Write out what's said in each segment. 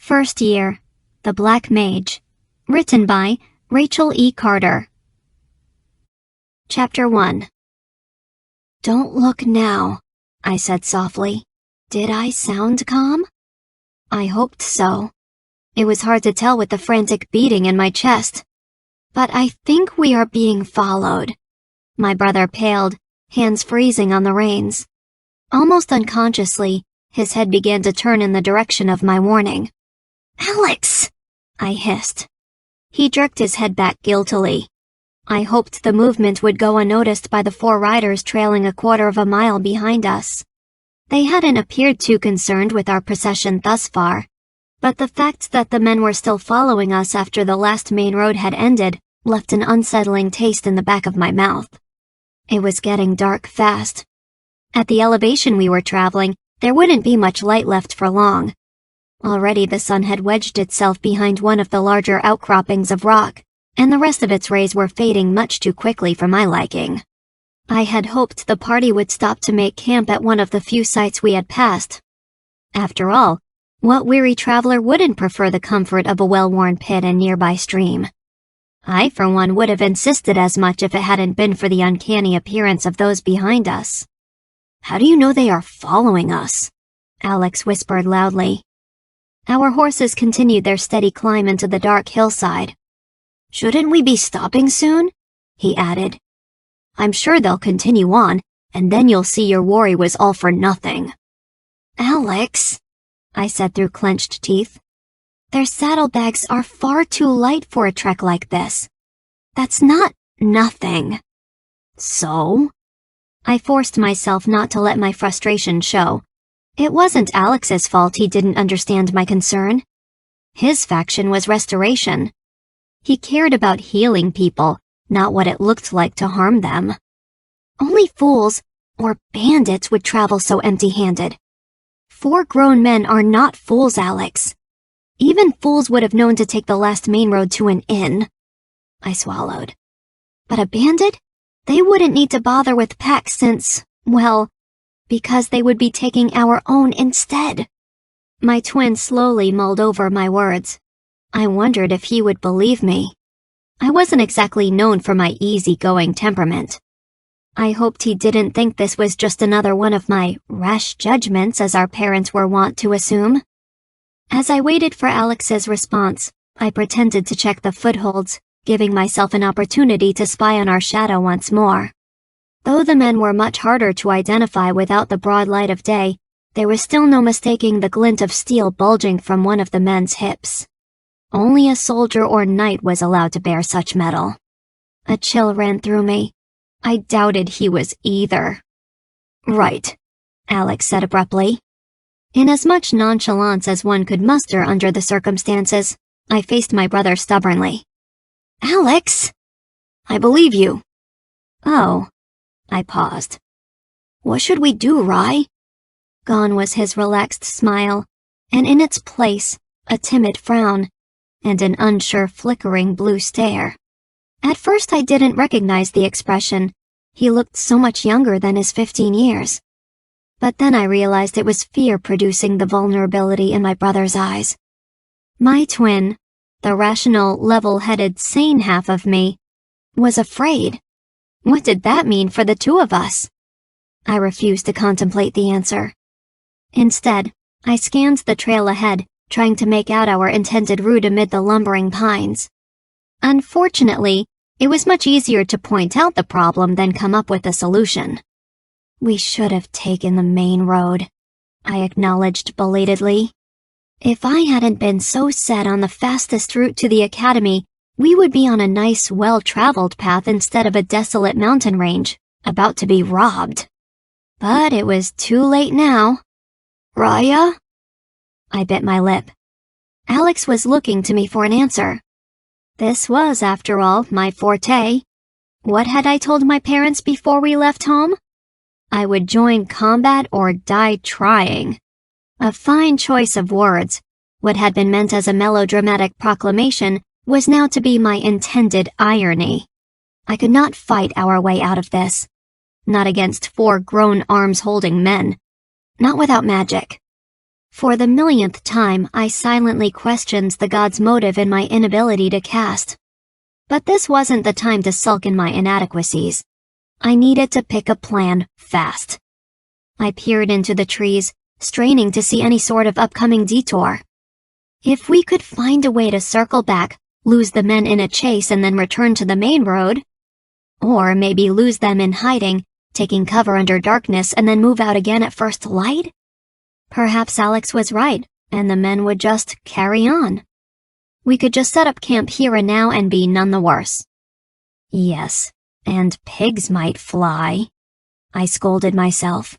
First Year, The Black Mage. Written by Rachel E. Carter. Chapter 1. "Don't look now," I said softly. Did I sound calm? I hoped so. It was hard to tell with the frantic beating in my chest. But I think we are being followed. My brother paled, hands freezing on the reins. Almost unconsciously, his head began to turn in the direction of my warning. "Alex!" I hissed. He jerked his head back guiltily. I hoped the movement would go unnoticed by the 4 riders trailing a quarter of a mile behind us. They hadn't appeared too concerned with our procession thus far, but the fact that the men were still following us after the last main road had ended left an unsettling taste in the back of my mouth. It was getting dark fast. At the elevation we were traveling, there wouldn't be much light left for long. Already the sun had wedged itself behind one of the larger outcroppings of rock, and the rest of its rays were fading much too quickly for my liking. I had hoped the party would stop to make camp at one of the few sites we had passed. After all, what weary traveler wouldn't prefer the comfort of a well-worn pit and nearby stream? I, for one, would have insisted as much if it hadn't been for the uncanny appearance of those behind us. "How do you know they are following us?" Alex whispered loudly. Our horses continued their steady climb into the dark hillside. "Shouldn't we be stopping soon?" he added. "I'm sure they'll continue on, and then you'll see your worry was all for nothing." "Alex," I said through clenched teeth, "their saddlebags are far too light for a trek like this. That's not nothing." "So?" I forced myself not to let my frustration show. It wasn't Alex's fault he didn't understand my concern. His faction was restoration. He cared about healing people, not what it looked like to harm them. Only fools or bandits would travel so empty-handed. 4 grown men are not fools, Alex. Even fools would have known to take the last main road to an inn. I swallowed. But a bandit? They wouldn't need to bother with packs since, well, because they would be taking our own instead. My twin slowly mulled over my words. I wondered if he would believe me. I wasn't exactly known for my easygoing temperament. I hoped he didn't think this was just another one of my rash judgments, as our parents were wont to assume. As I waited for Alex's response, I pretended to check the footholds, giving myself an opportunity to spy on our shadow once more. Though the men were much harder to identify without the broad light of day, there was still no mistaking the glint of steel bulging from one of the men's hips. Only a soldier or knight was allowed to bear such metal. A chill ran through me. I doubted he was either. "Right," Alex said abruptly. In as much nonchalance as one could muster under the circumstances, I faced my brother stubbornly. "Alex!" "I believe you." "Oh." I paused. "What should we do, Rye?" Gone was his relaxed smile, and in its place, a timid frown, and an unsure flickering blue stare. At first I didn't recognize the expression. He looked so much younger than his 15 years. But then I realized it was fear producing the vulnerability in my brother's eyes. My twin, the rational, level-headed, sane half of me, was afraid. What did that mean for the 2 of us? I refused to contemplate the answer. Instead, I scanned the trail ahead, trying to make out our intended route amid the lumbering pines. Unfortunately, it was much easier to point out the problem than come up with a solution. "We should have taken the main road," I acknowledged belatedly. If I hadn't been so set on the fastest route to the academy, we would be on a nice, well-traveled path instead of a desolate mountain range, about to be robbed. But it was too late now. "Ryiah?" I bit my lip. Alex was looking to me for an answer. This was, after all, my forte. What had I told my parents before we left home? I would join combat or die trying. A fine choice of words. What had been meant as a melodramatic proclamation was now to be my intended irony. I could not fight our way out of this. Not against 4 grown arms-holding men. Not without magic. For the millionth time, I silently questioned the god's motive in my inability to cast. But this wasn't the time to sulk in my inadequacies. I needed to pick a plan fast. I peered into the trees, straining to see any sort of upcoming detour. If we could find a way to circle back, lose the men in a chase and then return to the main road, or maybe lose them in hiding, taking cover under darkness and then move out again at first light? Perhaps Alex was right, and the men would just carry on. We could just set up camp here and now and be none the worse. Yes, and pigs might fly. I scolded myself.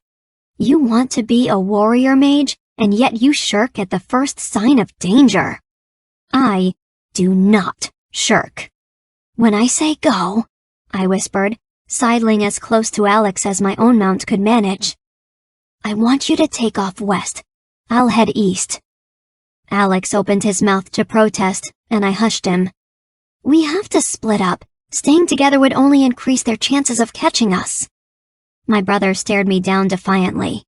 You want to be a warrior mage, and yet you shirk at the first sign of danger. I do not shirk. When I say go, I whispered, sidling as close to Alex as my own mount could manage. I want you to take off west. I'll head east. Alex opened his mouth to protest, and I hushed him. We have to split up. Staying together would only increase their chances of catching us. My brother stared me down defiantly.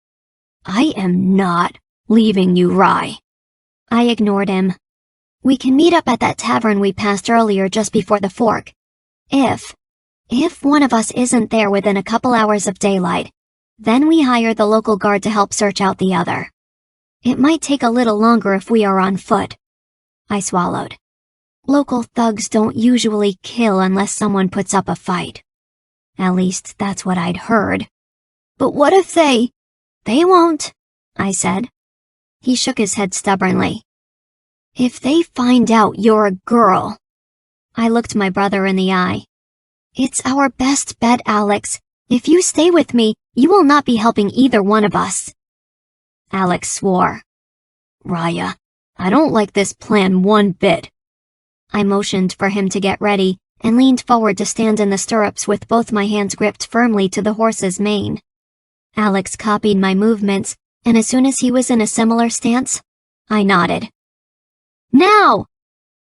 I am not leaving you, Rye. I ignored him. We can meet up at that tavern we passed earlier just before the fork. If one of us isn't there within a couple hours of daylight, then we hire the local guard to help search out the other. It might take a little longer if we are on foot. I swallowed. Local thugs don't usually kill unless someone puts up a fight. At least that's what I'd heard. But what if they won't, I said. He shook his head stubbornly. If they find out you're a girl. I looked my brother in the eye. It's our best bet, Alex. If you stay with me, you will not be helping either one of us. Alex swore. Ryiah, I don't like this plan one bit. I motioned for him to get ready and leaned forward to stand in the stirrups with both my hands gripped firmly to the horse's mane. Alex copied my movements, and as soon as he was in a similar stance, I nodded. Now!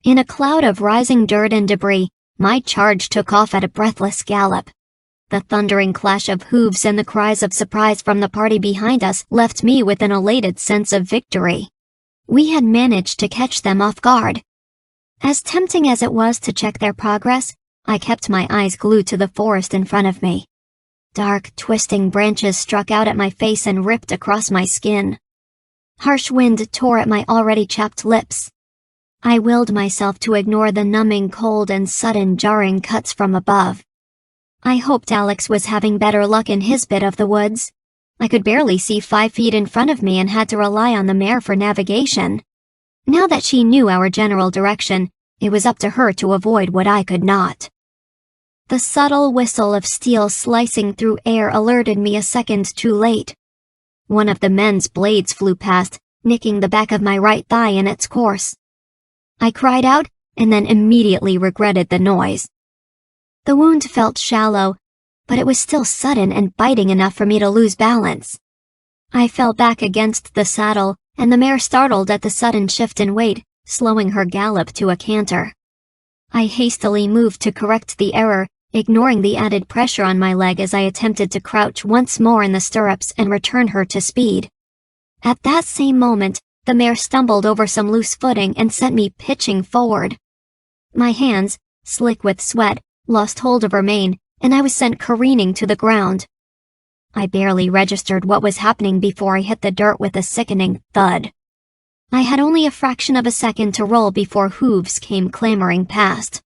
In a cloud of rising dirt and debris, my charge took off at a breathless gallop. The thundering clash of hooves and the cries of surprise from the party behind us left me with an elated sense of victory. We had managed to catch them off guard. As tempting as it was to check their progress, I kept my eyes glued to the forest in front of me. Dark, twisting branches struck out at my face and ripped across my skin. Harsh wind tore at my already chapped lips. I willed myself to ignore the numbing cold and sudden jarring cuts from above. I hoped Alex was having better luck in his bit of the woods. I could barely see 5 feet in front of me and had to rely on the mare for navigation. Now that she knew our general direction, it was up to her to avoid what I could not. The subtle whistle of steel slicing through air alerted me a second too late. One of the men's blades flew past, nicking the back of my right thigh in its course. I cried out, and then immediately regretted the noise. The wound felt shallow, but it was still sudden and biting enough for me to lose balance. I fell back against the saddle, and the mare startled at the sudden shift in weight, slowing her gallop to a canter. I hastily moved to correct the error, ignoring the added pressure on my leg as I attempted to crouch once more in the stirrups and return her to speed. At that same moment, the mare stumbled over some loose footing and sent me pitching forward. My hands, slick with sweat, lost hold of her mane, and I was sent careening to the ground. I barely registered what was happening before I hit the dirt with a sickening thud. I had only a fraction of a second to roll before hooves came clamoring past.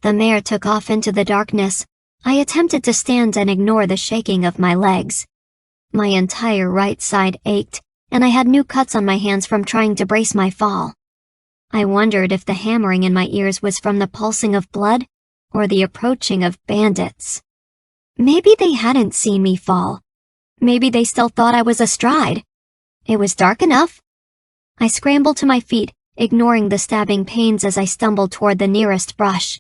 The mare took off into the darkness. I attempted to stand and ignore the shaking of my legs. My entire right side ached, and I had new cuts on my hands from trying to brace my fall. I wondered if the hammering in my ears was from the pulsing of blood or the approaching of bandits. Maybe they hadn't seen me fall. Maybe they still thought I was astride. It was dark enough. I scrambled to my feet, ignoring the stabbing pains as I stumbled toward the nearest brush.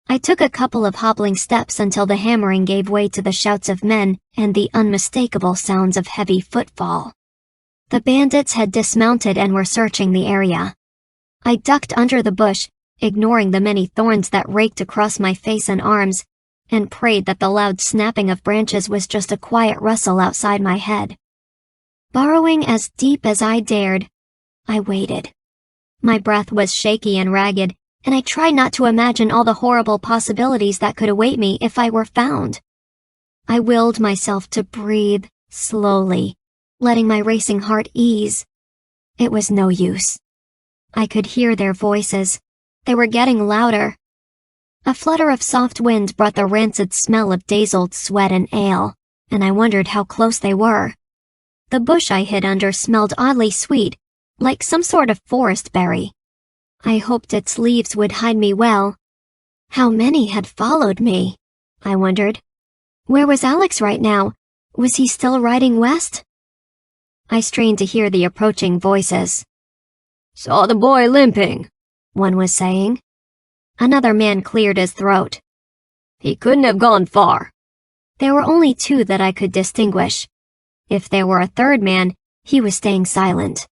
I took a couple of hobbling steps until the hammering gave way to the shouts of men and the unmistakable sounds of heavy footfall. The bandits had dismounted and were searching the area. I ducked under the bush, ignoring the many thorns that raked across my face and arms, and prayed that the loud snapping of branches was just a quiet rustle outside my head. Burrowing as deep as I dared, I waited. My breath was shaky and ragged, and I tried not to imagine all the horrible possibilities that could await me if I were found. I willed myself to breathe slowly, letting my racing heart ease. It was no use. I could hear their voices. They were getting louder. A flutter of soft wind brought the rancid smell of days-old sweat and ale, and I wondered how close they were. The bush I hid under smelled oddly sweet, like some sort of forest berry. I hoped its leaves would hide me well. How many had followed me? I wondered. Where was Alex right now? Was he still riding west? I strained to hear the approaching voices. "Saw the boy limping," one was saying. Another man cleared his throat. "He couldn't have gone far." There were only two that I could distinguish. If there were a third man, he was staying silent.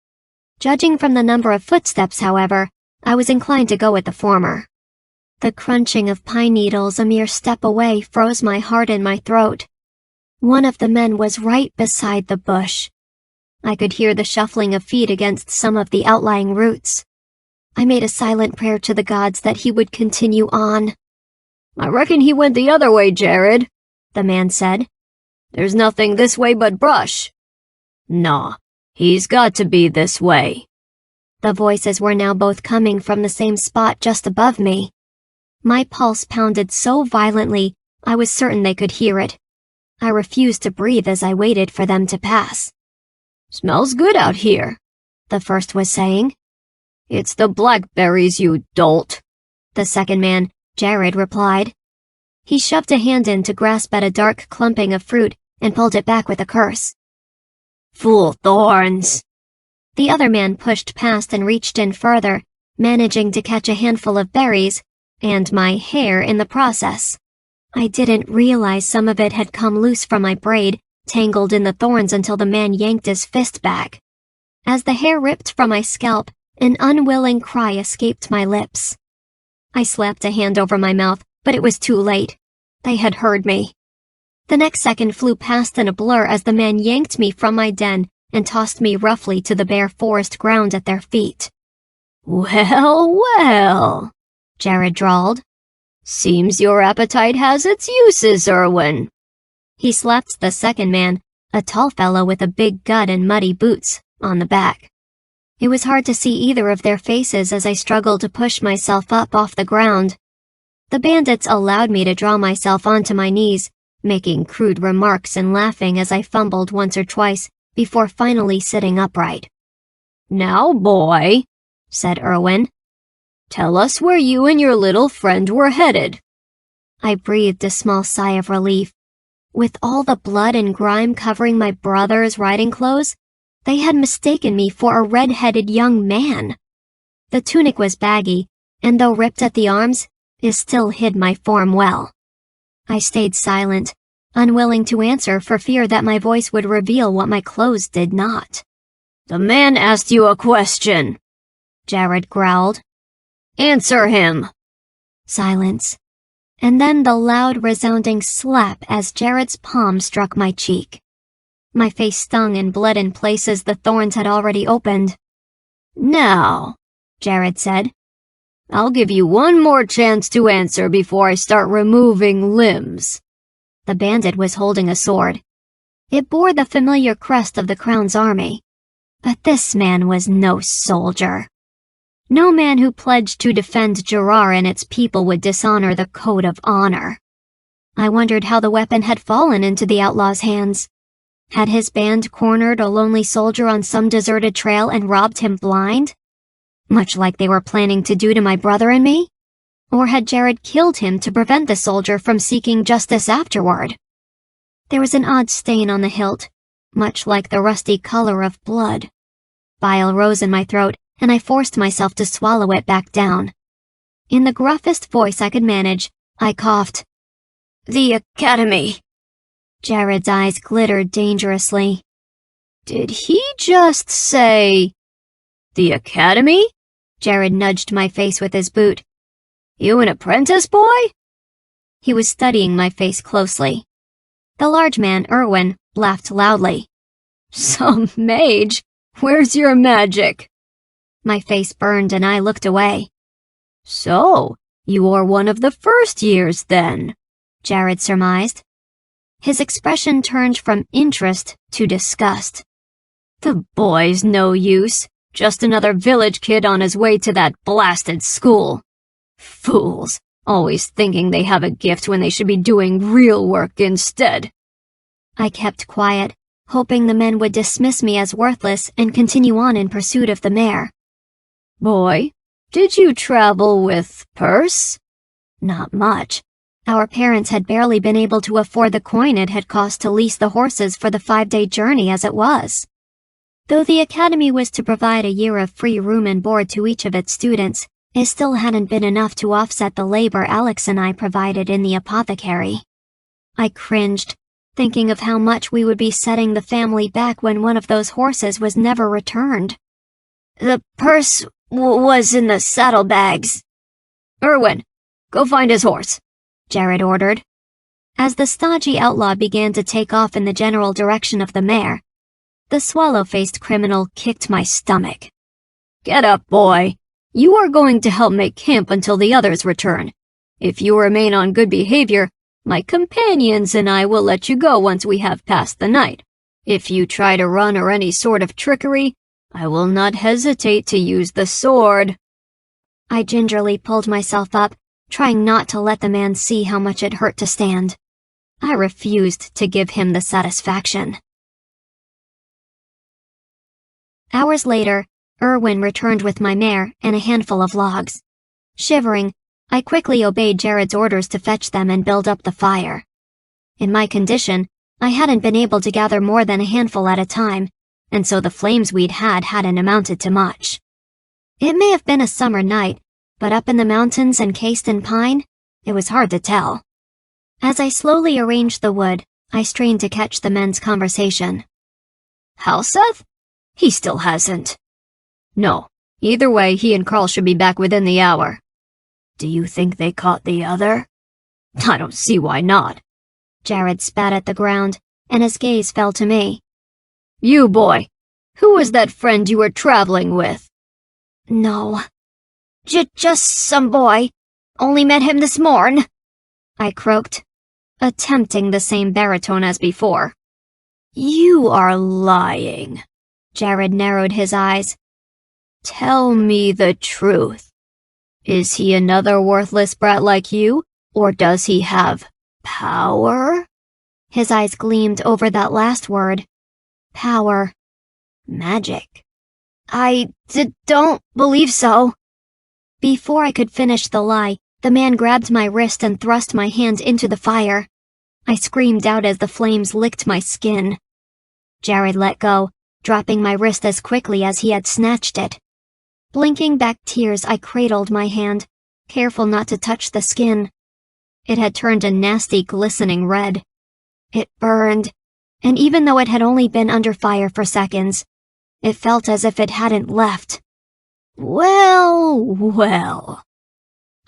Judging from the number of footsteps, however, I was inclined to go with the former. The crunching of pine needles a mere step away froze my heart in my throat. One of the men was right beside the bush. I could hear the shuffling of feet against some of the outlying roots. I made a silent prayer to the gods that he would continue on. "I reckon he went the other way, Jared," the man said. "There's nothing this way but brush." "Nah, he's got to be this way." The voices were now both coming from the same spot just above me. My pulse pounded so violently, I was certain they could hear it. I refused to breathe as I waited for them to pass. "Smells good out here," the first was saying. "It's the blackberries, you dolt," the second man, Jared, replied. He shoved a hand in to grasp at a dark clumping of fruit and pulled it back with a curse. "Fool thorns." The other man pushed past and reached in further, managing to catch a handful of berries, and my hair in the process. I didn't realize some of it had come loose from my braid, tangled in the thorns until the man yanked his fist back. As the hair ripped from my scalp, an unwilling cry escaped my lips. I slapped a hand over my mouth, but it was too late. They had heard me. The next second flew past in a blur as the man yanked me from my den and tossed me roughly to the bare forest ground at their feet. "Well, well," Jared drawled. "Seems your appetite has its uses, Irwin." He slapped the second man, a tall fellow with a big gut and muddy boots, on the back. It was hard to see either of their faces as I struggled to push myself up off the ground. The bandits allowed me to draw myself onto my knees, making crude remarks and laughing as I fumbled once or twice before finally sitting upright. "Now, boy," said Irwin, "tell us where you and your little friend were headed." I breathed a small sigh of relief. With all the blood and grime covering my brother's riding clothes, they had mistaken me for a red-headed young man. The tunic was baggy, and though ripped at the arms, it still hid my form well. I stayed silent, unwilling to answer for fear that my voice would reveal what my clothes did not. "The man asked you a question," Jared growled. "Answer him." Silence. And then the loud, resounding slap as Jared's palm struck my cheek. My face stung and bled in places the thorns had already opened. "Now," Jared said, "I'll give you one more chance to answer before I start removing limbs." The bandit was holding a sword. It bore the familiar crest of the Crown's army. But this man was no soldier. No man who pledged to defend Jerar and its people would dishonor the code of honor. I wondered how the weapon had fallen into the outlaw's hands. Had his band cornered a lonely soldier on some deserted trail and robbed him blind? Much like they were planning to do to my brother and me? Or had Jared killed him to prevent the soldier from seeking justice afterward? There was an odd stain on the hilt, much like the rusty color of blood. Bile rose in my throat, and I forced myself to swallow it back down. In the gruffest voice I could manage, I coughed. "The Academy." Jared's eyes glittered dangerously. "Did he just say the Academy?" Jared nudged my face with his boot. "You an apprentice, boy?" He was studying my face closely. The large man, Irwin, laughed loudly. Some mage? Where's your magic? My face burned and I looked away. So, you are one of the first years then, Jared surmised. His expression turned from interest to disgust. The boy's no use. Just another village kid on his way to that blasted school. Fools, always thinking they have a gift when they should be doing real work instead. I kept quiet, hoping the men would dismiss me as worthless and continue on in pursuit of the mare. Boy, did you travel with purse? Not much. Our parents had barely been able to afford the coin it had cost to lease the horses for the 5-day journey as it was. Though the academy was to provide a year of free room and board to each of its students, it still hadn't been enough to offset the labor Alex and I provided in the apothecary. I cringed, thinking of how much we would be setting the family back when one of those horses was never returned. The purse was in the saddlebags. Erwin, go find his horse, Jared ordered. As the stodgy outlaw began to take off in the general direction of the mare, the swallow-faced criminal kicked my stomach. Get up, boy. You are going to help make camp until the others return. If you remain on good behavior, my companions and I will let you go once we have passed the night. If you try to run or any sort of trickery, I will not hesitate to use the sword. I gingerly pulled myself up, trying not to let the man see how much it hurt to stand. I refused to give him the satisfaction. Hours later, Erwin returned with my mare and a handful of logs. Shivering, I quickly obeyed Jared's orders to fetch them and build up the fire. In my condition, I hadn't been able to gather more than a handful at a time, and so the flames we'd had hadn't amounted to much. It may have been a summer night, but up in the mountains and cased in pine, it was hard to tell. As I slowly arranged the wood, I strained to catch the men's conversation. Halseth? He still hasn't. No, either way, he and Carl should be back within the hour. Do you think they caught the other? I don't see why not. Jared spat at the ground, and his gaze fell to me. You boy, who was that friend you were traveling with? No. Just some boy. Only met him this morn, I croaked, attempting the same baritone as before. You are lying. Jared narrowed his eyes. Tell me the truth. Is he another worthless brat like you, or does he have power? His eyes gleamed over that last word. Power. Magic. I don't believe so. Before I could finish the lie, the man grabbed my wrist and thrust my hand into the fire. I screamed out as the flames licked my skin. Jared let go, dropping my wrist as quickly as he had snatched it. Blinking back tears, I cradled my hand, careful not to touch the skin. It had turned a nasty, glistening red. It burned, and even though it had only been under fire for seconds, it felt as if it hadn't left. Well.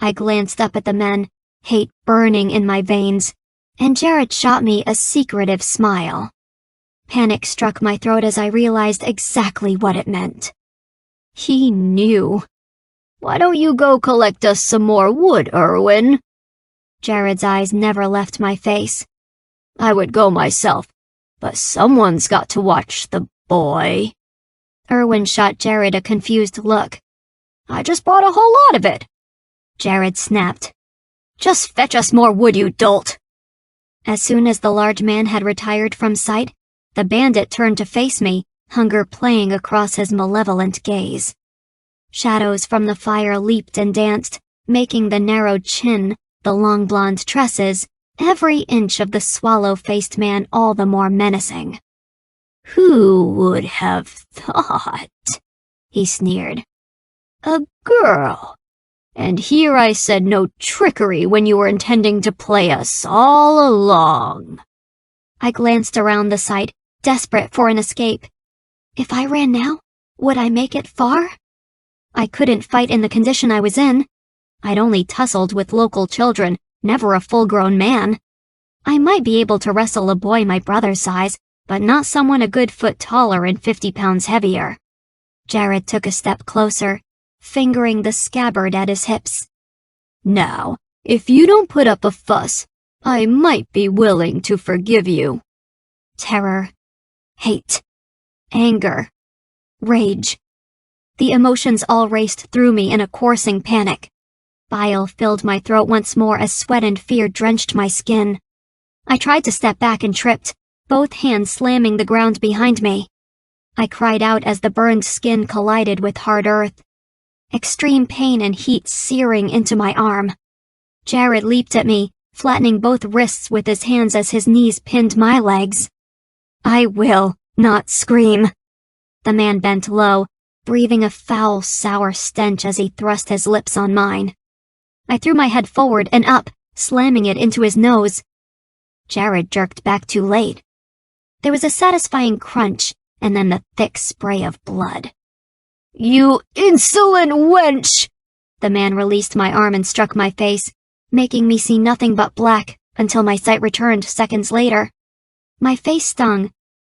I glanced up at the men, hate burning in my veins, and Jared shot me a secretive smile. Panic struck my throat as I realized exactly what it meant. He knew. Why don't you go collect us some more wood, Erwin? Jared's eyes never left my face. I would go myself, but someone's got to watch the boy. Erwin shot Jared a confused look. I just bought a whole lot of it. Jared snapped. Just fetch us more wood, you dolt. As soon as the large man had retired from sight, the bandit turned to face me, hunger playing across his malevolent gaze. Shadows from the fire leaped and danced, making the narrowed chin, the long blonde tresses, every inch of the swallow-faced man all the more menacing. Who would have thought? He sneered. A girl. And here I said no trickery when you were intending to play us all along. I glanced around the site, desperate for an escape. If I ran now, would I make it far? I couldn't fight in the condition I was in. I'd only tussled with local children, never a full-grown man. I might be able to wrestle a boy my brother's size, but not someone a good foot taller and 50 pounds heavier. Jared took a step closer, fingering the scabbard at his hips. Now, if you don't put up a fuss, I might be willing to forgive you. Terror, hate, anger, rage. The emotions all raced through me in a coursing panic. Bile filled my throat once more as sweat and fear drenched my skin. I tried to step back and tripped, both hands slamming the ground behind me. I cried out as the burned skin collided with hard earth. Extreme pain and heat searing into my arm. Jared leaped at me, flattening both wrists with his hands as his knees pinned my legs. I will not scream. The man bent low, breathing a foul, sour stench as he thrust his lips on mine. I threw my head forward and up, slamming it into his nose. Jared jerked back too late. There was a satisfying crunch, and then the thick spray of blood. You insolent wench! The man released my arm and struck my face, making me see nothing but black until my sight returned seconds later. My face stung,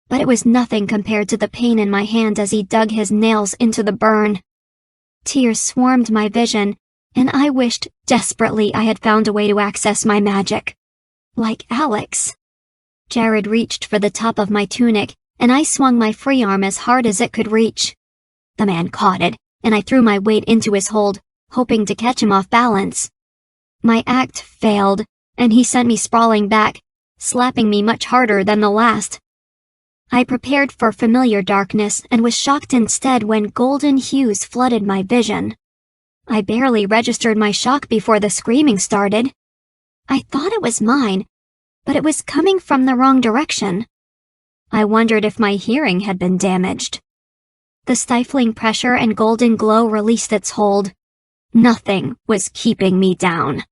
but it was nothing compared to the pain in my hand as he dug his nails into the burn. Tears swarmed my vision, and I wished desperately I had found a way to access my magic. Like Alex. Jared reached for the top of my tunic, and I swung my free arm as hard as it could reach. The man caught it, and I threw my weight into his hold, hoping to catch him off balance. My act failed, and he sent me sprawling back, slapping me much harder than the last. I prepared for familiar darkness and was shocked instead when golden hues flooded my vision. I barely registered my shock before the screaming started. I thought it was mine, but it was coming from the wrong direction. I wondered if my hearing had been damaged. The stifling pressure and golden glow released its hold. Nothing was keeping me down.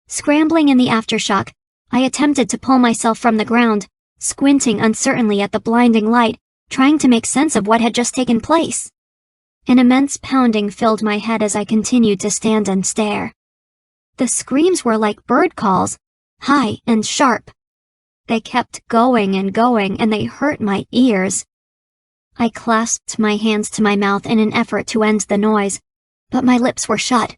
Scrambling in the aftershock, I attempted to pull myself from the ground, squinting uncertainly at the blinding light, trying to make sense of what had just taken place. An immense pounding filled my head as I continued to stand and stare. The screams were like bird calls, high and sharp. They kept going, and they hurt my ears. I clasped my hands to my mouth in an effort to end the noise, but my lips were shut.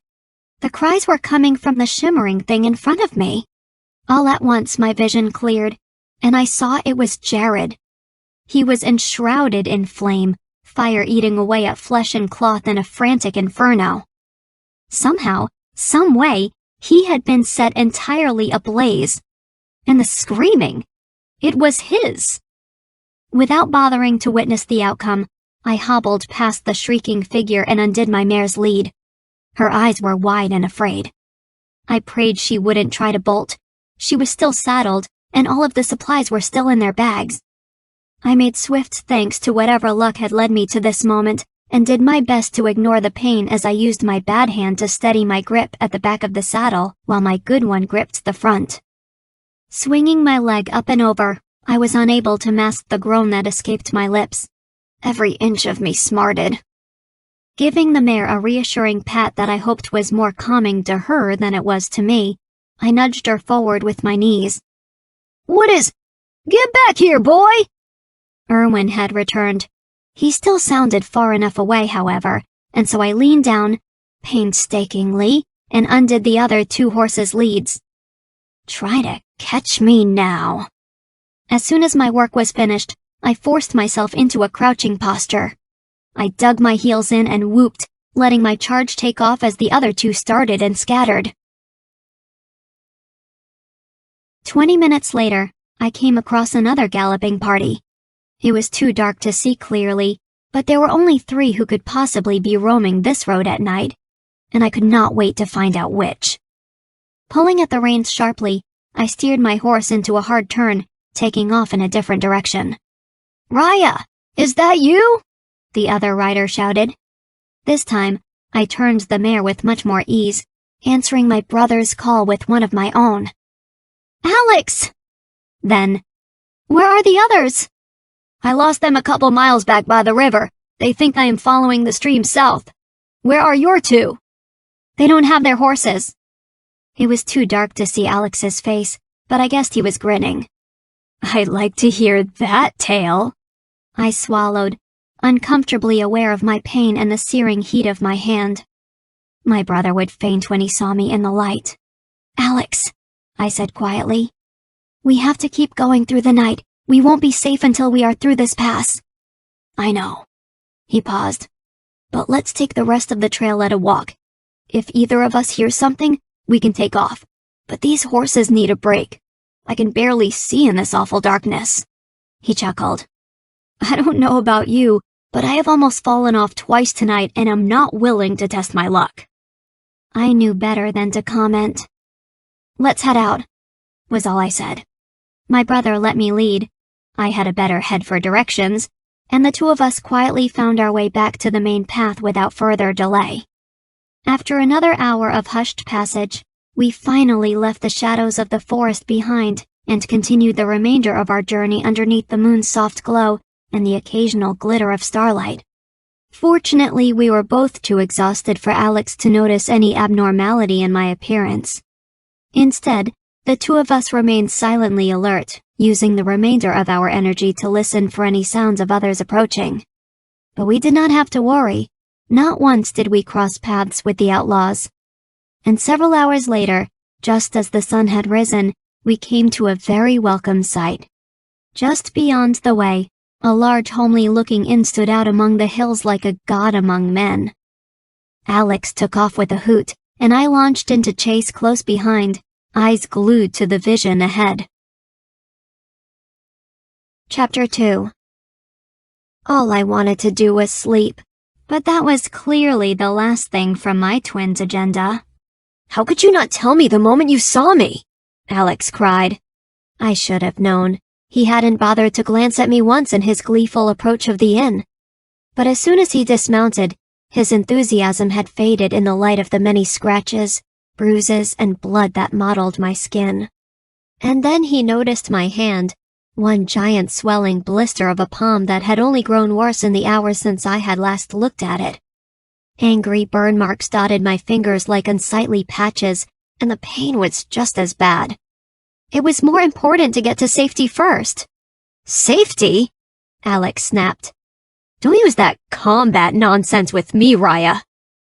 The cries were coming from the shimmering thing in front of me. All at once my vision cleared, and I saw it was Jared. He was enshrouded in flame, fire eating away at flesh and cloth in a frantic inferno. Somehow, some way, he had been set entirely ablaze. And the screaming, it was his. Without bothering to witness the outcome, I hobbled past the shrieking figure and undid my mare's lead. Her eyes were wide and afraid. I prayed she wouldn't try to bolt. She was still saddled, and all of the supplies were still in their bags. I made swift thanks to whatever luck had led me to this moment, and did my best to ignore the pain as I used my bad hand to steady my grip at the back of the saddle while my good one gripped the front. Swinging my leg up and over, I was unable to mask the groan that escaped my lips. Every inch of me smarted. Giving the mare a reassuring pat that I hoped was more calming to her than it was to me, I nudged her forward with my knees. Get back here, boy! Erwin had returned. He still sounded far enough away, however, and so I leaned down, painstakingly, and undid the other two horses' leads. Try to catch me now. As soon as my work was finished, I forced myself into a crouching posture. I dug my heels in and whooped, letting my charge take off as the other two started and scattered. 20 minutes later, I came across another galloping party. It was too dark to see clearly, but there were only 3 who could possibly be roaming this road at night, and I could not wait to find out which. Pulling at the reins sharply, I steered my horse into a hard turn, taking off in a different direction. Ryiah, is that you? The other rider shouted. This time, I turned the mare with much more ease, answering my brother's call with one of my own. Alex! Then, where are the others? I lost them a couple miles back by the river. They think I am following the stream south. Where are your 2? They don't have their horses. It was too dark to see Alex's face, but I guessed he was grinning. I'd like to hear that tale. I swallowed, uncomfortably aware of my pain and the searing heat of my hand. My brother would faint when he saw me in the light. Alex, I said quietly. We have to keep going through the night. We won't be safe until we are through this pass. I know. He paused. But let's take the rest of the trail at a walk. If either of us hears something, we can take off. But these horses need a break. I can barely see in this awful darkness. He chuckled. I don't know about you, but I have almost fallen off twice tonight and am not willing to test my luck. I knew better than to comment. Let's head out, was all I said. My brother let me lead. I had a better head for directions, and the two of us quietly found our way back to the main path without further delay. After another hour of hushed passage, we finally left the shadows of the forest behind and continued the remainder of our journey underneath the moon's soft glow and the occasional glitter of starlight. Fortunately, we were both too exhausted for Alex to notice any abnormality in my appearance. Instead, the two of us remained silently alert, using the remainder of our energy to listen for any sounds of others approaching. But we did not have to worry. Not once did we cross paths with the outlaws. And several hours later, just as the sun had risen, we came to a very welcome sight. Just beyond the way, a large homely-looking inn stood out among the hills like a god among men. Alex took off with a hoot, and I launched into chase close behind, eyes glued to the vision ahead. Chapter 2. All I wanted to do was sleep, but that was clearly the last thing from my twin's agenda. How could you not tell me the moment you saw me? Alex cried. I should have known. He hadn't bothered to glance at me once in his gleeful approach of the inn. But as soon as he dismounted, his enthusiasm had faded in the light of the many scratches, bruises, and blood that mottled my skin. And then he noticed my hand, one giant swelling blister of a palm that had only grown worse in the hours since I had last looked at it. Angry burn marks dotted my fingers like unsightly patches, and the pain was just as bad. It was more important to get to safety first. Safety? Alex snapped. Don't use that combat nonsense with me, Ryiah.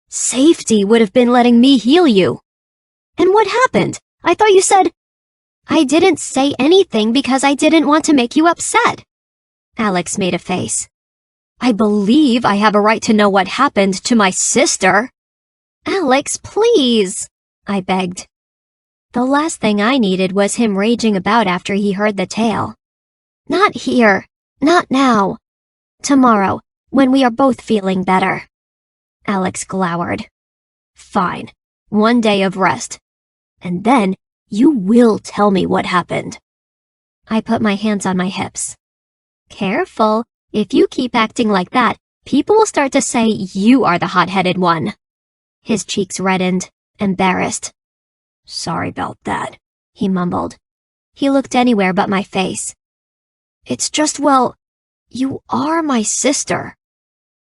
Safety would have been letting me heal you. And what happened? I thought you said... I didn't say anything because I didn't want to make you upset. Alex made a face. I believe I have a right to know what happened to my sister. Alex, please, I begged. The last thing I needed was him raging about after he heard the tale. Not here. Not now. Tomorrow, when we are both feeling better. Alex glowered. Fine. 1 day of rest. And then you will tell me what happened. I put my hands on my hips. Careful. If you keep acting like that, people will start to say you are the hot-headed one. His cheeks reddened, embarrassed. Sorry about that, he mumbled. He looked anywhere but my face. It's just, well, you are my sister.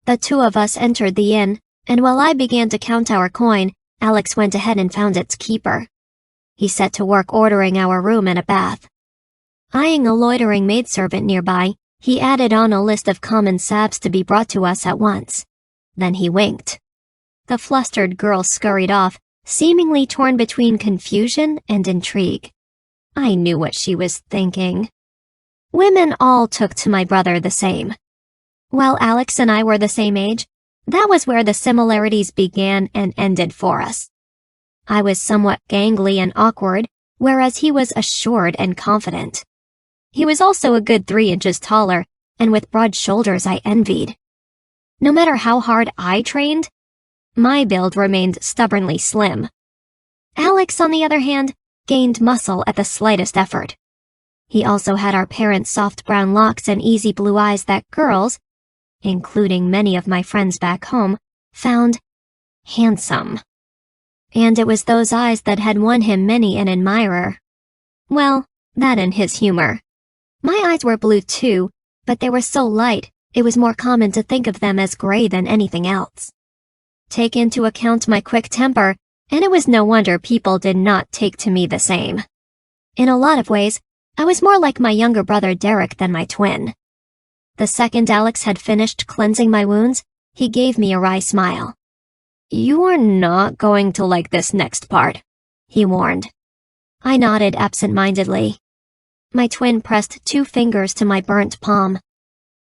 The two of us entered the inn, and while I began to count our coin, Alex went ahead and found its keeper. He set to work ordering our room and a bath. Eyeing a loitering maidservant nearby, he added on a list of common salves to be brought to us at once. Then he winked. The flustered girl scurried off, seemingly torn between confusion and intrigue. I knew what she was thinking. Women all took to my brother the same. While Alex and I were the same age, that was where the similarities began and ended for us. I was somewhat gangly and awkward, whereas he was assured and confident. He was also a good 3 inches taller, and with broad shoulders I envied. No matter how hard I trained, my build remained stubbornly slim. Alex, on the other hand, gained muscle at the slightest effort. He also had our parents' soft brown locks and easy blue eyes that girls, including many of my friends back home, found handsome. And it was those eyes that had won him many an admirer. Well, that and his humor. My eyes were blue too, but they were so light, it was more common to think of them as gray than anything else. Take into account my quick temper, and it was no wonder people did not take to me the same. In a lot of ways, I was more like my younger brother Derek than my twin. The second Alex had finished cleansing my wounds, he gave me a wry smile. You are not going to like this next part, he warned. I nodded absent-mindedly. My twin pressed 2 fingers to my burnt palm.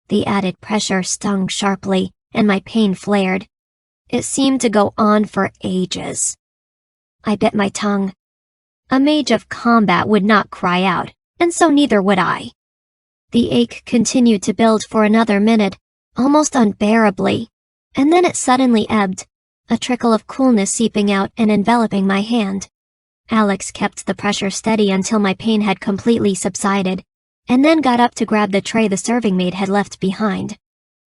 The added pressure stung sharply, and my pain flared. It seemed to go on for ages. I bit my tongue. A mage of combat would not cry out, and so neither would I. The ache continued to build for another minute, almost unbearably, and then it suddenly ebbed, a trickle of coolness seeping out and enveloping my hand. Alex kept the pressure steady until my pain had completely subsided, and then got up to grab the tray the serving maid had left behind.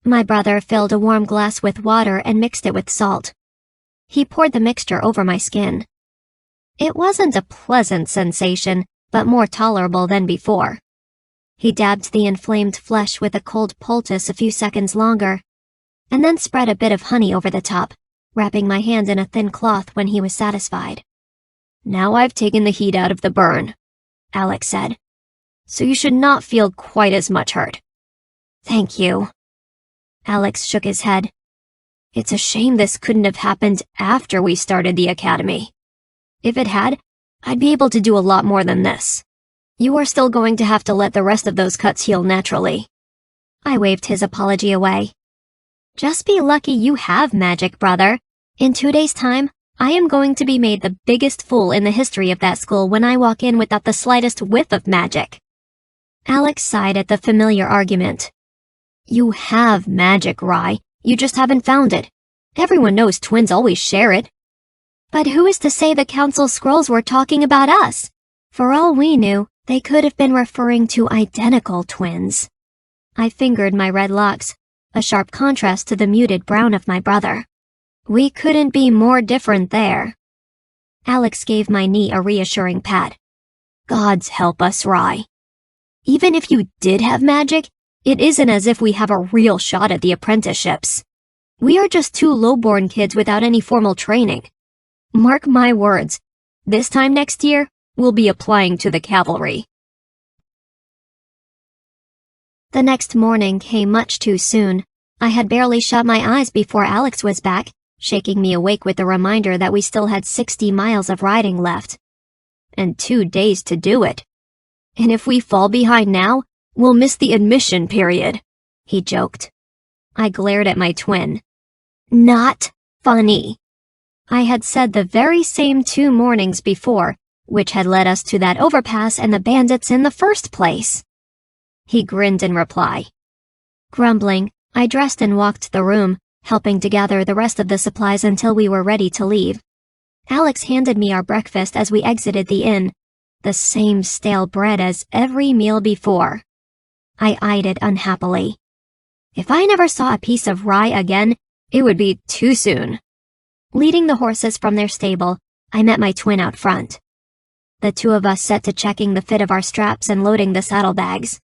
My brother filled a warm glass with water and mixed it with salt. He poured the mixture over my skin. It wasn't a pleasant sensation, but more tolerable than before. He dabbed the inflamed flesh with a cold poultice a few seconds longer, and then spread a bit of honey over the top, wrapping my hand in a thin cloth when he was satisfied. Now I've taken the heat out of the burn, Alex said, so you should not feel quite as much hurt. Thank you. Alex shook his head. It's a shame this couldn't have happened after we started the academy. If it had, I'd be able to do a lot more than this. You are still going to have to let the rest of those cuts heal naturally. I waved his apology away. Just be lucky you have magic, brother. In 2 days' time, I am going to be made the biggest fool in the history of that school when I walk in without the slightest whiff of magic. Alex sighed at the familiar argument. You have magic, Rye. You just haven't found it. Everyone knows twins always share it. But who is to say the council scrolls were talking about us? For all we knew, they could have been referring to identical twins. I fingered my red locks, a sharp contrast to the muted brown of my brother. We couldn't be more different there. Alex gave my knee a reassuring pat. Gods help us, Rye. Even if you did have magic, it isn't as if we have a real shot at the apprenticeships. We are just 2 lowborn kids without any formal training. Mark my words, this time next year, we'll be applying to the cavalry. The next morning came much too soon. I had barely shut my eyes before Alex was back, shaking me awake with the reminder that we still had 60 miles of riding left. And 2 days to do it. And if we fall behind now, we'll miss the admission period, he joked. I glared at my twin. Not funny. I had said the very same 2 mornings before, which had led us to that overpass and the bandits in the first place. He grinned in reply. Grumbling, I dressed and walked the room, helping to gather the rest of the supplies until we were ready to leave. Alex handed me our breakfast as we exited the inn, the same stale bread as every meal before. I eyed it unhappily. If I never saw a piece of rye again, it would be too soon. Leading the horses from their stable, I met my twin out front. The 2 of us set to checking the fit of our straps and loading the saddlebags.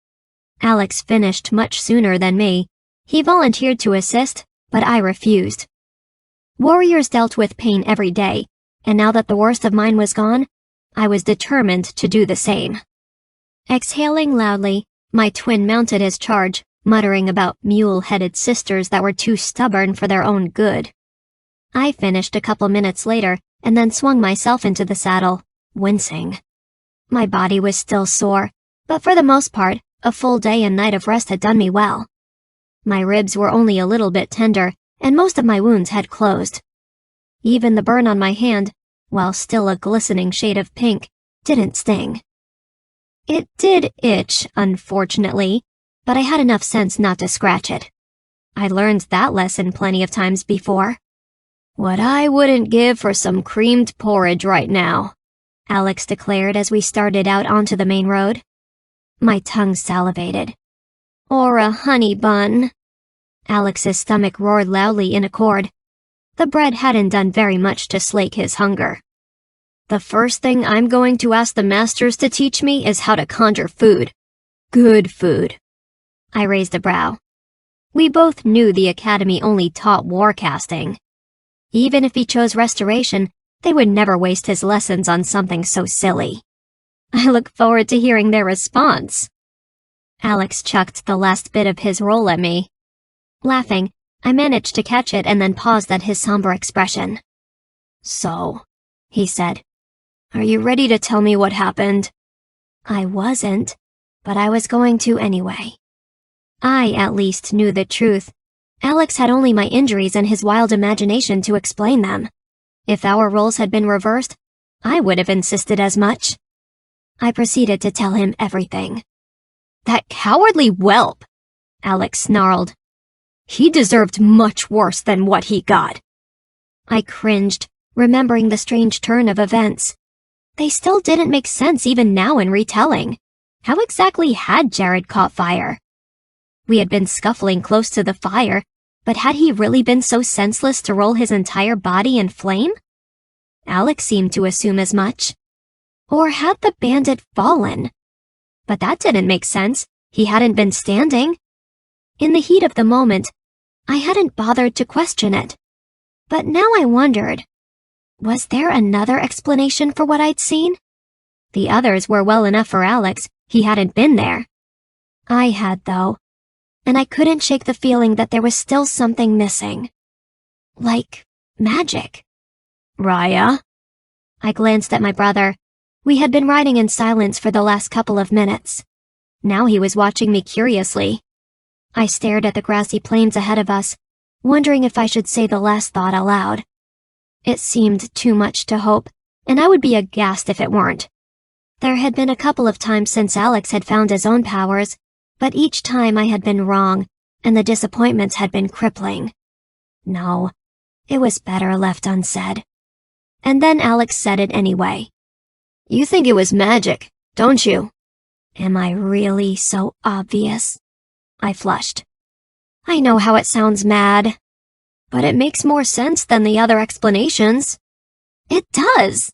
Alex finished much sooner than me. He volunteered to assist, but I refused. Warriors dealt with pain every day, and now that the worst of mine was gone, I was determined to do the same. Exhaling loudly, my twin mounted his charge, muttering about mule-headed sisters that were too stubborn for their own good. I finished a couple minutes later and then swung myself into the saddle, wincing. My body was still sore, but for the most part, a full day and night of rest had done me well. My ribs were only a little bit tender, and most of my wounds had closed. Even the burn on my hand, while still a glistening shade of pink, didn't sting. It did itch, unfortunately, but I had enough sense not to scratch it. I learned that lesson plenty of times before. What I wouldn't give for some creamed porridge right now, Alex declared as we started out onto the main road. My tongue salivated. Or a honey bun. Alex's stomach roared loudly in accord. The bread hadn't done very much to slake his hunger. The first thing I'm going to ask the masters to teach me is how to conjure food. Good food. I raised a brow. We both knew the academy only taught warcasting. Even if he chose restoration, they would never waste his lessons on something so silly. I look forward to hearing their response. Alex chucked the last bit of his roll at me. Laughing, I managed to catch it and then paused at his somber expression. "So," he said, "are you ready to tell me what happened?" I wasn't, but I was going to anyway. I, at least, knew the truth. Alex had only my injuries and his wild imagination to explain them. If our roles had been reversed, I would have insisted as much. I proceeded to tell him everything. "That cowardly whelp!" Alex snarled. "He deserved much worse than what he got." I cringed, remembering the strange turn of events. They still didn't make sense even now in retelling. How exactly had Jared caught fire? We had been scuffling close to the fire, but had he really been so senseless to roll his entire body in flame? Alex seemed to assume as much. Or had the bandit fallen? But that didn't make sense. He hadn't been standing. In the heat of the moment, I hadn't bothered to question it. But now I wondered, was there another explanation for what I'd seen? The others were well enough for Alex. He hadn't been there. I had, though, and I couldn't shake the feeling that there was still something missing. Like magic. "Ryiah?" I glanced at my brother. We had been riding in silence for the last couple of minutes. Now he was watching me curiously. I stared at the grassy plains ahead of us, wondering if I should say the last thought aloud. It seemed too much to hope, and I would be aghast if it weren't. There had been a couple of times since Alex had found his own powers, but each time I had been wrong, and the disappointments had been crippling. No, it was better left unsaid. And then Alex said it anyway. "You think it was magic, don't you?" Am I really so obvious? I flushed. I know how it sounds mad, but it makes more sense than the other explanations. It does.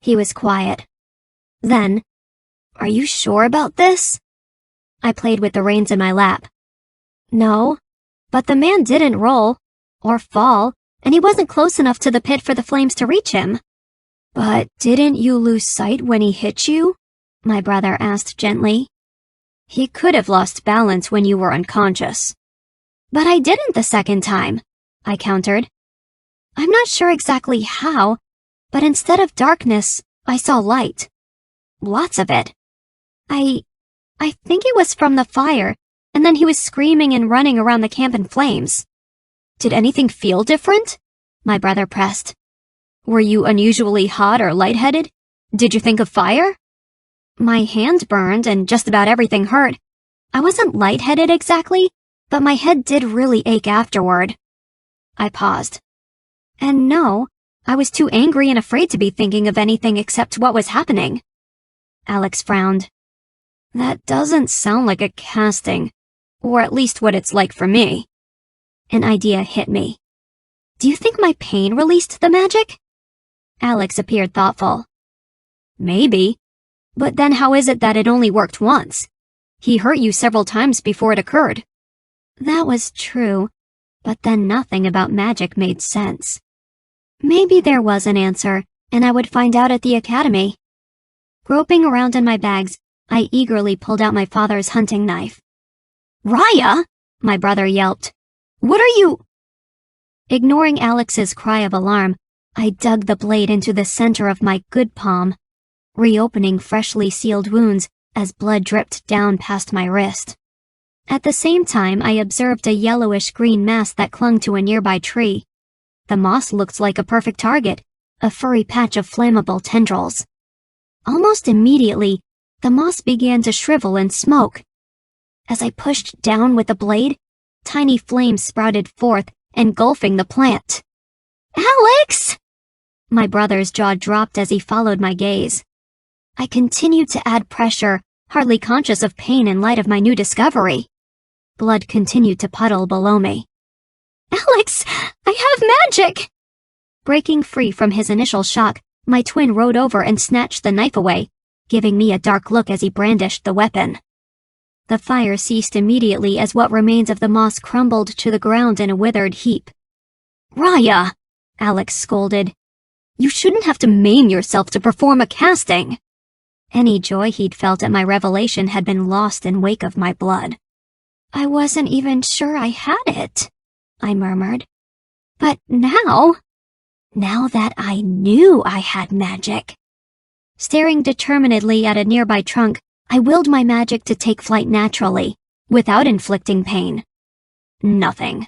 He was quiet. Then, "Are you sure about this?" I played with the reins in my lap. No, but the man didn't roll, or fall, and he wasn't close enough to the pit for the flames to reach him. "But didn't you lose sight when he hit you?" my brother asked gently. "He could have lost balance when you were unconscious." "But I didn't the second time," I countered. "I'm not sure exactly how, but instead of darkness, I saw light. Lots of it. I think it was from the fire, and then he was screaming and running around the camp in flames." "Did anything feel different?" my brother pressed. "Were you unusually hot or lightheaded? Did you think of fire?" My hand burned and just about everything hurt. I wasn't lightheaded exactly, but my head did really ache afterward. I paused. And no, I was too angry and afraid to be thinking of anything except what was happening. Alex frowned. "That doesn't sound like a casting, or at least what it's like for me." An idea hit me. "Do you think my pain released the magic?" Alex appeared thoughtful. "Maybe. But then how is it that it only worked once? He hurt you several times before it occurred." That was true, but then nothing about magic made sense. Maybe there was an answer, and I would find out at the academy. Groping around in my bags, I eagerly pulled out my father's hunting knife. "Ryiah!" my brother yelped. "What are you—" Ignoring Alex's cry of alarm, I dug the blade into the center of my good palm, reopening freshly sealed wounds as blood dripped down past my wrist. At the same time, I observed a yellowish-green mass that clung to a nearby tree. The moss looked like a perfect target, a furry patch of flammable tendrils. Almost immediately, the moss began to shrivel and smoke. As I pushed down with the blade, tiny flames sprouted forth, engulfing the plant. "Alex!" My brother's jaw dropped as he followed my gaze. I continued to add pressure, hardly conscious of pain in light of my new discovery. Blood continued to puddle below me. "Alex, I have magic!" Breaking free from his initial shock, my twin rode over and snatched the knife away, giving me a dark look as he brandished the weapon. The fire ceased immediately as what remains of the moss crumbled to the ground in a withered heap. "Ryiah!" Alex scolded. "You shouldn't have to maim yourself to perform a casting." Any joy he'd felt at my revelation had been lost in wake of my blood. I wasn't even sure I had it, I murmured. But now that I knew I had magic. Staring determinedly at a nearby trunk, I willed my magic to take flight naturally, without inflicting pain. Nothing.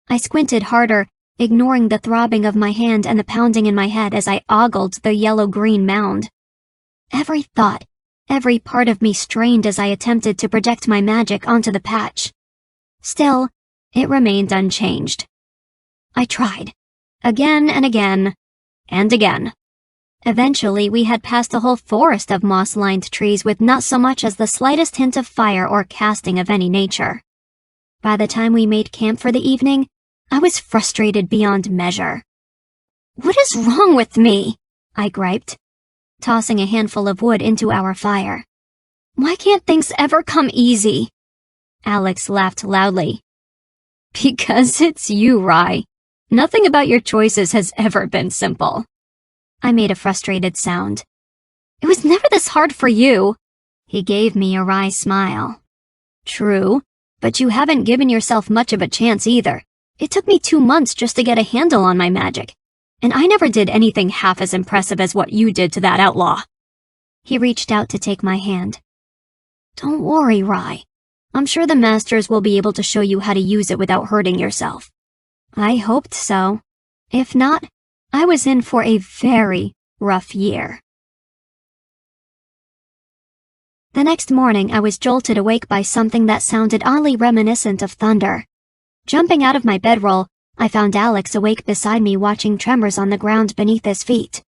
I squinted harder, ignoring the throbbing of my hand and the pounding in my head as I ogled the yellow-green mound. Every thought, every part of me strained as I attempted to project my magic onto the patch. Still, it remained unchanged. I tried. Again and again, and again. Eventually, we had passed a whole forest of moss-lined trees with not so much as the slightest hint of fire or casting of any nature. By the time we made camp for the evening, I was frustrated beyond measure. "What is wrong with me?" I griped, tossing a handful of wood into our fire. "Why can't things ever come easy?" Alex laughed loudly. "Because it's you, Rye. Nothing about your choices has ever been simple." I made a frustrated sound. "It was never this hard for you." He gave me a wry smile. "True, but you haven't given yourself much of a chance either. It took me 2 months just to get a handle on my magic, and I never did anything half as impressive as what you did to that outlaw." He reached out to take my hand. "Don't worry, Rye. I'm sure the masters will be able to show you how to use it without hurting yourself." I hoped so. If not, I was in for a very rough year. The next morning, I was jolted awake by something that sounded oddly reminiscent of thunder. Jumping out of my bedroll, I found Alex awake beside me watching tremors on the ground beneath his feet.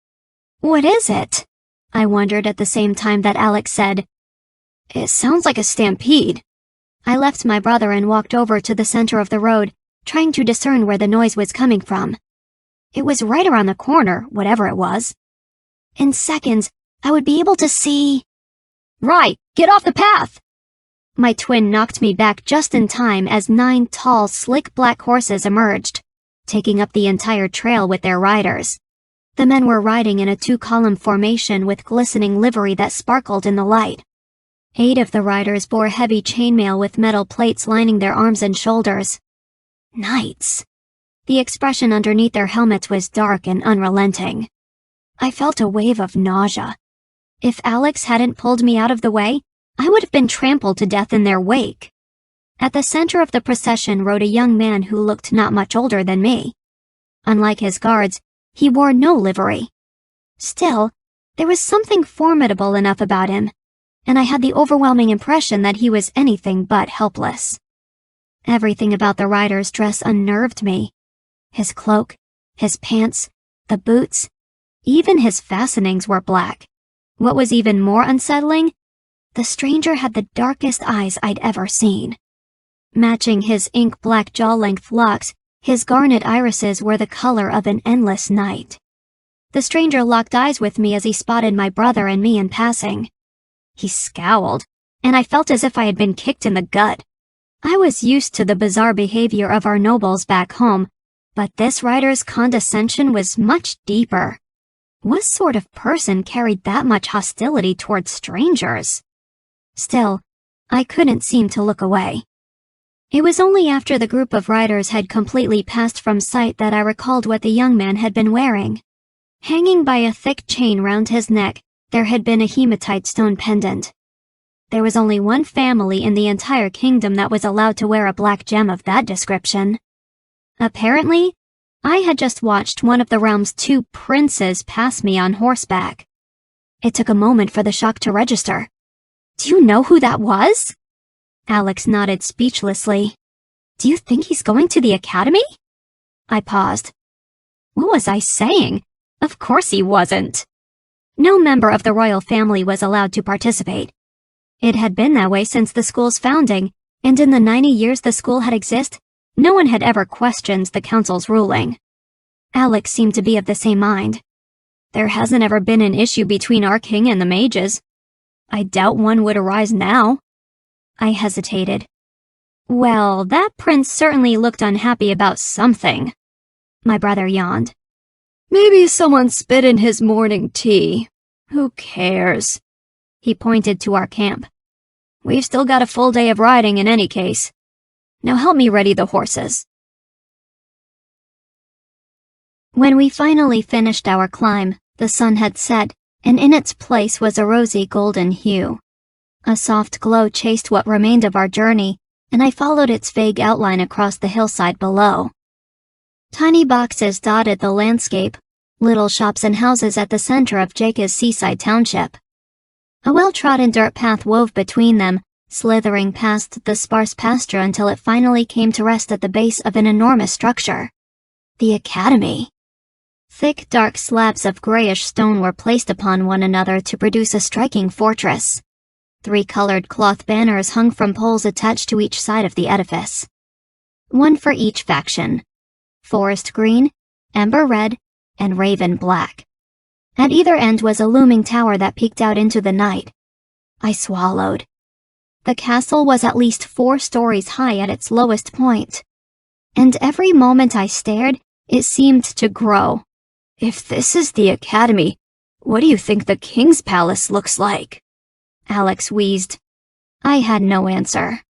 "What is it?" I wondered at the same time that Alex said, "It sounds like a stampede." I left my brother and walked over to the center of the road, trying to discern where the noise was coming from. It was right around the corner, whatever it was. In seconds, I would be able to see... "Rye, get off the path!" My twin knocked me back just in time as 9 tall, slick black horses emerged, taking up the entire trail with their riders. The men were riding in a 2-column formation with glistening livery that sparkled in the light. 8 of the riders bore heavy chainmail with metal plates lining their arms and shoulders. Knights. The expression underneath their helmets was dark and unrelenting. I felt a wave of nausea. If Alex hadn't pulled me out of the way, I would have been trampled to death in their wake. At the center of the procession rode a young man who looked not much older than me. Unlike his guards, he wore no livery. Still, there was something formidable enough about him, and I had the overwhelming impression that he was anything but helpless. Everything about the rider's dress unnerved me. His cloak, his pants, the boots, even his fastenings were black. What was even more unsettling? The stranger had the darkest eyes I'd ever seen. Matching his ink-black jaw-length locks, his garnet irises were the color of an endless night. The stranger locked eyes with me as he spotted my brother and me in passing. He scowled, and I felt as if I had been kicked in the gut. I was used to the bizarre behavior of our nobles back home, but this rider's condescension was much deeper. What sort of person carried that much hostility towards strangers? Still, I couldn't seem to look away. It was only after the group of riders had completely passed from sight that I recalled what the young man had been wearing. Hanging by a thick chain round his neck, there had been a hematite stone pendant. There was only one family in the entire kingdom that was allowed to wear a black gem of that description. Apparently, I had just watched one of the realm's 2 princes pass me on horseback. It took a moment for the shock to register. "Do you know who that was?" Alex nodded speechlessly. "Do you think he's going to the academy?" I paused. What was I saying? Of course he wasn't. No member of the royal family was allowed to participate. It had been that way since the school's founding, and in the 90 years the school had existed, no one had ever questioned the council's ruling. Alex seemed to be of the same mind. There hasn't ever been an issue between our king and the mages. I doubt one would arise now. I hesitated. Well, that prince certainly looked unhappy about something. My brother yawned. Maybe someone spit in his morning tea. Who cares? He pointed to our camp. "We've still got a full day of riding in any case. Now help me ready the horses." When we finally finished our climb, the sun had set, and in its place was a rosy golden hue. A soft glow chased what remained of our journey, and I followed its vague outline across the hillside below. Tiny boxes dotted the landscape, little shops and houses at the center of Jake's seaside township. A well-trodden dirt path wove between them, slithering past the sparse pasture until it finally came to rest at the base of an enormous structure. The academy. Thick, dark slabs of grayish stone were placed upon one another to produce a striking fortress. 3 colored cloth banners hung from poles attached to each side of the edifice. One for each faction: forest green, ember red, and raven black. At either end was a looming tower that peeked out into the night. I swallowed. The castle was at least 4 stories high at its lowest point. And every moment I stared, it seemed to grow. "If this is the academy, what do you think the king's palace looks like?" Alex wheezed. I had no answer.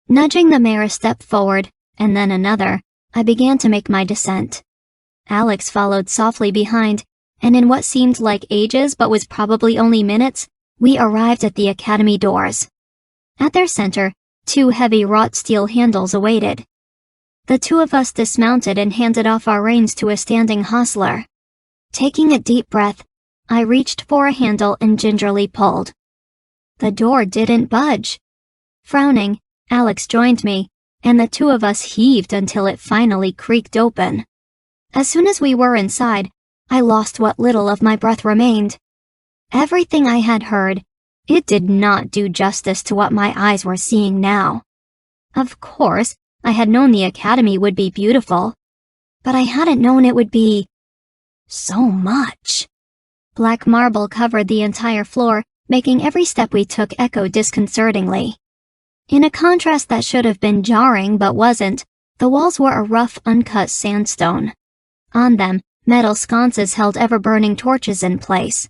Nudging the mare a step forward, and then another, I began to make my descent. Alex followed softly behind, and in what seemed like ages but was probably only minutes, we arrived at the academy doors. At their center, 2 heavy wrought steel handles awaited. The 2 of us dismounted and handed off our reins to a standing hostler. Taking a deep breath, I reached for a handle and gingerly pulled. The door didn't budge. Frowning, Alex joined me, and the 2 of us heaved until it finally creaked open. As soon as we were inside, I lost what little of my breath remained. Everything I had heard, it did not do justice to what my eyes were seeing now. Of course, I had known the academy would be beautiful, but I hadn't known it would be so much. Black marble covered the entire floor, making every step we took echo disconcertingly. In a contrast that should have been jarring but wasn't, the walls were a rough, uncut sandstone. On them, metal sconces held ever-burning torches in place.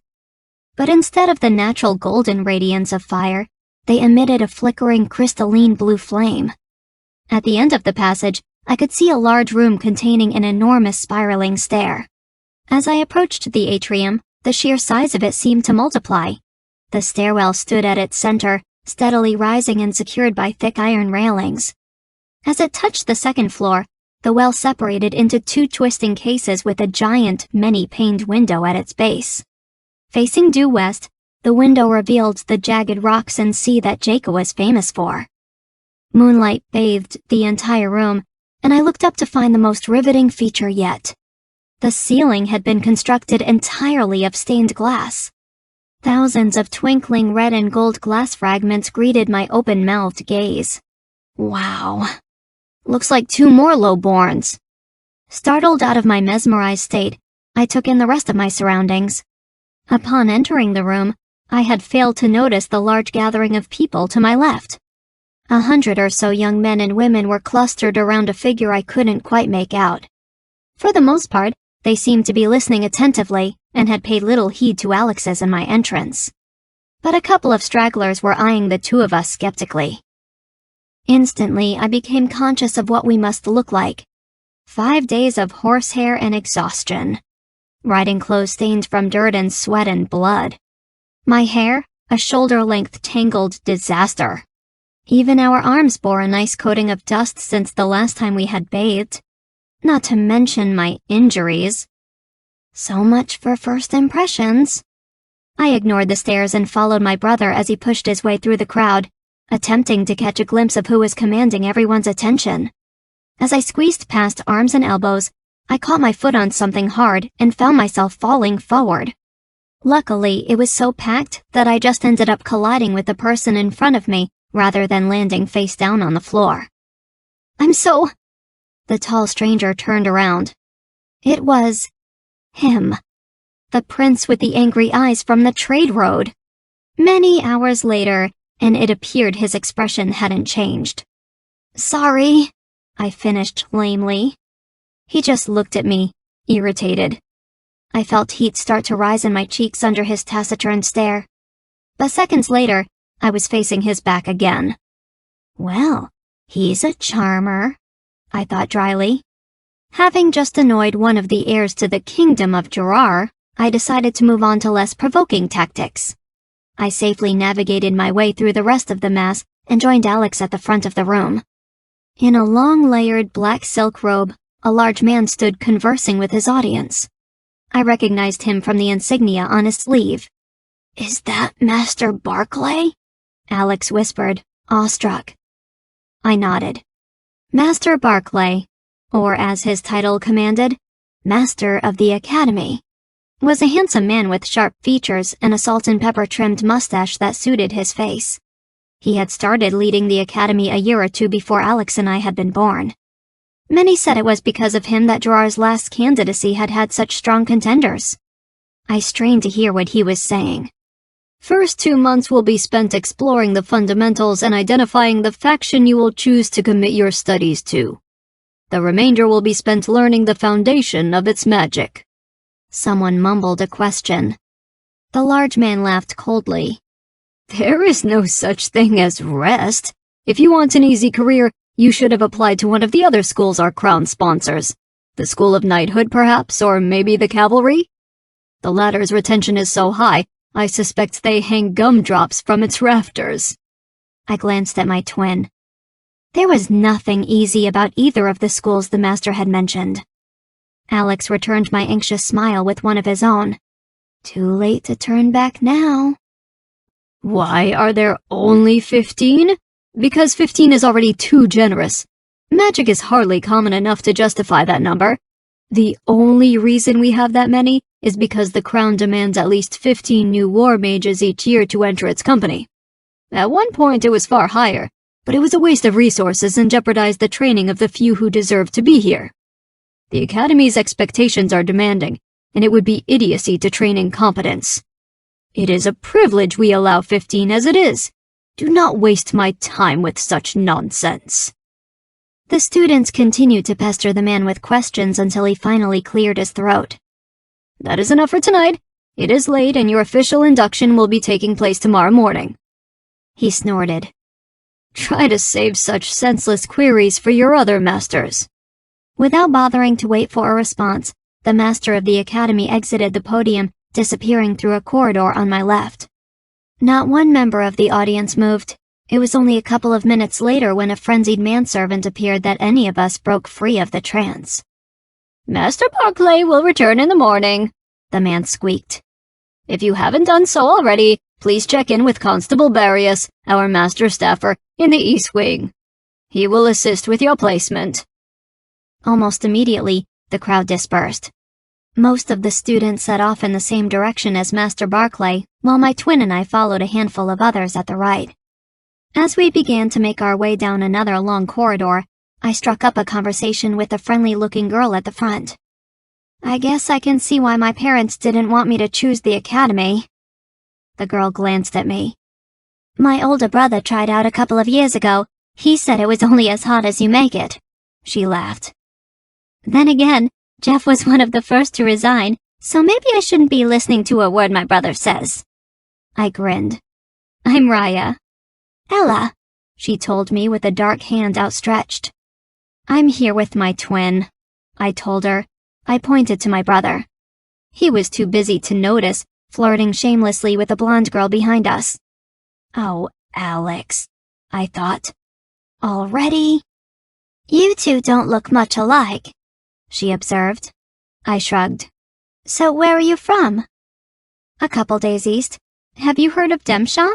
But instead of the natural golden radiance of fire, they emitted a flickering crystalline blue flame. At the end of the passage, I could see a large room containing an enormous spiraling stair. As I approached the atrium, the sheer size of it seemed to multiply. The stairwell stood at its center, steadily rising and secured by thick iron railings. As it touched the second floor, the well separated into 2 twisting cases with a giant, many-paned window at its base. Facing due west, the window revealed the jagged rocks and sea that Jake was famous for. Moonlight bathed the entire room, and I looked up to find the most riveting feature yet. The ceiling had been constructed entirely of stained glass. Thousands of twinkling red and gold glass fragments greeted my open-mouthed gaze. Wow. Looks like 2 more lowborns. Startled out of my mesmerized state, I took in the rest of my surroundings. Upon entering the room, I had failed to notice the large gathering of people to my left. 100 or so young men and women were clustered around a figure I couldn't quite make out. For the most part, they seemed to be listening attentively and had paid little heed to Alex's and my entrance. But a couple of stragglers were eyeing the 2 of us skeptically. Instantly, I became conscious of what we must look like. 5 days of horsehair and exhaustion. Riding clothes stained from dirt and sweat and blood. My hair, a shoulder-length tangled disaster. Even our arms bore a nice coating of dust since the last time we had bathed. Not to mention my injuries. So much for first impressions. I ignored the stares and followed my brother as he pushed his way through the crowd, attempting to catch a glimpse of who was commanding everyone's attention. As I squeezed past arms and elbows, I caught my foot on something hard and found myself falling forward. Luckily, it was so packed that I just ended up colliding with the person in front of me rather than landing face down on the floor. The tall stranger turned around. It was him. The prince with the angry eyes from the trade road. Many hours later, and it appeared his expression hadn't changed. "Sorry," I finished lamely. He just looked at me, irritated. I felt heat start to rise in my cheeks under his taciturn stare. but seconds later, I was facing his back again. Well, he's a charmer, I thought dryly. Having just annoyed one of the heirs to the kingdom of Jerar, I decided to move on to less provoking tactics. I safely navigated my way through the rest of the mass and joined Alex at the front of the room. In a long layered black silk robe, a large man stood conversing with his audience. I recognized him from the insignia on his sleeve. "Is that Master Barclay?" Alex whispered, awestruck. I nodded. Master Barclay, or as his title commanded, Master of the Academy, was a handsome man with sharp features and a salt-and-pepper-trimmed mustache that suited his face. He had started leading the academy a year or two before Alex and I had been born. Many said it was because of him that Jerar's last candidacy had had such strong contenders. I strained to hear what he was saying. First 2 months will be spent exploring the fundamentals and identifying the faction you will choose to commit your studies to. The remainder will be spent learning the foundation of its magic. Someone mumbled a question. The large man laughed coldly. There is no such thing as rest. If you want an easy career, you should have applied to one of the other schools our crown sponsors. The School of Knighthood, perhaps, or maybe the Cavalry? The latter's retention is so high, I suspect they hang gumdrops from its rafters. I glanced at my twin. There was nothing easy about either of the schools the master had mentioned. Alex returned my anxious smile with one of his own. Too late to turn back now. Why are there only 15? Because 15 is already too generous. Magic is hardly common enough to justify that number. The only reason we have that many is because the crown demands at least 15 new war mages each year to enter its company. At one point it was far higher, but it was a waste of resources and jeopardized the training of the few who deserve to be here. The Academy's expectations are demanding, and it would be idiocy to train incompetence. It is a privilege we allow 15 as it is. Do not waste my time with such nonsense. The students continued to pester the man with questions until he finally cleared his throat. That is enough for tonight. It is late and your official induction will be taking place tomorrow morning. He snorted. Try to save such senseless queries for your other masters. Without bothering to wait for a response, the master of the academy exited the podium, disappearing through a corridor on my left. Not one member of the audience moved. It was only a couple of minutes later when a frenzied manservant appeared that any of us broke free of the trance. Master Barclay will return in the morning, the man squeaked. If you haven't done so already, please check in with Constable Barrius, our master staffer, in the East Wing. He will assist with your placement. Almost immediately, the crowd dispersed. Most of the students set off in the same direction as Master Barclay, while my twin and I followed a handful of others at the right. As we began to make our way down another long corridor, I struck up a conversation with a friendly-looking girl at the front. I guess I can see why my parents didn't want me to choose the academy. The girl glanced at me. My older brother tried out a couple of years ago. He said it was only as hard as you make it. She laughed. Then again, Jeff was one of the first to resign, so maybe I shouldn't be listening to a word my brother says. I grinned. I'm Ryiah. Ella, she told me with a dark hand outstretched. I'm here with my twin, I told her. I pointed to my brother. He was too busy to notice, flirting shamelessly with a blonde girl behind us. Oh, Alex, I thought. Already? You two don't look much alike, she observed. I shrugged. So where are you from? A couple days east. Have you heard of Demshaw?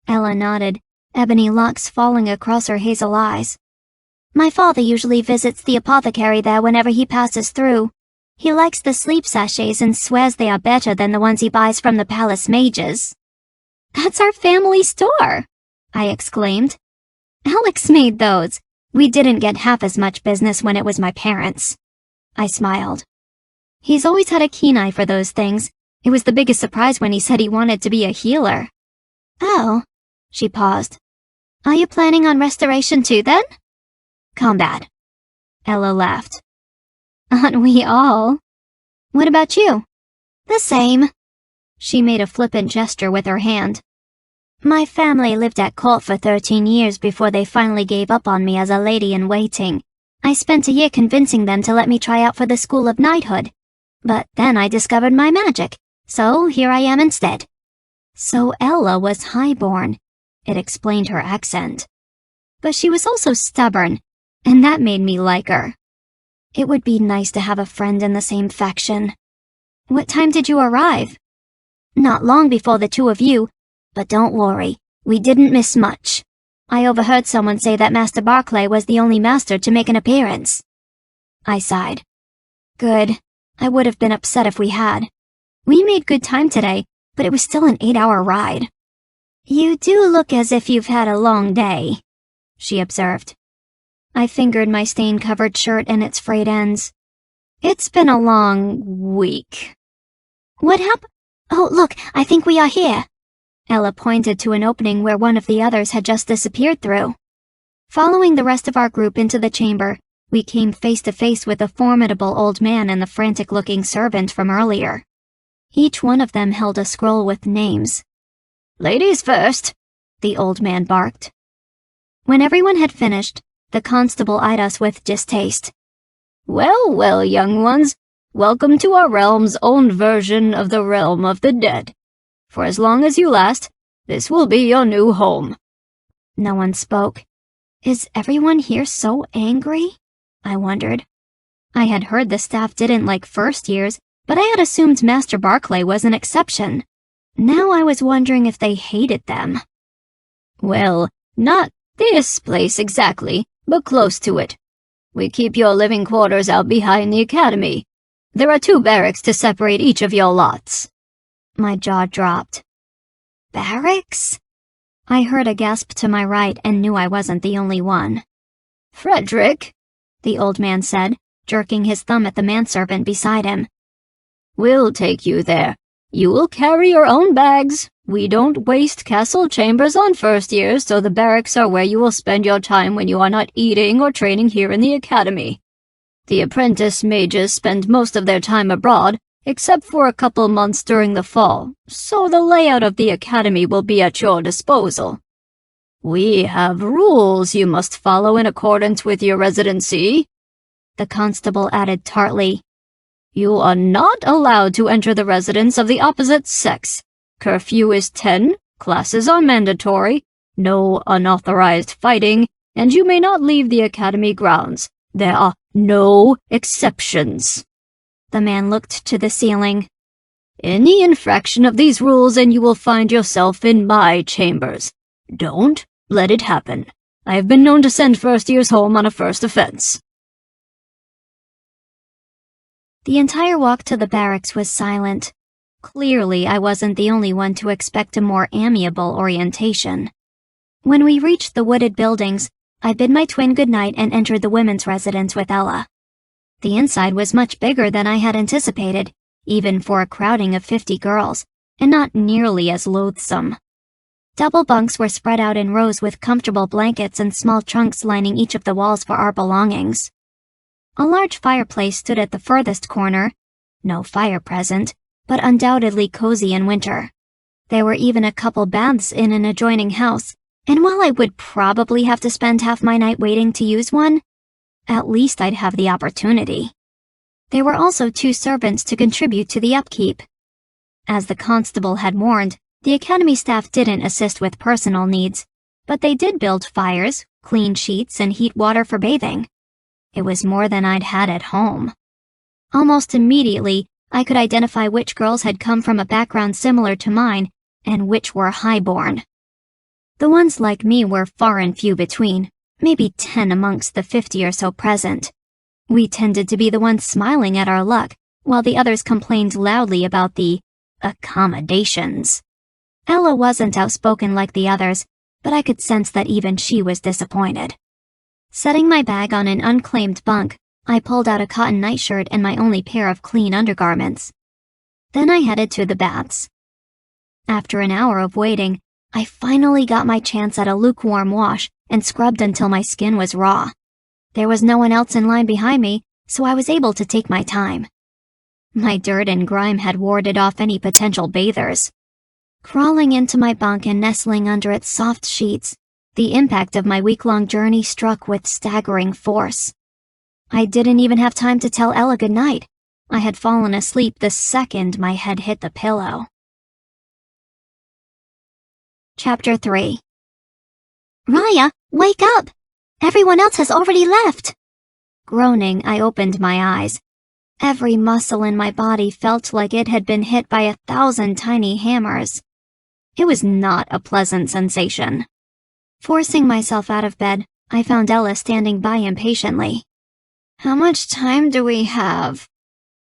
Ella nodded, ebony locks falling across her hazel eyes. My father usually visits the apothecary there whenever he passes through. He likes the sleep sachets and swears they are better than the ones he buys from the palace mages. That's our family store, I exclaimed. Alex made those. We didn't get half as much business when it was my parents. I smiled. He's always had a keen eye for those things. It was the biggest surprise when he said he wanted to be a healer. Oh, she paused. Are you planning on restoration too, then? Combat. Ella laughed. Aren't we all? What about you? The same. She made a flippant gesture with her hand. My family lived at court for 13 years before they finally gave up on me as a lady-in-waiting. I spent a year convincing them to let me try out for the School of Knighthood. But then I discovered my magic, so here I am instead. So Ella was highborn. It explained her accent. But she was also stubborn, and that made me like her. It would be nice to have a friend in the same faction. What time did you arrive? Not long before the two of you, but don't worry, we didn't miss much. I overheard someone say that Master Barclay was the only master to make an appearance. I sighed. Good. I would have been upset if we had. We made good time today, but it was still an 8-hour ride. You do look as if you've had a long day, she observed. I fingered my stain-covered shirt and its frayed ends. It's been a long week. What happened? Oh, look, I think we are here. Ella pointed to an opening where one of the others had just disappeared through. Following the rest of our group into the chamber, we came face to face with a formidable old man and the frantic-looking servant from earlier. Each one of them held a scroll with names. Ladies first, the old man barked. When everyone had finished, the constable eyed us with distaste. Well, well, young ones, welcome to our realm's own version of the realm of the dead. For as long as you last, this will be your new home. No one spoke. Is everyone here so angry? I wondered. I had heard the staff didn't like first years, but I had assumed Master Barclay was an exception. Now I was wondering if they hated them. Well, not this place exactly, but close to it. We keep your living quarters out behind the academy. There are 2 barracks to separate each of your lots. My jaw dropped. Barracks? I heard a gasp to my right and knew I wasn't the only one. Frederick, the old man said, jerking his thumb at the manservant beside him. We'll take you there. You will carry your own bags. We don't waste castle chambers on first years, so the barracks are where you will spend your time when you are not eating or training here in the academy. The apprentice mages spend most of their time abroad, except for a couple months during the fall, so the layout of the academy will be at your disposal. We have rules you must follow in accordance with your residency, the constable added tartly. You are not allowed to enter the residence of the opposite sex. Curfew is 10, classes are mandatory, no unauthorized fighting, and you may not leave the academy grounds. There are no exceptions. The man looked to the ceiling. Any infraction of these rules and you will find yourself in my chambers. Don't let it happen. I have been known to send first years home on a first offense. The entire walk to the barracks was silent. Clearly, I wasn't the only one to expect a more amiable orientation. When we reached the wooded buildings, I bid my twin goodnight and entered the women's residence with Ella. The inside was much bigger than I had anticipated, even for a crowding of 50 girls, and not nearly as loathsome. Double bunks were spread out in rows with comfortable blankets and small trunks lining each of the walls for our belongings. A large fireplace stood at the furthest corner. No fire present, but undoubtedly cozy in winter. There were even a couple baths in an adjoining house, and while I would probably have to spend half my night waiting to use one, at least I'd have the opportunity. There were also 2 servants to contribute to the upkeep. As the constable had warned, the academy staff didn't assist with personal needs, but they did build fires, clean sheets, and heat water for bathing. It was more than I'd had at home. Almost immediately, I could identify which girls had come from a background similar to mine and which were highborn. The ones like me were far and few between, maybe 10 amongst the 50 or so present. We tended to be the ones smiling at our luck, while the others complained loudly about the accommodations. Ella wasn't outspoken like the others, but I could sense that even she was disappointed. Setting my bag on an unclaimed bunk, I pulled out a cotton nightshirt and my only pair of clean undergarments. Then I headed to the baths. After an hour of waiting, I finally got my chance at a lukewarm wash and scrubbed until my skin was raw. There was no one else in line behind me, so I was able to take my time. My dirt and grime had warded off any potential bathers. Crawling into my bunk and nestling under its soft sheets, the impact of my week-long journey struck with staggering force. I didn't even have time to tell Ella goodnight. I had fallen asleep the second my head hit the pillow. Chapter 3. Ryiah, wake up! Everyone else has already left! Groaning, I opened my eyes. Every muscle in my body felt like it had been hit by 1,000 tiny hammers. It was not a pleasant sensation. Forcing myself out of bed, I found Ella standing by impatiently. How much time do we have?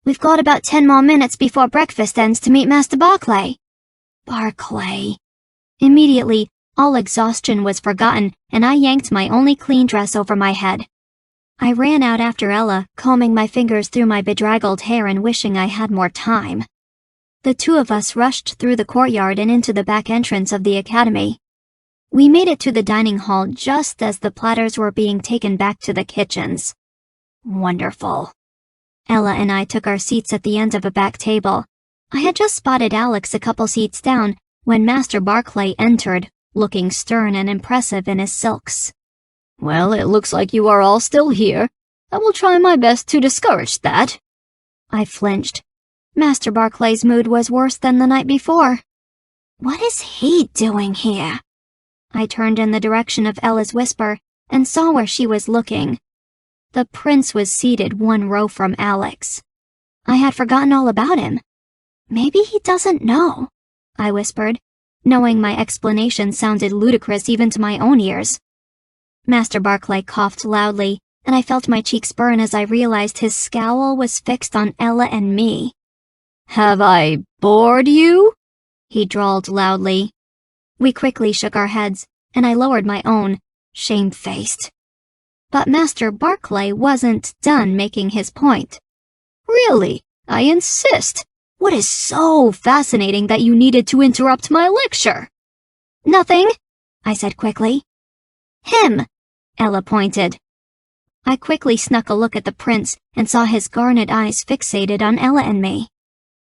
We've got about 10 more minutes before breakfast ends to meet Master Barclay. Barclay. Immediately, all exhaustion was forgotten, and I yanked my only clean dress over my head. I ran out after Ella, combing my fingers through my bedraggled hair and wishing I had more time. The two of us rushed through the courtyard and into the back entrance of the academy. We made it to the dining hall just as the platters were being taken back to the kitchens. Wonderful. Ella and I took our seats at the end of a back table. I had just spotted Alex a couple seats down when Master Barclay entered, looking stern and impressive in his silks. Well, it looks like you are all still here. I will try my best to discourage that. I flinched. Master Barclay's mood was worse than the night before. What is he doing here? I turned in the direction of Ella's whisper and saw where she was looking. The prince was seated one row from Alex. I had forgotten all about him. Maybe he doesn't know, I whispered, knowing my explanation sounded ludicrous even to my own ears. Master Barclay coughed loudly, and I felt my cheeks burn as I realized his scowl was fixed on Ella and me. Have I bored you? He drawled loudly. We quickly shook our heads, and I lowered my own, shamefaced. But Master Barclay wasn't done making his point. Really? I insist. What is so fascinating that you needed to interrupt my lecture? Nothing, I said quickly. Him, Ella pointed. I quickly snuck a look at the prince and saw his garnet eyes fixated on Ella and me.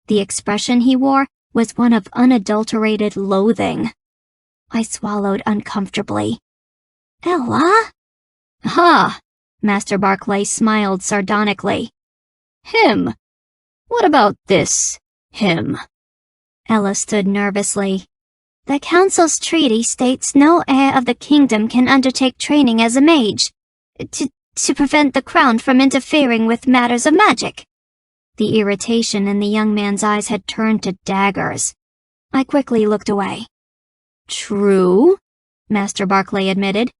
The expression he wore was one of unadulterated loathing. I swallowed uncomfortably. Ella? Ha! Master Barclay smiled sardonically. Him. What about this him? Ella stood nervously. The council's treaty states no heir of the kingdom can undertake training as a mage, to prevent the crown from interfering with matters of magic. The irritation in the young man's eyes had turned to daggers. I quickly looked away. True, Master Barclay admitted.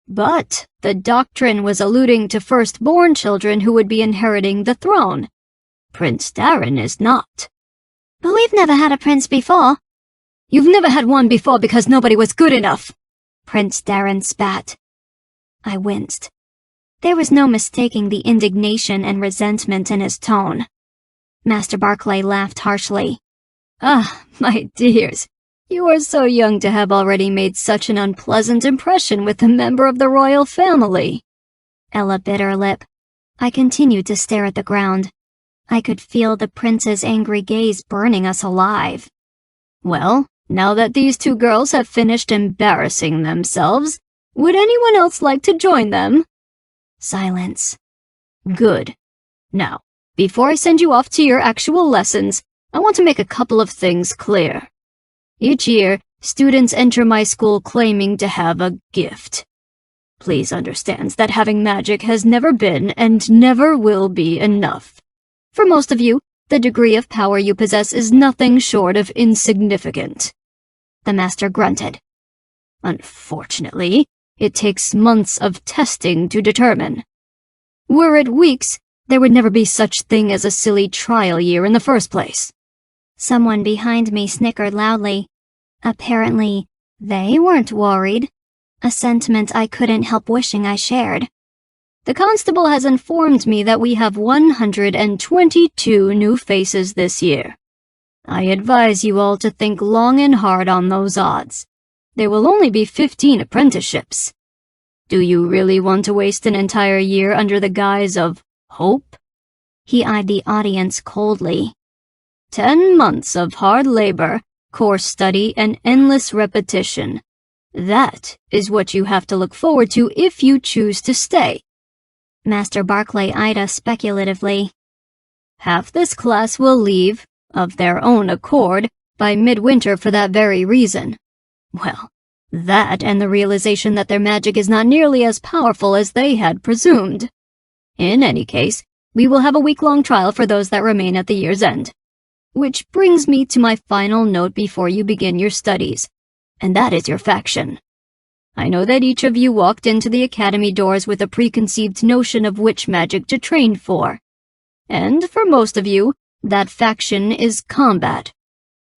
But the doctrine was alluding to firstborn children who would be inheriting the throne. Prince Darren is not. But we've never had a prince before. You've never had one before because nobody was good enough. Prince Darren spat. I winced. There was no mistaking the indignation and resentment in his tone. Master Barclay laughed harshly. Ah, my dears, you are so young to have already made such an unpleasant impression with a member of the royal family. Ella bit her lip. I continued to stare at the ground. I could feel the prince's angry gaze burning us alive. Well, now that these two girls have finished embarrassing themselves, would anyone else like to join them? Silence. Good. Now, before I send you off to your actual lessons, I want to make a couple of things clear. Each year, students enter my school claiming to have a gift. Please understand that having magic has never been and never will be enough. For most of you, the degree of power you possess is nothing short of insignificant. The master grunted. Unfortunately, it takes months of testing to determine. Were it weeks, there would never be such thing as a silly trial year in the first place. Someone behind me snickered loudly. Apparently, they weren't worried. A sentiment I couldn't help wishing I shared. The constable has informed me that we have 122 new faces this year. I advise you all to think long and hard on those odds. There will only be 15 apprenticeships. Do you really want to waste an entire year under the guise of hope? He eyed the audience coldly. 10 months of hard labor, course study, and endless repetition. That is what you have to look forward to if you choose to stay. Master Barclay eyed us speculatively. Half this class will leave, of their own accord, by midwinter for that very reason. Well, that and the realization that their magic is not nearly as powerful as they had presumed. In any case, we will have a week-long trial for those that remain at the year's end. Which brings me to my final note before you begin your studies, and that is your faction. I know that each of you walked into the academy doors with a preconceived notion of which magic to train for. And for most of you, that faction is combat.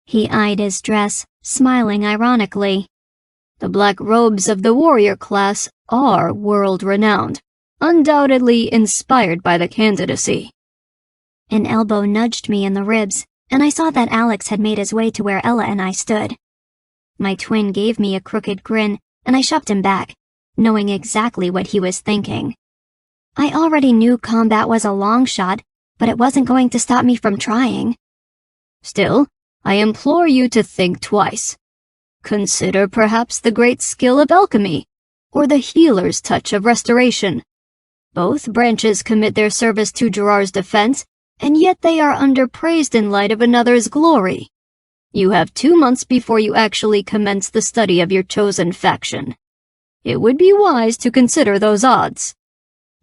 He eyed his dress, smiling ironically. The black robes of the warrior class are world-renowned, undoubtedly inspired by the candidacy. An elbow nudged me in the ribs, and I saw that Alex had made his way to where Ella and I stood. My twin gave me a crooked grin, and I shoved him back, knowing exactly what he was thinking. I already knew combat was a long shot, but it wasn't going to stop me from trying. Still, I implore you to think twice. Consider perhaps the great skill of alchemy, or the healer's touch of restoration. Both branches commit their service to Jerar's defense, and yet they are underpraised in light of another's glory. You have 2 months before you actually commence the study of your chosen faction. It would be wise to consider those odds.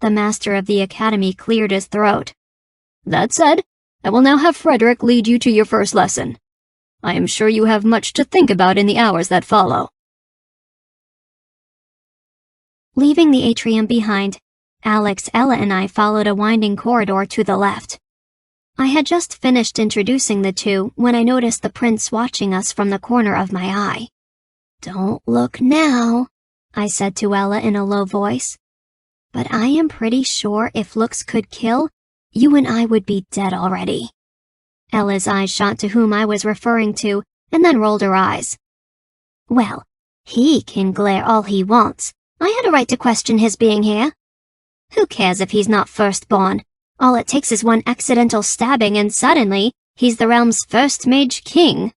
The master of the academy cleared his throat. That said, I will now have Frederick lead you to your first lesson. I am sure you have much to think about in the hours that follow. Leaving the atrium behind, Alex, Ella, and I followed a winding corridor to the left. I had just finished introducing the two when I noticed the prince watching us from the corner of my eye. "Don't look now," I said to Ella in a low voice. "But I am pretty sure if looks could kill, you and I would be dead already." Ella's eyes shot to whom I was referring to, and then rolled her eyes. "Well, he can glare all he wants. I had a right to question his being here. Who cares if he's not firstborn? All it takes is one accidental stabbing and suddenly, he's the realm's first mage king."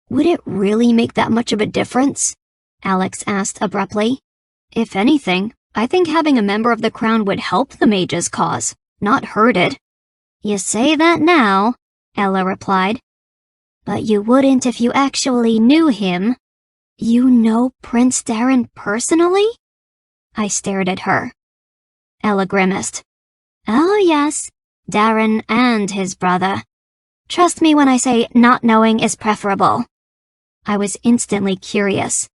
"Would it really make that much of a difference?" Alex asked abruptly. "If anything, I think having a member of the crown would help the mage's cause, not hurt it." "You say that now," Ella replied. "But you wouldn't if you actually knew him." "You know Prince Darren personally?" I stared at her. Ella grimaced. "Oh yes, Darren and his brother. Trust me when I say not knowing is preferable." I was instantly curious.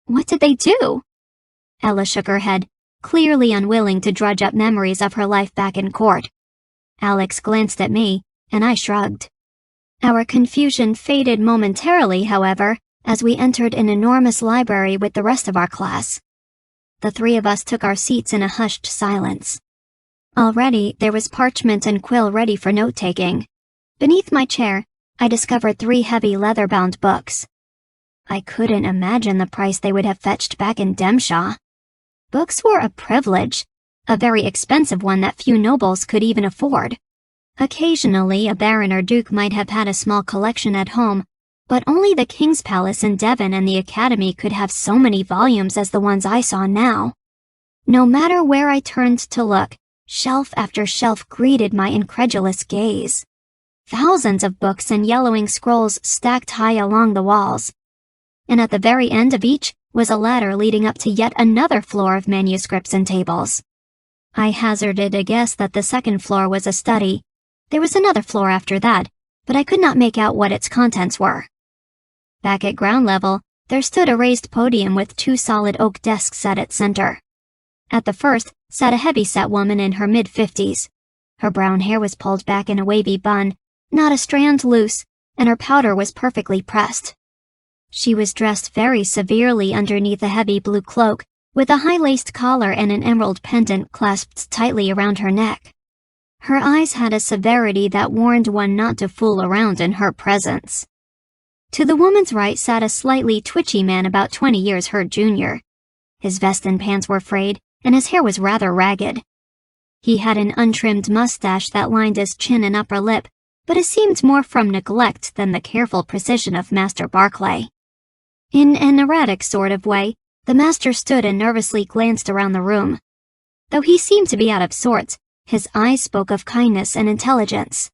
"What did they do?" Ella shook her head, clearly unwilling to drudge up memories of her life back in court. Alex glanced at me, and I shrugged. Our confusion faded momentarily, however, as we entered an enormous library with the rest of our class. The three of us took our seats in a hushed silence. Already, there was parchment and quill ready for note-taking. Beneath my chair, I discovered 3 heavy leather-bound books. I couldn't imagine the price they would have fetched back in Demshaw. Books were a privilege, a very expensive one that few nobles could even afford. Occasionally, a baron or duke might have had a small collection at home, but only the King's Palace in Devon and the Academy could have so many volumes as the ones I saw now. No matter where I turned to look, shelf after shelf greeted my incredulous gaze. Thousands of books and yellowing scrolls stacked high along the walls. And at the very end of each was a ladder leading up to yet another floor of manuscripts and tables. I hazarded a guess that the second floor was a study. There was another floor after that, but I could not make out what its contents were. Back at ground level, there stood a raised podium with 2 solid oak desks at its center. At the first sat a heavy-set woman in her mid-50s. Her brown hair was pulled back in a wavy bun, not a strand loose, and her powder was perfectly pressed. She was dressed very severely underneath a heavy blue cloak, with a high-laced collar and an emerald pendant clasped tightly around her neck. Her eyes had a severity that warned one not to fool around in her presence. To the woman's right sat a slightly twitchy man about 20 years her junior. His vest and pants were frayed, and his hair was rather ragged. He had an untrimmed mustache that lined his chin and upper lip, but it seemed more from neglect than the careful precision of Master Barclay. In an erratic sort of way, the master stood and nervously glanced around the room. Though he seemed to be out of sorts, his eyes spoke of kindness and intelligence.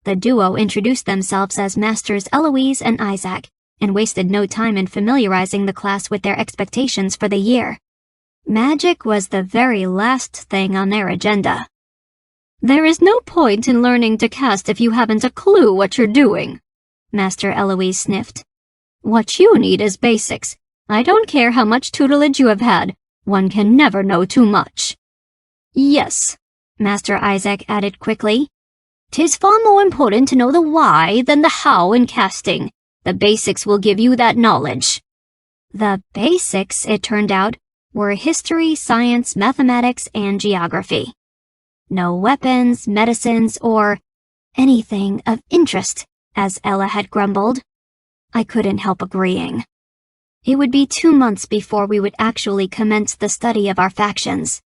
The duo introduced themselves as Masters Eloise and Isaac, and wasted no time in familiarizing the class with their expectations for the year. Magic was the very last thing on their agenda. "There is no point in learning to cast if you haven't a clue what you're doing," Master Eloise sniffed. "What you need is basics. I don't care how much tutelage you have had. One can never know too much." "Yes," Master Isaac added quickly. "'Tis far more important to know the why than the how in casting. The basics will give you that knowledge." The basics, it turned out, were history, science, mathematics, and geography. No weapons, medicines, or anything of interest, as Ella had grumbled. I couldn't help agreeing. It would be 2 months before we would actually commence the study of our factions.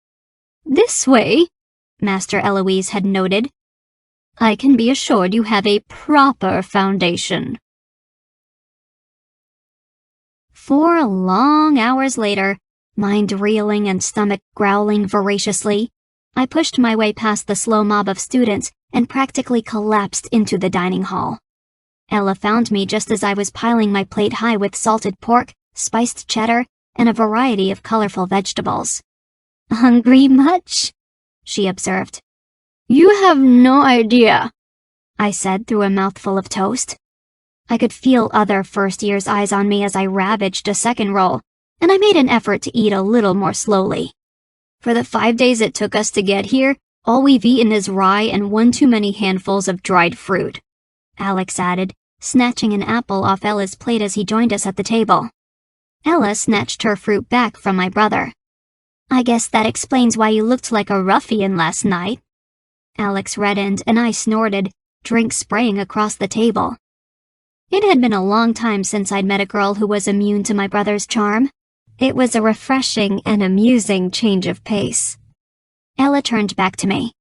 "This way," Master Eloise had noted, "I can be assured you have a proper foundation." 4 long hours later, mind reeling and stomach growling voraciously, I pushed my way past the slow mob of students and practically collapsed into the dining hall. Ella found me just as I was piling my plate high with salted pork, spiced cheddar, and a variety of colorful vegetables. "Hungry much?" she observed. "You have no idea," I said through a mouthful of toast. I could feel other first-year's eyes on me as I ravaged a second roll, and I made an effort to eat a little more slowly. "For the 5 days it took us to get here, all we've eaten is rye and one too many handfuls of dried fruit," Alex added, snatching an apple off Ella's plate as he joined us at the table. Ella snatched her fruit back from my brother. "I guess that explains why you looked like a ruffian last night." Alex reddened and I snorted, drink spraying across the table. It had been a long time since I'd met a girl who was immune to my brother's charm. It was a refreshing and amusing change of pace. Ella turned back to me.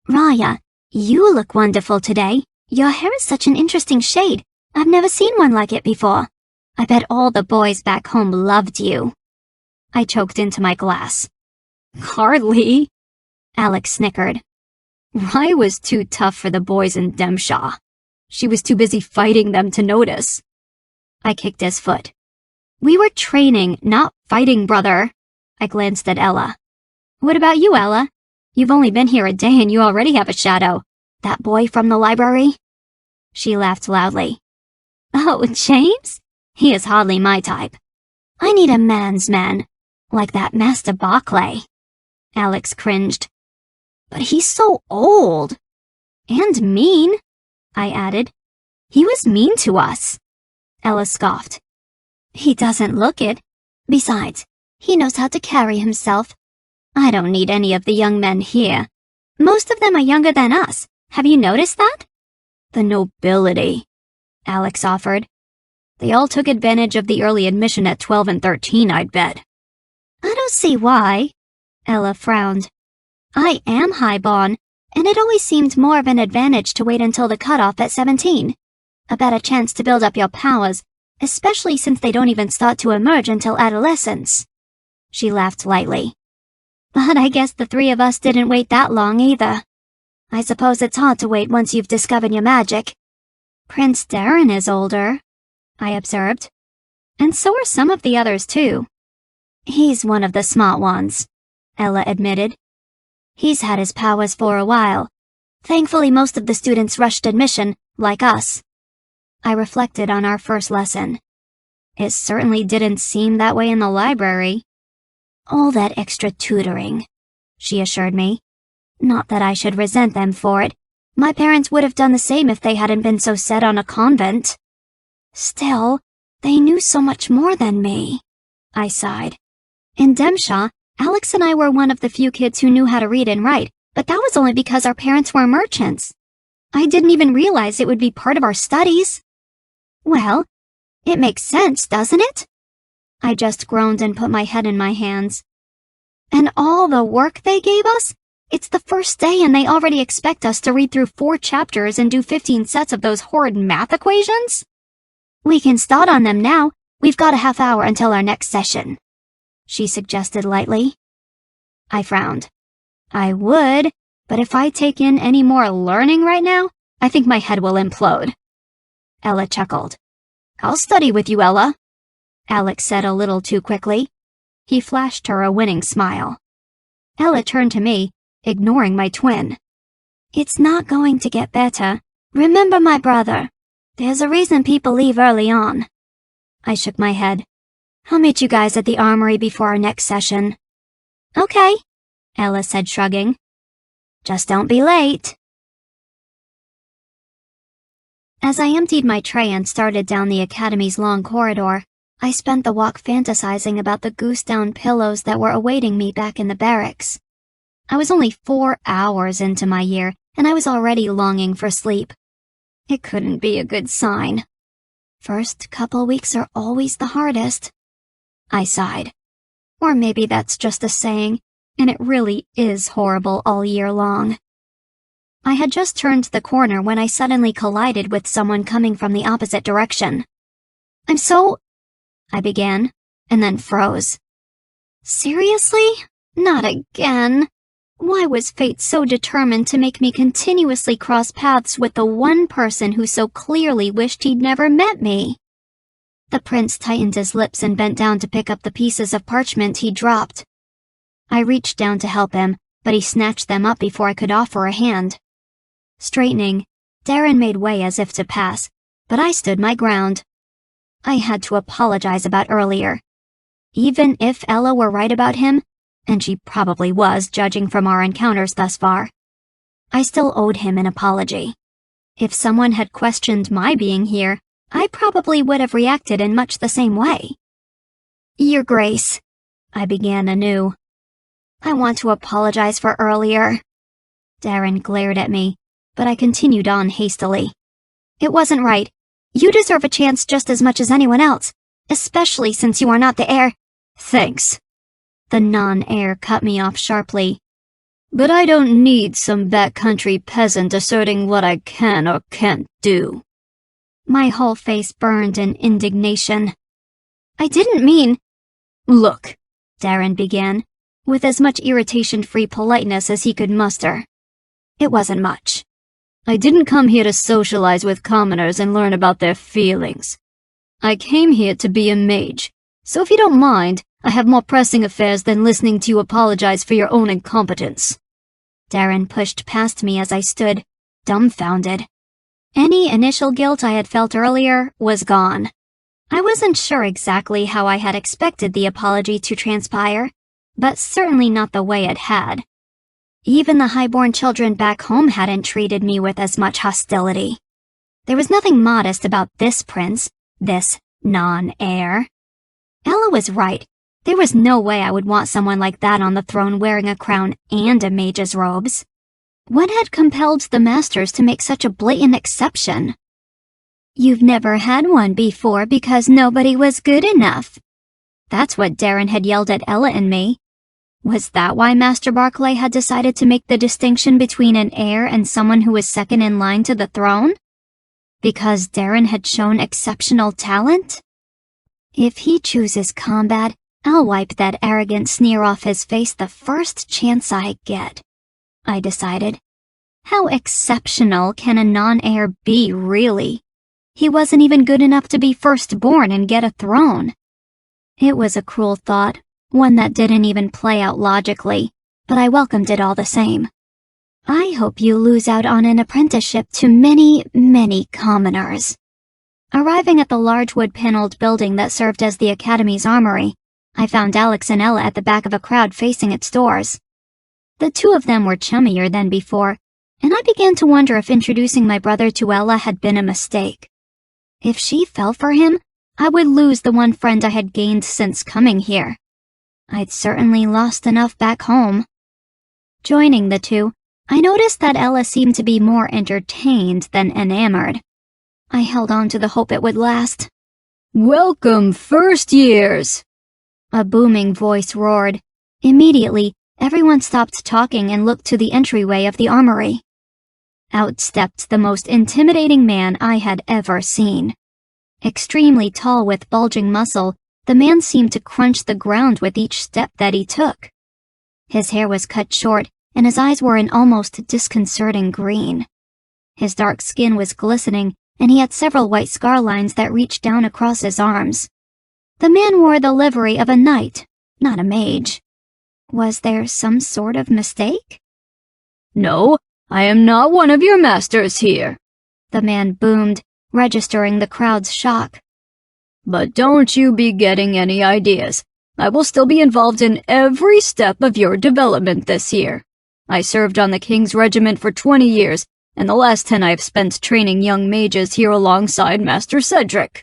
"Ryiah, you look wonderful today. Your hair is such an interesting shade. I've never seen one like it before. I bet all the boys back home loved you." I choked into my glass. "Hardly," Alex snickered. "Rye was too tough for the boys in Demshaw. She was too busy fighting them to notice." I kicked his foot. "We were training, not fighting, brother." I glanced at Ella. "What about you, Ella? You've only been here a day and you already have a shadow. That boy from the library?" She laughed loudly. "Oh, James? He is hardly my type. I need a man's man, like that Master Barclay." Alex cringed. "But he's so old. And mean," I added. "He was mean to us." Ella scoffed. "He doesn't look it. Besides, he knows how to carry himself. I don't need any of the young men here. Most of them are younger than us. Have you noticed that?" "The nobility," Alex offered. "They all took advantage of the early admission at 12 and 13, I'd bet." "I don't see why." Ella frowned. "I am highborn, and it always seemed more of an advantage to wait until the cutoff at 17. A better chance to build up your powers, especially since they don't even start to emerge until adolescence." She laughed lightly. "But I guess the 3 of us didn't wait that long either. I suppose it's hard to wait once you've discovered your magic." "Prince Darren is older," I observed. "And so are some of the others, too." "He's one of the smart ones," Ella admitted. "He's had his powers for a while. Thankfully, most of the students rushed admission, like us." I reflected on our first lesson. It certainly didn't seem that way in the library. "All that extra tutoring," she assured me. "Not that I should resent them for it. My parents would have done the same if they hadn't been so set on a convent. Still, they knew so much more than me." I sighed. "In Demshaw, Alex and I were one of the few kids who knew how to read and write, but that was only because our parents were merchants. I didn't even realize it would be part of our studies." "Well, it makes sense, doesn't it?" I just groaned and put my head in my hands. "And all the work they gave us? It's the first day and they already expect us to read through 4 chapters and do 15 sets of those horrid math equations? We can start on them now. We've got a half hour until our next session, she suggested lightly. I frowned. I would, but if I take in any more learning right now, I think my head will implode. Ella chuckled. I'll study with you, Ella, Alex said a little too quickly. He flashed her a winning smile. Ella turned to me, ignoring my twin. It's not going to get better. Remember my brother. There's a reason people leave early on. I shook my head. I'll meet you guys at the armory before our next session. Okay, Ella said, shrugging. Just don't be late. As I emptied my tray and started down the academy's long corridor, I spent the walk fantasizing about the goose-down pillows that were awaiting me back in the barracks. I was only 4 hours into my year, and I was already longing for sleep. It couldn't be a good sign. First couple weeks are always the hardest. I sighed. Or maybe that's just a saying, and it really is horrible all year long. I had just turned the corner when I suddenly collided with someone coming from the opposite direction. I began, and then froze. Seriously? Not again. Why was fate so determined to make me continuously cross paths with the one person who so clearly wished he'd never met me? The prince tightened his lips and bent down to pick up the pieces of parchment he dropped. I reached down to help him, but he snatched them up before I could offer a hand. Straightening, Darren made way as if to pass, but I stood my ground. I had to apologize about earlier. Even if Ella were right about him, and she probably was, judging from our encounters thus far, I still owed him an apology. If someone had questioned my being here, I probably would have reacted in much the same way. Your Grace, I began anew. I want to apologize for earlier. Darren glared at me, but I continued on hastily. It wasn't right. You deserve a chance just as much as anyone else, especially since you are not the heir. Thanks. The non-heir cut me off sharply. But I don't need some backcountry peasant asserting what I can or can't do. My whole face burned in indignation. I didn't mean... Look, Darren began, with as much irritation-free politeness as he could muster. It wasn't much. I didn't come here to socialize with commoners and learn about their feelings. I came here to be a mage, so if you don't mind, I have more pressing affairs than listening to you apologize for your own incompetence. Darren pushed past me as I stood, dumbfounded. Any initial guilt I had felt earlier was gone. I wasn't sure exactly how I had expected the apology to transpire, but certainly not the way it had. Even the highborn children back home hadn't treated me with as much hostility. There was nothing modest about this prince, this non-heir. Ella was right. There was no way I would want someone like that on the throne wearing a crown and a mage's robes. What had compelled the masters to make such a blatant exception? You've never had one before because nobody was good enough. That's what Darren had yelled at Ella and me. Was that why Master Barclay had decided to make the distinction between an heir and someone who was second in line to the throne? Because Darren had shown exceptional talent? If he chooses combat, I'll wipe that arrogant sneer off his face the first chance I get, I decided. How exceptional can a non-heir be, really? He wasn't even good enough to be firstborn and get a throne. It was a cruel thought, one that didn't even play out logically, but I welcomed it all the same. I hope you lose out on an apprenticeship to many, many commoners. Arriving at the large wood-paneled building that served as the Academy's armory, I found Alex and Ella at the back of a crowd facing its doors. The two of them were chummier than before, and I began to wonder if introducing my brother to Ella had been a mistake. If she fell for him, I would lose the one friend I had gained since coming here. I'd certainly lost enough back home. Joining the two, I noticed that Ella seemed to be more entertained than enamored. I held on to the hope it would last. Welcome, first years! A booming voice roared. Immediately, Everyone stopped talking and looked to the entryway of the armory. Out stepped the most intimidating man I had ever seen. Extremely tall with bulging muscle, the man seemed to crunch the ground with each step that he took. His hair was cut short, and his eyes were an almost disconcerting green. His dark skin was glistening, and he had several white scar lines that reached down across his arms. The man wore the livery of a knight, not a mage. Was there some sort of mistake? "No, I am not one of your masters here," the man boomed, registering the crowd's shock. "But don't you be getting any ideas. I will still be involved in every step of your development this year. I served on the King's Regiment for 20 years, and the last 10 I've spent training young mages here alongside Master Cedric."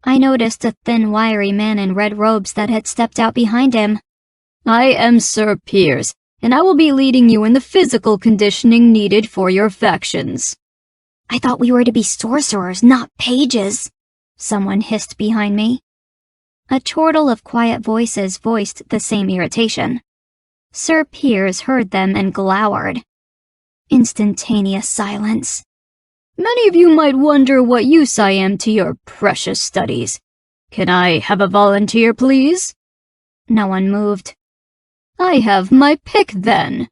I noticed a thin, wiry man in red robes that had stepped out behind him. "I am Sir Piers, and I will be leading you in the physical conditioning needed for your factions." "I thought we were to be sorcerers, not pages," someone hissed behind me. A chortle of quiet voices voiced the same irritation. Sir Piers heard them and glowered. Instantaneous silence. "Many of you might wonder what use I am to your precious studies. Can I have a volunteer, please?" No one moved. "I have my pick, then,"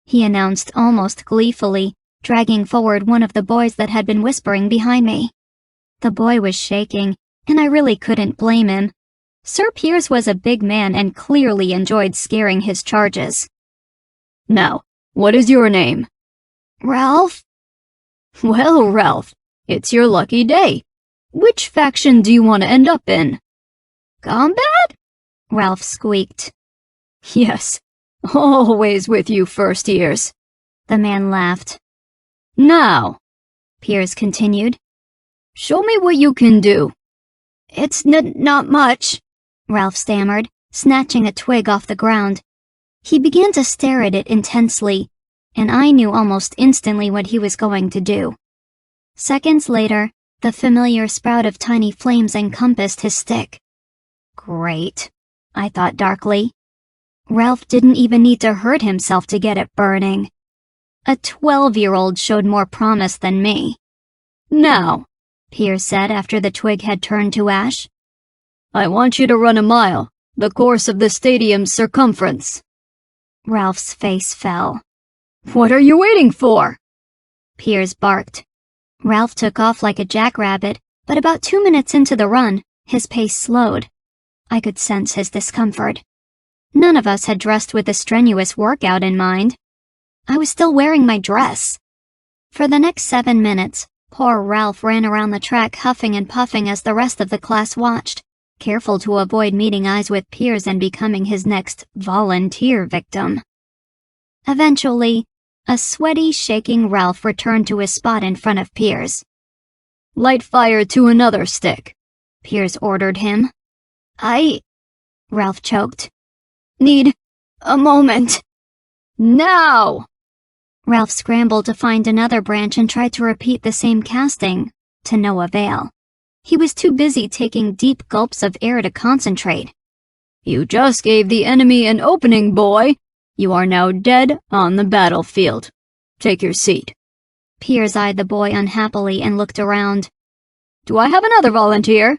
he announced almost gleefully, dragging forward one of the boys that had been whispering behind me. The boy was shaking, and I really couldn't blame him. Sir Piers was a big man and clearly enjoyed scaring his charges. "Now, what is your name?" "Ralph?" "Well, Ralph, it's your lucky day. Which faction do you want to end up in?" "Combat?" Ralph squeaked. "Yes, always with you first years." The man laughed. "Now," Piers continued, "show me what you can do." "It's not much," Ralph stammered, snatching a twig off the ground. He began to stare at it intensely, and I knew almost instantly what he was going to do. Seconds later, the familiar sprout of tiny flames encompassed his stick. Great, I thought darkly. Ralph didn't even need to hurt himself to get it burning. A 12-year-old showed more promise than me. "Now," Piers said after the twig had turned to ash, "I want you to run a mile, the course of the stadium's circumference." Ralph's face fell. "What are you waiting for?" Piers barked. Ralph took off like a jackrabbit, but about 2 minutes into the run, his pace slowed. I could sense his discomfort. None of us had dressed with a strenuous workout in mind. I was still wearing my dress. For the next 7 minutes, poor Ralph ran around the track huffing and puffing as the rest of the class watched, careful to avoid meeting eyes with Piers and becoming his next volunteer victim. Eventually, a sweaty, shaking Ralph returned to his spot in front of Piers. "Light fire to another stick," Piers ordered him. Ralph choked. "Need a moment." "Now!" Ralph scrambled to find another branch and tried to repeat the same casting, to no avail. He was too busy taking deep gulps of air to concentrate. "You just gave the enemy an opening, boy. You are now dead on the battlefield. Take your seat." Piers eyed the boy unhappily and looked around. "Do I have another volunteer?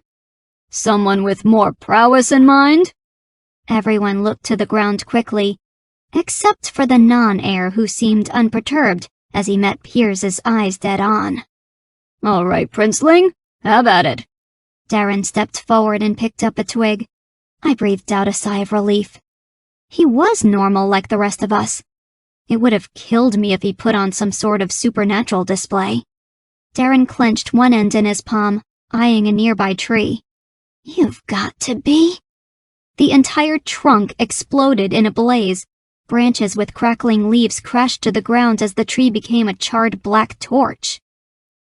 Someone with more prowess in mind?" Everyone looked to the ground quickly, except for the non-heir who seemed unperturbed as he met Piers's eyes dead on. "All right, Princeling, have at it." Darren stepped forward and picked up a twig. I breathed out a sigh of relief. He was normal like the rest of us. It would have killed me if he put on some sort of supernatural display. Darren clenched one end in his palm, eyeing a nearby tree. "You've got to be..." The entire trunk exploded in a blaze. Branches with crackling leaves crashed to the ground as the tree became a charred black torch.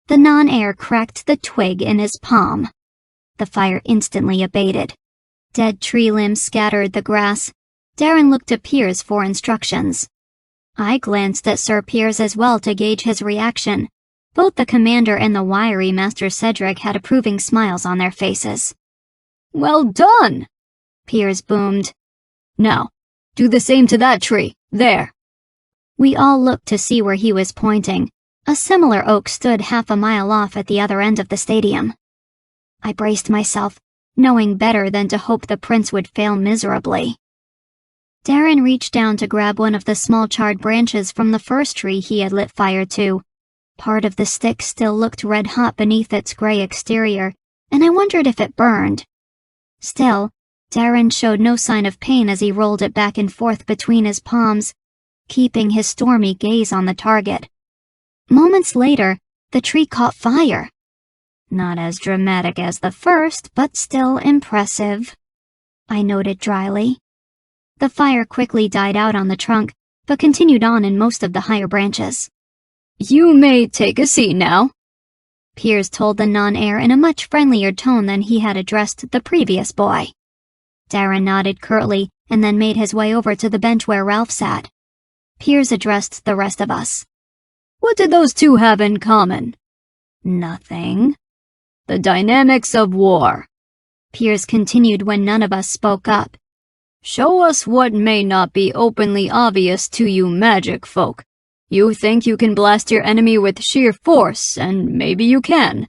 The non-heir cracked the twig in his palm. The fire instantly abated. Dead tree limbs scattered the grass. Darren looked to Piers for instructions. I glanced at Sir Piers as well to gauge his reaction. Both the commander and the wiry Master Cedric had approving smiles on their faces. "Well done!" Piers boomed. "Now, Do the same to that tree. There." We all looked to see where he was pointing. A similar oak stood half a mile off at the other end of the stadium. I braced myself, knowing better than to hope the prince would fail miserably. Darren reached down to grab one of the small charred branches from the first tree he had lit fire to. Part of the stick still looked red-hot beneath its gray exterior, and I wondered if it burned. Still, Darren showed no sign of pain as he rolled it back and forth between his palms, keeping his stormy gaze on the target. Moments later, the tree caught fire. Not as dramatic as the first, but still impressive, I noted dryly. The fire quickly died out on the trunk, but continued on in most of the higher branches. "You may take a seat now," Piers told the non-heir in a much friendlier tone than he had addressed the previous boy. Darren nodded curtly and then made his way over to the bench where Ralph sat. Piers addressed the rest of us. "What did those two have in common?" "Nothing." "The dynamics of war," Piers continued when none of us spoke up. "Show us what may not be openly obvious to you magic folk. You think you can blast your enemy with sheer force, and maybe you can.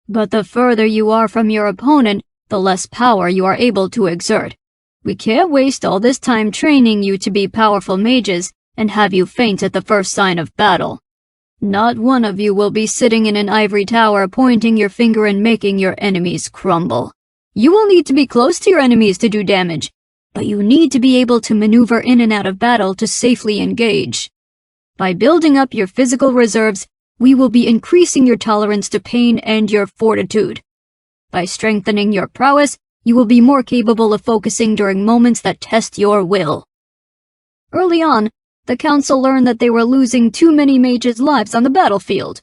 But the further you are from your opponent, the less power you are able to exert. We can't waste all this time training you to be powerful mages and have you faint at the first sign of battle. Not one of you will be sitting in an ivory tower pointing your finger and making your enemies crumble. You will need to be close to your enemies to do damage, but you need to be able to maneuver in and out of battle to safely engage. By building up your physical reserves, we will be increasing your tolerance to pain and your fortitude. By strengthening your prowess, you will be more capable of focusing during moments that test your will." Early on, the council learned that they were losing too many mages' lives on the battlefield.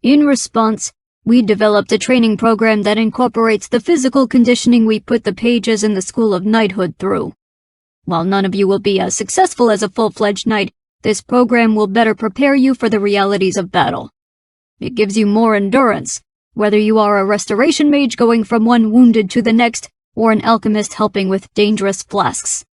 In response, we developed a training program that incorporates the physical conditioning we put the pages in the School of Knighthood through. While none of you will be as successful as a full-fledged knight, this program will better prepare you for the realities of battle. It gives you more endurance, whether you are a restoration mage going from one wounded to the next, or an alchemist helping with dangerous flasks.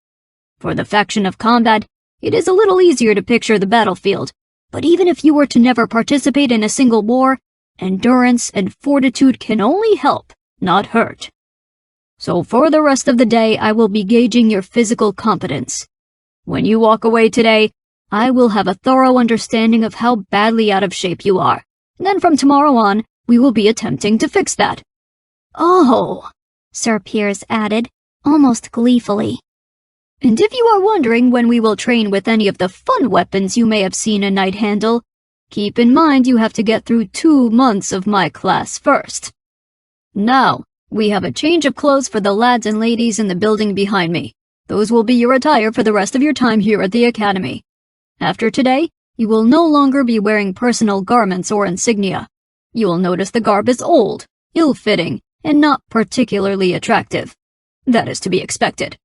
For the faction of combat, it is a little easier to picture the battlefield, but even if you were to never participate in a single war, endurance and fortitude can only help, not hurt. So for the rest of the day, I will be gauging your physical competence. When you walk away today, I will have a thorough understanding of how badly out of shape you are. Then from tomorrow on, we will be attempting to fix that." "Oh," Sir Piers added, almost gleefully. "And if you are wondering when we will train with any of the fun weapons you may have seen a knight handle, keep in mind you have to get through 2 months of my class first. Now, we have a change of clothes for the lads and ladies in the building behind me. Those will be your attire for the rest of your time here at the academy. After today, you will no longer be wearing personal garments or insignia. You will notice the garb is old, ill-fitting, and not particularly attractive. That is to be expected.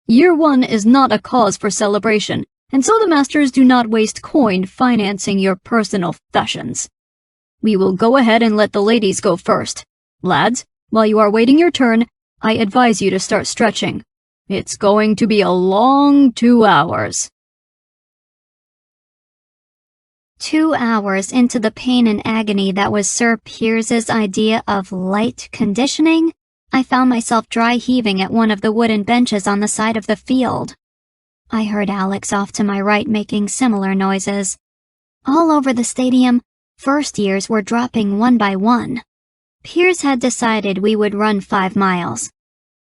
Year 1 is not a cause for celebration, and so the masters do not waste coin financing your personal fashions. We will go ahead and let the ladies go first. Lads, while you are waiting your turn, I advise you to start stretching. It's going to be a long 2 hours. 2 hours into the pain and agony that was Sir Piers's idea of light conditioning, I found myself dry heaving at one of the wooden benches on the side of the field. I heard Alex off to my right making similar noises. All over the stadium, first years were dropping one by one. Piers had decided we would run 5 miles.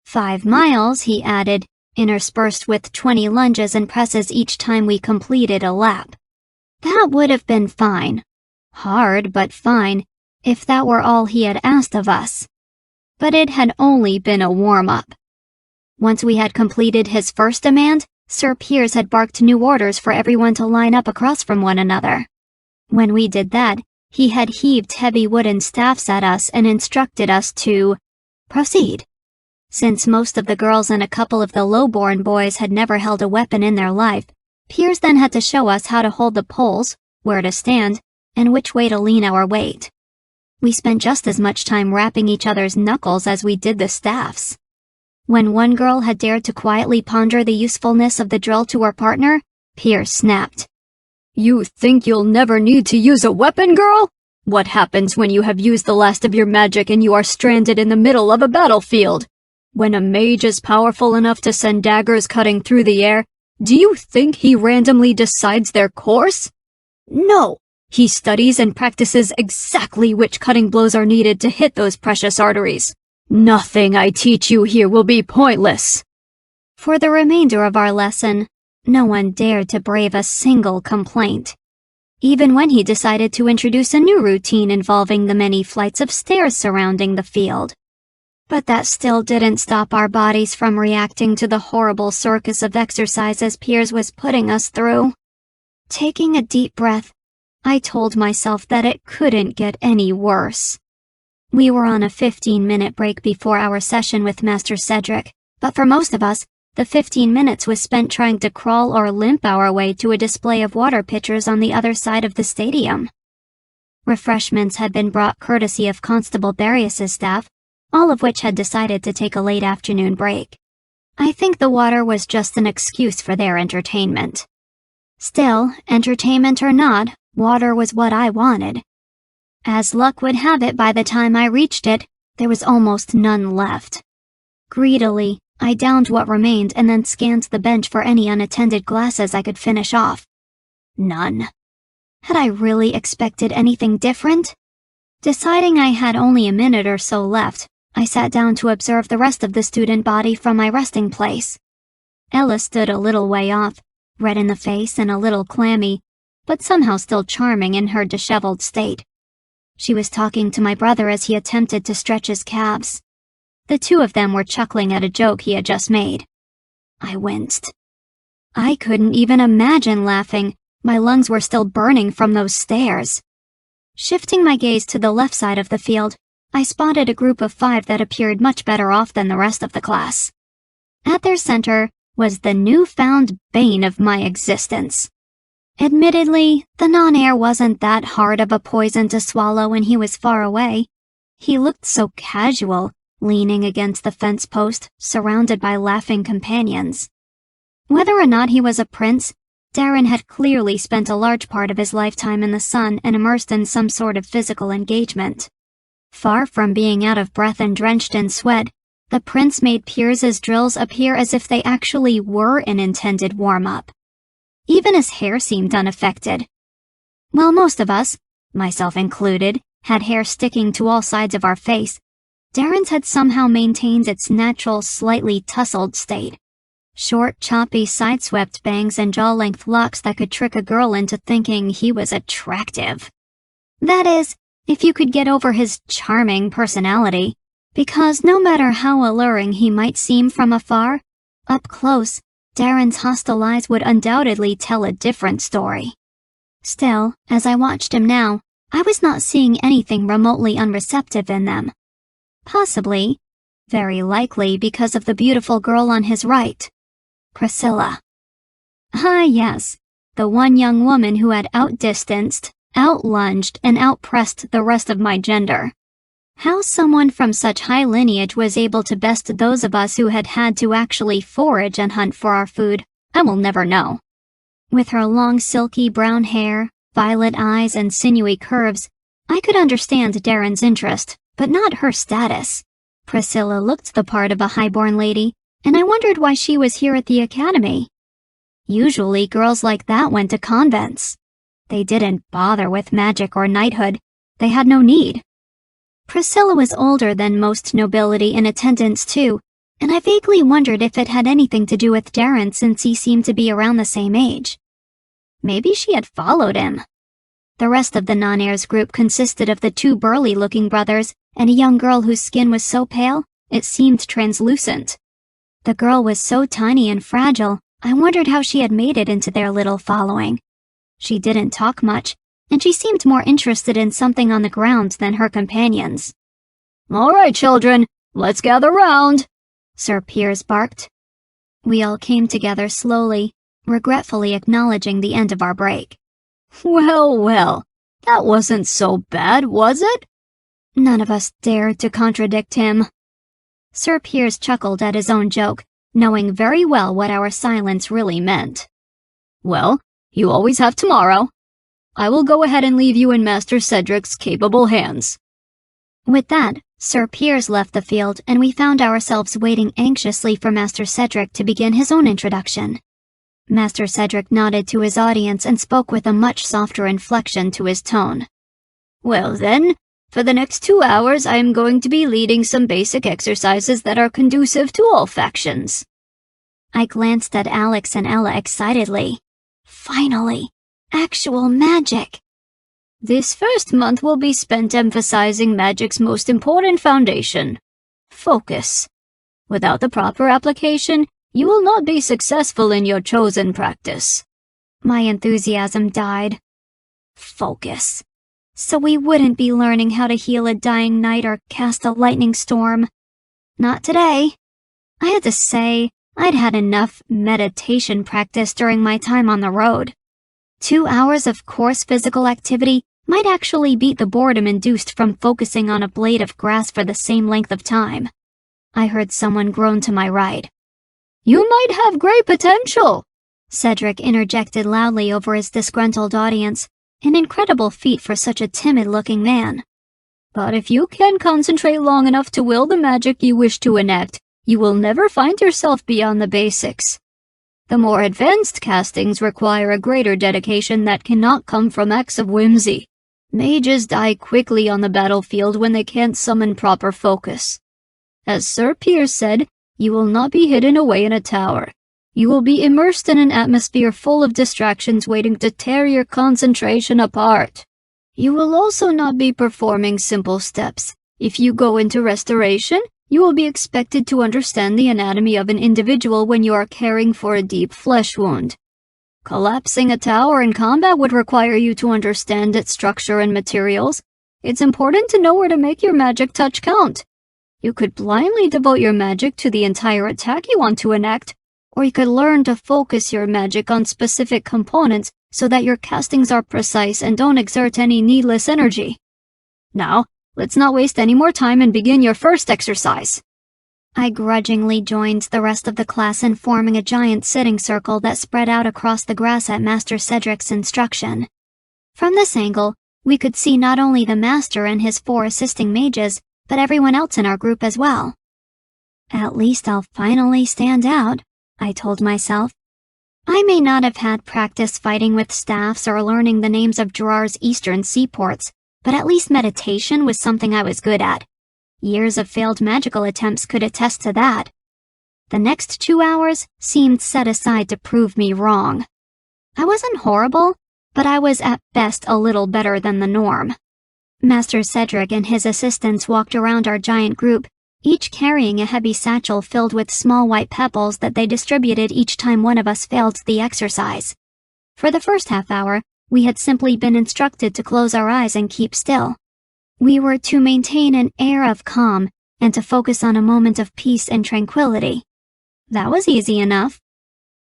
5 miles, he added, interspersed with 20 lunges and presses each time we completed a lap. That would have been fine. Hard, but fine, if that were all he had asked of us. But it had only been a warm-up. Once we had completed his first demand, Sir Piers had barked new orders for everyone to line up across from one another. When we did that, he had heaved heavy wooden staffs at us and instructed us to proceed. Since most of the girls and a couple of the low-born boys had never held a weapon in their life, Piers then had to show us how to hold the poles, where to stand, and which way to lean our weight. We spent just as much time rapping each other's knuckles as we did the staffs. When one girl had dared to quietly ponder the usefulness of the drill to her partner, Piers snapped. You think you'll never need to use a weapon, girl? What happens when you have used the last of your magic and you are stranded in the middle of a battlefield? When a mage is powerful enough to send daggers cutting through the air, do you think he randomly decides their course? No, he studies and practices exactly which cutting blows are needed to hit those precious arteries. Nothing I teach you here will be pointless. For the remainder of our lesson, no one dared to brave a single complaint, even when he decided to introduce a new routine involving the many flights of stairs surrounding the field. But that still didn't stop our bodies from reacting to the horrible circus of exercises Piers was putting us through. Taking a deep breath, I told myself that it couldn't get any worse. We were on a 15-minute break before our session with Master Cedric, but for most of us, the 15 minutes was spent trying to crawl or limp our way to a display of water pitchers on the other side of the stadium. Refreshments had been brought courtesy of Constable Barrius's staff, all of which had decided to take a late afternoon break. I think the water was just an excuse for their entertainment. Still, entertainment or not, water was what I wanted. As luck would have it, by the time I reached it, there was almost none left. Greedily, I downed what remained and then scanned the bench for any unattended glasses I could finish off. None. Had I really expected anything different? Deciding I had only a minute or so left, I sat down to observe the rest of the student body from my resting place. Ella stood a little way off, red in the face and a little clammy, but somehow still charming in her disheveled state. She was talking to my brother as he attempted to stretch his calves. The two of them were chuckling at a joke he had just made. I winced. I couldn't even imagine laughing. My lungs were still burning from those stares. Shifting my gaze to the left side of the field, I spotted a group of 5 that appeared much better off than the rest of the class. At their center was the newfound bane of my existence. Admittedly, the non-air wasn't that hard of a poison to swallow when he was far away. He looked so casual, leaning against the fence post, surrounded by laughing companions. Whether or not he was a prince, Darren had clearly spent a large part of his lifetime in the sun and immersed in some sort of physical engagement. Far from being out of breath and drenched in sweat, the prince made Piers's drills appear as if they actually were an intended warm-up. Even his hair seemed unaffected. While most of us, myself included, had hair sticking to all sides of our face, Darren's had somehow maintained its natural, slightly tousled state. Short, choppy, side-swept bangs and jaw-length locks that could trick a girl into thinking he was attractive. That is, if you could get over his charming personality, because no matter how alluring he might seem from afar, up close, Darren's hostile eyes would undoubtedly tell a different story. Still, as I watched him now, I was not seeing anything remotely unreceptive in them. Possibly, very likely because of the beautiful girl on his right, Priscilla. Ah yes, the one young woman who had outdistanced, outlunged, and outpressed the rest of my gender. How someone from such high lineage was able to best those of us who had had to actually forage and hunt for our food, I will never know. With her long silky brown hair, violet eyes, and sinewy curves, I could understand Darren's interest, but not her status. Priscilla looked the part of a highborn lady, and I wondered why she was here at the academy. Usually girls like that went to convents. They didn't bother with magic or knighthood. They had no need. Priscilla was older than most nobility in attendance too, and I vaguely wondered if it had anything to do with Darren since he seemed to be around the same age. Maybe she had followed him. The rest of the non-heirs group consisted of the 2 burly-looking brothers and a young girl whose skin was so pale, it seemed translucent. The girl was so tiny and fragile, I wondered how she had made it into their little following. She didn't talk much, and she seemed more interested in something on the ground than her companions. All right, children, let's gather round, Sir Piers barked. We all came together slowly, regretfully acknowledging the end of our break. Well, well, that wasn't so bad, was it? None of us dared to contradict him. Sir Piers chuckled at his own joke, knowing very well what our silence really meant. Well, you always have tomorrow. I will go ahead and leave you in Master Cedric's capable hands. With that, Sir Piers left the field, and we found ourselves waiting anxiously for Master Cedric to begin his own introduction. Master Cedric nodded to his audience and spoke with a much softer inflection to his tone. Well then, for the next 2 hours I am going to be leading some basic exercises that are conducive to all factions. I glanced at Alex and Ella excitedly. Finally, actual magic! This first month will be spent emphasizing magic's most important foundation, focus. Without the proper application, you will not be successful in your chosen practice. My enthusiasm died. Focus. So we wouldn't be learning how to heal a dying knight or cast a lightning storm. Not today. I had to say, I'd had enough meditation practice during my time on the road. 2 hours of coarse physical activity might actually beat the boredom induced from focusing on a blade of grass for the same length of time. I heard someone groan to my right. You might have great potential, Cedric interjected loudly over his disgruntled audience, an incredible feat for such a timid-looking man. But if you can concentrate long enough to will the magic you wish to enact, you will never find yourself beyond the basics. The more advanced castings require a greater dedication that cannot come from acts of whimsy. Mages die quickly on the battlefield when they can't summon proper focus. As Sir Piers said, you will not be hidden away in a tower. You will be immersed in an atmosphere full of distractions waiting to tear your concentration apart. You will also not be performing simple steps. If you go into restoration, you will be expected to understand the anatomy of an individual when you are caring for a deep flesh wound. Collapsing a tower in combat would require you to understand its structure and materials. It's important to know where to make your magic touch count. You could blindly devote your magic to the entire attack you want to enact, or you could learn to focus your magic on specific components so that your castings are precise and don't exert any needless energy. Now, let's not waste any more time and begin your first exercise. I grudgingly joined the rest of the class in forming a giant sitting circle that spread out across the grass at Master Cedric's instruction. From this angle, we could see not only the Master and his 4 assisting mages, but everyone else in our group as well. At least I'll finally stand out, I told myself. I may not have had practice fighting with staffs or learning the names of Jerar's eastern seaports, but at least meditation was something I was good at. Years of failed magical attempts could attest to that. The next 2 hours seemed set aside to prove me wrong. I wasn't horrible, but I was at best a little better than the norm. Master Cedric and his assistants walked around our giant group, each carrying a heavy satchel filled with small white pebbles that they distributed each time one of us failed the exercise. For the first half hour, we had simply been instructed to close our eyes and keep still. We were to maintain an air of calm and to focus on a moment of peace and tranquility. That was easy enough.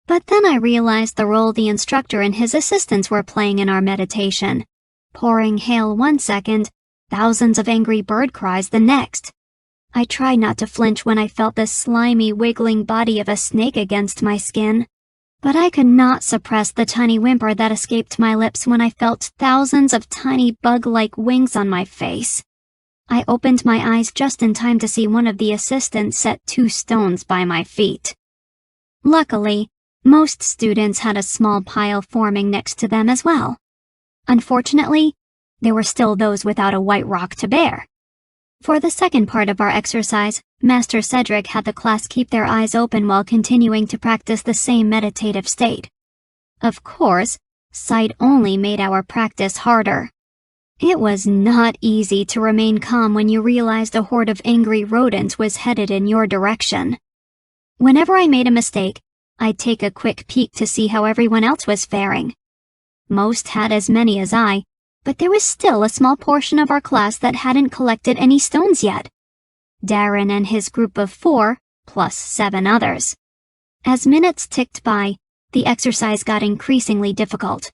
But then I realized the role the instructor and his assistants were playing in our meditation. Pouring hail 1 second, thousands of angry bird cries the next. I tried not to flinch when I felt the slimy, wiggling body of a snake against my skin. But I could not suppress the tiny whimper that escaped my lips when I felt thousands of tiny bug-like wings on my face. I opened my eyes just in time to see one of the assistants set 2 stones by my feet. Luckily, most students had a small pile forming next to them as well. Unfortunately, there were still those without a white rock to bear. For the second part of our exercise, Master Cedric had the class keep their eyes open while continuing to practice the same meditative state. Of course, sight only made our practice harder. It was not easy to remain calm when you realized a horde of angry rodents was headed in your direction. Whenever I made a mistake, I'd take a quick peek to see how everyone else was faring. Most had as many as I, but there was still a small portion of our class that hadn't collected any stones yet. Darren and his group of 4, plus 7 others. As minutes ticked by, the exercise got increasingly difficult.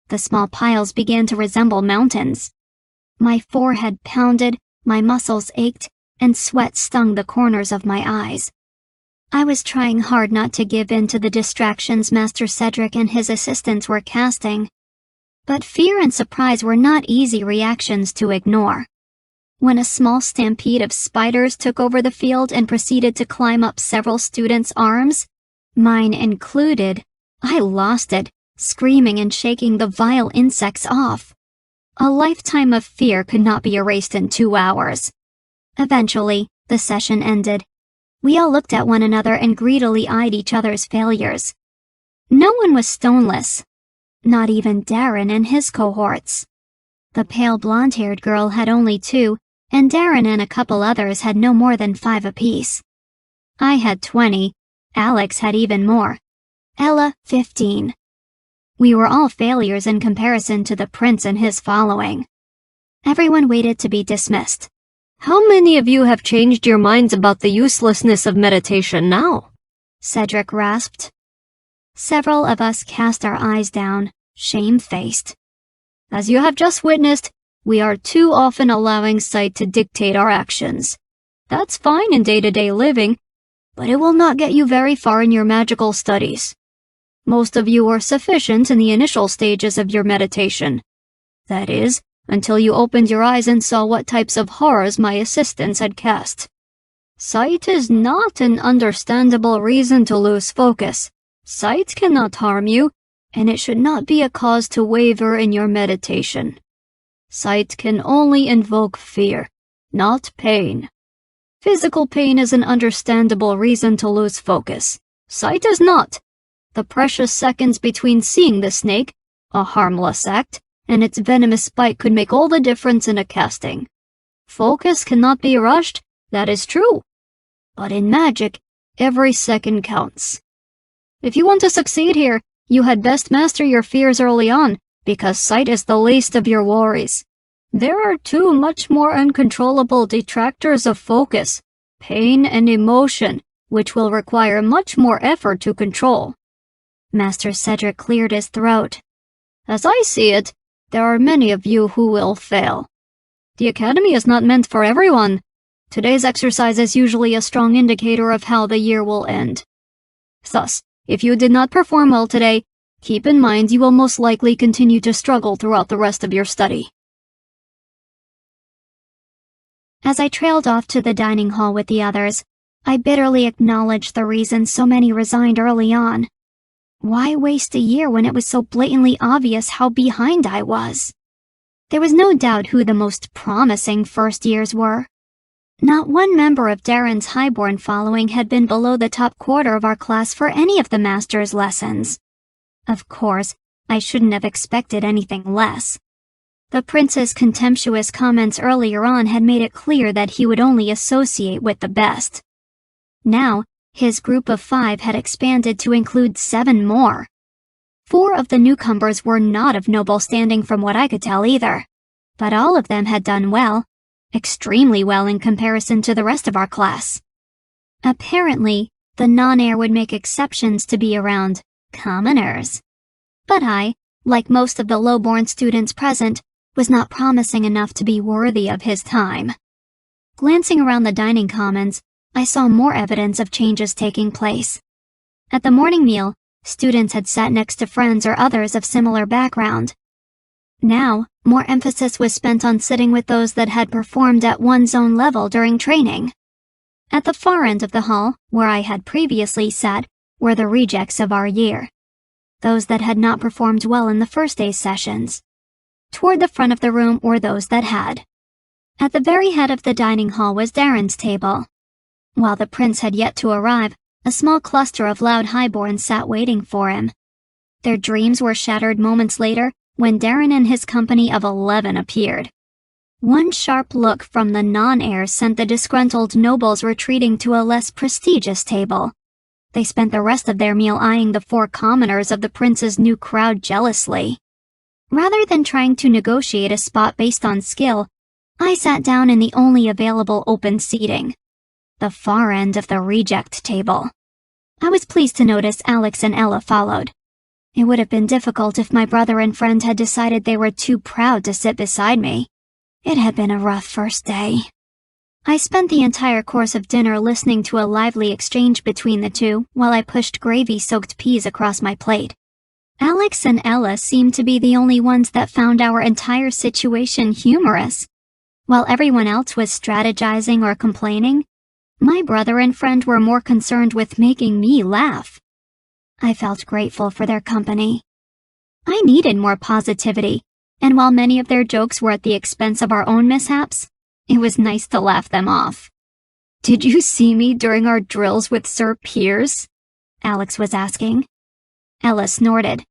The small piles began to resemble mountains. My forehead pounded, my muscles ached, and sweat stung the corners of my eyes. I was trying hard not to give in to the distractions Master Cedric and his assistants were casting. But fear and surprise were not easy reactions to ignore. When a small stampede of spiders took over the field and proceeded to climb up several students' arms, mine included, I lost it, screaming and shaking the vile insects off. A lifetime of fear could not be erased in 2 hours. Eventually, the session ended. We all looked at one another and greedily eyed each other's failures. No one was stoneless. Not even Darren and his cohorts. The pale blonde-haired girl had only 2, and Darren and a couple others had no more than 5 apiece. I had 20, Alex had even more. Ella, 15. We were all failures in comparison to the prince and his following. Everyone waited to be dismissed. How many of you have changed your minds about the uselessness of meditation now? Cedric rasped. Several of us cast our eyes down, shame-faced. As you have just witnessed, we are too often allowing sight to dictate our actions. That's fine in day-to-day living, but it will not get you very far in your magical studies. Most of you are sufficient in the initial stages of your meditation. That is, until you opened your eyes and saw what types of horrors my assistants had cast. Sight is not an understandable reason to lose focus. Sight cannot harm you, and it should not be a cause to waver in your meditation. Sight can only invoke fear, not pain. Physical pain is an understandable reason to lose focus. Sight is not. The precious seconds between seeing the snake, a harmless act, and its venomous bite could make all the difference in a casting. Focus cannot be rushed, that is true. But in magic, every second counts. If you want to succeed here, you had best master your fears early on, because sight is the least of your worries. There are 2 much more uncontrollable detractors of focus, pain and emotion, which will require much more effort to control. Master Cedric cleared his throat. As I see it, there are many of you who will fail. The academy is not meant for everyone. Today's exercise is usually a strong indicator of how the year will end. Thus, if you did not perform well today, keep in mind you will most likely continue to struggle throughout the rest of your study. As I trailed off to the dining hall with the others, I bitterly acknowledged the reason so many resigned early on. Why waste a year when it was so blatantly obvious how behind I was? There was no doubt who the most promising first years were. Not one member of Darren's highborn following had been below the top quarter of our class for any of the master's lessons. Of course, I shouldn't have expected anything less. The prince's contemptuous comments earlier on had made it clear that he would only associate with the best. Now, his group of 5 had expanded to include 7 more. 4 of the newcomers were not of noble standing from what I could tell either, but all of them had done well, extremely well in comparison to the rest of our class. Apparently, the non-heir would make exceptions to be around commoners. But I, like most of the low-born students present, was not promising enough to be worthy of his time. Glancing around the dining commons, I saw more evidence of changes taking place. At the morning meal, students had sat next to friends or others of similar background. Now, more emphasis was spent on sitting with those that had performed at one's own level during training. At the far end of the hall, where I had previously sat, were the rejects of our year. Those that had not performed well in the first day's sessions. Toward the front of the room were those that had. At the very head of the dining hall was Darren's table. While the prince had yet to arrive, a small cluster of loud highborns sat waiting for him. Their dreams were shattered moments later when Darren and his company of 11 appeared. One sharp look from the non-heirs sent the disgruntled nobles retreating to a less prestigious table. They spent the rest of their meal eyeing the 4 commoners of the prince's new crowd jealously. Rather than trying to negotiate a spot based on skill, I sat down in the only available open seating, the far end of the reject table. I was pleased to notice Alex and Ella followed. It would have been difficult if my brother and friend had decided they were too proud to sit beside me. It had been a rough first day. I spent the entire course of dinner listening to a lively exchange between the two while I pushed gravy-soaked peas across my plate. Alex and Ella seemed to be the only ones that found our entire situation humorous. While everyone else was strategizing or complaining, my brother and friend were more concerned with making me laugh. I felt grateful for their company. I needed more positivity, and while many of their jokes were at the expense of our own mishaps, it was nice to laugh them off. "Did you see me during our drills with Sir Piers?" Alex was asking. Ella snorted.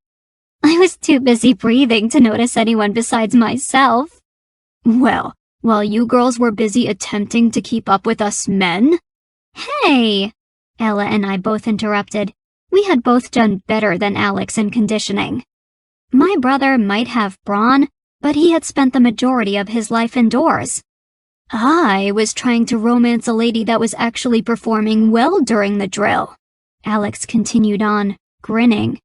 "I was too busy breathing to notice anyone besides myself." "Well, while you girls were busy attempting to keep up with us men?" "Hey!" Ella and I both interrupted. We had both done better than Alex in conditioning. My brother might have brawn, but he had spent the majority of his life indoors. I was trying to romance a lady that was actually performing well during the drill. Alex continued on, grinning.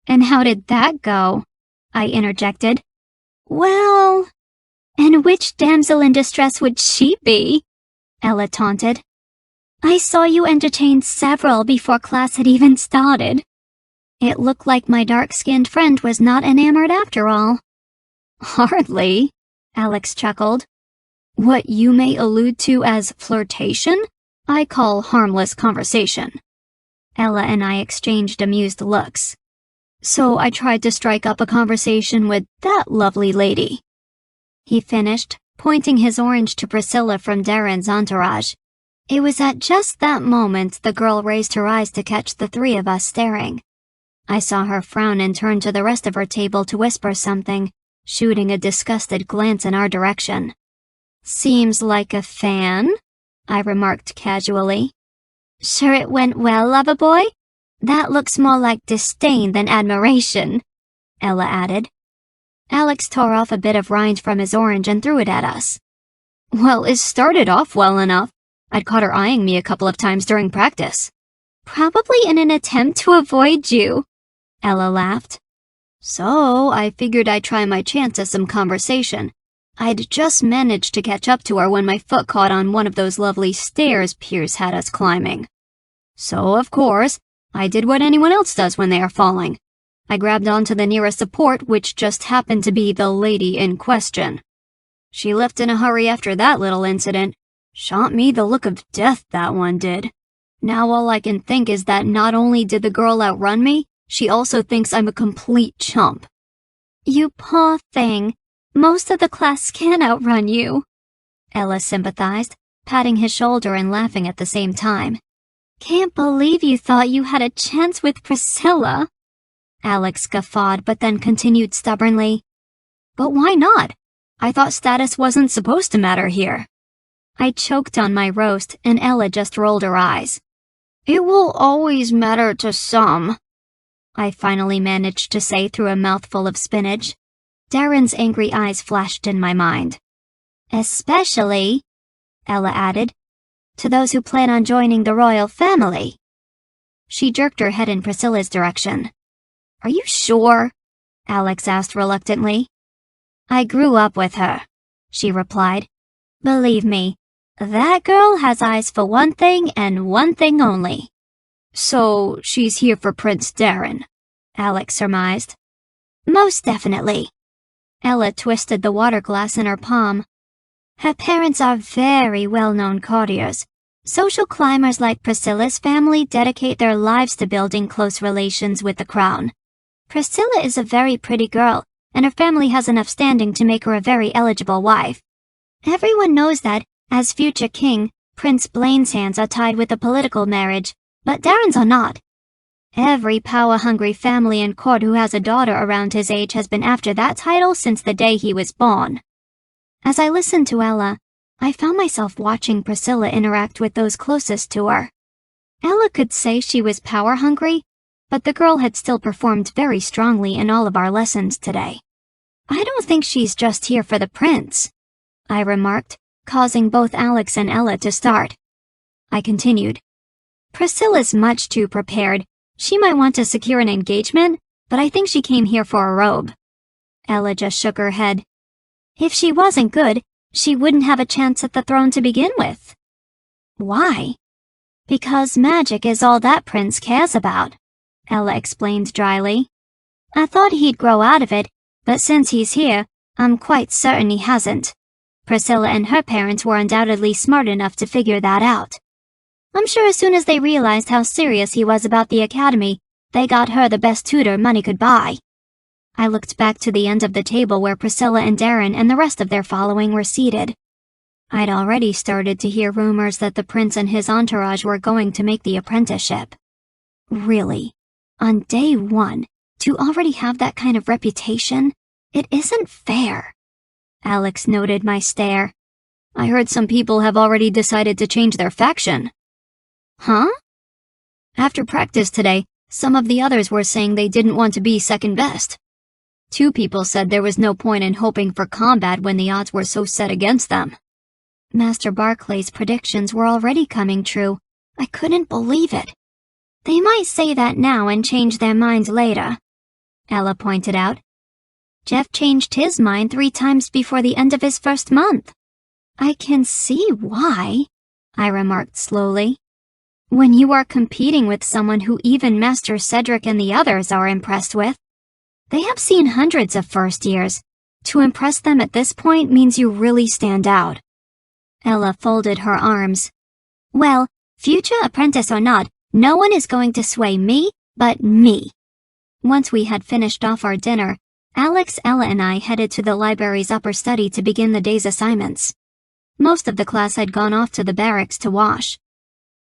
"And how did that go?" I interjected. "Well, and which damsel in distress would she be?" Ella taunted. "I saw you entertain several before class had even started." It looked like my dark-skinned friend was not enamored after all. "Hardly," Alex chuckled. "What you may allude to as flirtation, I call harmless conversation." Ella and I exchanged amused looks. "So I tried to strike up a conversation with that lovely lady," he finished, pointing his orange to Priscilla from Darren's entourage. It was at just that moment the girl raised her eyes to catch the three of us staring. I saw her frown and turn to the rest of her table to whisper something, shooting a disgusted glance in our direction. "Seems like a fan," I remarked casually. "Sure it went well, lover boy? That looks more like disdain than admiration," Ella added. Alex tore off a bit of rind from his orange and threw it at us. "Well, it started off well enough. I'd caught her eyeing me a couple of times during practice." "Probably in an attempt to avoid you," Ella laughed. "So I figured I'd try my chance at some conversation. I'd just managed to catch up to her when my foot caught on one of those lovely stairs Piers had us climbing. So, of course, I did what anyone else does when they are falling. I grabbed onto the nearest support, which just happened to be the lady in question. She left in a hurry after that little incident. Shot me the look of death, that one did. Now all I can think is that not only did the girl outrun me, she also thinks I'm a complete chump." "You poor thing. Most of the class can outrun you," Ella sympathized, patting his shoulder and laughing at the same time. "Can't believe you thought you had a chance with Priscilla." Alex guffawed but then continued stubbornly. "But why not? I thought status wasn't supposed to matter here." I choked on my roast and Ella just rolled her eyes. "It will always matter to some," I finally managed to say through a mouthful of spinach. Darren's angry eyes flashed in my mind. "Especially," Ella added, "to those who plan on joining the royal family." She jerked her head in Priscilla's direction. "Are you sure?" Alex asked reluctantly. "I grew up with her," she replied. "Believe me, that girl has eyes for one thing and one thing only." "So she's here for Prince Darren," Alex surmised. "Most definitely." Ella twisted the water glass in her palm. "Her parents are very well-known courtiers. Social climbers like Priscilla's family dedicate their lives to building close relations with the crown. Priscilla is a very pretty girl, and her family has enough standing to make her a very eligible wife. Everyone knows that, as future king, Prince Blaine's hands are tied with a political marriage, but Darren's are not. Every power-hungry family and court who has a daughter around his age has been after that title since the day he was born." As I listened to Ella, I found myself watching Priscilla interact with those closest to her. Ella could say she was power-hungry, but the girl had still performed very strongly in all of our lessons today. "I don't think she's just here for the prince," I remarked, causing both Alex and Ella to start. I continued. "Priscilla's much too prepared. She might want to secure an engagement, but I think she came here for a robe." Ella just shook her head. "If she wasn't good, she wouldn't have a chance at the throne to begin with. Why? Because magic is all that Prince cares about, Ella explained dryly. I thought he'd grow out of it, but since he's here, I'm quite certain he hasn't. Priscilla and her parents were undoubtedly smart enough to figure that out. I'm sure as soon as they realized how serious he was about the academy, they got her the best tutor money could buy. I looked back to the end of the table where Priscilla and Darren and the rest of their following were seated. I'd already started to hear rumors that the prince and his entourage were going to make the apprenticeship. Really, on day one, to already have that kind of reputation, it isn't fair. Alex noted my stare. I heard some people have already decided to change their faction. Huh? After practice today, some of the others were saying they didn't want to be second best. 2 people said there was no point in hoping for combat when the odds were so set against them. Master Barclay's predictions were already coming true. I couldn't believe it. They might say that now and change their minds later, Ella pointed out. Jeff changed his mind 3 times before the end of his first month. I can see why, I remarked slowly. When you are competing with someone who even Master Cedric and the others are impressed with, they have seen hundreds of first years. To impress them at this point means you really stand out. Ella folded her arms. Well, future apprentice or not, no one is going to sway me but me. Once we had finished off our dinner, Alex, Ella, and I headed to the library's upper study to begin the day's assignments. Most of the class had gone off to the barracks to wash.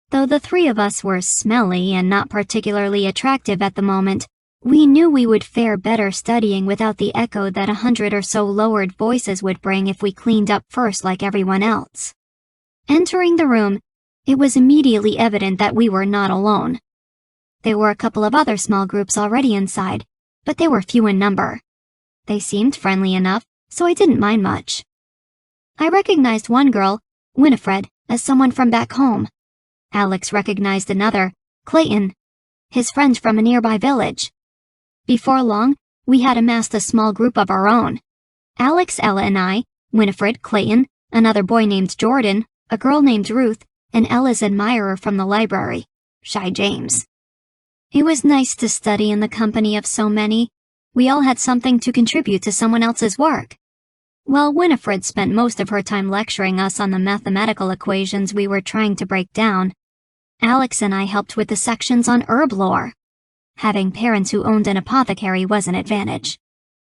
Though the 3 of us were smelly and not particularly attractive at the moment, we knew we would fare better studying without the echo that 100 or so lowered voices would bring if we cleaned up first like everyone else. Entering the room, it was immediately evident that we were not alone. There were a couple of other small groups already inside, but they were few in number. They seemed friendly enough, so I didn't mind much. I recognized one girl, Winifred, as someone from back home. Alex recognized another, Clayton, his friend from a nearby village. Before long, we had amassed a small group of our own. Alex, Ella, and I, Winifred, Clayton, another boy named Jordan, a girl named Ruth, and Ella's admirer from the library, Shy James. It was nice to study in the company of so many. We all had something to contribute to someone else's work. While Winifred spent most of her time lecturing us on the mathematical equations we were trying to break down, Alex and I helped with the sections on herb lore. Having parents who owned an apothecary was an advantage.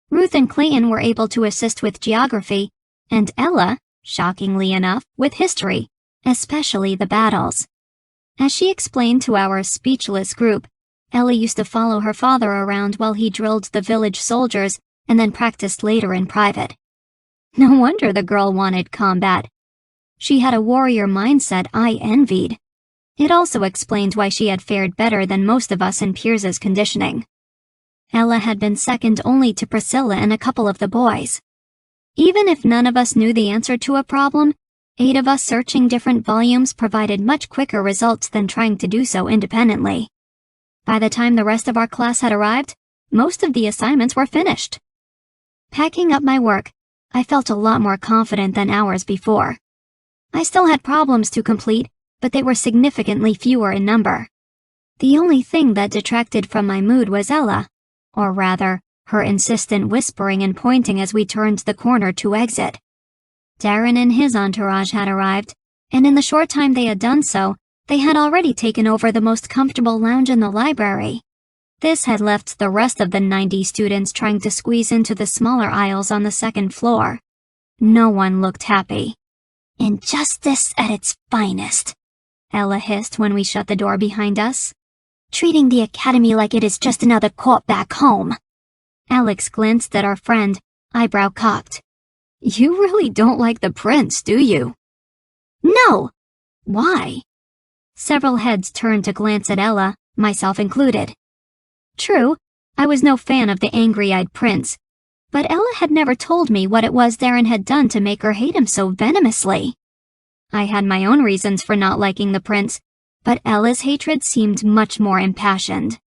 Ruth and Clayton were able to assist with geography, and Ella, shockingly enough, with history, especially the battles. As she explained to our speechless group, Ella used to follow her father around while he drilled the village soldiers and then practiced later in private. No wonder the girl wanted combat. She had a warrior mindset I envied. It also explained why she had fared better than most of us in Pierce's conditioning. Ella had been second only to Priscilla and a couple of the boys. Even if none of us knew the answer to a problem, 8 of us searching different volumes provided much quicker results than trying to do so independently. By the time the rest of our class had arrived, most of the assignments were finished. Packing up my work, I felt a lot more confident than hours before. I still had problems to complete, but they were significantly fewer in number. The only thing that detracted from my mood was Ella, or rather, her insistent whispering and pointing as we turned the corner to exit. Darren and his entourage had arrived, and in the short time they had done so, they had already taken over the most comfortable lounge in the library. This had left the rest of the 90 students trying to squeeze into the smaller aisles on the 2nd floor. No one looked happy. Injustice at its finest, Ella hissed when we shut the door behind us. Treating the academy like it is just another court back home. Alex glanced at our friend, eyebrow cocked. You really don't like the prince, do you? No! Why? Several heads turned to glance at Ella, myself included. True, I was no fan of the angry-eyed prince, but Ella had never told me what it was Darren had done to make her hate him so venomously. I had my own reasons for not liking the prince, but Ella's hatred seemed much more impassioned.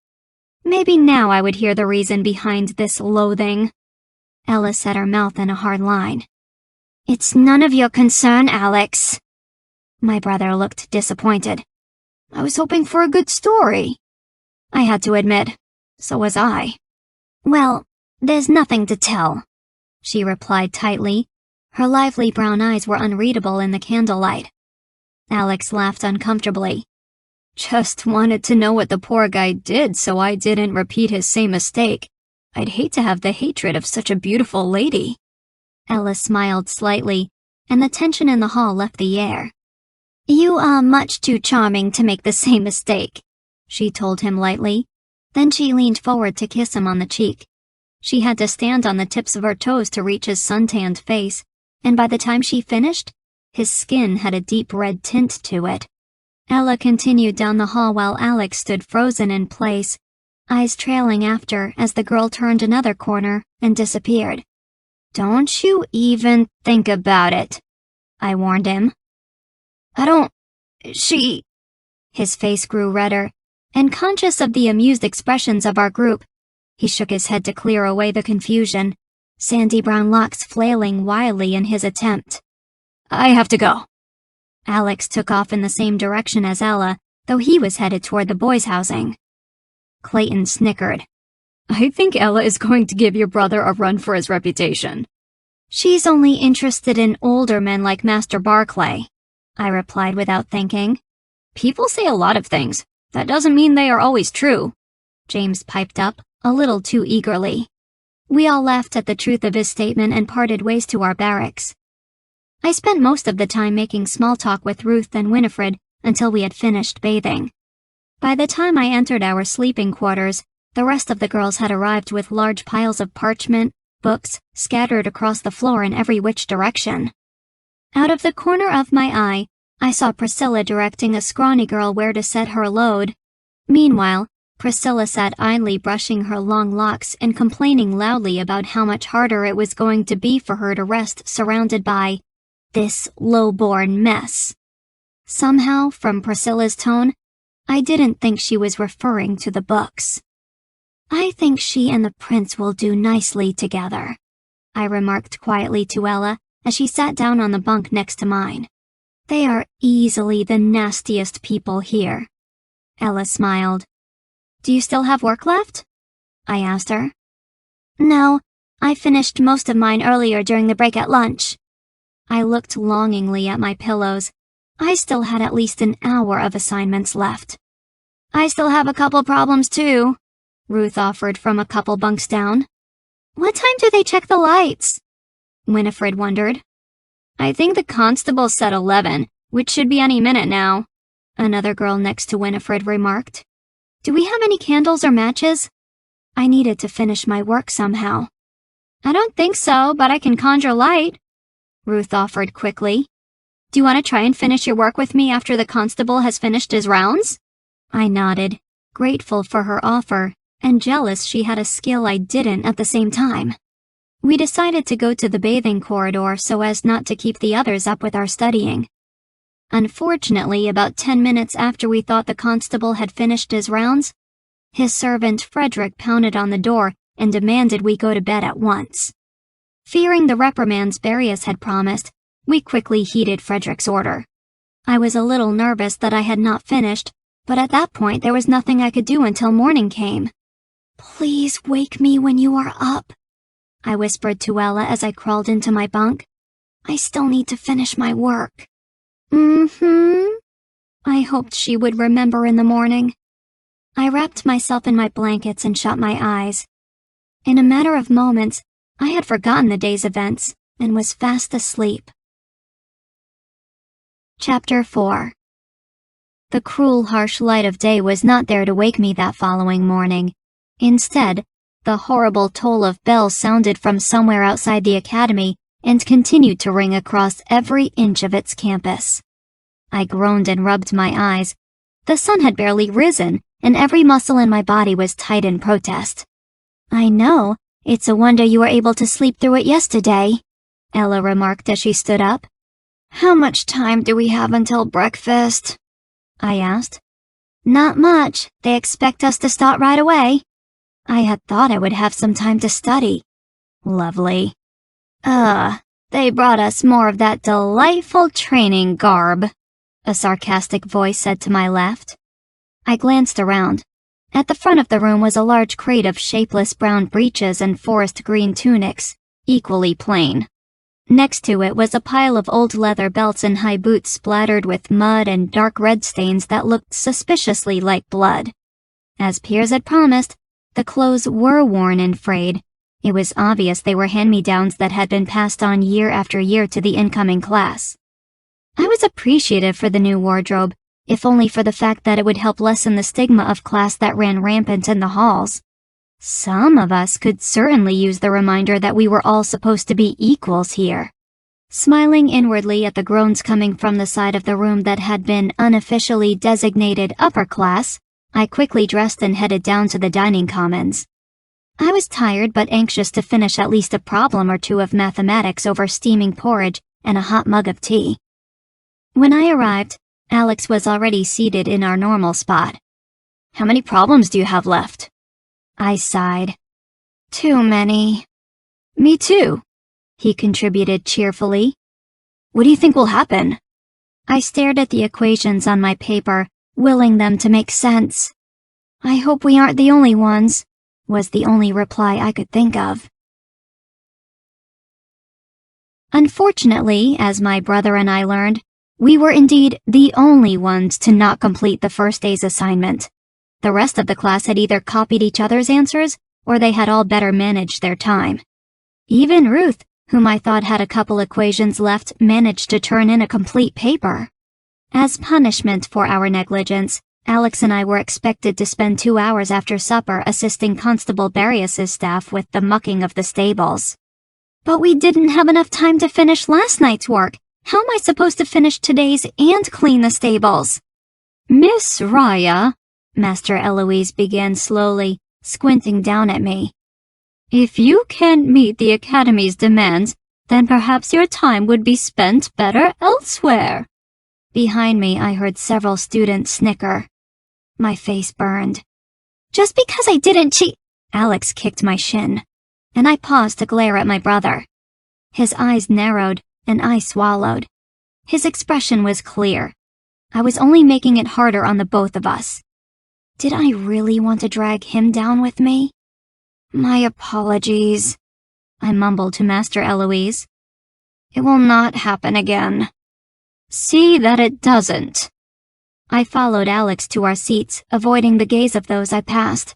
Maybe now I would hear the reason behind this loathing. Ella set her mouth in a hard line. It's none of your concern, Alex. My brother looked disappointed. I was hoping for a good story. I had to admit, so was I. Well, there's nothing to tell, she replied tightly. Her lively brown eyes were unreadable in the candlelight. Alex laughed uncomfortably. Just wanted to know what the poor guy did so I didn't repeat his same mistake. I'd hate to have the hatred of such a beautiful lady. Ella smiled slightly, and the tension in the hall left the air. You are much too charming to make the same mistake, she told him lightly. Then she leaned forward to kiss him on the cheek. She had to stand on the tips of her toes to reach his suntanned face, and by the time she finished, his skin had a deep red tint to it. Ella continued down the hall while Alex stood frozen in place, eyes trailing after as the girl turned another corner and disappeared. Don't you even think about it, I warned him. His face grew redder, and conscious of the amused expressions of our group, he shook his head to clear away the confusion, sandy brown locks flailing wildly in his attempt. I have to go. Alex took off in the same direction as Ella, though he was headed toward the boys' housing. Clayton snickered. I think Ella is going to give your brother a run for his reputation. She's only interested in older men like Master Barclay, I replied without thinking. People say a lot of things. That doesn't mean they are always true, James piped up, a little too eagerly. We all laughed at the truth of his statement and parted ways to our barracks. I spent most of the time making small talk with Ruth and Winifred until we had finished bathing. By the time I entered our sleeping quarters, the rest of the girls had arrived with large piles of parchment, books, scattered across the floor in every which direction. Out of the corner of my eye, I saw Priscilla directing a scrawny girl where to set her load. Meanwhile, Priscilla sat idly brushing her long locks and complaining loudly about how much harder it was going to be for her to rest surrounded by this low-born mess. Somehow, from Priscilla's tone, I didn't think she was referring to the books. I think she and the prince will do nicely together, I remarked quietly to Ella as she sat down on the bunk next to mine. They are easily the nastiest people here. Ella smiled. Do you still have work left? I asked her. No, I finished most of mine earlier during the break at lunch. I looked longingly at my pillows. I still had at least an hour of assignments left. I still have a couple problems too, Ruth offered from a couple bunks down. What time do they check the lights? Winifred wondered. I think the constable said 11, which should be any minute now, another girl next to Winifred remarked. Do we have any candles or matches? I needed to finish my work somehow. I don't think so, but I can conjure light, Ruth offered quickly. Do you want to try and finish your work with me after the constable has finished his rounds? I nodded, grateful for her offer, and jealous she had a skill I didn't at the same time. We decided to go to the bathing corridor so as not to keep the others up with our studying. Unfortunately, about 10 minutes after we thought the constable had finished his rounds, his servant Frederick pounded on the door and demanded we go to bed at once. Fearing the reprimands Barius had promised, we quickly heeded Frederick's order. I was a little nervous that I had not finished, but at that point there was nothing I could do until morning came. Please wake me when you are up, I whispered to Ella as I crawled into my bunk. I still need to finish my work. I hoped she would remember in the morning. I wrapped myself in my blankets and shut my eyes. In a matter of moments, I had forgotten the day's events and was fast asleep. Chapter 4. The cruel, harsh light of day was not there to wake me that following morning. Instead, the horrible toll of bells sounded from somewhere outside the academy and continued to ring across every inch of its campus. I groaned and rubbed my eyes. The sun had barely risen, and every muscle in my body was tight in protest. I know, it's a wonder you were able to sleep through it yesterday, Ella remarked as she stood up. How much time do we have until breakfast? I asked. Not much. They expect us to start right away. I had thought I would have some time to study. Lovely. The They brought us more of that delightful training garb, a sarcastic voice said to my left. I glanced around. At the front of the room was a large crate of shapeless brown breeches and forest green tunics, equally plain. Next to it was a pile of old leather belts and high boots splattered with mud and dark red stains that looked suspiciously like blood. As Piers had promised, the clothes were worn and frayed. It was obvious they were hand-me-downs that had been passed on year after year to the incoming class. I was appreciative for the new wardrobe, if only for the fact that it would help lessen the stigma of class that ran rampant in the halls. Some of us could certainly use the reminder that we were all supposed to be equals here. Smiling inwardly at the groans coming from the side of the room that had been unofficially designated upper class, I quickly dressed and headed down to the dining commons. I was tired but anxious to finish at least a problem or two of mathematics over steaming porridge and a hot mug of tea. When I arrived, Alex was already seated in our normal spot. How many problems do you have left? I sighed. Too many. Me too, he contributed cheerfully. What do you think will happen? I stared at the equations on my paper, willing them to make sense. I hope we aren't the only ones, was the only reply I could think of. Unfortunately, as my brother and I learned, we were indeed the only ones to not complete the first day's assignment. The rest of the class had either copied each other's answers, or they had all better managed their time. Even Ruth, whom I thought had a couple equations left, managed to turn in a complete paper. As punishment for our negligence, Alex and I were expected to spend 2 hours after supper assisting Constable Barrios's staff with the mucking of the stables. But we didn't have enough time to finish last night's work. How am I supposed to finish today's and clean the stables? Miss Ryiah, Master Eloise began slowly, squinting down at me. If you can't meet the Academy's demands, then perhaps your time would be spent better elsewhere. Behind me, I heard several students snicker. My face burned. Just because I didn't cheat, Alex kicked my shin, and I paused to glare at my brother. His eyes narrowed, and I swallowed. His expression was clear. I was only making it harder on the both of us. Did I really want to drag him down with me? My apologies, I mumbled to Master Eloise. It will not happen again. See that it doesn't. I followed Alex to our seats, avoiding the gaze of those I passed.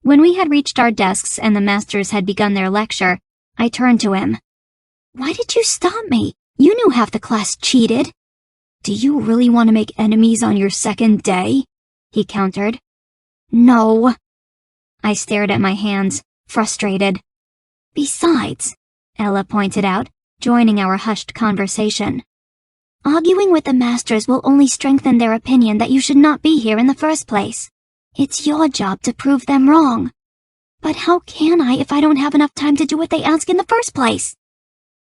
When we had reached our desks and the masters had begun their lecture, I turned to him. Why did you stop me? You knew half the class cheated. Do you really want to make enemies on your second day? He countered. No. I stared at my hands, frustrated. Besides, Ella pointed out, joining our hushed conversation. Arguing with the masters will only strengthen their opinion that you should not be here in the first place. It's your job to prove them wrong. But how can I if I don't have enough time to do what they ask in the first place?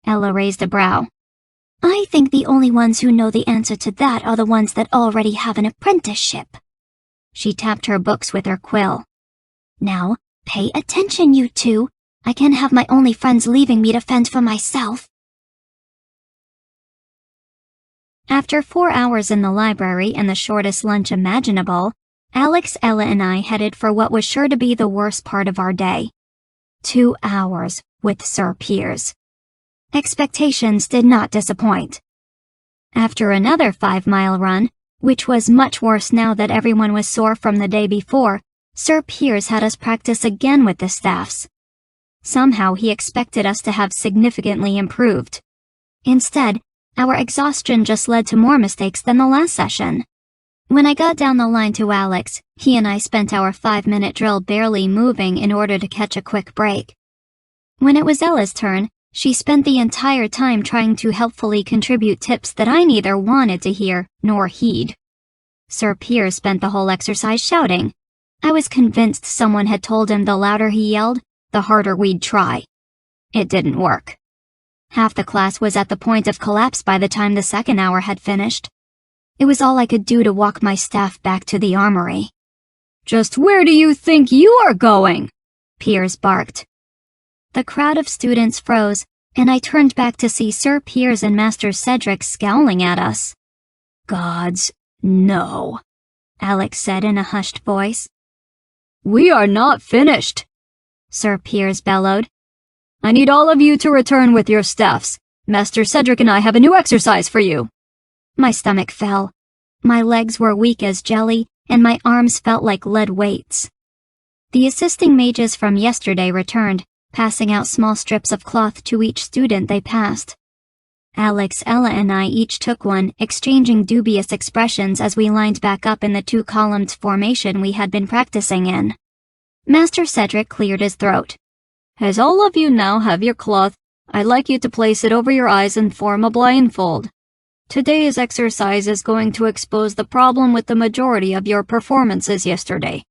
Ella raised a brow. I think the only ones who know the answer to that are the ones that already have an apprenticeship. She tapped her books with her quill. Now, pay attention, you two. I can't have my only friends leaving me to fend for myself. After 4 hours in the library and the shortest lunch imaginable, Alex, Ella, and I headed for what was sure to be the worst part of our day. 2 hours with Sir Piers. Expectations did not disappoint. After another 5-mile run, which was much worse now that everyone was sore from the day before, Sir Piers had us practice again with the staffs. Somehow he expected us to have significantly improved. Instead, our exhaustion just led to more mistakes than the last session. When I got down the line to Alex, he and I spent our 5-minute drill barely moving in order to catch a quick break. When it was Ella's turn, she spent the entire time trying to helpfully contribute tips that I neither wanted to hear nor heed. Sir Piers spent the whole exercise shouting. I was convinced someone had told him the louder he yelled, the harder we'd try. It didn't work. Half the class was at the point of collapse by the time the second hour had finished. It was all I could do to walk my staff back to the armory. Just where do you think you are going? Piers barked. The crowd of students froze, and I turned back to see Sir Piers and Master Cedric scowling at us. "Gods, no," Alex said in a hushed voice. "We are not finished," Sir Piers bellowed. "I need all of you to return with your staffs. Master Cedric and I have a new exercise for you." My stomach fell. My legs were weak as jelly, and my arms felt like lead weights. The assisting mages from yesterday returned, passing out small strips of cloth to each student they passed. Alex, Ella, and I each took one, exchanging dubious expressions as we lined back up in the two-columned formation we had been practicing in. Master Cedric cleared his throat. "As all of you now have your cloth, I'd like you to place it over your eyes and form a blindfold. Today's exercise is going to expose the problem with the majority of your performances yesterday.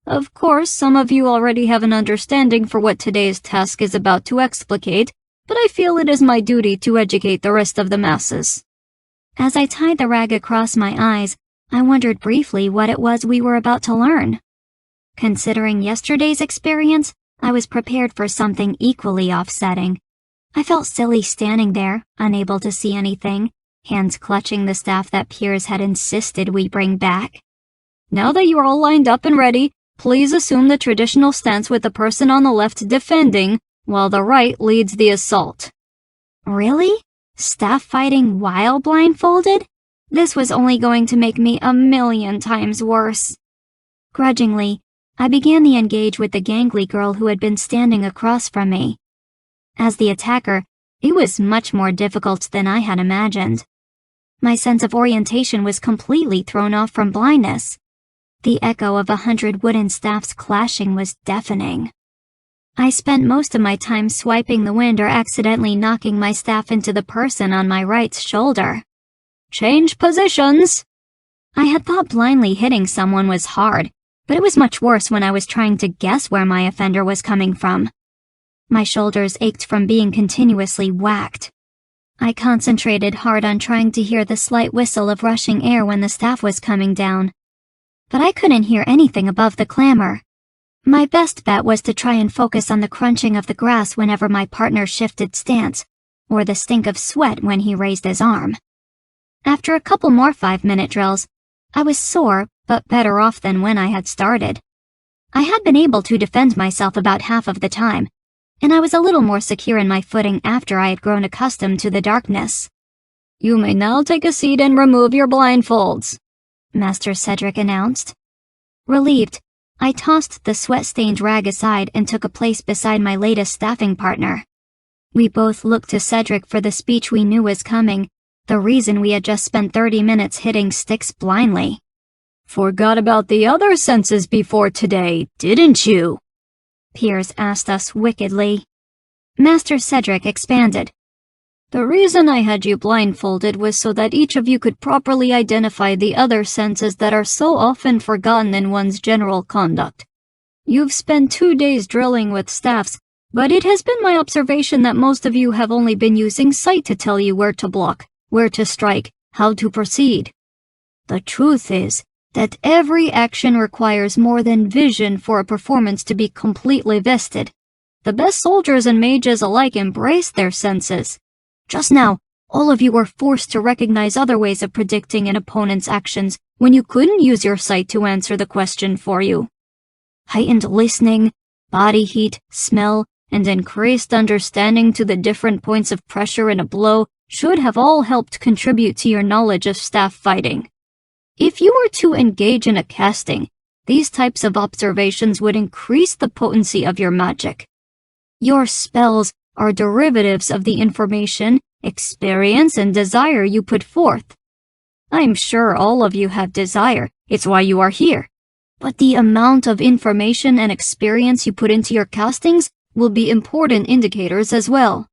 Of course, some of you already have an understanding for what today's task is about to explicate, but I feel it is my duty to educate the rest of the masses." As I tied the rag across my eyes, I wondered briefly what it was we were about to learn. Considering yesterday's experience, I was prepared for something equally offsetting. I felt silly standing there, unable to see anything, hands clutching the staff that Piers had insisted we bring back. "Now that you are all lined up and ready, please assume the traditional stance with the person on the left defending, while the right leads the assault." Really? Staff fighting while blindfolded? This was only going to make me 1,000,000 times worse. Grudgingly, I began the engage with the gangly girl who had been standing across from me. As the attacker, it was much more difficult than I had imagined. My sense of orientation was completely thrown off from blindness. The echo of 100 wooden staffs clashing was deafening. I spent most of my time swiping the wind or accidentally knocking my staff into the person on my right shoulder. "Change positions!" I had thought blindly hitting someone was hard, but it was much worse when I was trying to guess where my offender was coming from. My shoulders ached from being continuously whacked. I concentrated hard on trying to hear the slight whistle of rushing air when the staff was coming down. But I couldn't hear anything above the clamor. My best bet was to try and focus on the crunching of the grass whenever my partner shifted stance, or the stink of sweat when he raised his arm. After a couple more 5-minute drills, I was sore, but better off than when I had started. I had been able to defend myself about half of the time, and I was a little more secure in my footing after I had grown accustomed to the darkness. "You may now take a seat and remove your blindfolds," Master Cedric announced. Relieved, I tossed the sweat-stained rag aside and took a place beside my latest staffing partner. We both looked to Cedric for the speech we knew was coming, the reason we had just spent 30 minutes hitting sticks blindly. "Forgot about the other senses before today, didn't you?" Piers asked us wickedly. Master Cedric expanded. "The reason I had you blindfolded was so that each of you could properly identify the other senses that are so often forgotten in one's general conduct. You've spent 2 days drilling with staffs, but it has been my observation that most of you have only been using sight to tell you where to block, where to strike, how to proceed. The truth is that every action requires more than vision for a performance to be completely vested. The best soldiers and mages alike embrace their senses. Just now, all of you were forced to recognize other ways of predicting an opponent's actions when you couldn't use your sight to answer the question for you. Heightened listening, body heat, smell, and increased understanding to the different points of pressure in a blow should have all helped contribute to your knowledge of staff fighting. If you were to engage in a casting, these types of observations would increase the potency of your magic. Your spells are derivatives of the information, experience, and desire you put forth. I'm sure all of you have desire, it's why you are here. But the amount of information and experience you put into your castings will be important indicators as well.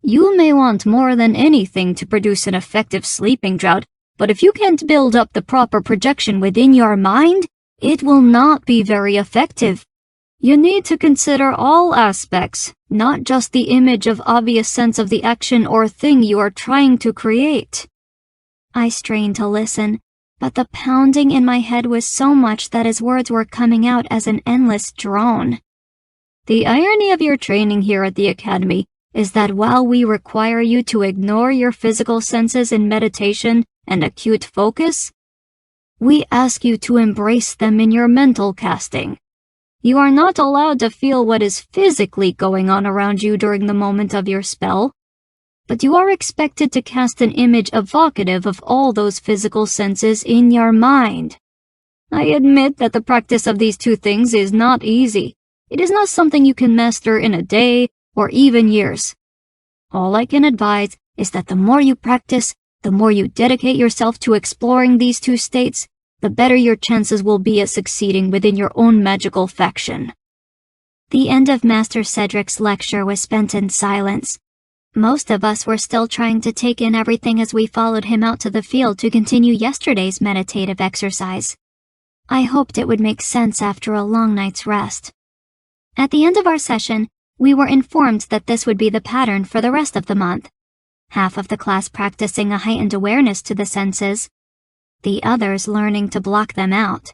You may want more than anything to produce an effective sleeping draught, but if you can't build up the proper projection within your mind, it will not be very effective. You need to consider all aspects, not just the image of obvious sense of the action or thing you are trying to create. I strained to listen, but the pounding in my head was so much that his words were coming out as an endless drone. The irony of your training here at the academy is that while we require you to ignore your physical senses in meditation and acute focus, we ask you to embrace them in your mental casting. You are not allowed to feel what is physically going on around you during the moment of your spell, but you are expected to cast an image evocative of all those physical senses in your mind. I admit that the practice of these two things is not easy. It is not something you can master in a day or even years. All I can advise is that the more you practice, the more you dedicate yourself to exploring these two states, the better your chances will be at succeeding within your own magical faction. The end of Master Cedric's lecture was spent in silence. Most of us were still trying to take in everything as we followed him out to the field to continue yesterday's meditative exercise. I hoped it would make sense after a long night's rest. At the end of our session, we were informed that this would be the pattern for the rest of the month. Half of the class practicing a heightened awareness to the senses, the others learning to block them out.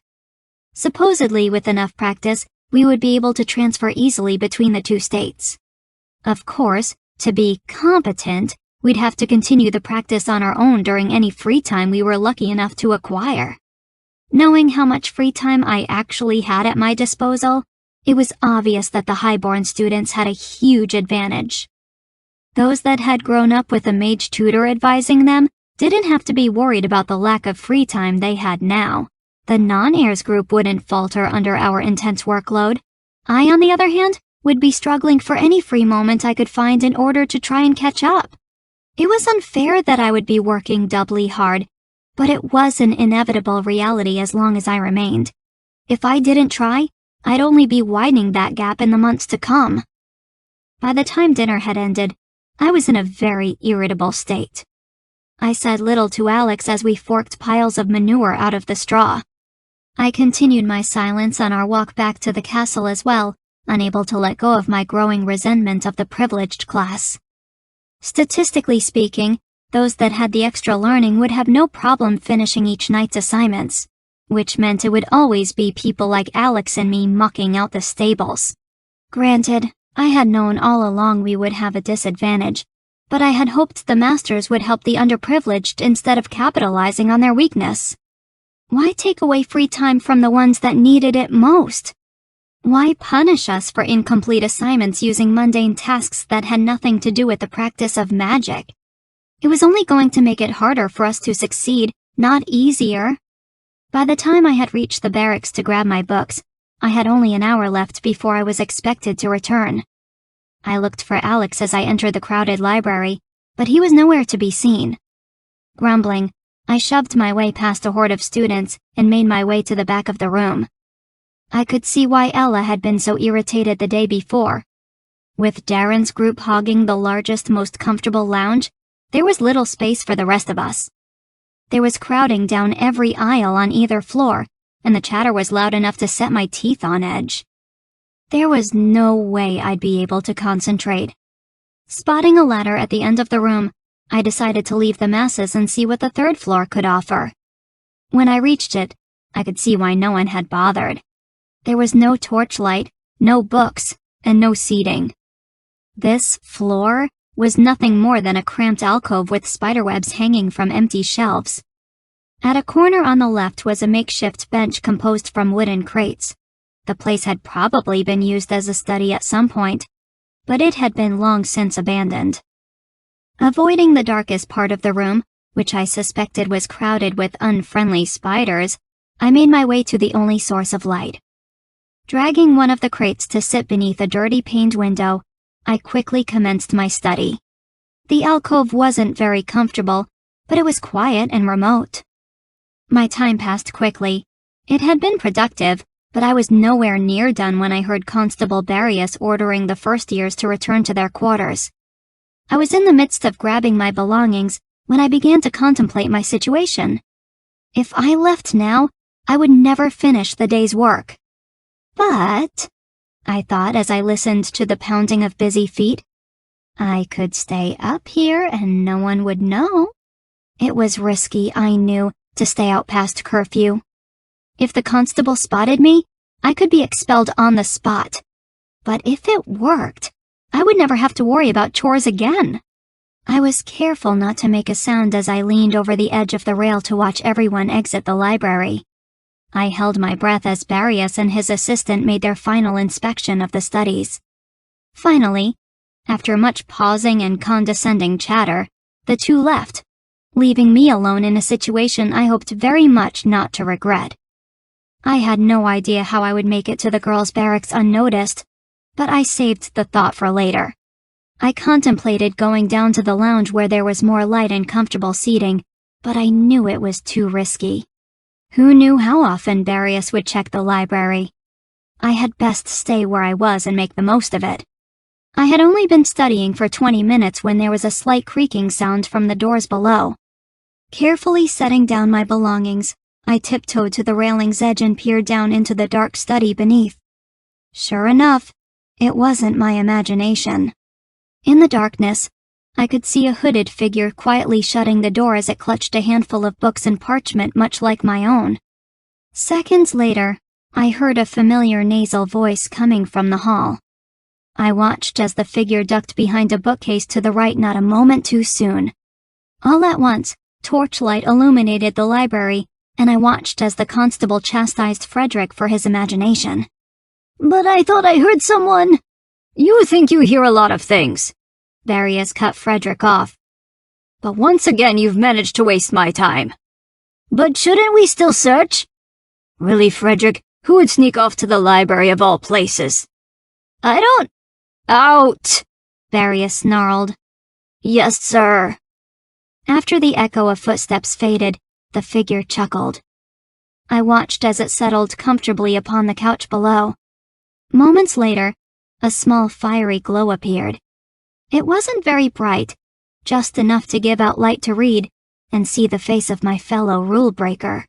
Supposedly, with enough practice, we would be able to transfer easily between the two states. Of course, to be competent, we'd have to continue the practice on our own during any free time we were lucky enough to acquire. Knowing how much free time I actually had at my disposal, it was obvious that the highborn students had a huge advantage. Those that had grown up with a mage tutor advising them didn't have to be worried about the lack of free time they had now. The non-heirs group wouldn't falter under our intense workload. I, on the other hand, would be struggling for any free moment I could find in order to try and catch up. It was unfair that I would be working doubly hard, but it was an inevitable reality as long as I remained. If I didn't try, I'd only be widening that gap in the months to come. By the time dinner had ended, I was in a very irritable state. I said little to Alex as we forked piles of manure out of the straw. I continued my silence on our walk back to the castle as well, unable to let go of my growing resentment of the privileged class. Statistically speaking, those that had the extra learning would have no problem finishing each night's assignments, which meant it would always be people like Alex and me mucking out the stables. Granted, I had known all along we would have a disadvantage, but I had hoped the masters would help the underprivileged instead of capitalizing on their weakness. Why take away free time from the ones that needed it most? Why punish us for incomplete assignments using mundane tasks that had nothing to do with the practice of magic? It was only going to make it harder for us to succeed, not easier. By the time I had reached the barracks to grab my books, I had only an hour left before I was expected to return. I looked for Alex as I entered the crowded library, but he was nowhere to be seen. Grumbling, I shoved my way past a horde of students and made my way to the back of the room. I could see why Ella had been so irritated the day before. With Darren's group hogging the largest, most comfortable lounge, there was little space for the rest of us. There was crowding down every aisle on either floor, and the chatter was loud enough to set my teeth on edge. There was no way I'd be able to concentrate. Spotting a ladder at the end of the room, I decided to leave the masses and see what the third floor could offer. When I reached it, I could see why no one had bothered. There was no torchlight, no books, and no seating. This floor was nothing more than a cramped alcove with spiderwebs hanging from empty shelves. At a corner on the left was a makeshift bench composed from wooden crates. The place had probably been used as a study at some point, but it had been long since abandoned. Avoiding the darkest part of the room, which I suspected was crowded with unfriendly spiders, I made my way to the only source of light. Dragging one of the crates to sit beneath a dirty paned window, I quickly commenced my study. The alcove wasn't very comfortable, but it was quiet and remote. My time passed quickly. It had been productive, but I was nowhere near done when I heard Constable Barrius ordering the first years to return to their quarters. I was in the midst of grabbing my belongings when I began to contemplate my situation. If I left now, I would never finish the day's work. But, I thought as I listened to the pounding of busy feet, I could stay up here and no one would know. It was risky, I knew, to stay out past curfew. If the constable spotted me, I could be expelled on the spot. But if it worked, I would never have to worry about chores again. I was careful not to make a sound as I leaned over the edge of the rail to watch everyone exit the library. I held my breath as Ryiah and his assistant made their final inspection of the studies. Finally, after much pausing and condescending chatter, the two left, leaving me alone in a situation I hoped very much not to regret. I had no idea how I would make it to the girls' barracks unnoticed, but I saved the thought for later. I contemplated going down to the lounge where there was more light and comfortable seating, but I knew it was too risky. Who knew how often Ryiah would check the library? I had best stay where I was and make the most of it. I had only been studying for 20 minutes when there was a slight creaking sound from the doors below. Carefully setting down my belongings, I tiptoed to the railing's edge and peered down into the dark study beneath. Sure enough, it wasn't my imagination. In the darkness, I could see a hooded figure quietly shutting the door as it clutched a handful of books and parchment much like my own. Seconds later, I heard a familiar nasal voice coming from the hall. I watched as the figure ducked behind a bookcase to the right not a moment too soon. All at once, torchlight illuminated the library, and I watched as the constable chastised Frederick for his imagination. "But I thought I heard someone." "You think you hear a lot of things." Ryiah cut Frederick off. "But once again you've managed to waste my time." "But shouldn't we still search?" "Really, Frederick, who would sneak off to the library of all places?" "I don't—" "Out!" Ryiah snarled. "Yes, sir." After the echo of footsteps faded, the figure chuckled. I watched as it settled comfortably upon the couch below. Moments later, a small fiery glow appeared. It wasn't very bright, just enough to give out light to read and see the face of my fellow rule breaker.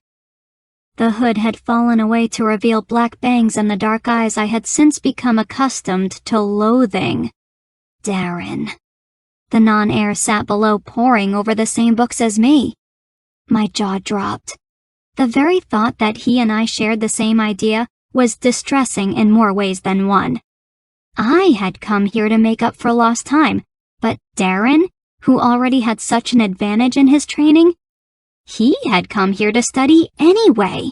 The hood had fallen away to reveal black bangs and the dark eyes I had since become accustomed to loathing. Darren. The non-heir sat below poring over the same books as me. My jaw dropped. The very thought that he and I shared the same idea was distressing in more ways than one. I had come here to make up for lost time, but Darren, who already had such an advantage in his training, he had come here to study anyway.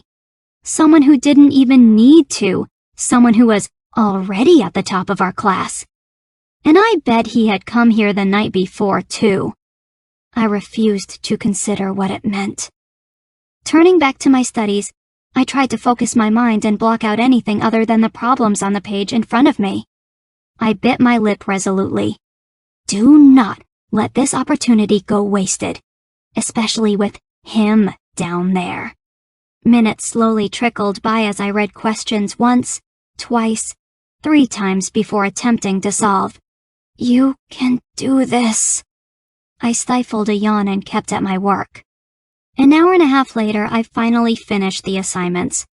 Someone who didn't even need to, someone who was already at the top of our class. And I bet he had come here the night before, too. I refused to consider what it meant. Turning back to my studies, I tried to focus my mind and block out anything other than the problems on the page in front of me. I bit my lip resolutely. Do not let this opportunity go wasted, especially with him down there. Minutes slowly trickled by as I read questions once, twice, 3 times before attempting to solve. You can do this. I stifled a yawn and kept at my work. An hour and a half later, I finally finished the assignments.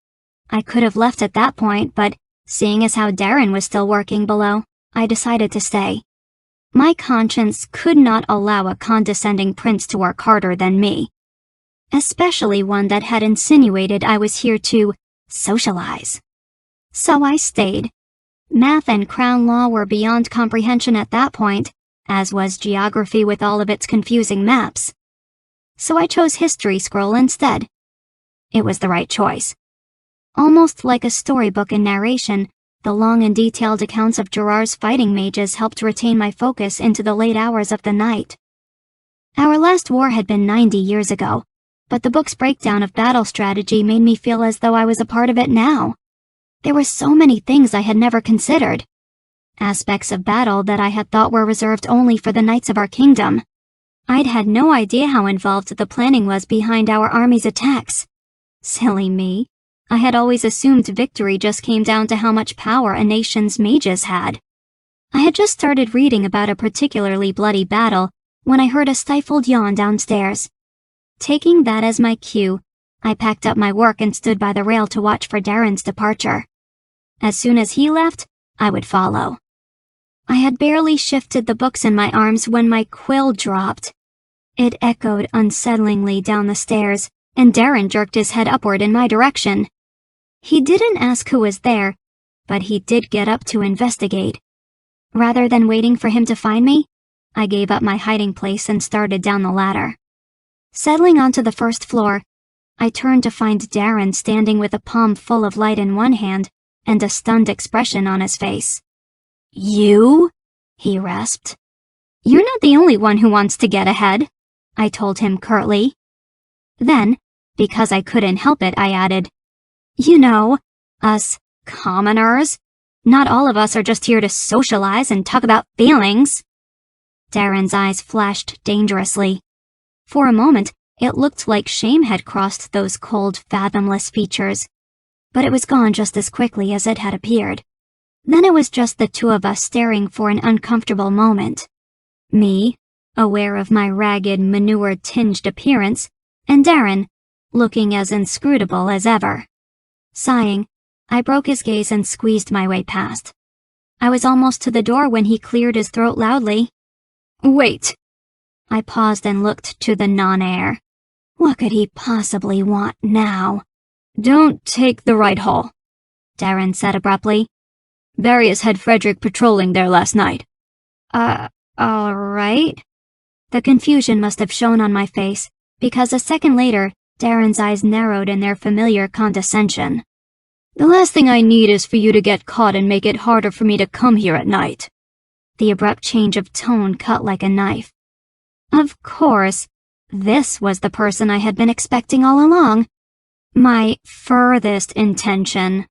I could have left at that point, but seeing as how Darren was still working below, I decided to stay. My conscience could not allow a condescending prince to work harder than me, especially one that had insinuated I was here to socialize. So I stayed. Math and crown law were beyond comprehension at that point, as was geography with all of its confusing maps. So I chose history scroll instead. It was the right choice. Almost like a storybook in narration, the long and detailed accounts of Jerar's fighting mages helped retain my focus into the late hours of the night. Our last war had been 90 years ago, but the book's breakdown of battle strategy made me feel as though I was a part of it now. There were so many things I had never considered. Aspects of battle that I had thought were reserved only for the knights of our kingdom. I'd had no idea how involved the planning was behind our army's attacks. Silly me. I had always assumed victory just came down to how much power a nation's mages had. I had just started reading about a particularly bloody battle when I heard a stifled yawn downstairs. Taking that as my cue, I packed up my work and stood by the rail to watch for Darren's departure. As soon as he left, I would follow. I had barely shifted the books in my arms when my quill dropped. It echoed unsettlingly down the stairs, and Darren jerked his head upward in my direction. He didn't ask who was there, but he did get up to investigate. Rather than waiting for him to find me, I gave up my hiding place and started down the ladder. Settling onto the first floor, I turned to find Darren standing with a palm full of light in one hand and a stunned expression on his face. "You?" he rasped. "You're not the only one who wants to get ahead," I told him curtly. Then, because I couldn't help it, I added, "You know, us commoners. Not all of us are just here to socialize and talk about feelings." Darren's eyes flashed dangerously. For a moment, it looked like shame had crossed those cold, fathomless features, but it was gone just as quickly as it had appeared. Then it was just the two of us staring for an uncomfortable moment. Me, aware of my ragged, manure-tinged appearance, and Darren, looking as inscrutable as ever. Sighing, I broke his gaze and squeezed my way past. I was almost to the door when he cleared his throat loudly. "Wait!" I paused and looked to the non-heir. What could he possibly want now? "Don't take the right hall," Darren said abruptly. "Various had Frederick patrolling there last night." All right." The confusion must have shown on my face, because a second later, Darren's eyes narrowed in their familiar condescension. "The last thing I need is for you to get caught and make it harder for me to come here at night." The abrupt change of tone cut like a knife. Of course, this was the person I had been expecting all along. "My furthest intention,"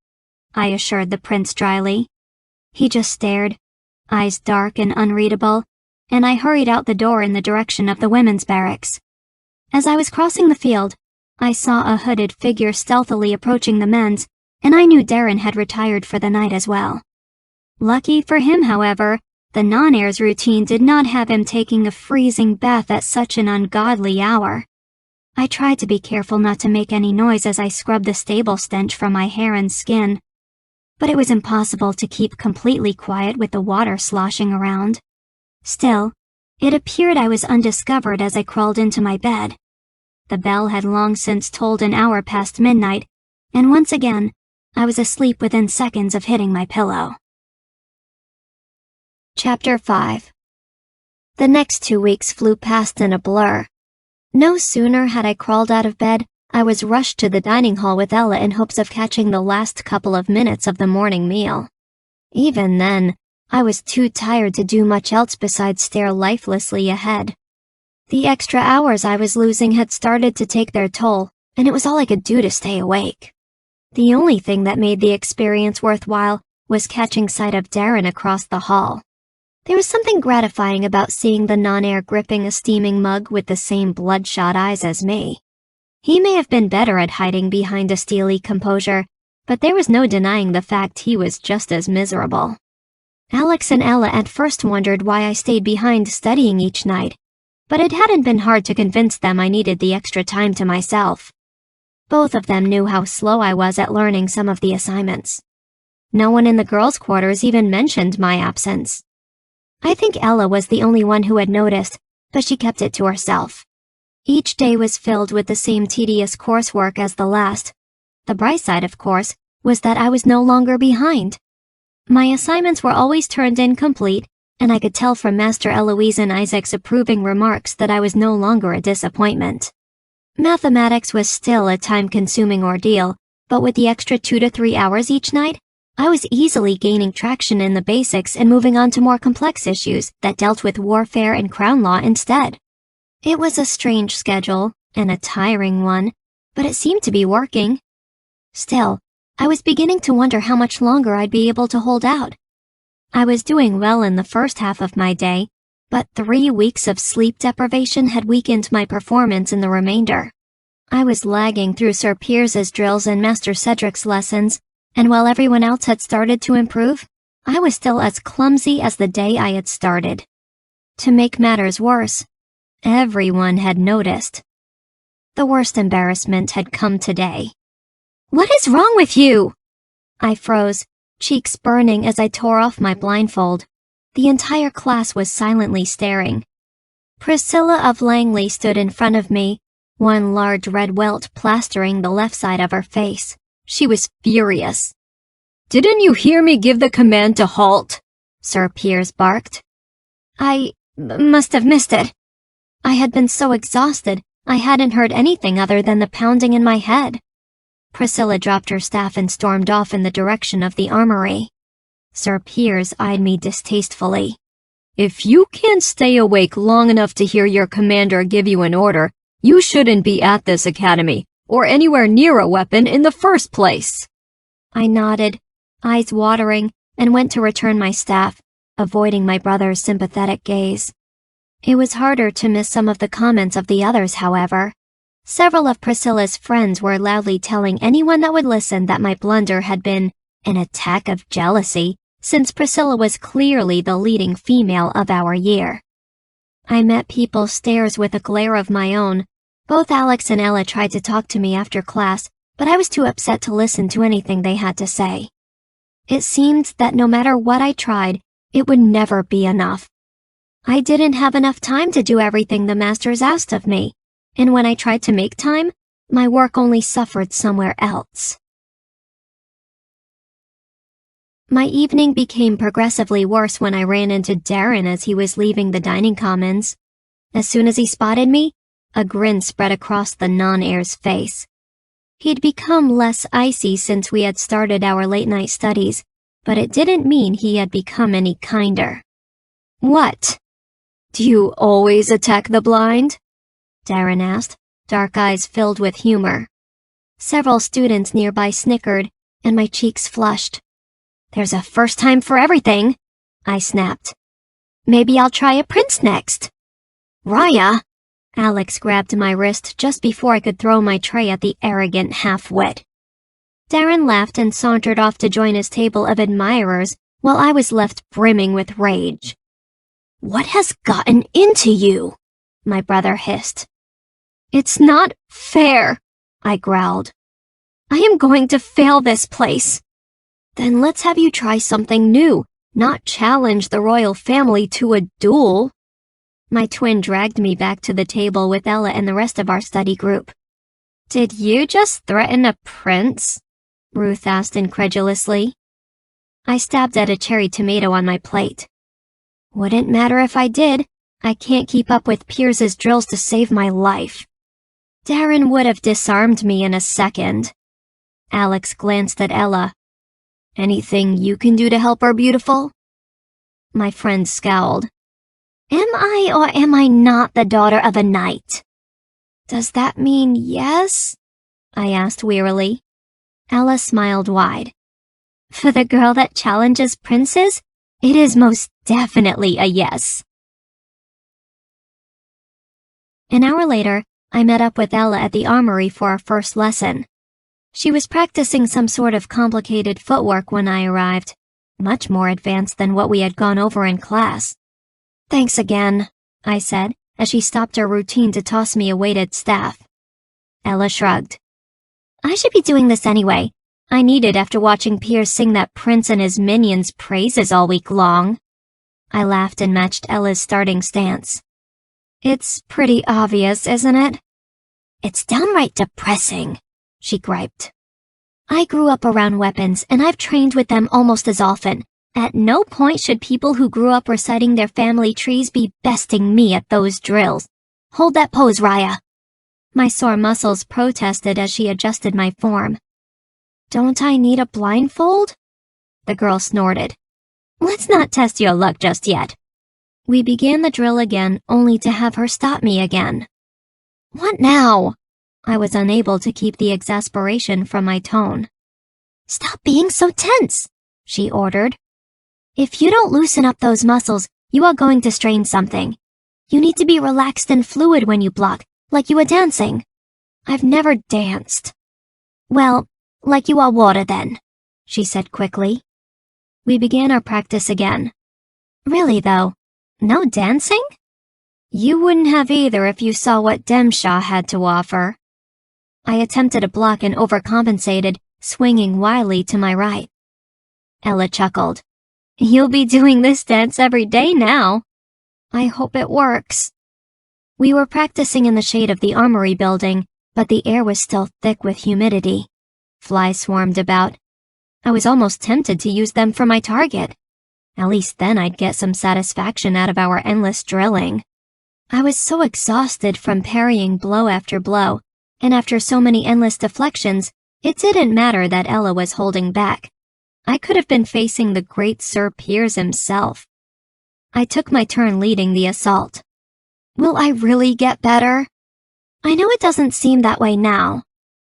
I assured the prince dryly. He just stared, eyes dark and unreadable, and I hurried out the door in the direction of the women's barracks. As I was crossing the field, I saw a hooded figure stealthily approaching the men's, and I knew Darren had retired for the night as well. Lucky for him, however, the non-heir's routine did not have him taking a freezing bath at such an ungodly hour. I tried to be careful not to make any noise as I scrubbed the stable stench from my hair and skin, but it was impossible to keep completely quiet with the water sloshing around. Still, it appeared I was undiscovered as I crawled into my bed. The bell had long since tolled an hour past midnight, and once again, I was asleep within seconds of hitting my pillow. Chapter 5. The next 2 weeks flew past in a blur. No sooner had I crawled out of bed, I was rushed to the dining hall with Ella in hopes of catching the last couple of minutes of the morning meal. Even then, I was too tired to do much else besides stare lifelessly ahead. The extra hours I was losing had started to take their toll, and it was all I could do to stay awake. The only thing that made the experience worthwhile was catching sight of Darren across the hall. There was something gratifying about seeing the non-heir gripping a steaming mug with the same bloodshot eyes as me. He may have been better at hiding behind a steely composure, but there was no denying the fact he was just as miserable. Alex and Ella at first wondered why I stayed behind studying each night, but it hadn't been hard to convince them I needed the extra time to myself. Both of them knew how slow I was at learning some of the assignments. No one in the girls' quarters even mentioned my absence. I think Ella was the only one who had noticed, but she kept it to herself. Each day was filled with the same tedious coursework as the last. The bright side, of course, was that I was no longer behind. My assignments were always turned in complete, and I could tell from Master Eloise and Isaac's approving remarks that I was no longer a disappointment. Mathematics was still a time-consuming ordeal, but with the extra 2 to 3 hours each night, I was easily gaining traction in the basics and moving on to more complex issues that dealt with warfare and crown law instead. It was a strange schedule, and a tiring one, but it seemed to be working. Still, I was beginning to wonder how much longer I'd be able to hold out. I was doing well in the first half of my day, but 3 weeks of sleep deprivation had weakened my performance in the remainder. I was lagging through Sir Piers's drills and Master Cedric's lessons, and while everyone else had started to improve, I was still as clumsy as the day I had started. To make matters worse, everyone had noticed. The worst embarrassment had come today. "What is wrong with you?" I froze, cheeks burning as I tore off my blindfold. The entire class was silently staring. Priscilla of Langley stood in front of me, one large red welt plastering the left side of her face. She was furious. "Didn't you hear me give the command to halt?" Sir Piers barked. I must have missed it. I had been so exhausted, I hadn't heard anything other than the pounding in my head. Priscilla dropped her staff and stormed off in the direction of the armory. Sir Piers eyed me distastefully. If you can't stay awake long enough to hear your commander give you an order, you shouldn't be at this academy, or anywhere near a weapon in the first place. I nodded, eyes watering, and went to return my staff, avoiding my brother's sympathetic gaze. It was harder to miss some of the comments of the others, however. Several of Priscilla's friends were loudly telling anyone that would listen that my blunder had been an attack of jealousy, since Priscilla was clearly the leading female of our year. I met people's stares with a glare of my own. Both Alex and Ella tried to talk to me after class, but I was too upset to listen to anything they had to say. It seemed that no matter what I tried, it would never be enough. I didn't have enough time to do everything the masters asked of me, and when I tried to make time, my work only suffered somewhere else. My evening became progressively worse when I ran into Darren as he was leaving the dining commons. As soon as he spotted me, a grin spread across the non-heir's face. He'd become less icy since we had started our late-night studies, but it didn't mean he had become any kinder. What? Do you always attack the blind? Darren asked, dark eyes filled with humor. Several students nearby snickered, and my cheeks flushed. There's a first time for everything, I snapped. Maybe I'll try a prince next. Ryiah! Alex grabbed my wrist just before I could throw my tray at the arrogant half-wit. Darren laughed and sauntered off to join his table of admirers while I was left brimming with rage. What has gotten into you? My brother hissed. It's not fair, I growled. I am going to fail this place. Then let's have you try something new, not challenge the royal family to a duel. My twin dragged me back to the table with Ella and the rest of our study group. Did you just threaten a prince? Ruth asked incredulously. I stabbed at a cherry tomato on my plate. Wouldn't matter if I did. I can't keep up with Piers's drills to save my life. Darren would have disarmed me in a second. Alex glanced at Ella. Anything you can do to help our beautiful? My friend scowled. Am I or am I not the daughter of a knight? Does that mean yes? I asked wearily. Ella smiled wide. For the girl that challenges princes, it is most definitely a yes. An hour later, I met up with Ella at the armory for our first lesson. She was practicing some sort of complicated footwork when I arrived, much more advanced than what we had gone over in class. Thanks again, I said, as she stopped her routine to toss me a weighted staff. Ella shrugged. I should be doing this anyway. I need it after watching Piers sing that prince and his minions' praises all week long. I laughed and matched Ella's starting stance. It's pretty obvious, isn't it? It's downright depressing, she griped. I grew up around weapons, and I've trained with them almost as often. At no point should people who grew up reciting their family trees be besting me at those drills. Hold that pose, Ryiah. My sore muscles protested as she adjusted my form. Don't I need a blindfold? The girl snorted. Let's not test your luck just yet. We began the drill again, only to have her stop me again. What now? I was unable to keep the exasperation from my tone. Stop being so tense, she ordered. If you don't loosen up those muscles, you are going to strain something. You need to be relaxed and fluid when you block, like you were dancing. I've never danced. Well, like you are water then, she said quickly. We began our practice again. Really though, no dancing? You wouldn't have either if you saw what Demshah had to offer. I attempted a block and overcompensated, swinging wildly to my right. Ella chuckled. You'll be doing this dance every day now. I hope it works. We were practicing in the shade of the armory building, but the air was still thick with humidity. Flies swarmed about. I was almost tempted to use them for my target. At least then I'd get some satisfaction out of our endless drilling. I was so exhausted from parrying blow after blow, and after so many endless deflections, it didn't matter that Ella was holding back. I could have been facing the great Sir Piers himself. I took my turn leading the assault. Will I really get better? I know it doesn't seem that way now,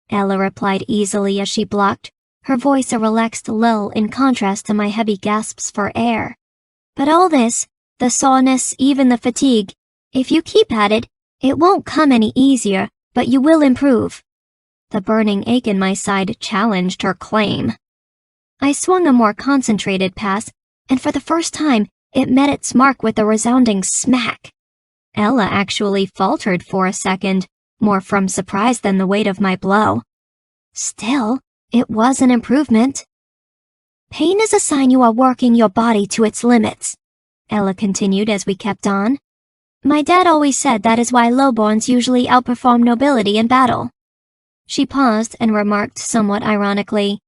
Ella replied easily as she blocked, her voice a relaxed lull in contrast to my heavy gasps for air. But all this, the soreness, even the fatigue, if you keep at it, it won't come any easier, but you will improve. The burning ache in my side challenged her claim. I swung a more concentrated pass, and for the first time, it met its mark with a resounding smack. Ella actually faltered for a second, more from surprise than the weight of my blow. Still, it was an improvement. Pain is a sign you are working your body to its limits, Ella continued as we kept on. My dad always said that is why lowborns usually outperform nobility in battle. She paused and remarked somewhat ironically,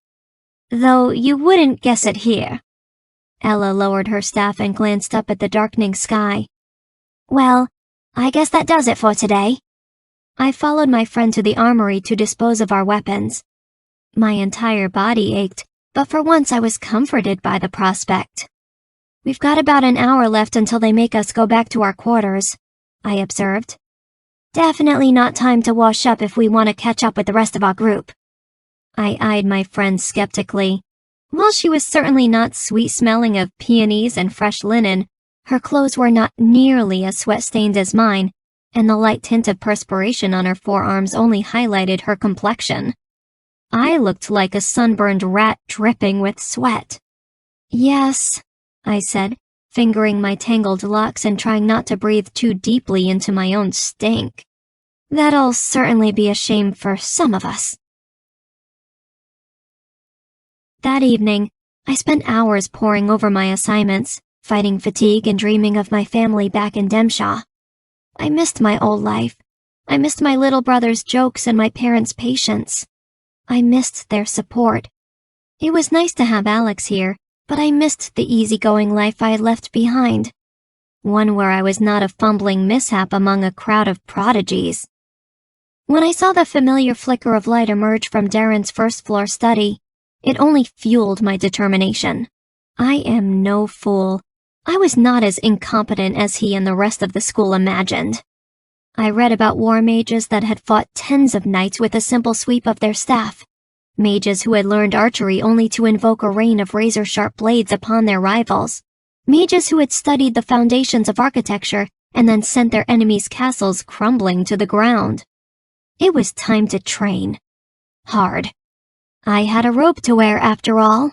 though you wouldn't guess it here. Ella lowered her staff and glanced up at the darkening sky. Well, I guess that does it for today. I followed my friend to the armory to dispose of our weapons. My entire body ached, but for once I was comforted by the prospect. We've got about an hour left until they make us go back to our quarters, I observed. Definitely not time to wash up if we want to catch up with the rest of our group. I eyed my friend skeptically. While she was certainly not sweet-smelling of peonies and fresh linen, her clothes were not nearly as sweat-stained as mine, and the light tint of perspiration on her forearms only highlighted her complexion. I looked like a sunburned rat dripping with sweat. Yes, I said, fingering my tangled locks and trying not to breathe too deeply into my own stink. That'll certainly be a shame for some of us. That evening, I spent hours poring over my assignments, fighting fatigue and dreaming of my family back in Demshaw. I missed my old life. I missed my little brother's jokes and my parents' patience. I missed their support. It was nice to have Alex here, but I missed the easygoing life I had left behind. One where I was not a fumbling mishap among a crowd of prodigies. When I saw the familiar flicker of light emerge from Darren's first-floor study, it only fueled my determination. I am no fool. I was not as incompetent as he and the rest of the school imagined. I read about war mages that had fought tens of knights with a simple sweep of their staff. Mages who had learned archery only to invoke a rain of razor-sharp blades upon their rivals. Mages who had studied the foundations of architecture and then sent their enemies' castles crumbling to the ground. It was time to train. Hard. I had a rope to wear after all.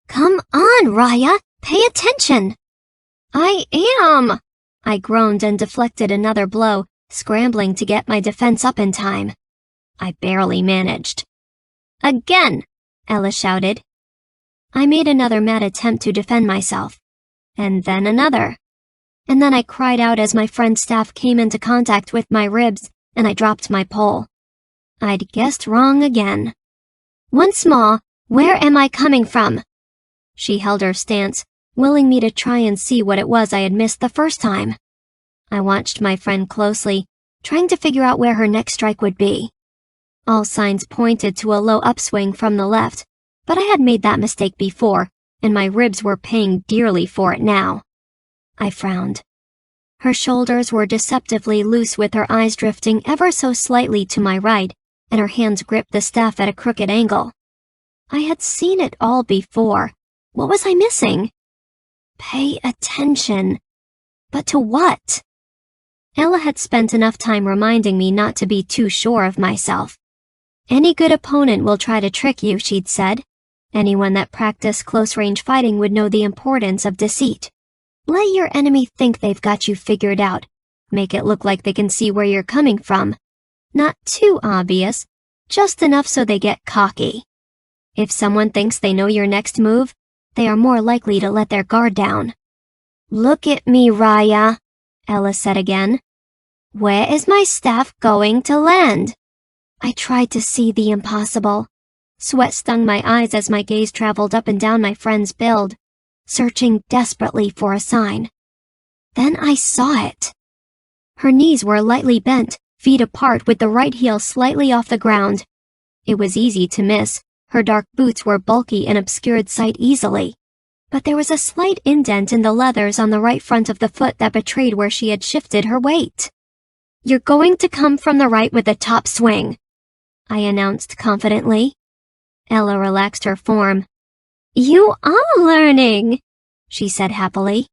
Come on, Ryiah, pay attention. I am. I groaned and deflected another blow, scrambling to get my defense up in time. I barely managed. Again, Ella shouted. I made another mad attempt to defend myself. And then another. And then I cried out as my friend's staff came into contact with my ribs, and I dropped my pole. I'd guessed wrong again. Once more, where am I coming from? She held her stance, willing me to try and see what it was I had missed the first time. I watched my friend closely, trying to figure out where her next strike would be. All signs pointed to a low upswing from the left, but I had made that mistake before, and my ribs were paying dearly for it now. I frowned. Her shoulders were deceptively loose with her eyes drifting ever so slightly to my right, and her hands gripped the staff at a crooked angle. I had seen it all before. What was I missing? Pay attention. But to what? Ella had spent enough time reminding me not to be too sure of myself. Any good opponent will try to trick you, she'd said. Anyone that practiced close-range fighting would know the importance of deceit. Let your enemy think they've got you figured out. Make it look like they can see where you're coming from. Not too obvious, just enough so they get cocky. If someone thinks they know your next move, they are more likely to let their guard down. Look at me, Ryiah, Ella said again. Where is my staff going to land? I tried to see the impossible. Sweat stung my eyes as my gaze traveled up and down my friend's build, searching desperately for a sign. Then I saw it. Her knees were lightly bent, feet apart with the right heel slightly off the ground. It was easy to miss. Her dark boots were bulky and obscured sight easily. But there was a slight indent in the leathers on the right front of the foot that betrayed where she had shifted her weight. "You're going to come from the right with a top swing," I announced confidently. Ella relaxed her form. "You are learning," she said happily.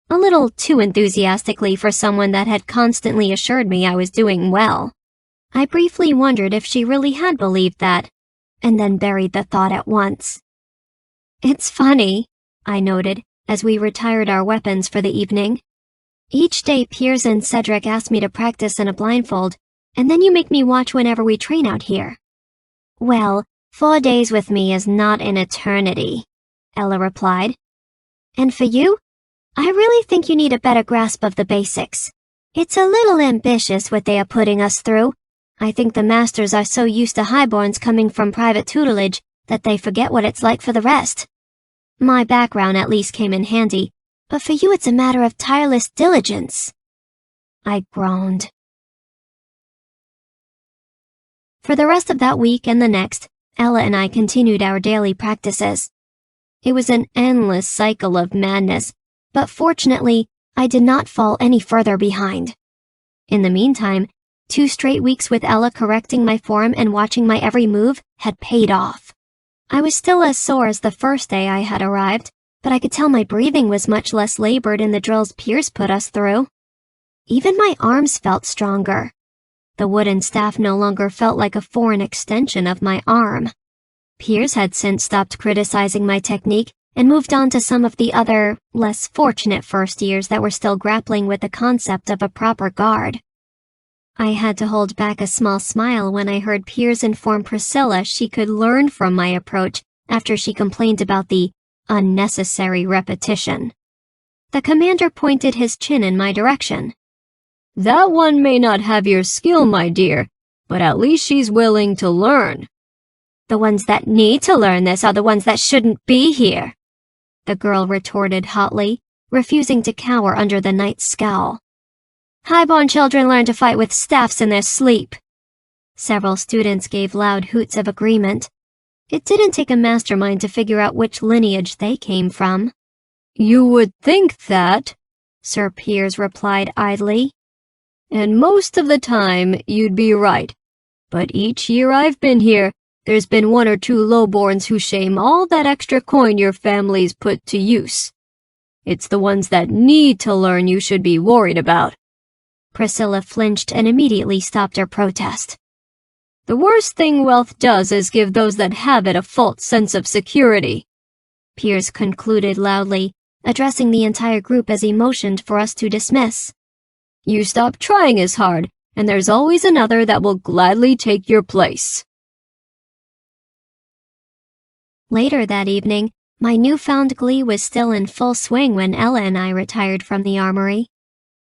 A little too enthusiastically for someone that had constantly assured me I was doing well. I briefly wondered if she really had believed that, and then buried the thought at once. "It's funny," I noted, as we retired our weapons for the evening. "Each day Piers and Cedric ask me to practice in a blindfold, and then you make me watch whenever we train out here." "Well, 4 days with me is not an eternity," Ella replied. "And for you? I really think you need a better grasp of the basics. It's a little ambitious what they are putting us through. I think the masters are so used to highborns coming from private tutelage that they forget what it's like for the rest. My background at least came in handy, but for you it's a matter of tireless diligence." I groaned. For the rest of that week and the next, Ella and I continued our daily practices. It was an endless cycle of madness, but fortunately, I did not fall any further behind. In the meantime, 2 straight weeks with Ella correcting my form and watching my every move had paid off. I was still as sore as the first day I had arrived, but I could tell my breathing was much less labored in the drills Piers put us through. Even my arms felt stronger. The wooden staff no longer felt like a foreign extension of my arm. Piers had since stopped criticizing my technique and moved on to some of the other, less fortunate first years that were still grappling with the concept of a proper guard. I had to hold back a small smile when I heard Piers inform Priscilla she could learn from my approach after she complained about the unnecessary repetition. The commander pointed his chin in my direction. "That one may not have your skill, my dear, but at least she's willing to learn." "The ones that need to learn this are the ones that shouldn't be here," the girl retorted hotly, refusing to cower under the knight's scowl. "Highborn children learn to fight with staffs in their sleep." Several students gave loud hoots of agreement. It didn't take a mastermind to figure out which lineage they came from. "You would think that," Sir Piers replied idly. "And most of the time, you'd be right. But each year I've been here, there's been 1 or 2 lowborns who shame all that extra coin your family's put to use. It's the ones that need to learn you should be worried about." Priscilla flinched and immediately stopped her protest. "The worst thing wealth does is give those that have it a false sense of security," Piers concluded loudly, addressing the entire group as he motioned for us to dismiss. "You stop trying as hard, and there's always another that will gladly take your place." Later that evening, my newfound glee was still in full swing when Ella and I retired from the armory.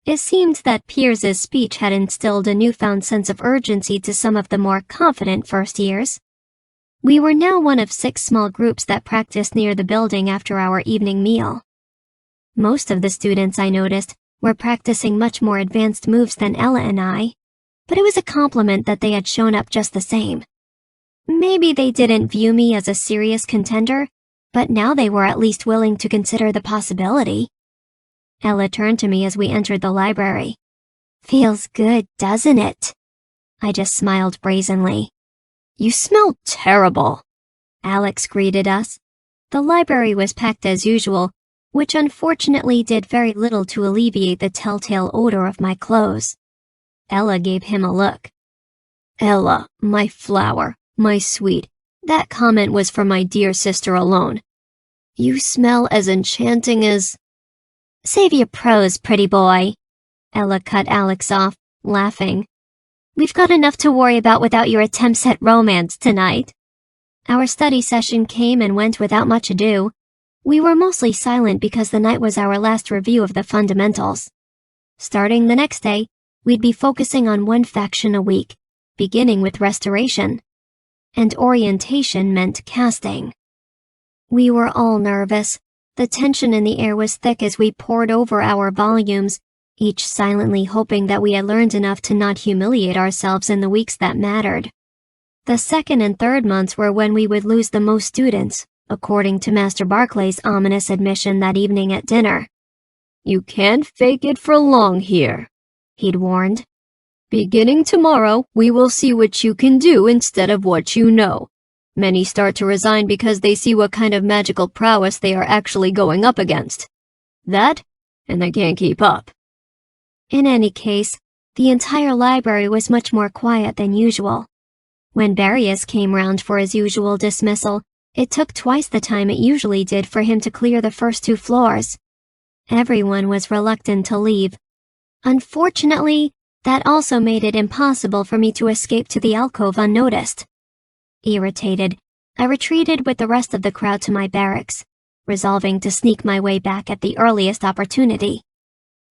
It seemed that Piers's speech had instilled a newfound sense of urgency to some of the more confident first years. We were now one of 6 small groups that practiced near the building after our evening meal. Most of the students, I noticed, were practicing much more advanced moves than Ella and I, but it was a compliment that they had shown up just the same. Maybe they didn't view me as a serious contender, but now they were at least willing to consider the possibility. Ella turned to me as we entered the library. "Feels good, doesn't it?" I just smiled brazenly. "You smell terrible," Alex greeted us. The library was packed as usual, which unfortunately did very little to alleviate the telltale odor of my clothes. Ella gave him a look. "Ella, my flower, my sweet, that comment was for my dear sister alone. You smell as enchanting as—" "Save your prose, pretty boy," Ella cut Alex off, laughing. "We've got enough to worry about without your attempts at romance tonight." Our study session came and went without much ado. We were mostly silent because the night was our last review of the fundamentals. Starting the next day, we'd be focusing on one faction a week, beginning with restoration. and orientation meant casting. We were all nervous. The tension in the air was thick as we pored over our volumes, each silently hoping that we had learned enough to not humiliate ourselves in the weeks that mattered. The second and third months were when we would lose the most students, according to Master Barclay's ominous admission that evening at dinner. "You can't fake it for long here," he'd warned. "Beginning tomorrow, we will see what you can do instead of what you know. Many start to resign because they see what kind of magical prowess they are actually going up against. That, and they can't keep up." In any case, the entire library was much more quiet than usual. When Barrius came round for his usual dismissal, it took twice the time it usually did for him to clear the first 2 floors. Everyone was reluctant to leave. Unfortunately, that also made it impossible for me to escape to the alcove unnoticed. Irritated, I retreated with the rest of the crowd to my barracks, resolving to sneak my way back at the earliest opportunity.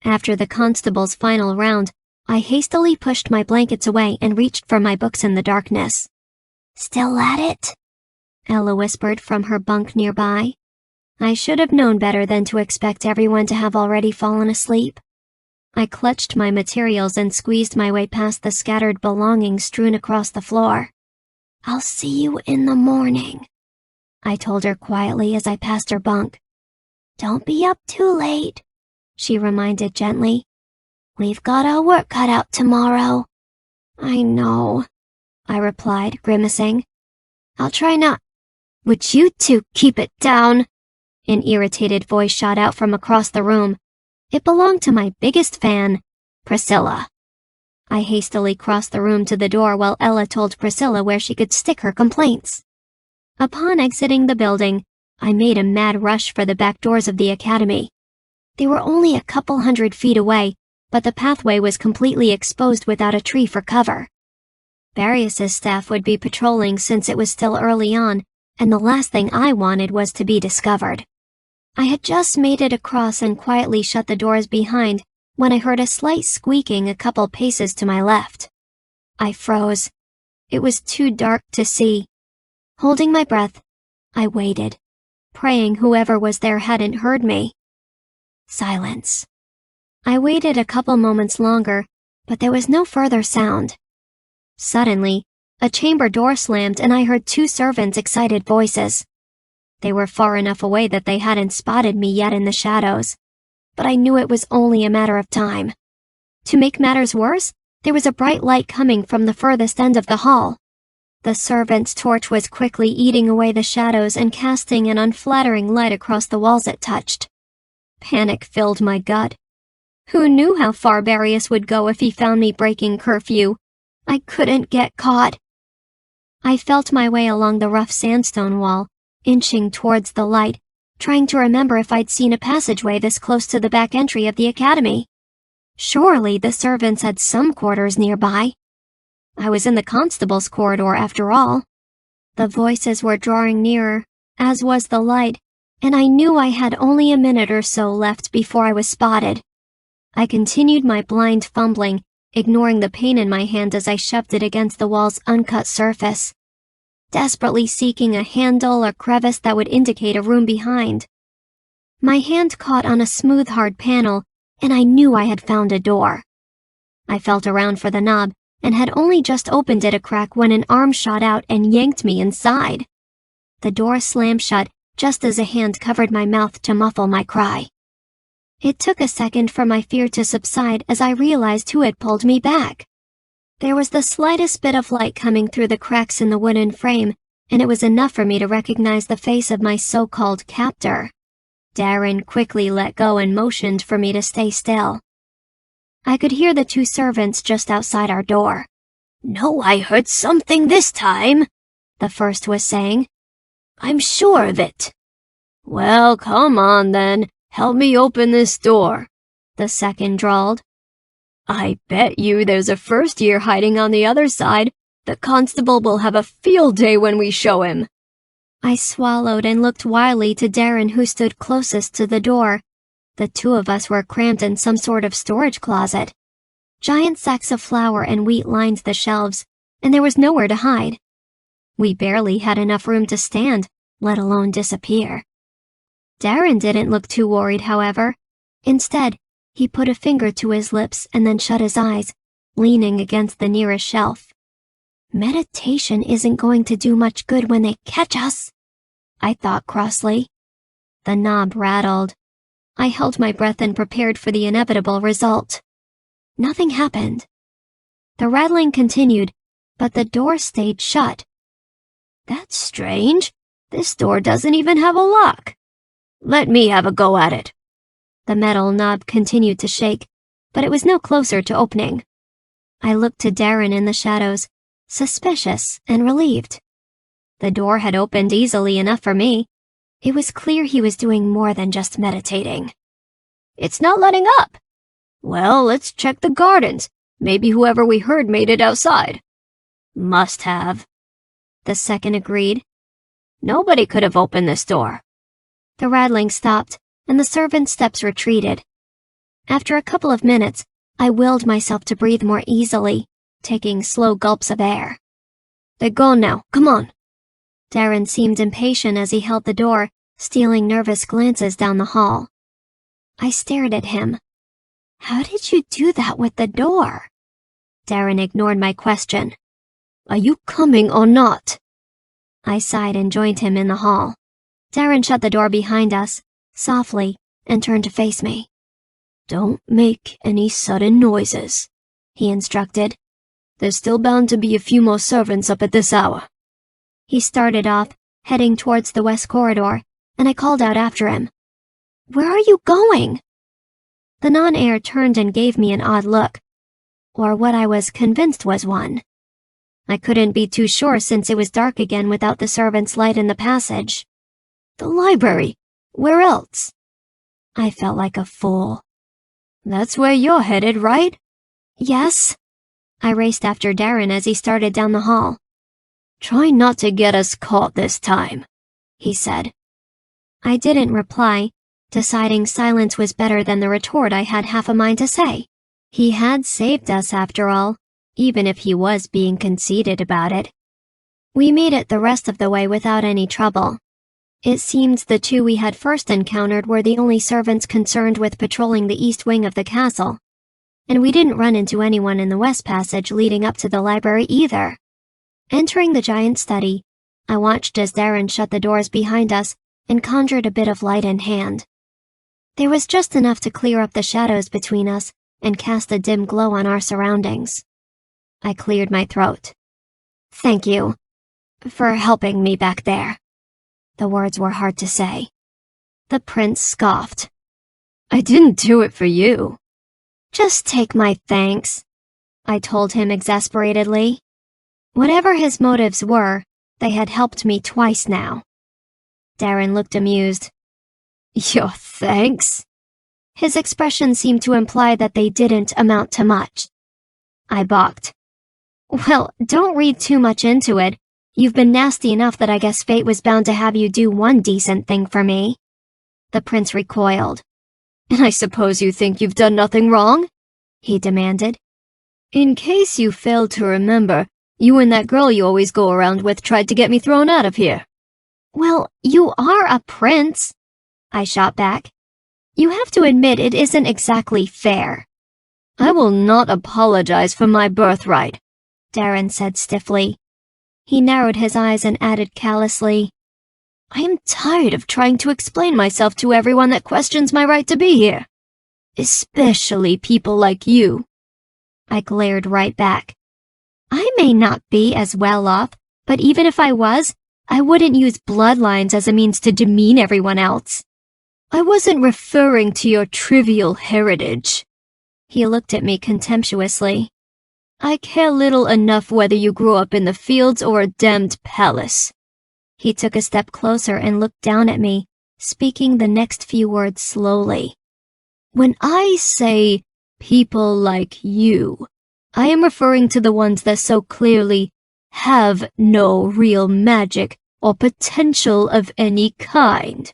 After the constable's final round, I hastily pushed my blankets away and reached for my books in the darkness. "Still at it?" Ella whispered from her bunk nearby. I should have known better than to expect everyone to have already fallen asleep. I clutched my materials and squeezed my way past the scattered belongings strewn across the floor. "I'll see you in the morning," I told her quietly as I passed her bunk. "Don't be up too late," she reminded gently. "We've got our work cut out tomorrow." "I know," I replied, grimacing. "I'll try not." "Would you two keep it down?" An irritated voice shot out from across the room. It belonged to my biggest fan, Priscilla. I hastily crossed the room to the door while Ella told Priscilla where she could stick her complaints. Upon exiting the building, I made a mad rush for the back doors of the academy. They were only a couple 100 feet away, but the pathway was completely exposed without a tree for cover. Barrius's staff would be patrolling since it was still early on, and the last thing I wanted was to be discovered. I had just made it across and quietly shut the doors behind when I heard a slight squeaking a couple paces to my left. I froze. It was too dark to see. Holding my breath, I waited, praying whoever was there hadn't heard me. Silence. I waited a couple moments longer, but there was no further sound. Suddenly, a chamber door slammed and I heard 2 servants' excited voices. They were far enough away that they hadn't spotted me yet in the shadows, but I knew it was only a matter of time. To make matters worse, there was a bright light coming from the furthest end of the hall. The servant's torch was quickly eating away the shadows and casting an unflattering light across the walls it touched. Panic filled my gut. Who knew how far Barrius would go if he found me breaking curfew? I couldn't get caught. I felt my way along the rough sandstone wall, inching towards the light, trying to remember if I'd seen a passageway this close to the back entry of the academy. Surely the servants had some quarters nearby. I was in the constable's corridor after all. The voices were drawing nearer, as was the light, and I knew I had only a minute or so left before I was spotted. I continued my blind fumbling, ignoring the pain in my hand as I shoved it against the wall's uncut surface, desperately seeking a handle or crevice that would indicate a room behind. My hand caught on a smooth, hard panel, and I knew I had found a door. I felt around for the knob and had only just opened it a crack when an arm shot out and yanked me inside. The door slammed shut just as a hand covered my mouth to muffle my cry. It took a second for my fear to subside as I realized who had pulled me back. There was the slightest bit of light coming through the cracks in the wooden frame, and it was enough for me to recognize the face of my so-called captor. Darren quickly let go and motioned for me to stay still. I could hear the 2 servants just outside our door. "No, I heard something this time," the first was saying. "I'm sure of it." "Well, come on then. Help me open this door," the second drawled. "I bet you there's a first year hiding on the other side. The constable will have a field day when we show him." I swallowed and looked wildly to Darren, who stood closest to the door. The 2 of us were cramped in some sort of storage closet. Giant sacks of flour and wheat lined the shelves, and there was nowhere to hide. We barely had enough room to stand, let alone disappear. Darren didn't look too worried, however. Instead, he put a finger to his lips and then shut his eyes, leaning against the nearest shelf. Meditation isn't going to do much good when they catch us, I thought crossly. The knob rattled. I held my breath and prepared for the inevitable result. Nothing happened. The rattling continued, but the door stayed shut. That's strange. This door doesn't even have a lock. Let me have a go at it. The metal knob continued to shake, but it was no closer to opening. I looked to Darren in the shadows, suspicious and relieved. The door had opened easily enough for me. It was clear he was doing more than just meditating. It's not letting up. Well, let's check the gardens. Maybe whoever we heard made it outside. Must have. The second agreed. Nobody could have opened this door. The rattling stopped, and the servant's steps retreated. After a couple of minutes, I willed myself to breathe more easily, taking slow gulps of air. They're gone now, come on. Darren seemed impatient as he held the door, stealing nervous glances down the hall. I stared at him. How did you do that with the door? Darren ignored my question. Are you coming or not? I sighed and joined him in the hall. Darren shut the door behind us, softly, and turned to face me. Don't make any sudden noises, he instructed. There's still bound to be a few more servants up at this hour. He started off, heading towards the west corridor, and I called out after him. Where are you going? The non-heir turned and gave me an odd look, or what I was convinced was one. I couldn't be too sure since it was dark again without the servant's light in the passage. The library. Where else? I felt like a fool. That's where you're headed, right? Yes. I raced after Darren as he started down the hall. Try not to get us caught this time, he said. I didn't reply, deciding silence was better than the retort I had half a mind to say. He had saved us after all, even if he was being conceited about it. We made it the rest of the way without any trouble. It seemed the two we had first encountered were the only servants concerned with patrolling the east wing of the castle, and we didn't run into anyone in the west passage leading up to the library either. Entering the giant study, I watched as Darren shut the doors behind us and conjured a bit of light in hand. There was just enough to clear up the shadows between us and cast a dim glow on our surroundings. I cleared my throat. Thank you for helping me back there. The words were hard to say. The prince scoffed. I didn't do it for you. Just take my thanks, I told him exasperatedly. Whatever his motives were, they had helped me twice now. Darren looked amused. Your thanks? His expression seemed to imply that they didn't amount to much. I balked. Well, don't read too much into it. You've been nasty enough that I guess fate was bound to have you do one decent thing for me. The prince recoiled. And I suppose you think you've done nothing wrong? He demanded. In case you failed to remember, you and that girl you always go around with tried to get me thrown out of here. Well, you are a prince, I shot back. You have to admit it isn't exactly fair. I will not apologize for my birthright, Darren said stiffly. He narrowed his eyes and added callously, I am tired of trying to explain myself to everyone that questions my right to be here. Especially people like you. I glared right back. I may not be as well off, but even if I was, I wouldn't use bloodlines as a means to demean everyone else. I wasn't referring to your trivial heritage. He looked at me contemptuously. I care little enough whether you grew up in the fields or a damned palace. He took a step closer and looked down at me, speaking the next few words slowly. When I say people like you, I am referring to the ones that so clearly have no real magic or potential of any kind.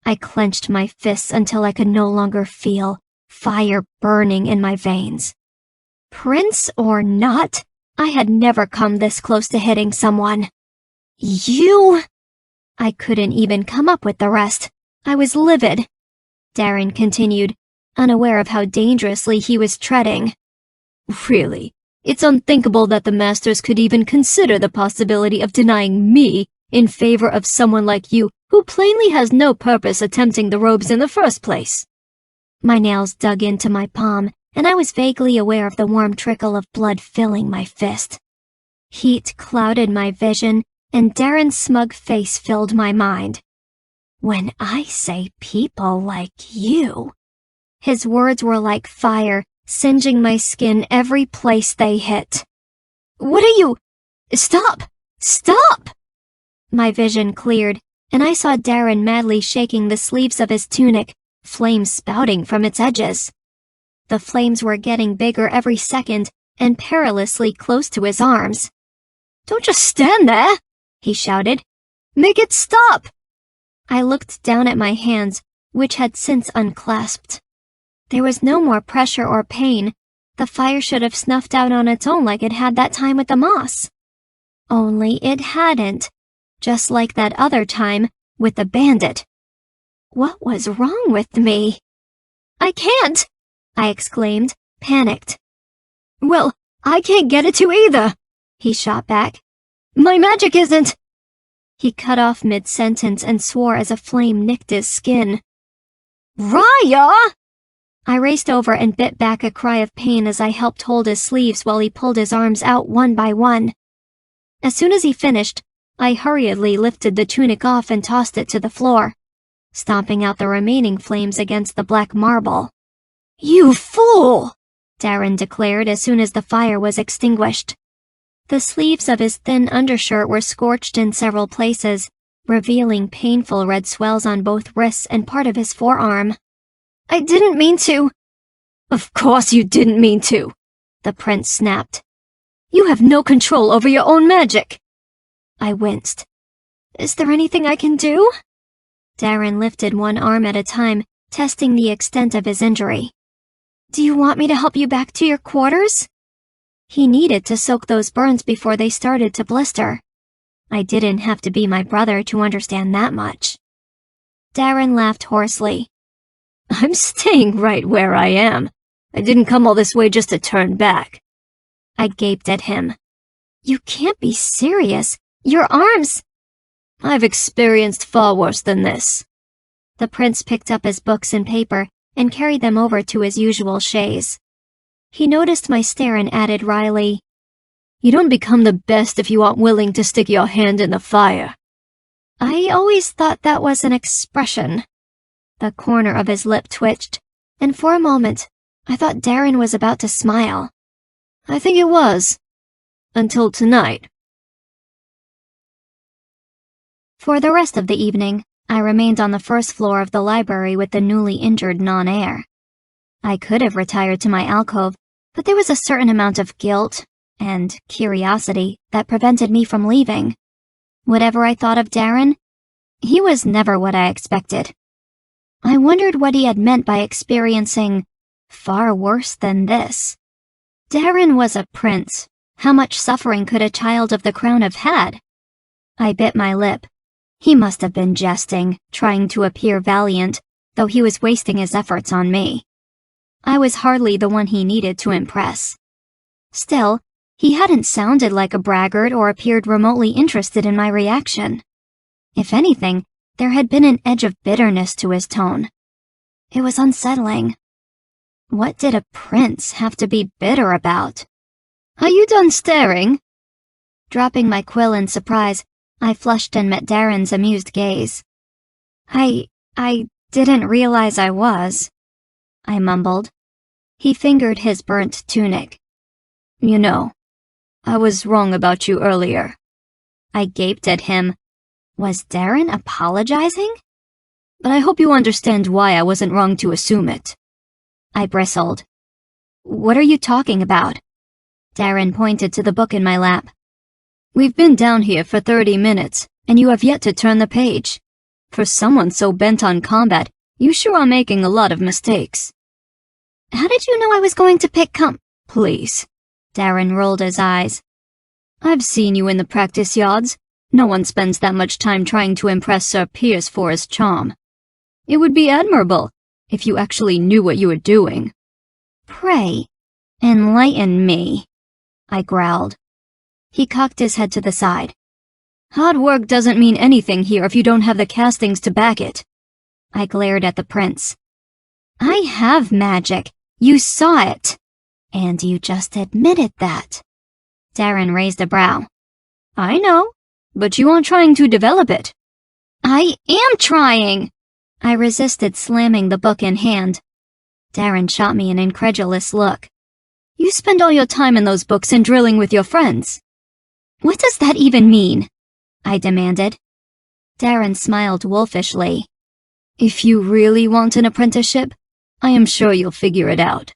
I clenched my fists until I could no longer feel fire burning in my veins. Prince or not, I had never come this close to hitting someone. You... I couldn't even come up with the rest. I was livid. Darren continued, unaware of how dangerously he was treading. Really, it's unthinkable that the masters could even consider the possibility of denying me in favor of someone like you who plainly has no purpose attempting the robes in the first place. My nails dug into my palm, and I was vaguely aware of the warm trickle of blood filling my fist. Heat clouded my vision, and Darren's smug face filled my mind. When I say people like you... His words were like fire, singeing my skin every place they hit. What are you... Stop! Stop! My vision cleared, and I saw Darren madly shaking the sleeves of his tunic, flames spouting from its edges. The flames were getting bigger every second and perilously close to his arms. Don't just stand there, he shouted. Make it stop! I looked down at my hands, which had since unclasped. There was no more pressure or pain. The fire should have snuffed out on its own like it had that time with the moss. Only it hadn't, just like that other time with the bandit. What was wrong with me? I can't, I exclaimed, panicked. Well, I can't get it to either, he shot back. My magic isn't... He cut off mid-sentence and swore as a flame nicked his skin. Ryiah! I raced over and bit back a cry of pain as I helped hold his sleeves while he pulled his arms out one by one. As soon as he finished, I hurriedly lifted the tunic off and tossed it to the floor, stomping out the remaining flames against the black marble. You fool! Darren declared as soon as the fire was extinguished. The sleeves of his thin undershirt were scorched in several places, revealing painful red swells on both wrists and part of his forearm. I didn't mean to. Of course you didn't mean to, the prince snapped. You have no control over your own magic. I winced. Is there anything I can do? Darren lifted one arm at a time, testing the extent of his injury. Do you want me to help you back to your quarters? He needed to soak those burns before they started to blister. I didn't have to be my brother to understand that much. Darren laughed hoarsely. I'm staying right where I am. I didn't come all this way just to turn back. I gaped at him. You can't be serious. Your arms... I've experienced far worse than this. The prince picked up his books and paper and carried them over to his usual chaise. He noticed my stare and added wryly, You don't become the best if you aren't willing to stick your hand in the fire. I always thought that was an expression. The corner of his lip twitched, and for a moment, I thought Darren was about to smile. I think it was. Until tonight. For the rest of the evening, I remained on the first floor of the library with the newly injured non-heir. I could have retired to my alcove, but there was a certain amount of guilt and curiosity that prevented me from leaving. Whatever I thought of Darren, he was never what I expected. I wondered what he had meant by experiencing far worse than this. Darren was a prince. How much suffering could a child of the crown have had? I bit my lip. He must have been jesting, trying to appear valiant, though he was wasting his efforts on me. I was hardly the one he needed to impress. Still, he hadn't sounded like a braggart or appeared remotely interested in my reaction. If anything, there had been an edge of bitterness to his tone. It was unsettling. What did a prince have to be bitter about? Are you done staring? Dropping my quill in surprise, I flushed and met Darren's amused gaze. I didn't realize I was, I mumbled. He fingered his burnt tunic. You know, I was wrong about you earlier. I gaped at him. Was Darren apologizing? But I hope you understand why I wasn't wrong to assume it. I bristled. What are you talking about? Darren pointed to the book in my lap. We've been down here for 30 minutes, and you have yet to turn the page. For someone so bent on combat, you sure are making a lot of mistakes. How did you know I was going to pick Please. Darren rolled his eyes. I've seen you in the practice yards. No one spends that much time trying to impress Sir Piers for his charm. It would be admirable if you actually knew what you were doing. Pray, enlighten me, I growled. He cocked his head to the side. Hard work doesn't mean anything here if you don't have the castings to back it. I glared at the prince. I have magic. You saw it. And you just admitted that. Darren raised a brow. I know, but you aren't trying to develop it. I am trying. I resisted slamming the book in hand. Darren shot me an incredulous look. You spend all your time in those books and drilling with your friends. What does that even mean? I demanded. Darren smiled wolfishly. If you really want an apprenticeship, I am sure you'll figure it out.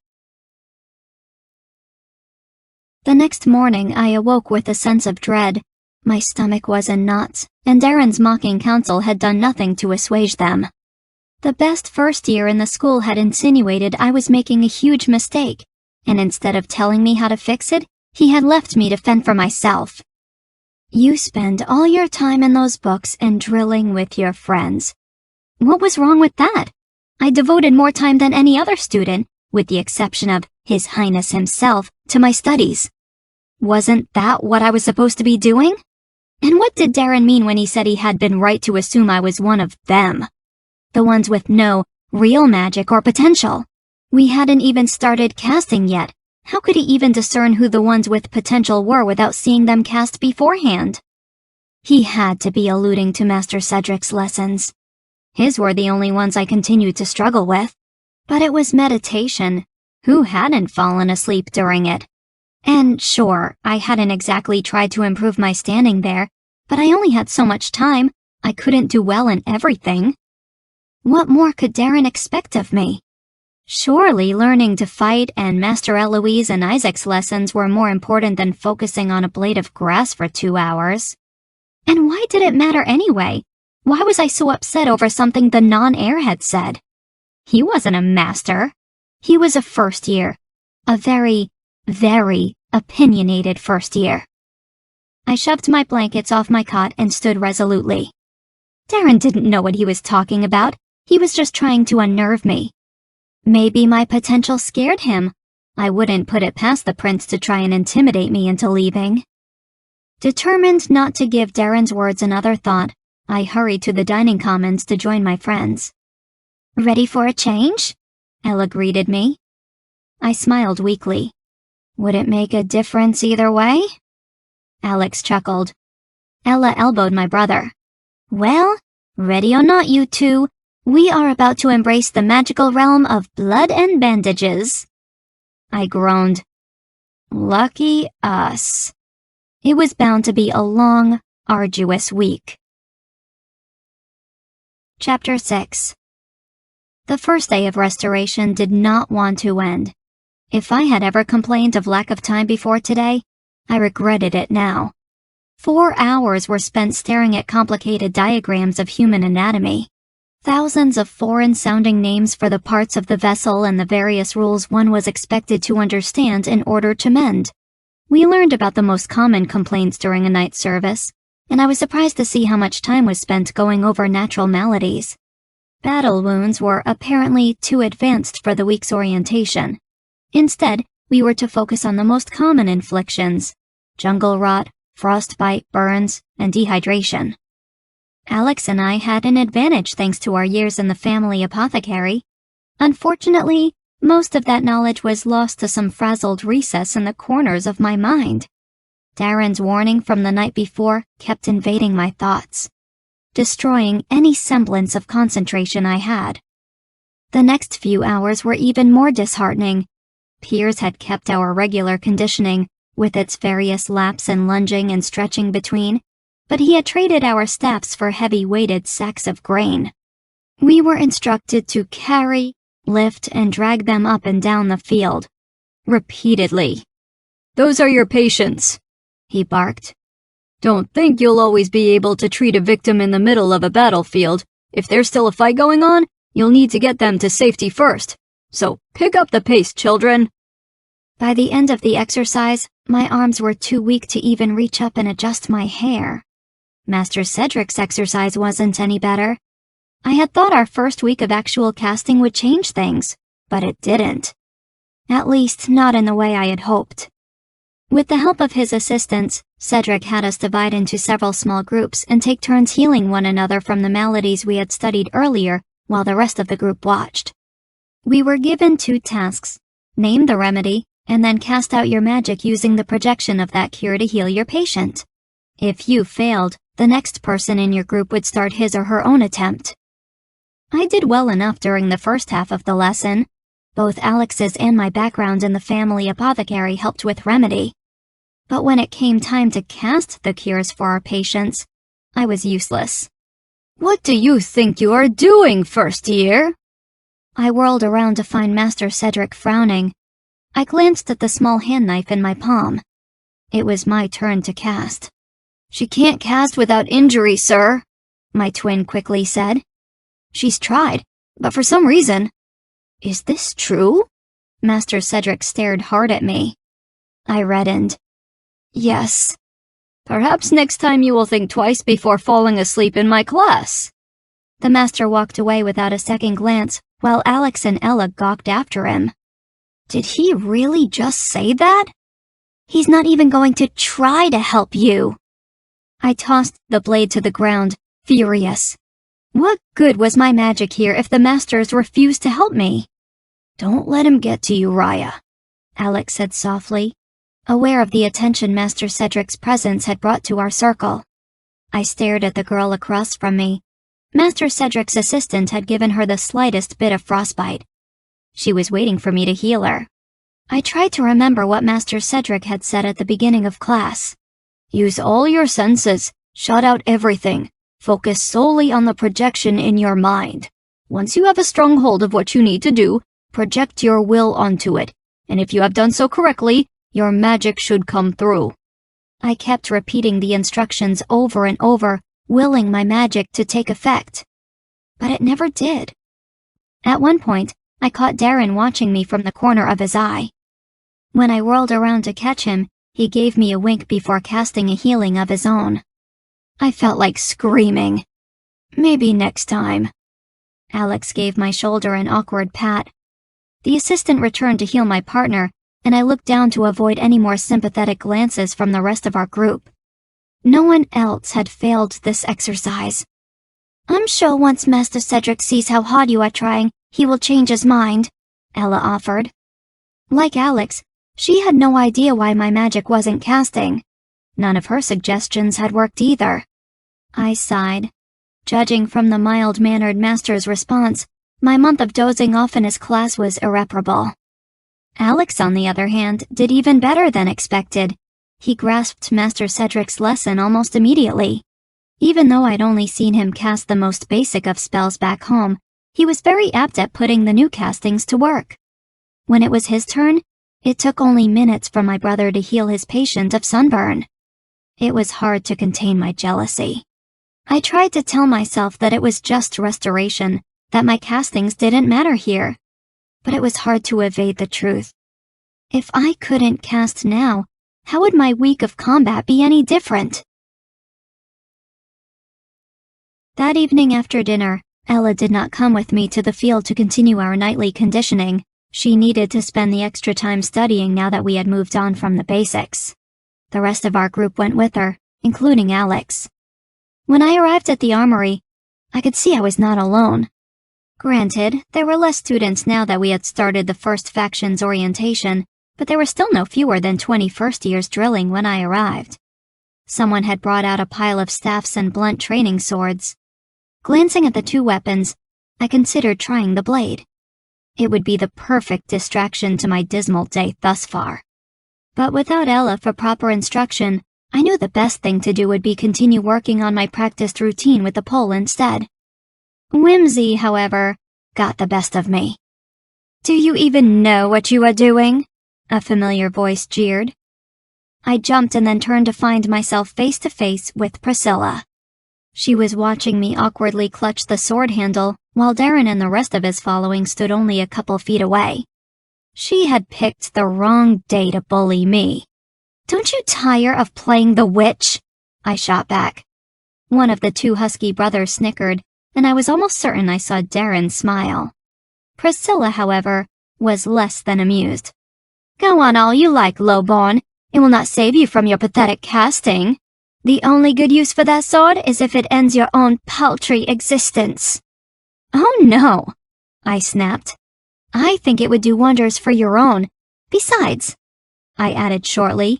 The next morning, I awoke with a sense of dread. My stomach was in knots, and Darren's mocking counsel had done nothing to assuage them. The best first year in the school had insinuated I was making a huge mistake, and instead of telling me how to fix it, he had left me to fend for myself. You spend all your time in those books and drilling with your friends. What was wrong with that? I devoted more time than any other student, with the exception of His Highness himself, to my studies. Wasn't that what I was supposed to be doing? And what did Darren mean when he said he had been right to assume I was one of them? The ones with no real magic or potential. We hadn't even started casting yet. How could he even discern who the ones with potential were without seeing them cast beforehand? He had to be alluding to Master Cedric's lessons. His were the only ones I continued to struggle with. But it was meditation. Who hadn't fallen asleep during it? And sure, I hadn't exactly tried to improve my standing there, but I only had so much time. I couldn't do well in everything. What more could Darren expect of me? Surely learning to fight and Master Eloise and Isaac's lessons were more important than focusing on a blade of grass for 2 hours. And why did it matter anyway? Why was I so upset over something the non-heir had said? He wasn't a master. He was a first year. A very, very opinionated first year. I shoved my blankets off my cot and stood resolutely. Darren didn't know what he was talking about. He was just trying to unnerve me. Maybe my potential scared him. I wouldn't put it past the prince to try and intimidate me into leaving. Determined not to give Darren's words another thought, I hurried to the dining commons to join my friends. Ready for a change? Ella greeted me. I smiled weakly. Would it make a difference either way? Alex chuckled. Ella elbowed my brother. Well, ready or not, you two, we are about to embrace the magical realm of blood and bandages. I groaned. Lucky us. It was bound to be a long, arduous week. Chapter 6. The first day of restoration did not want to end. If I had ever complained of lack of time before today, I regretted it now. 4 hours were spent staring at complicated diagrams of human anatomy. Thousands of foreign-sounding names for the parts of the vessel and the various rules one was expected to understand in order to mend. We learned about the most common complaints during a night service, and I was surprised to see how much time was spent going over natural maladies. Battle wounds were apparently too advanced for the week's orientation. Instead, we were to focus on the most common inflictions: jungle rot, frostbite, burns, and dehydration. Alex and I had an advantage thanks to our years in the family apothecary. Unfortunately, most of that knowledge was lost to some frazzled recess in the corners of my mind. Darren's warning from the night before kept invading my thoughts, destroying any semblance of concentration I had. The next few hours were even more disheartening. Piers had kept our regular conditioning, with its various laps and lunging and stretching between, but he had traded our staffs for heavy-weighted sacks of grain. We were instructed to carry, lift, and drag them up and down the field, repeatedly. "Those are your patients," he barked. "Don't think you'll always be able to treat a victim in the middle of a battlefield. If there's still a fight going on, you'll need to get them to safety first. So pick up the pace, children." By the end of the exercise, my arms were too weak to even reach up and adjust my hair. Master Cedric's exercise wasn't any better. I had thought our first week of actual casting would change things, but it didn't. At least, not in the way I had hoped. With the help of his assistants, Cedric had us divide into several small groups and take turns healing one another from the maladies we had studied earlier while the rest of the group watched. We were given 2 tasks: name the remedy, and then cast out your magic using the projection of that cure to heal your patient. If you failed, the next person in your group would start his or her own attempt. I did well enough during the first half of the lesson. Both Alex's and my background in the family apothecary helped with remedy. But when it came time to cast the cures for our patients, I was useless. "What do you think you are doing, first year?" I whirled around to find Master Cedric frowning. I glanced at the small hand knife in my palm. It was my turn to cast. "She can't cast without injury, sir," my twin quickly said. "She's tried, but for some reason—" "Is this true?" Master Cedric stared hard at me. I reddened. "Yes. Perhaps next time you will think twice before falling asleep in my class." The master walked away without a second glance, while Alex and Ella gawked after him. Did he really just say that? "He's not even going to try to help you." I tossed the blade to the ground, furious. What good was my magic here if the masters refused to help me? "Don't let him get to you, Ryiah," Alex said softly, aware of the attention Master Cedric's presence had brought to our circle. I stared at the girl across from me. Master Cedric's assistant had given her the slightest bit of frostbite. She was waiting for me to heal her. I tried to remember what Master Cedric had said at the beginning of class. "Use all your senses, shut out everything. Focus solely on the projection in your mind. Once you have a strong hold of what you need to do, project your will onto it, and if you have done so correctly, your magic should come through." I kept repeating the instructions over and over, willing my magic to take effect. But it never did. At one point, I caught Darren watching me from the corner of his eye. When I whirled around to catch him, he gave me a wink before casting a healing of his own. I felt like screaming. "Maybe next time." Alex gave my shoulder an awkward pat. The assistant returned to heal my partner, and I looked down to avoid any more sympathetic glances from the rest of our group. No one else had failed this exercise. "I'm sure once Master Cedric sees how hard you are trying, he will change his mind," Ella offered. Like Alex, she had no idea why my magic wasn't casting. None of her suggestions had worked either. I sighed. Judging from the mild-mannered master's response, my month of dozing off in his class was irreparable. Alex, on the other hand, did even better than expected. He grasped Master Cedric's lesson almost immediately. Even though I'd only seen him cast the most basic of spells back home, he was very apt at putting the new castings to work. When it was his turn, it took only minutes for my brother to heal his patient of sunburn. It was hard to contain my jealousy. I tried to tell myself that it was just restoration, that my castings didn't matter here. But it was hard to evade the truth. If I couldn't cast now, how would my week of combat be any different? That evening after dinner, Ella did not come with me to the field to continue our nightly conditioning. She needed to spend the extra time studying now that we had moved on from the basics. The rest of our group went with her, including Alex. When I arrived at the armory, I could see I was not alone. Granted, there were less students now that we had started the first faction's orientation, but there were still no fewer than 20 first-years drilling when I arrived. Someone had brought out a pile of staffs and blunt training swords. Glancing at the 2 weapons, I considered trying the blade. It would be the perfect distraction to my dismal day thus far. But without Ella for proper instruction, I knew the best thing to do would be continue working on my practiced routine with the pole instead. Whimsy, however, got the best of me. "Do you even know what you are doing?" a familiar voice jeered. I jumped and then turned to find myself face to face with Priscilla. She was watching me awkwardly clutch the sword handle, while Darren and the rest of his following stood only a couple feet away. She had picked the wrong day to bully me. "Don't you tire of playing the witch?" I shot back. One of the two husky brothers snickered, and I was almost certain I saw Darren smile. Priscilla, however, was less than amused. Go on all you like, lowborn. It will not save you from your pathetic casting. The only good use for that sword is if it ends your own paltry existence. Oh no, I snapped. I think it would do wonders for your own. Besides, I added shortly,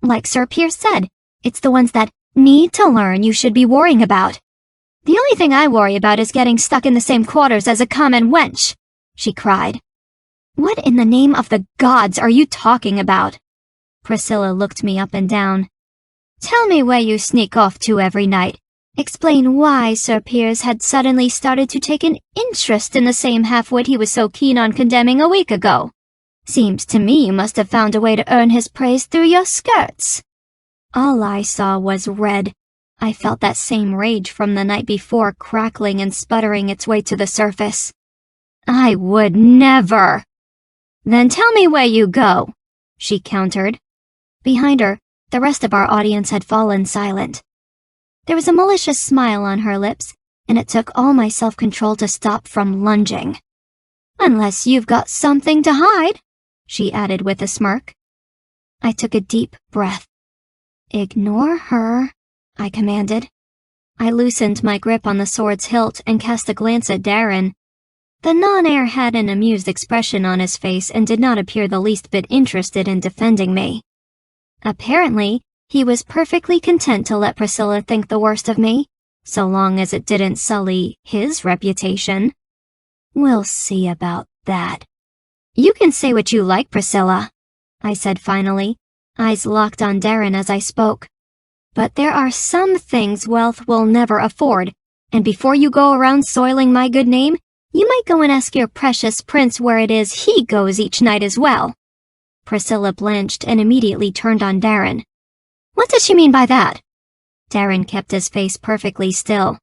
like Sir Pierce said, it's the ones that need to learn you should be worrying about. The only thing I worry about is getting stuck in the same quarters as a common wench, she cried. What in the name of the gods are you talking about? Priscilla looked me up and down. Tell me where you sneak off to every night. Explain why Sir Piers had suddenly started to take an interest in the same half-wit he was so keen on condemning a week ago. Seems to me you must have found a way to earn his praise through your skirts. All I saw was red. I felt that same rage from the night before crackling and sputtering its way to the surface. I would never. Then tell me where you go, she countered. Behind her, the rest of our audience had fallen silent. There was a malicious smile on her lips, and it took all my self-control to stop from lunging. Unless you've got something to hide, she added with a smirk. I took a deep breath. Ignore her, I commanded. I loosened my grip on the sword's hilt and cast a glance at Darren. The non-heir had an amused expression on his face and did not appear the least bit interested in defending me. Apparently, he was perfectly content to let Priscilla think the worst of me, so long as it didn't sully his reputation. We'll see about that. You can say what you like, Priscilla, I said finally, eyes locked on Darren as I spoke. But there are some things wealth will never afford, and before you go around soiling my good name, you might go and ask your precious prince where it is he goes each night as well. Priscilla blanched and immediately turned on Darren. What does she mean by that? Darren kept his face perfectly still.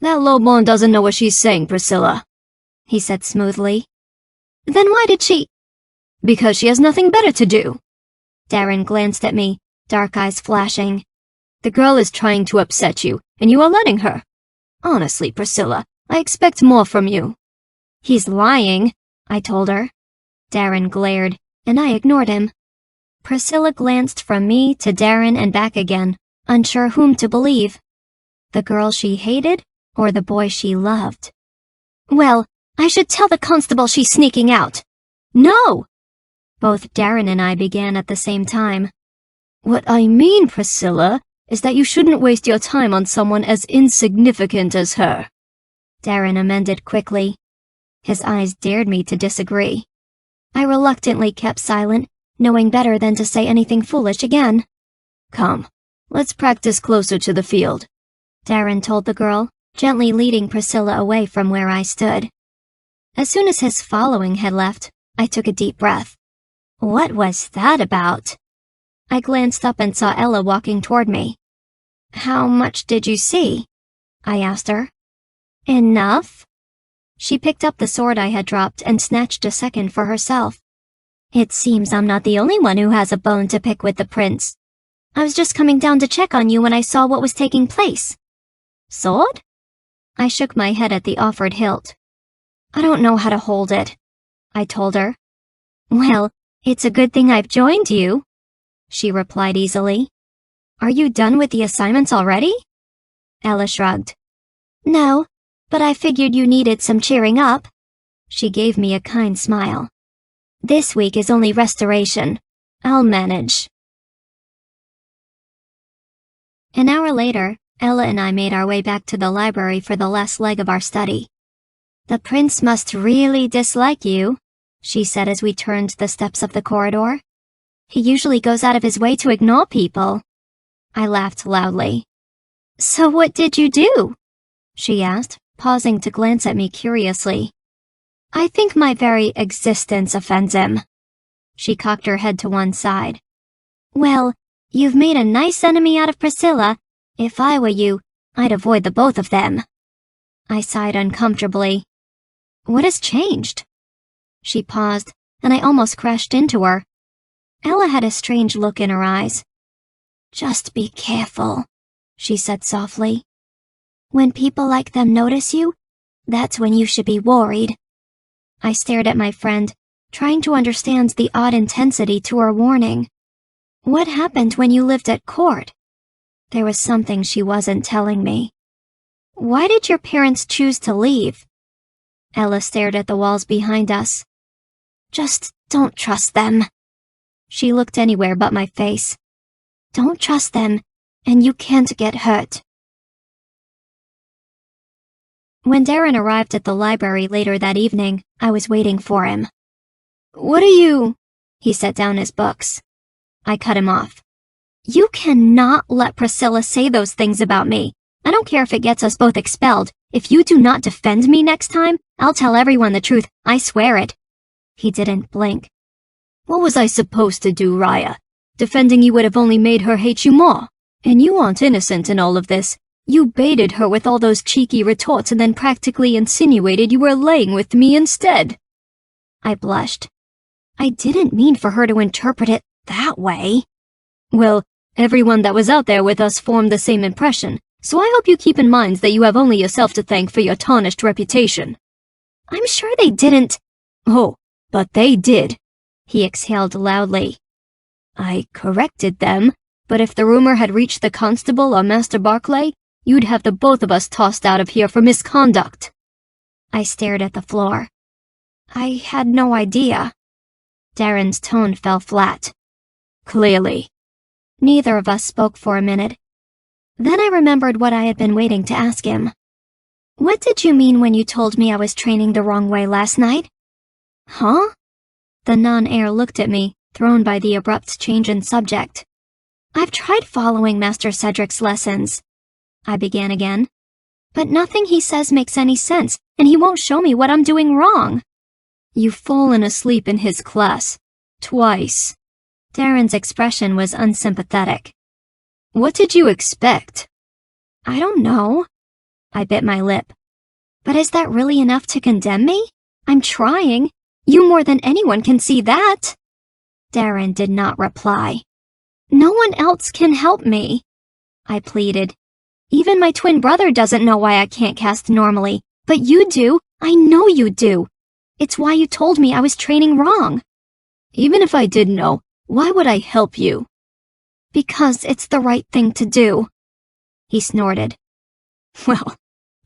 That lowborn doesn't know what she's saying, Priscilla, he said smoothly. Then why did she? Because she has nothing better to do. Darren glanced at me, dark eyes flashing. The girl is trying to upset you, and you are letting her. Honestly, Priscilla, I expect more from you. He's lying, I told her. Darren glared, and I ignored him. Priscilla glanced from me to Darren and back again, unsure whom to believe. The girl she hated, or the boy she loved? Well, I should tell the constable she's sneaking out. No! Both Darren and I began at the same time. What I mean, Priscilla, is that you shouldn't waste your time on someone as insignificant as her. Darren amended quickly. His eyes dared me to disagree. I reluctantly kept silent, knowing better than to say anything foolish again. Come, let's practice closer to the field, Darren told the girl, gently leading Priscilla away from where I stood. As soon as his following had left, I took a deep breath. What was that about? I glanced up and saw Ella walking toward me. How much did you see? I asked her. Enough? She picked up the sword I had dropped and snatched a second for herself. It seems I'm not the only one who has a bone to pick with the prince. I was just coming down to check on you when I saw what was taking place. Sword? I shook my head at the offered hilt. I don't know how to hold it, I told her. Well, it's a good thing I've joined you, she replied easily. Are you done with the assignments already? Ella shrugged. No, but I figured you needed some cheering up. She gave me a kind smile. This week is only restoration. I'll manage. An hour later, Ella and I made our way back to the library for the last leg of our study. The prince must really dislike you, she said as we turned the steps of the corridor. He usually goes out of his way to ignore people. I laughed loudly. So what did you do? She asked, pausing to glance at me curiously. I think my very existence offends him. She cocked her head to one side. Well, you've made a nice enemy out of Priscilla. If I were you, I'd avoid the both of them. I sighed uncomfortably. What has changed? She paused, and I almost crashed into her. Ella had a strange look in her eyes. Just be careful, she said softly. When people like them notice you, that's when you should be worried. I stared at my friend, trying to understand the odd intensity to her warning. What happened when you lived at court? There was something she wasn't telling me. Why did your parents choose to leave? Ella stared at the walls behind us. Just don't trust them. She looked anywhere but my face. Don't trust them, and you can't get hurt. When Darren arrived at the library later that evening, I was waiting for him. What are you? He set down his books. I cut him off. You cannot let Priscilla say those things about me. I don't care if it gets us both expelled. If you do not defend me next time, I'll tell everyone the truth. I swear it. He didn't blink. What was I supposed to do, Ryiah? Defending you would have only made her hate you more. And you aren't innocent in all of this. You baited her with all those cheeky retorts and then practically insinuated you were laying with me instead. I blushed. I didn't mean for her to interpret it that way. Well, everyone that was out there with us formed the same impression, so I hope you keep in mind that you have only yourself to thank for your tarnished reputation. I'm sure they didn't. Oh, but they did. He exhaled loudly. I corrected them, but if the rumor had reached the constable or Master Barclay, you'd have the both of us tossed out of here for misconduct. I stared at the floor. I had no idea. Darren's tone fell flat. Clearly. Neither of us spoke for a minute. Then I remembered what I had been waiting to ask him. What did you mean when you told me I was training the wrong way last night? Huh? The non-heir looked at me, thrown by the abrupt change in subject. I've tried following Master Cedric's lessons. I began again. But nothing he says makes any sense, and he won't show me what I'm doing wrong. You've fallen asleep in his class. Twice. Darren's expression was unsympathetic. What did you expect? I don't know. I bit my lip. But is that really enough to condemn me? I'm trying. You more than anyone can see that. Darren did not reply. No one else can help me, I pleaded. Even my twin brother doesn't know why I can't cast normally, but you do. I know you do. It's why you told me I was training wrong. Even if I did know, why would I help you? Because it's the right thing to do. He snorted. Well,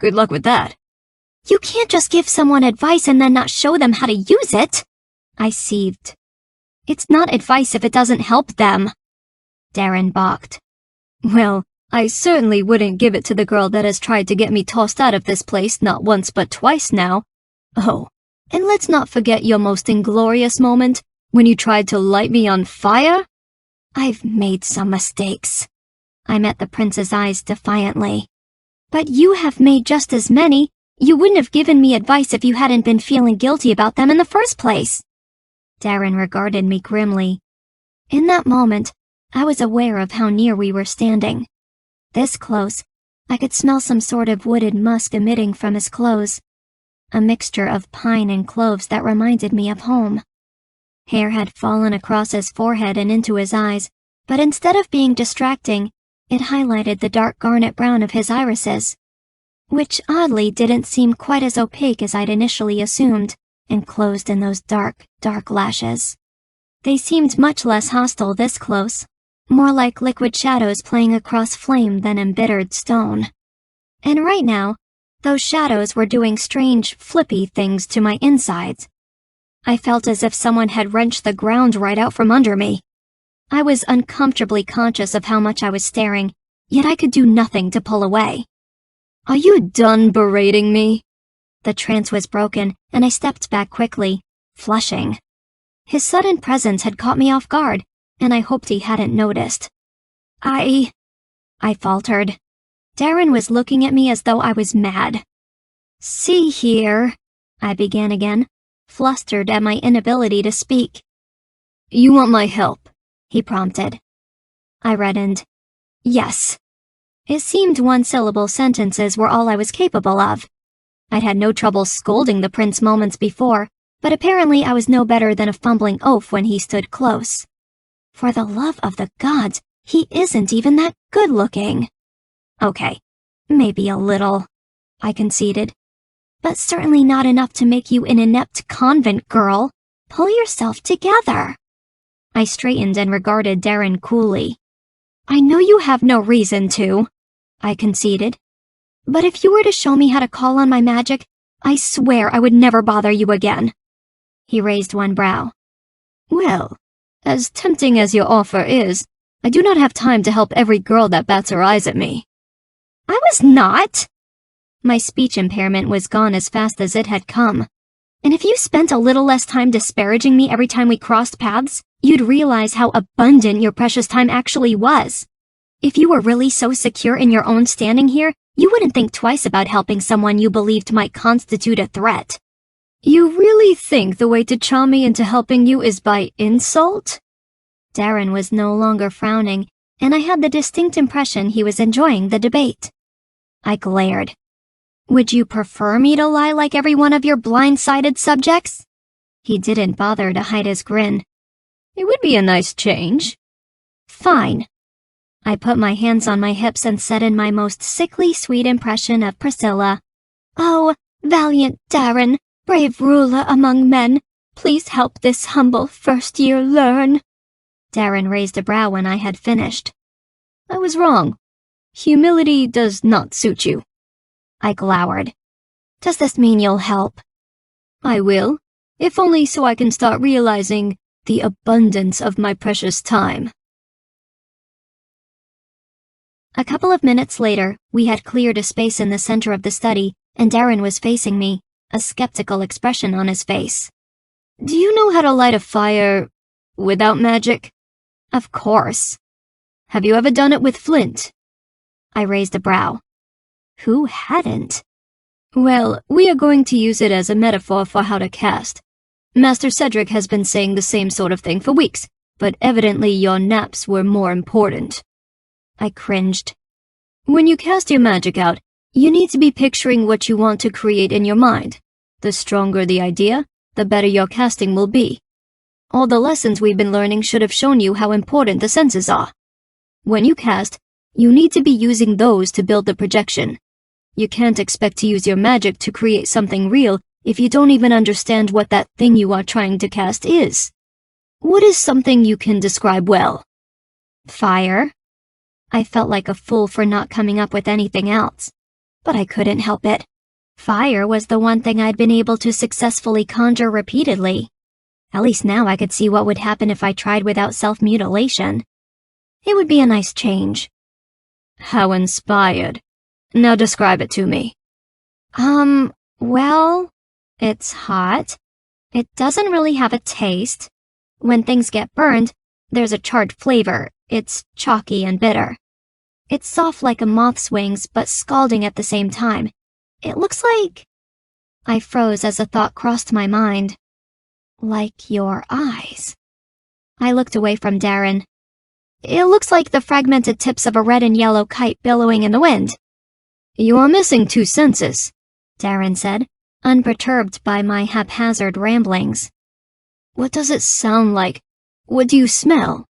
good luck with that. You can't just give someone advice and then not show them how to use it. I seethed. It's not advice if it doesn't help them. Darren balked. Well, I certainly wouldn't give it to the girl that has tried to get me tossed out of this place not once but twice now. Oh, and let's not forget your most inglorious moment, when you tried to light me on fire. I've made some mistakes. I met the prince's eyes defiantly. But you have made just as many. You wouldn't have given me advice if you hadn't been feeling guilty about them in the first place. Darren regarded me grimly. In that moment, I was aware of how near we were standing. This close, I could smell some sort of wooded musk emitting from his clothes. A mixture of pine and cloves that reminded me of home. Hair had fallen across his forehead and into his eyes, but instead of being distracting, it highlighted the dark garnet brown of his irises, which oddly didn't seem quite as opaque as I'd initially assumed, enclosed in those dark, dark lashes. They seemed much less hostile this close, more like liquid shadows playing across flame than embittered stone. And right now, those shadows were doing strange, flippy things to my insides. I felt as if someone had wrenched the ground right out from under me. I was uncomfortably conscious of how much I was staring, yet I could do nothing to pull away. Are you done berating me? The trance was broken, and I stepped back quickly, flushing. His sudden presence had caught me off guard, and I hoped he hadn't noticed. I faltered. Darren was looking at me as though I was mad. See here, I began again, flustered at my inability to speak. You want my help, he prompted. I reddened. Yes. It seemed one-syllable sentences were all I was capable of. I'd had no trouble scolding the prince moments before, but apparently I was no better than a fumbling oaf when he stood close. For the love of the gods, he isn't even that good-looking. Okay, maybe a little, I conceded. But certainly not enough to make you an inept convent girl. Pull yourself together. I straightened and regarded Darren coolly. I know you have no reason to, I conceded. But if you were to show me how to call on my magic, I swear I would never bother you again. He raised one brow. Well, as tempting as your offer is, I do not have time to help every girl that bats her eyes at me. I was not. My speech impairment was gone as fast as it had come. And if you spent a little less time disparaging me every time we crossed paths, you'd realize how abundant your precious time actually was. If you were really so secure in your own standing here, you wouldn't think twice about helping someone you believed might constitute a threat. You really think the way to charm me into helping you is by insult? Darren was no longer frowning, and I had the distinct impression he was enjoying the debate. I glared. Would you prefer me to lie like every one of your blind-sided subjects? He didn't bother to hide his grin. It would be a nice change. Fine. I put my hands on my hips and said in my most sickly sweet impression of Priscilla, Oh, valiant Darren, brave ruler among men, please help this humble first-year learn. Darren raised a brow when I had finished. I was wrong. Humility does not suit you. I glowered. Does this mean you'll help? I will, if only so I can start realizing the abundance of my precious time. A couple of minutes later, we had cleared a space in the center of the study, and Darren was facing me, a skeptical expression on his face. Do you know how to light a fire without magic? Of course. Have you ever done it with flint? I raised a brow. Who hadn't? Well, we are going to use it as a metaphor for how to cast. Master Cedric has been saying the same sort of thing for weeks, but evidently your naps were more important. I cringed. When you cast your magic out, you need to be picturing what you want to create in your mind. The stronger the idea, the better your casting will be. All the lessons we've been learning should have shown you how important the senses are. When you cast, you need to be using those to build the projection. You can't expect to use your magic to create something real if you don't even understand what that thing you are trying to cast is. What is something you can describe well? Fire. I felt like a fool for not coming up with anything else. But I couldn't help it. Fire was the one thing I'd been able to successfully conjure repeatedly. At least now I could see what would happen if I tried without self-mutilation. It would be a nice change. How inspired. Now describe it to me. Well, it's hot. It doesn't really have a taste. When things get burned, there's a charred flavor. It's chalky and bitter. It's soft like a moth's wings, but scalding at the same time. It looks like... I froze as a thought crossed my mind. Like your eyes. I looked away from Darren. It looks like the fragmented tips of a red and yellow kite billowing in the wind. You are missing two senses, Darren said, unperturbed by my haphazard ramblings. What does it sound like? What do you smell?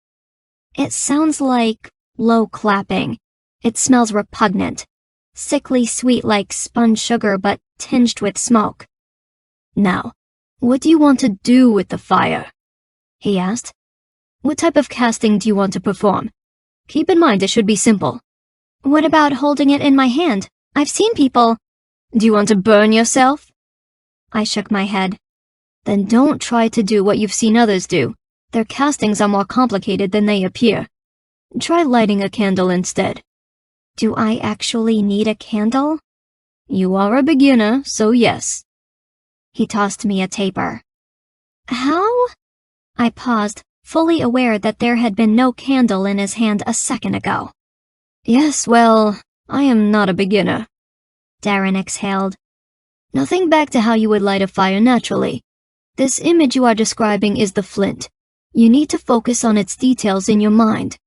It sounds like low clapping. It smells repugnant. Sickly sweet like spun sugar, but tinged with smoke. Now, what do you want to do with the fire? He asked. What type of casting do you want to perform? Keep in mind it should be simple. What about holding it in my hand? I've seen people... Do you want to burn yourself? I shook my head. Then don't try to do what you've seen others do. Their castings are more complicated than they appear. Try lighting a candle instead. Do I actually need a candle? You are a beginner, so yes. He tossed me a taper. How? I paused, fully aware that there had been no candle in his hand a second ago. Yes, well, I am not a beginner. Darren exhaled. Now think back to how you would light a fire naturally. This image you are describing is the flint. You need to focus on its details in your mind.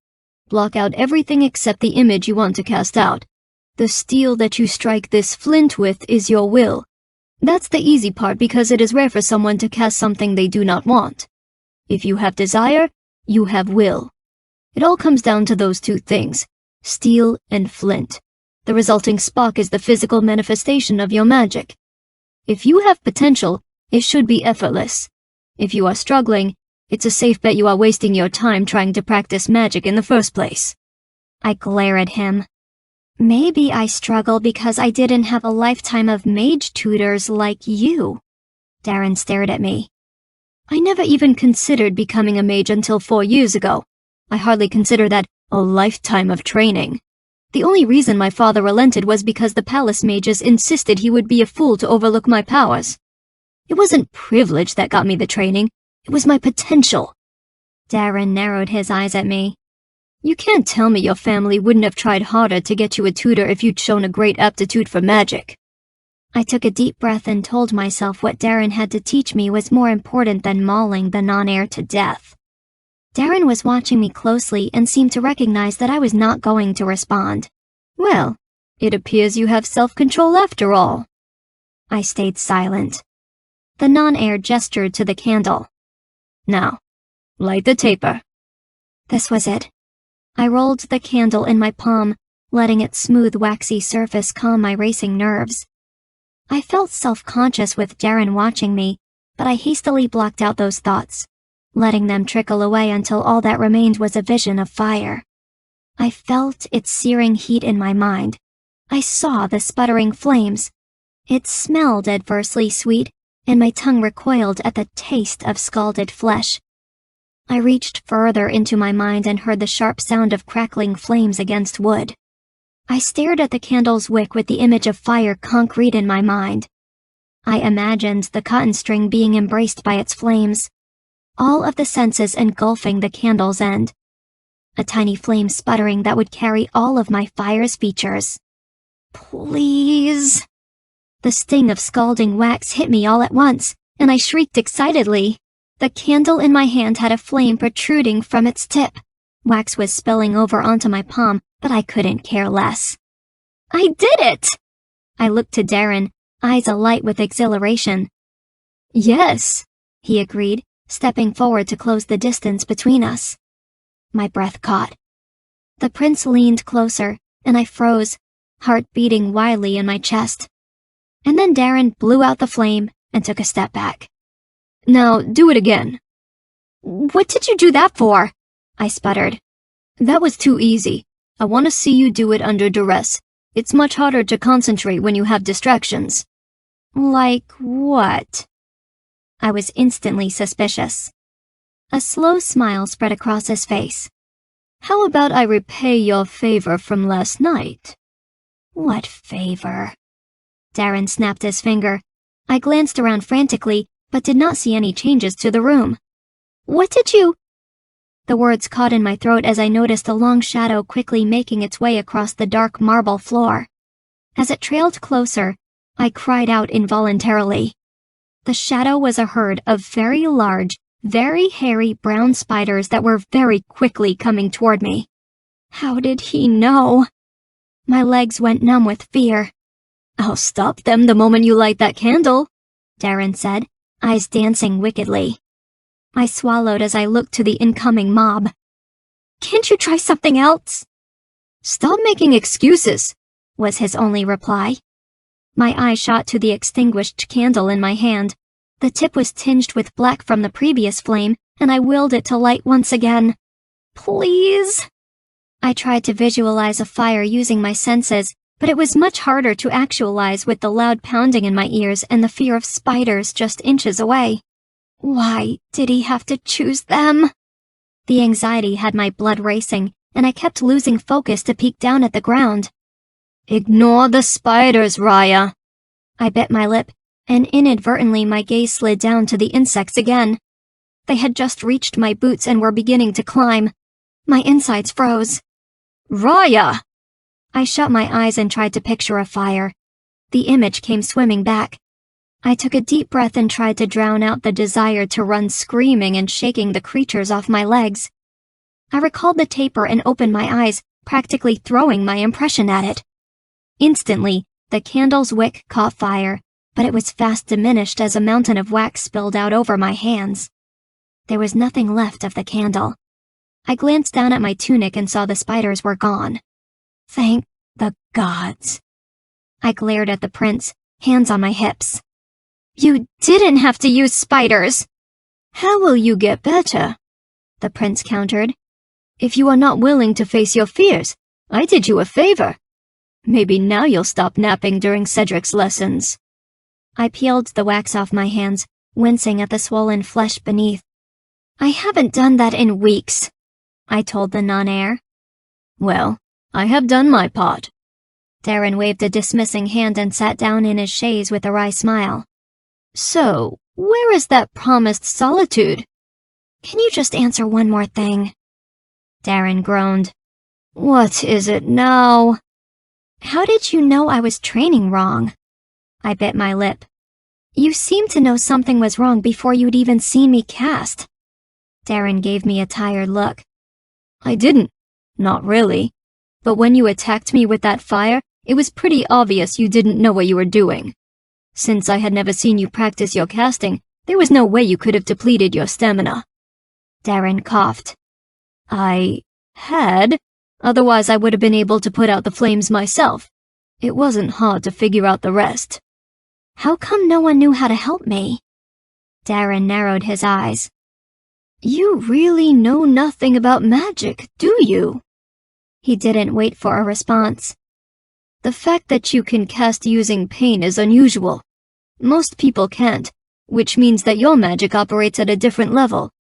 Block out everything except the image you want to cast out. The steel that you strike this flint with is your will. That's the easy part because it is rare for someone to cast something they do not want. If you have desire, you have will. It all comes down to those two things, steel and flint. The resulting spark is the physical manifestation of your magic. If you have potential, it should be effortless. If you are struggling, it's a safe bet you are wasting your time trying to practice magic in the first place. I glare at him. Maybe I struggle because I didn't have a lifetime of mage tutors like you. Darren stared at me. I never even considered becoming a mage until 4 years ago. I hardly consider that a lifetime of training. The only reason my father relented was because the palace mages insisted he would be a fool to overlook my powers. It wasn't privilege that got me the training, it was my potential. Darren narrowed his eyes at me. You can't tell me your family wouldn't have tried harder to get you a tutor if you'd shown a great aptitude for magic. I took a deep breath and told myself what Darren had to teach me was more important than mauling the non-heir to death. Darren was watching me closely and seemed to recognize that I was not going to respond. Well, it appears you have self-control after all. I stayed silent. The non-heir gestured to the candle. Now, light the taper. This was it. I rolled the candle in my palm, letting its smooth, waxy surface calm my racing nerves. I felt self-conscious with Darren watching me, but I hastily blocked out those thoughts, letting them trickle away until all that remained was a vision of fire. I felt its searing heat in my mind. I saw the sputtering flames. It smelled adversely sweet, and my tongue recoiled at the taste of scalded flesh. I reached further into my mind and heard the sharp sound of crackling flames against wood. I stared at the candle's wick with the image of fire concrete in my mind. I imagined the cotton string being embraced by its flames, all of the senses engulfing the candle's end. A tiny flame sputtering that would carry all of my fire's features. Please. The sting of scalding wax hit me all at once, and I shrieked excitedly. The candle in my hand had a flame protruding from its tip. Wax was spilling over onto my palm, but I couldn't care less. I did it! I looked to Darren, eyes alight with exhilaration. Yes, he agreed, stepping forward to close the distance between us. My breath caught. The prince leaned closer, and I froze, heart beating wildly in my chest. And then Darren blew out the flame and took a step back. Now, do it again. What did you do that for? I sputtered. That was too easy. I want to see you do it under duress. It's much harder to concentrate when you have distractions. Like what? I was instantly suspicious. A slow smile spread across his face. How about I repay your favor from last night? What favor? Darren snapped his finger. I glanced around frantically, but did not see any changes to the room. What did you... The words caught in my throat as I noticed a long shadow quickly making its way across the dark marble floor. As it trailed closer, I cried out involuntarily. The shadow was a herd of very large, very hairy brown spiders that were very quickly coming toward me. How did he know? My legs went numb with fear. I'll stop them the moment you light that candle, Darren said, eyes dancing wickedly. I swallowed as I looked to the incoming mob. Can't you try something else? Stop making excuses, was his only reply. My eye shot to the extinguished candle in my hand. The tip was tinged with black from the previous flame, and I willed it to light once again. Please? I tried to visualize a fire using my senses, but it was much harder to actualize with the loud pounding in my ears and the fear of spiders just inches away. Why did he have to choose them? The anxiety had my blood racing, and I kept losing focus to peek down at the ground. Ignore the spiders, Ryiah. I bit my lip, and inadvertently my gaze slid down to the insects again. They had just reached my boots and were beginning to climb. My insides froze. Ryiah! I shut my eyes and tried to picture a fire. The image came swimming back. I took a deep breath and tried to drown out the desire to run screaming and shaking the creatures off my legs. I recalled the taper and opened my eyes, practically throwing my impression at it. Instantly, the candle's wick caught fire, but it was fast diminished as a mountain of wax spilled out over my hands. There was nothing left of the candle. I glanced down at my tunic and saw the spiders were gone. Thank The gods. I glared at the prince, hands on my hips. You didn't have to use spiders. How will you get better? The prince countered. If you are not willing to face your fears, I did you a favor. Maybe now you'll stop napping during Cedric's lessons. I peeled the wax off my hands, wincing at the swollen flesh beneath. I haven't done that in weeks, I told the non-heir. Well, I have done my part. Darren waved a dismissing hand and sat down in his chaise with a wry smile. So, where is that promised solitude? Can you just answer one more thing? Darren groaned. What is it now? How did you know I was training wrong? I bit my lip. You seemed to know something was wrong before you'd even seen me cast. Darren gave me a tired look. I didn't. Not really. But when you attacked me with that fire, it was pretty obvious you didn't know what you were doing. Since I had never seen you practice your casting, there was no way you could have depleted your stamina. Darren coughed. I had. Otherwise I would have been able to put out the flames myself. It wasn't hard to figure out the rest. How come no one knew how to help me? Darren narrowed his eyes. You really know nothing about magic, do you? He didn't wait for a response. The fact that you can cast using pain is unusual. Most people can't, which means that your magic operates at a different level.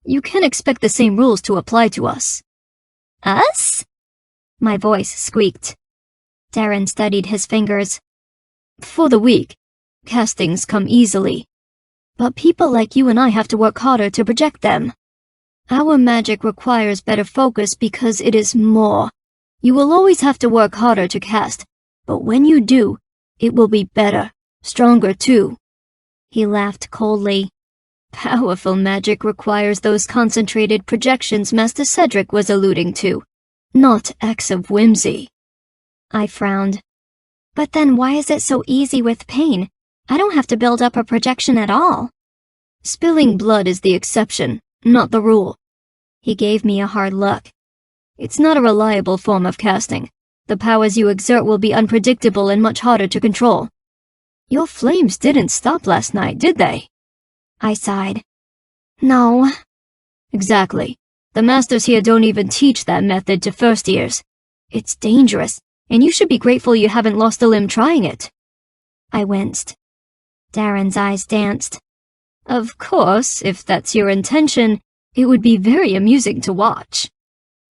You can't expect the same rules to apply to us. Us? My voice squeaked. Darren studied his fingers. For the weak, castings come easily. But people like you and I have to work harder to project them. Our magic requires better focus because it is more. You will always have to work harder to cast, but when you do, it will be better, stronger too. He laughed coldly. Powerful magic requires those concentrated projections Master Cedric was alluding to, not acts of whimsy. I frowned. But then why is it so easy with pain? I don't have to build up a projection at all. Spilling blood is the exception, not the rule. He gave me a hard look. It's not a reliable form of casting. The powers you exert will be unpredictable and much harder to control. Your flames didn't stop last night, did they? I sighed. No. Exactly. The masters here don't even teach that method to first years. It's dangerous, and you should be grateful you haven't lost a limb trying it. I winced. Darren's eyes danced. Of course, if that's your intention, it would be very amusing to watch.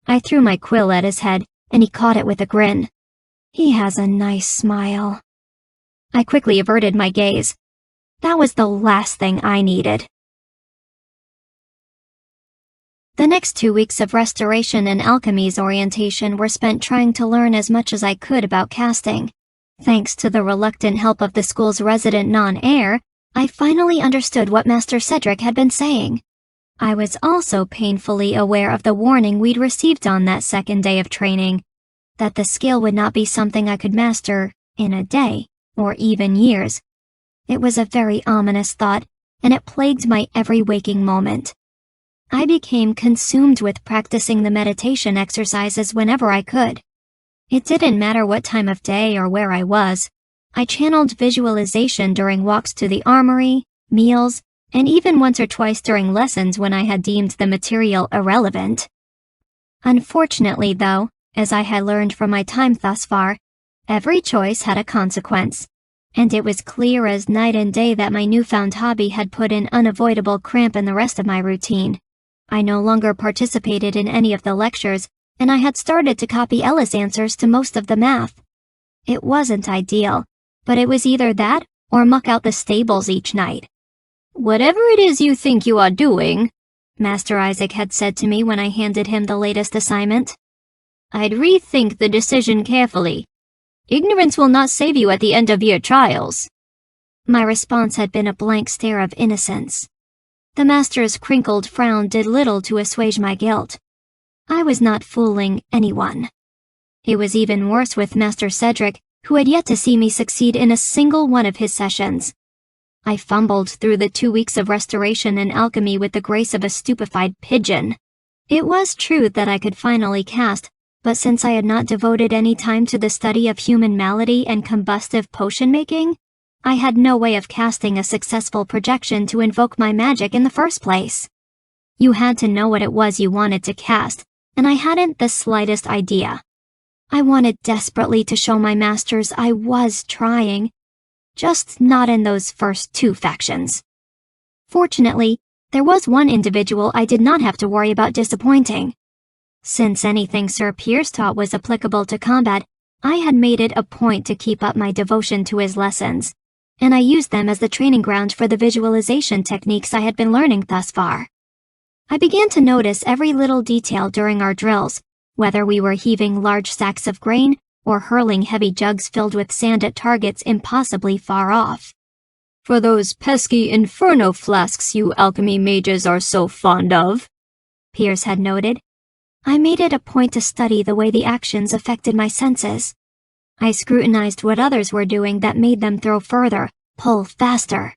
I threw my quill at his head, and he caught it with a grin. He has a nice smile. I quickly averted my gaze. That was the last thing I needed. The next 2 weeks of restoration and alchemy's orientation were spent trying to learn as much as I could about casting. Thanks to the reluctant help of the school's resident non-heir, I finally understood what Master Cedric had been saying. I was also painfully aware of the warning we'd received on that second day of training, that the skill would not be something I could master in a day, or even years. It was a very ominous thought, and it plagued my every waking moment. I became consumed with practicing the meditation exercises whenever I could. It didn't matter what time of day or where I was. I channeled visualization during walks to the armory, meals, and even once or twice during lessons when I had deemed the material irrelevant. Unfortunately, though, as I had learned from my time thus far, every choice had a consequence, and it was clear as night and day that my newfound hobby had put an unavoidable cramp in the rest of my routine. I no longer participated in any of the lectures, and I had started to copy Ella's answers to most of the math. It wasn't ideal, but it was either that or muck out the stables each night. Whatever it is you think you are doing, Master Isaac had said to me when I handed him the latest assignment, I'd rethink the decision carefully. Ignorance will not save you at the end of your trials. My response had been a blank stare of innocence. The master's crinkled frown did little to assuage my guilt. I was not fooling anyone. It was even worse with Master Cedric, who had yet to see me succeed in a single one of his sessions. I fumbled through the 2 weeks of restoration and alchemy with the grace of a stupefied pigeon. It was true that I could finally cast, but since I had not devoted any time to the study of human malady and combustive potion making, I had no way of casting a successful projection to invoke my magic in the first place. You had to know what it was you wanted to cast, and I hadn't the slightest idea. I wanted desperately to show my masters I was trying, just not in those first 2 factions. Fortunately, there was one individual I did not have to worry about disappointing. Since anything Sir Piers taught was applicable to combat, I had made it a point to keep up my devotion to his lessons, and I used them as the training ground for the visualization techniques I had been learning thus far. I began to notice every little detail during our drills, whether we were heaving large sacks of grain or hurling heavy jugs filled with sand at targets impossibly far off. For those pesky inferno flasks you alchemy mages are so fond of, Piers had noted. I made it a point to study the way the actions affected my senses. I scrutinized what others were doing that made them throw further, pull faster.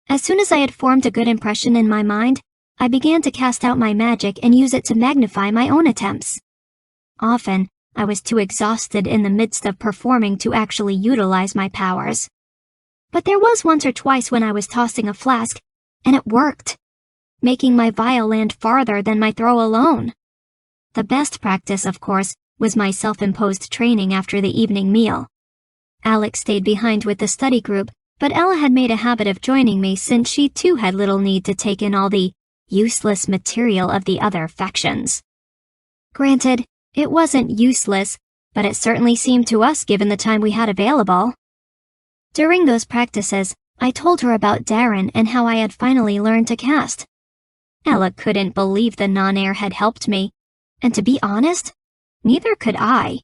As soon as I had formed a good impression in my mind, I began to cast out my magic and use it to magnify my own attempts. Often, I was too exhausted in the midst of performing to actually utilize my powers. But there was once or twice when I was tossing a flask, and it worked, making my vial land farther than my throw alone. The best practice, of course, was my self-imposed training after the evening meal. Alex stayed behind with the study group, but Ella had made a habit of joining me since she too had little need to take in all the useless material of the other factions. Granted, it wasn't useless, but it certainly seemed to us given the time we had available. During those practices, I told her about Darren and how I had finally learned to cast. Ella couldn't believe the non-air had helped me, and to be honest, neither could I.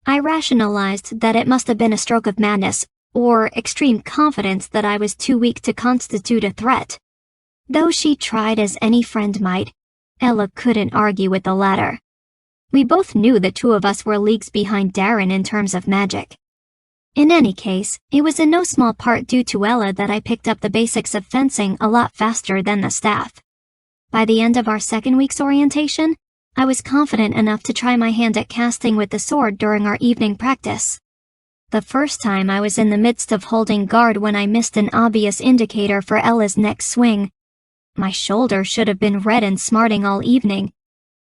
I rationalized that it must have been a stroke of madness, or extreme confidence that I was too weak to constitute a threat. Though she tried as any friend might, Ella couldn't argue with the latter. We both knew the 2 of us were leagues behind Darren in terms of magic. In any case, it was in no small part due to Ella that I picked up the basics of fencing a lot faster than the staff. By the end of our 2nd week's orientation, I was confident enough to try my hand at casting with the sword during our evening practice. The first time I was in the midst of holding guard when I missed an obvious indicator for Ella's next swing. My shoulder should have been red and smarting all evening.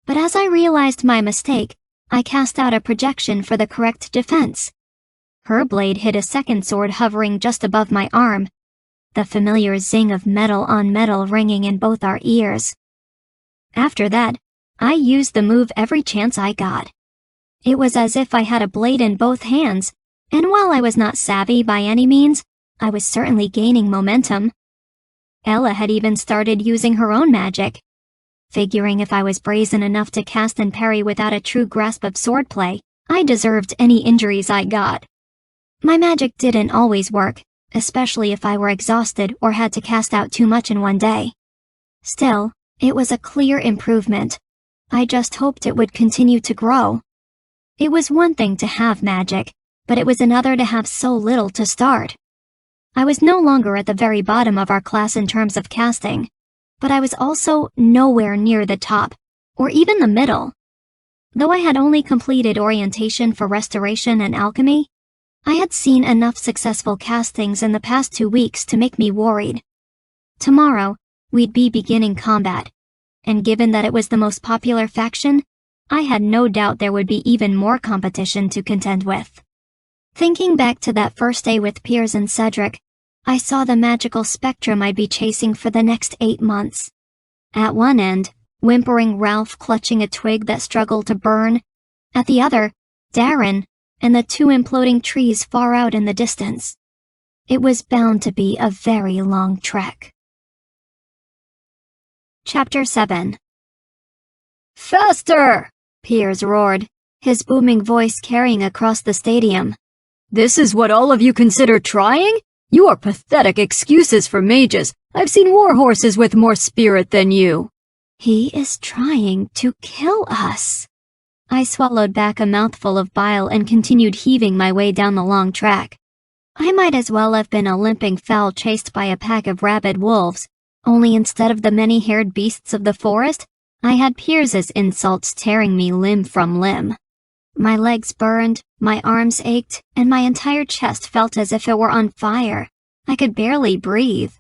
But as I realized my mistake, I cast out a projection for the correct defense. Her blade hit a second sword hovering just above my arm, the familiar zing of metal on metal ringing in both our ears. After that, I used the move every chance I got. It was as if I had a blade in both hands, and while I was not savvy by any means, I was certainly gaining momentum. Ella had even started using her own magic. Figuring if I was brazen enough to cast and parry without a true grasp of swordplay, I deserved any injuries I got. My magic didn't always work, especially if I were exhausted or had to cast out too much in one day. Still, it was a clear improvement. I just hoped it would continue to grow. It was one thing to have magic, but it was another to have so little to start. I was no longer at the very bottom of our class in terms of casting, but I was also nowhere near the top, or even the middle. Though I had only completed orientation for restoration and alchemy, I had seen enough successful castings in the past 2 weeks to make me worried. Tomorrow, we'd be beginning combat, and given that it was the most popular faction, I had no doubt there would be even more competition to contend with. Thinking back to that first day with Piers and Cedric, I saw the magical spectrum I'd be chasing for the next 8 months. At one end, whimpering Ralph clutching a twig that struggled to burn. At the other, Darren, and the 2 imploding trees far out in the distance. It was bound to be a very long trek. Chapter 7. Faster! Piers roared, his booming voice carrying across the stadium. This is what all of you consider trying? You are pathetic excuses for mages. I've seen war horses with more spirit than you. He is trying to kill us. I swallowed back a mouthful of bile and continued heaving my way down the long track. I might as well have been a limping fowl chased by a pack of rabid wolves, only instead of the many-haired beasts of the forest, I had Piers's insults tearing me limb from limb. My legs burned, my arms ached, and my entire chest felt as if it were on fire. I could barely breathe.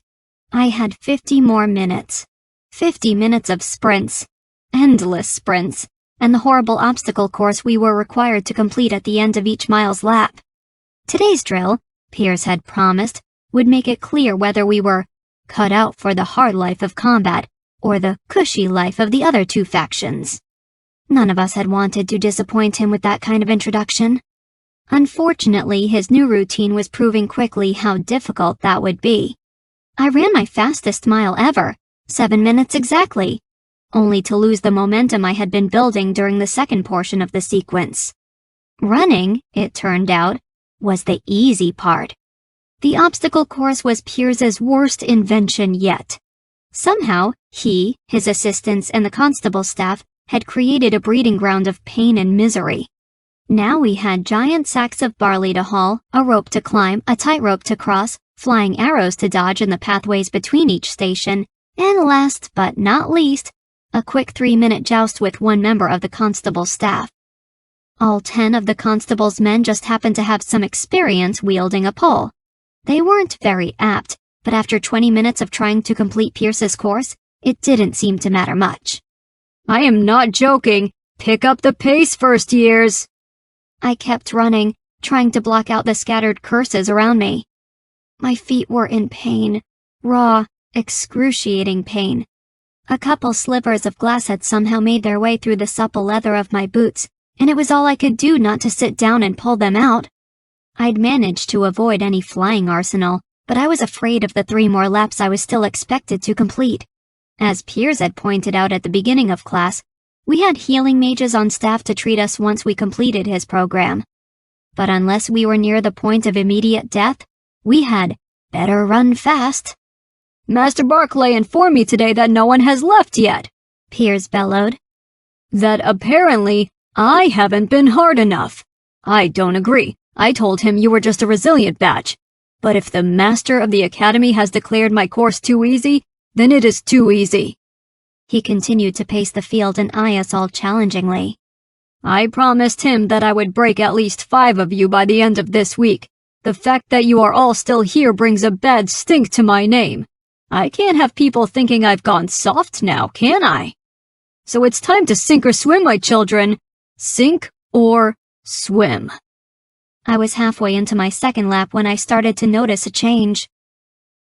I had 50 more minutes. 50 minutes of sprints. Endless sprints. And the horrible obstacle course we were required to complete at the end of each mile's lap. Today's drill, Piers had promised, would make it clear whether we were cut out for the hard life of combat or the cushy life of the other two factions. None of us had wanted to disappoint him with that kind of introduction. Unfortunately, his new routine was proving quickly how difficult that would be. I ran my fastest mile ever, 7 minutes exactly, only to lose the momentum I had been building during the second portion of the sequence. Running, it turned out, was the easy part. The obstacle course was Piers's worst invention yet. Somehow, he, his assistants, and the constable staff had created a breeding ground of pain and misery. Now we had giant sacks of barley to haul, a rope to climb, a tightrope to cross, flying arrows to dodge in the pathways between each station, and last but not least, a quick 3-minute joust with one member of the constable staff. All 10 of the constable's men just happened to have some experience wielding a pole. They weren't very apt, but after 20 minutes of trying to complete Piers's course, it didn't seem to matter much. I am not joking. Pick up the pace, first years. I kept running, trying to block out the scattered curses around me. My feet were in pain, raw, excruciating pain. A couple slivers of glass had somehow made their way through the supple leather of my boots, and it was all I could do not to sit down and pull them out. I'd managed to avoid any flying arsenal, but I was afraid of the 3 more laps I was still expected to complete. As Piers had pointed out at the beginning of class, we had healing mages on staff to treat us once we completed his program. But unless we were near the point of immediate death, we had better run fast. Master Barclay informed me today that no one has left yet, Piers bellowed. That apparently I haven't been hard enough. I don't agree. I told him you were just a resilient batch. But if the master of the academy has declared my course too easy, then it is too easy. He continued to pace the field and eye us all challengingly. I promised him that I would break at least 5 of you by the end of this week. The fact that you are all still here brings a bad stink to my name. I can't have people thinking I've gone soft now, can I? So it's time to sink or swim, my children. Sink or swim. I was halfway into my second lap when I started to notice a change.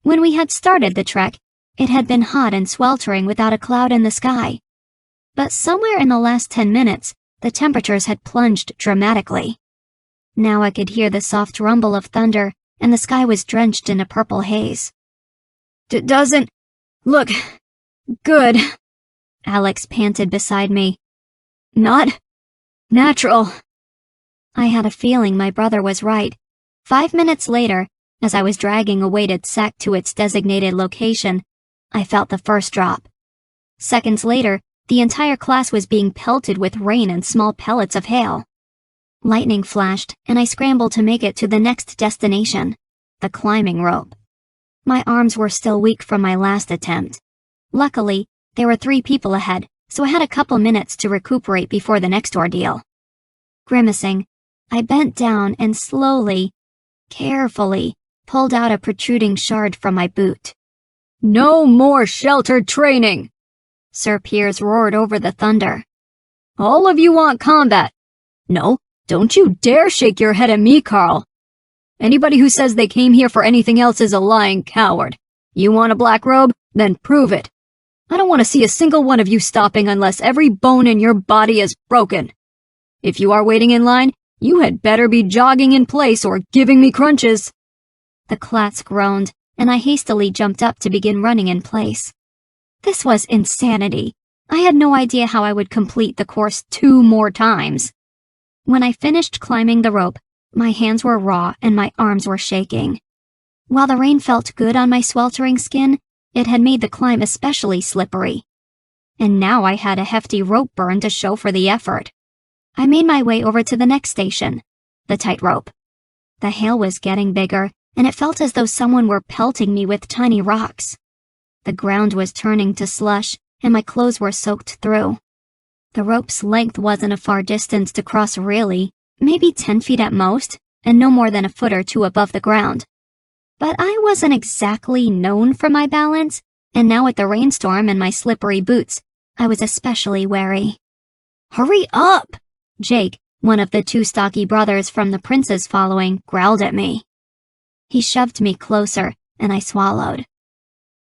When we had started the trek, it had been hot and sweltering without a cloud in the sky. But somewhere in the last 10 minutes, the temperatures had plunged dramatically. Now I could hear the soft rumble of thunder, and the sky was drenched in a purple haze. Doesn't look good, Alex panted beside me. Not natural. I had a feeling my brother was right. 5 minutes later, as I was dragging a weighted sack to its designated location, I felt the first drop. Seconds later, the entire class was being pelted with rain and small pellets of hail. Lightning flashed, and I scrambled to make it to the next destination, the climbing rope. My arms were still weak from my last attempt. Luckily, there were 3 people ahead, so I had a couple minutes to recuperate before the next ordeal. Grimacing, I bent down and slowly, carefully, pulled out a protruding shard from my boot. No more sheltered training, Sir Piers roared over the thunder. All of you want combat. No, don't you dare shake your head at me, Carl. Anybody who says they came here for anything else is a lying coward. You want a black robe? Then prove it. I don't want to see a single one of you stopping unless every bone in your body is broken. If you are waiting in line, you had better be jogging in place or giving me crunches. The class groaned, and I hastily jumped up to begin running in place. This was insanity. I had no idea how I would complete the course 2 more times. When I finished climbing the rope, my hands were raw and my arms were shaking. While the rain felt good on my sweltering skin, it had made the climb especially slippery. And now I had a hefty rope burn to show for the effort. I made my way over to the next station, the tightrope. The hail was getting bigger, and it felt as though someone were pelting me with tiny rocks. The ground was turning to slush, and my clothes were soaked through. The rope's length wasn't a far distance to cross really, maybe 10 feet at most, and no more than a foot or two above the ground. But I wasn't exactly known for my balance, and now with the rainstorm and my slippery boots, I was especially wary. "Hurry up!" Jake, one of the two stocky brothers from the prince's following, growled at me. He shoved me closer, and I swallowed.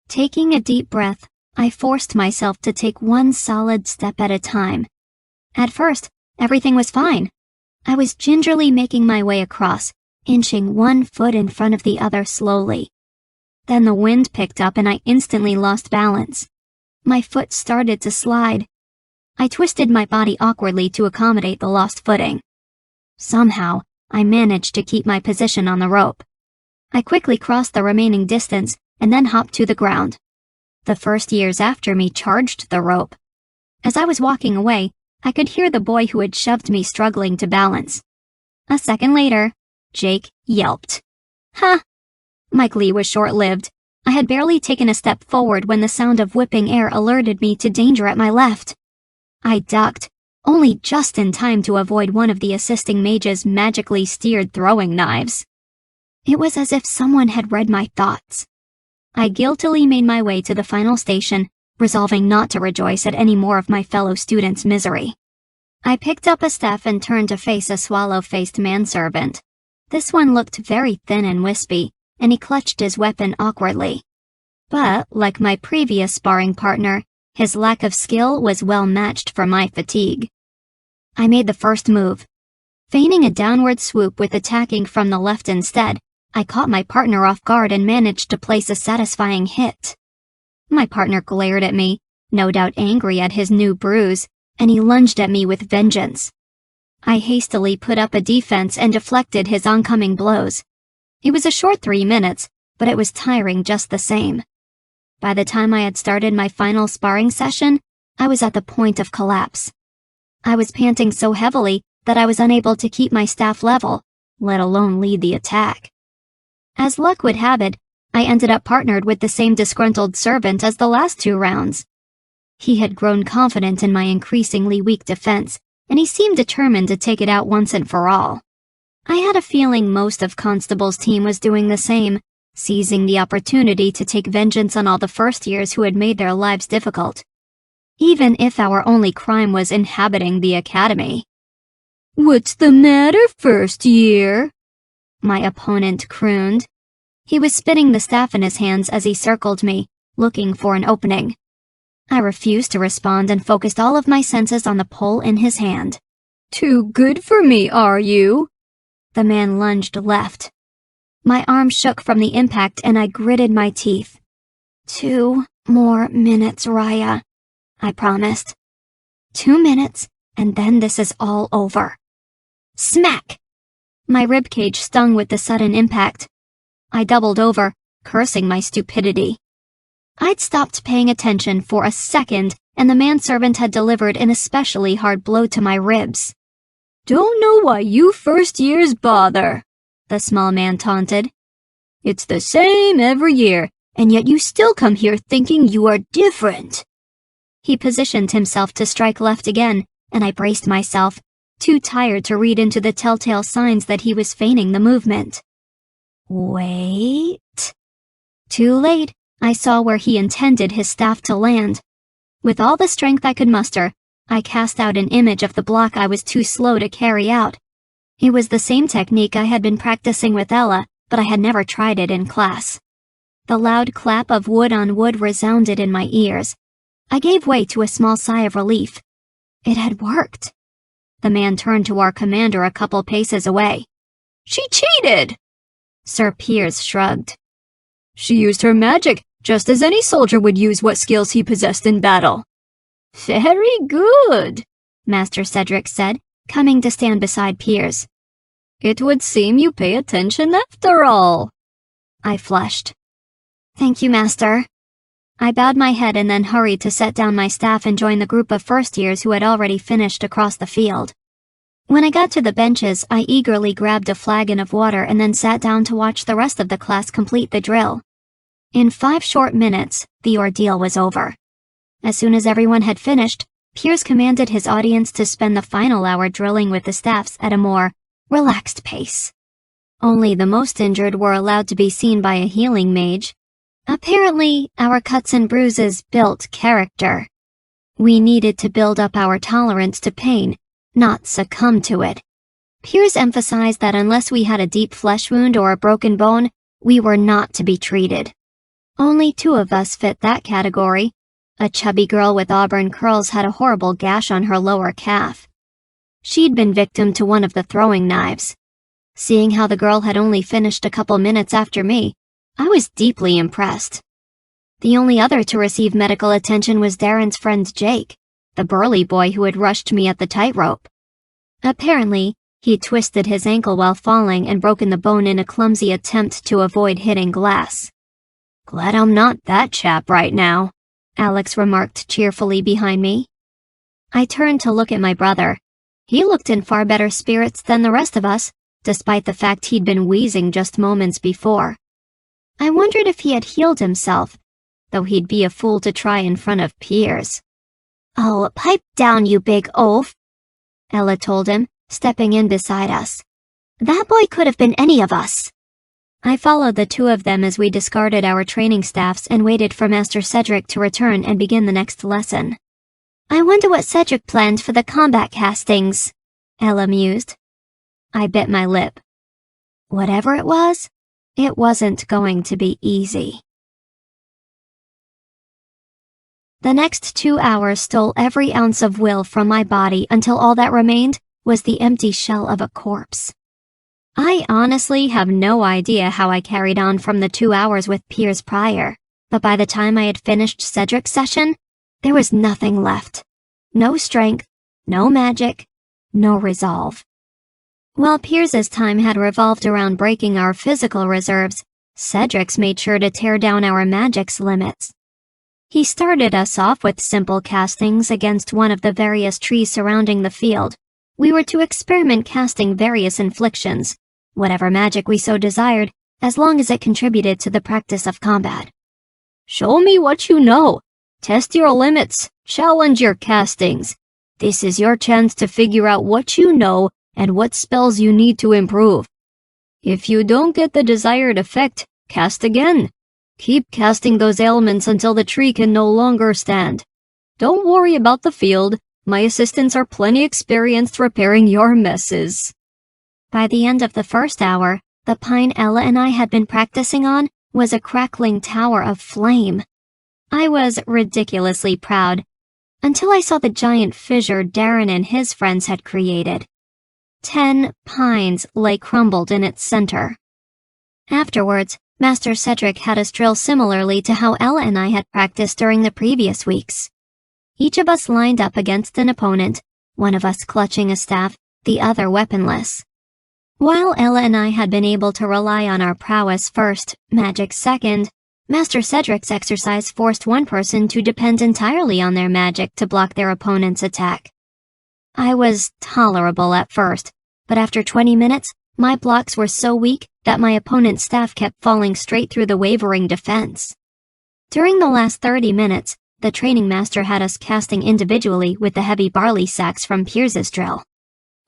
Taking a deep breath, I forced myself to take one solid step at a time. At first, everything was fine. I was gingerly making my way across, inching one foot in front of the other slowly. Then the wind picked up and I instantly lost balance. My foot started to slide. I twisted my body awkwardly to accommodate the lost footing. Somehow, I managed to keep my position on the rope. I quickly crossed the remaining distance and then hopped to the ground. The first years after me charged the rope. As I was walking away, I could hear the boy who had shoved me struggling to balance. A second later, Jake yelped. "Ha!" My glee was short-lived. I had barely taken a step forward when the sound of whipping air alerted me to danger at my left. I ducked, only just in time to avoid one of the assisting mage's magically steered throwing knives. It was as if someone had read my thoughts. I guiltily made my way to the final station, resolving not to rejoice at any more of my fellow students' misery. I picked up a staff and turned to face a swallow-faced manservant. This one looked very thin and wispy, and he clutched his weapon awkwardly. But, like my previous sparring partner, his lack of skill was well matched for my fatigue. I made the first move. Feigning a downward swoop with attacking from the left instead, I caught my partner off guard and managed to place a satisfying hit. My partner glared at me, no doubt angry at his new bruise, and he lunged at me with vengeance. I hastily put up a defense and deflected his oncoming blows. It was a short 3 minutes, but it was tiring just the same. By the time I had started my final sparring session, I was at the point of collapse. I was panting so heavily that I was unable to keep my staff level, let alone lead the attack. As luck would have it, I ended up partnered with the same disgruntled servant as the last 2 rounds. He had grown confident in my increasingly weak defense, and he seemed determined to take it out once and for all. I had a feeling most of Constable's team was doing the same, seizing the opportunity to take vengeance on all the first years who had made their lives difficult. Even if our only crime was inhabiting the academy. "What's the matter, first year?" my opponent crooned. He was spinning the staff in his hands as he circled me, looking for an opening. I refused to respond and focused all of my senses on the pole in his hand. "Too good for me, are you?" The man lunged left. My arm shook from the impact and I gritted my teeth. 2 more minutes, Ryiah, I promised. 2 minutes, and then this is all over. Smack! My ribcage stung with the sudden impact. I doubled over, cursing my stupidity. I'd stopped paying attention for a second, and the manservant had delivered an especially hard blow to my ribs. "Don't know why you first years bother," the small man taunted. "It's the same every year, and yet you still come here thinking you are different." He positioned himself to strike left again, and I braced myself, too tired to read into the telltale signs that he was feigning the movement. Wait. Too late, I saw where he intended his staff to land. With all the strength I could muster, I cast out an image of the block I was too slow to carry out. It was the same technique I had been practicing with Ella, but I had never tried it in class. The loud clap of wood on wood resounded in my ears. I gave way to a small sigh of relief. It had worked. The man turned to our commander a couple paces away. "She cheated!" Sir Piers shrugged. "She used her magic, just as any soldier would use what skills he possessed in battle." "Very good," Master Cedric said, coming to stand beside Piers. "It would seem you pay attention after all." I flushed. "Thank you, Master." I bowed my head and then hurried to set down my staff and join the group of first years who had already finished across the field. When I got to the benches, I eagerly grabbed a flagon of water and then sat down to watch the rest of the class complete the drill. In 5 short minutes, the ordeal was over. As soon as everyone had finished, Piers commanded his audience to spend the final hour drilling with the staffs at a more relaxed pace. Only the most injured were allowed to be seen by a healing mage. Apparently, our cuts and bruises built character. We needed to build up our tolerance to pain, not succumb to it. Piers emphasized that unless we had a deep flesh wound or a broken bone, we were not to be treated. Only 2 of us fit that category. A chubby girl with auburn curls had a horrible gash on her lower calf. She'd been victim to one of the throwing knives. Seeing how the girl had only finished a couple minutes after me, I was deeply impressed. The only other to receive medical attention was Darren's friend Jake, the burly boy who had rushed me at the tightrope. Apparently, he twisted his ankle while falling and broken the bone in a clumsy attempt to avoid hitting glass. "Glad I'm not that chap right now," Alex remarked cheerfully behind me. I turned to look at my brother. He looked in far better spirits than the rest of us, despite the fact he'd been wheezing just moments before. I wondered if he had healed himself, though he'd be a fool to try in front of Piers. "Oh, pipe down, you big oaf," Ella told him, stepping in beside us. "That boy could have been any of us." I followed the 2 of them as we discarded our training staffs and waited for Master Cedric to return and begin the next lesson. "I wonder what Cedric planned for the combat castings," Ella mused. I bit my lip. Whatever it wasn't going to be easy. The next 2 hours stole every ounce of will from my body until all that remained was the empty shell of a corpse. I honestly have no idea how I carried on from the 2 hours with Piers prior, but by the time I had finished Cedric's session, there was nothing left. No strength, no magic, no resolve. While Piers's time had revolved around breaking our physical reserves, Cedric's made sure to tear down our magic's limits. He started us off with simple castings against one of the various trees surrounding the field. We were to experiment casting various inflictions, whatever magic we so desired, as long as it contributed to the practice of combat. "Show me what you know. Test your limits. Challenge your castings. This is your chance to figure out what you know and what spells you need to improve. If you don't get the desired effect, cast again. Keep casting those ailments until the tree can no longer stand. Don't worry about the field. My assistants are plenty experienced repairing your messes." By the end of the first hour, the pine Ella and I had been practicing on was a crackling tower of flame. I was ridiculously proud, until I saw the giant fissure Darren and his friends had created. 10 pines lay crumbled in its center. Afterwards, Master Cedric had us drill similarly to how Ella and I had practiced during the previous weeks. Each of us lined up against an opponent, one of us clutching a staff, the other weaponless. While Ella and I had been able to rely on our prowess first, magic second, Master Cedric's exercise forced one person to depend entirely on their magic to block their opponent's attack. I was tolerable at first, but after 20 minutes, my blocks were so weak that my opponent's staff kept falling straight through the wavering defense. During the last 30 minutes, the training master had us casting individually with the heavy barley sacks from Piers's drill.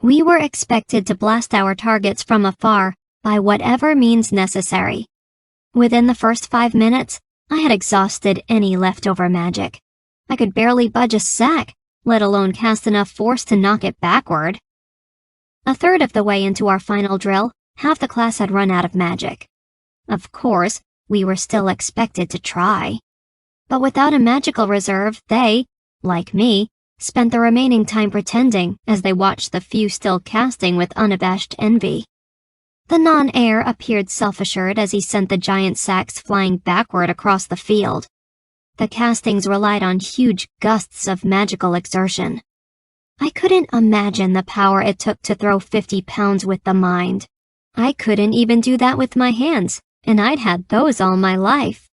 We were expected to blast our targets from afar by whatever means necessary. Within the first 5 minutes, I had exhausted any leftover magic. I could barely budge a sack, let alone cast enough force to knock it backward. A third of the way into our final drill, half the class had run out of magic. Of course, we were still expected to try. But without a magical reserve, they, like me, spent the remaining time pretending as they watched the few still casting with unabashed envy. The non-heir appeared self-assured as he sent the giant sacks flying backward across the field. The castings relied on huge gusts of magical exertion. I couldn't imagine the power it took to throw 50 pounds with the mind. I couldn't even do that with my hands, and I'd had those all my life.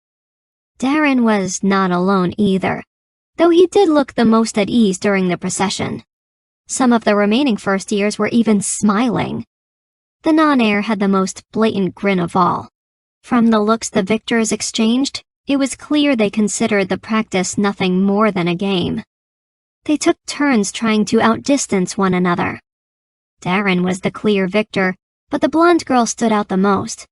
Darren was not alone either, though he did look the most at ease during the procession. Some of the remaining first years were even smiling. The non-heir had the most blatant grin of all. From the looks the victors exchanged, it was clear they considered the practice nothing more than a game. They took turns trying to outdistance one another. Darren was the clear victor, but the blonde girl stood out the most.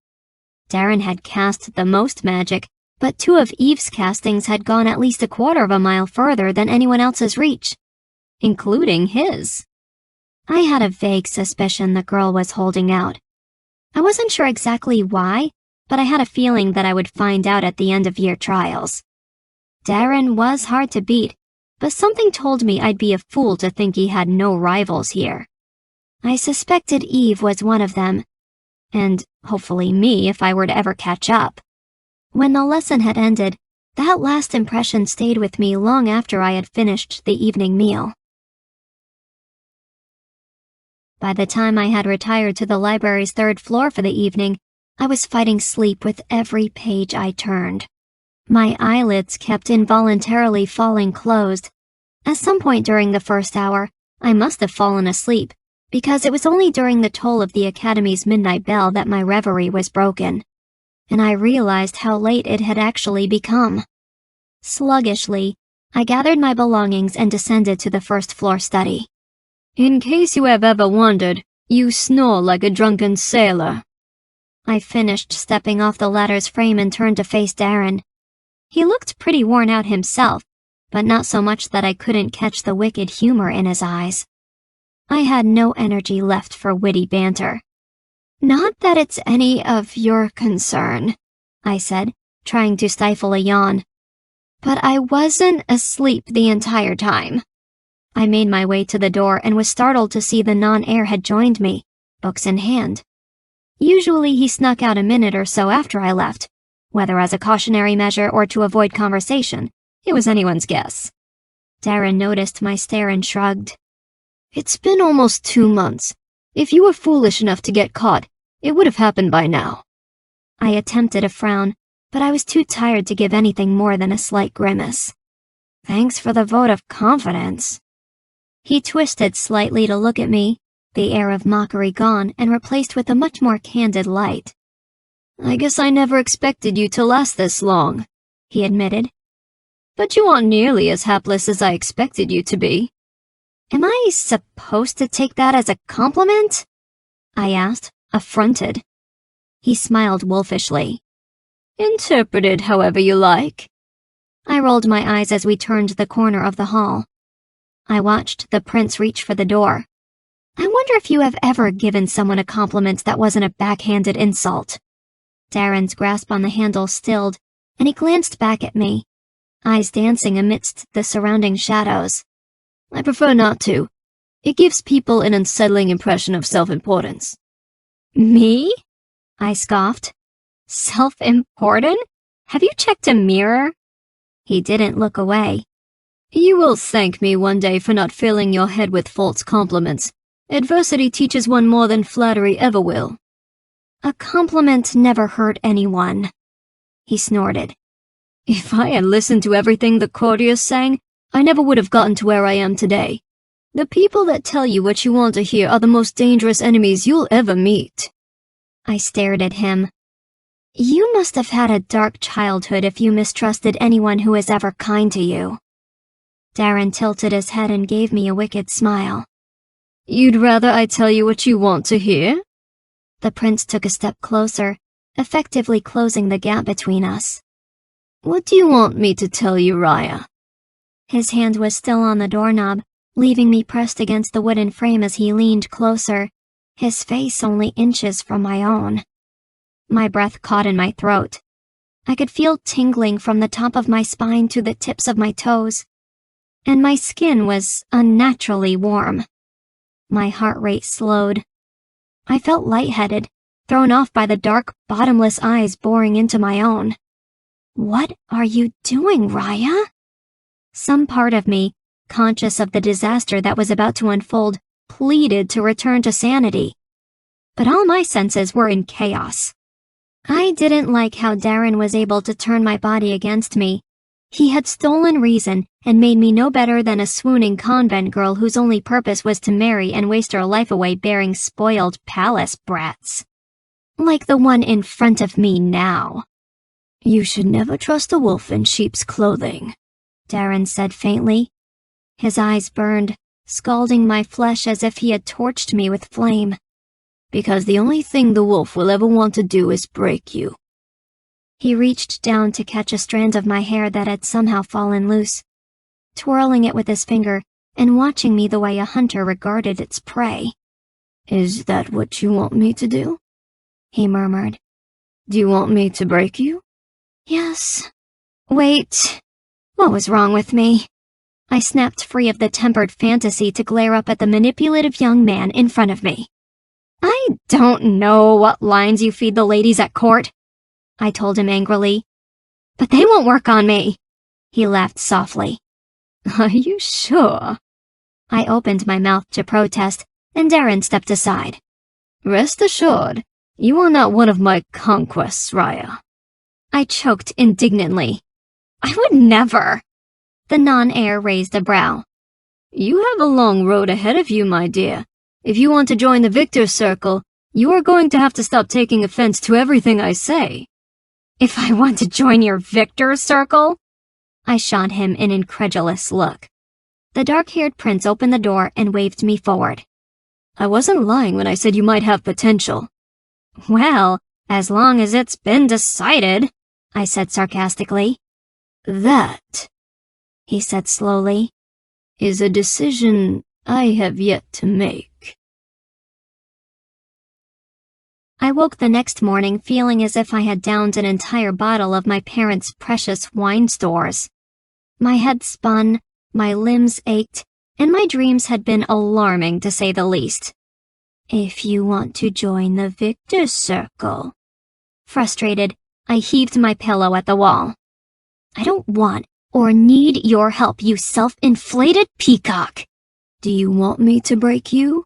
Darren had cast the most magic, but 2 of Eve's castings had gone at least 1/4 of a mile further than anyone else's reach, including his. I had a vague suspicion the girl was holding out. I wasn't sure exactly why, but I had a feeling that I would find out at the end of year trials. Darren was hard to beat, but something told me I'd be a fool to think he had no rivals here. I suspected Eve was one of them, and hopefully me if I were to ever catch up. When the lesson had ended, that last impression stayed with me long after I had finished the evening meal. By the time I had retired to the library's 3rd floor for the evening, I was fighting sleep with every page I turned. My eyelids kept involuntarily falling closed. At some point during the first hour, I must have fallen asleep, because it was only during the toll of the Academy's midnight bell that my reverie was broken, and I realized how late it had actually become. Sluggishly, I gathered my belongings and descended to the 1st floor study. In case you have ever wondered, you snore like a drunken sailor. I finished stepping off the ladder's frame and turned to face Darren. He looked pretty worn out himself, but not so much that I couldn't catch the wicked humor in his eyes. I had no energy left for witty banter. "Not that it's any of your concern," I said, trying to stifle a yawn. "But I wasn't asleep the entire time." I made my way to the door and was startled to see the non-heir had joined me, books in hand. Usually he snuck out a minute or so after I left, whether as a cautionary measure or to avoid conversation. It was anyone's guess. Darren noticed my stare and shrugged. "It's been almost 2 months. If you were foolish enough to get caught, it would have happened by now." I attempted a frown, but I was too tired to give anything more than a slight grimace. "Thanks for the vote of confidence." He twisted slightly to look at me, the air of mockery gone and replaced with a much more candid light. "I guess I never expected you to last this long," he admitted. "But you aren't nearly as hapless as I expected you to be." "Am I supposed to take that as a compliment?" I asked, affronted. He smiled wolfishly. "Interpret it however you like." I rolled my eyes as we turned the corner of the hall. I watched the prince reach for the door. I wonder if you have ever given someone a compliment that wasn't a backhanded insult. Darren's grasp on the handle stilled, and he glanced back at me, eyes dancing amidst the surrounding shadows. "I prefer not to. It gives people an unsettling impression of self-importance." "Me?" I scoffed. "Self-important? Have you checked a mirror?" He didn't look away. "You will thank me one day for not filling your head with false compliments. Adversity teaches one more than flattery ever will." "A compliment never hurt anyone," he snorted. "If I had listened to everything the courtiers sang, I never would have gotten to where I am today. The people that tell you what you want to hear are the most dangerous enemies you'll ever meet." I stared at him. "You must have had a dark childhood if you mistrusted anyone who is ever kind to you." Darren tilted his head and gave me a wicked smile. "You'd rather I tell you what you want to hear?" The prince took a step closer, effectively closing the gap between us. "What do you want me to tell you, Ryiah?" His hand was still on the doorknob, leaving me pressed against the wooden frame as he leaned closer, his face only inches from my own. My breath caught in my throat. I could feel tingling from the top of my spine to the tips of my toes, and my skin was unnaturally warm. My heart rate slowed. I felt lightheaded, thrown off by the dark, bottomless eyes boring into my own. "What are you doing, Ryiah?" Some part of me, conscious of the disaster that was about to unfold, pleaded to return to sanity. But all my senses were in chaos. I didn't like how Darren was able to turn my body against me. He had stolen reason and made me no better than a swooning convent girl whose only purpose was to marry and waste her life away bearing spoiled palace brats. Like the one in front of me now. "You should never trust a wolf in sheep's clothing," Darren said faintly. His eyes burned, scalding my flesh as if he had torched me with flame. Because the only thing the wolf will ever want to do is break you. He reached down to catch a strand of my hair that had somehow fallen loose, twirling it with his finger and watching me the way a hunter regarded its prey. Is that what you want me to do? He murmured. Do you want me to break you? Yes. Wait. What was wrong with me? I snapped free of the tempered fantasy to glare up at the manipulative young man in front of me. I don't know what lines you feed the ladies at court, I told him angrily. But they won't work on me. He laughed softly. Are you sure? I opened my mouth to protest, and Darren stepped aside. Rest assured, you are not one of my conquests, Ryiah. I choked indignantly. I would never. The non-heir raised a brow. You have a long road ahead of you, my dear. If you want to join the Victor's Circle, you are going to have to stop taking offense to everything I say. If I want to join your Victor's Circle? I shot him an incredulous look. The dark-haired prince opened the door and waved me forward. I wasn't lying when I said you might have potential. Well, as long as it's been decided, I said sarcastically. That, he said slowly, is a decision I have yet to make. I woke the next morning feeling as if I had downed an entire bottle of my parents' precious wine stores. My head spun, my limbs ached, and my dreams had been alarming to say the least. If you want to join the Victor's Circle. Frustrated, I heaved my pillow at the wall. I don't want or need your help, you self-inflated peacock. Do you want me to break you?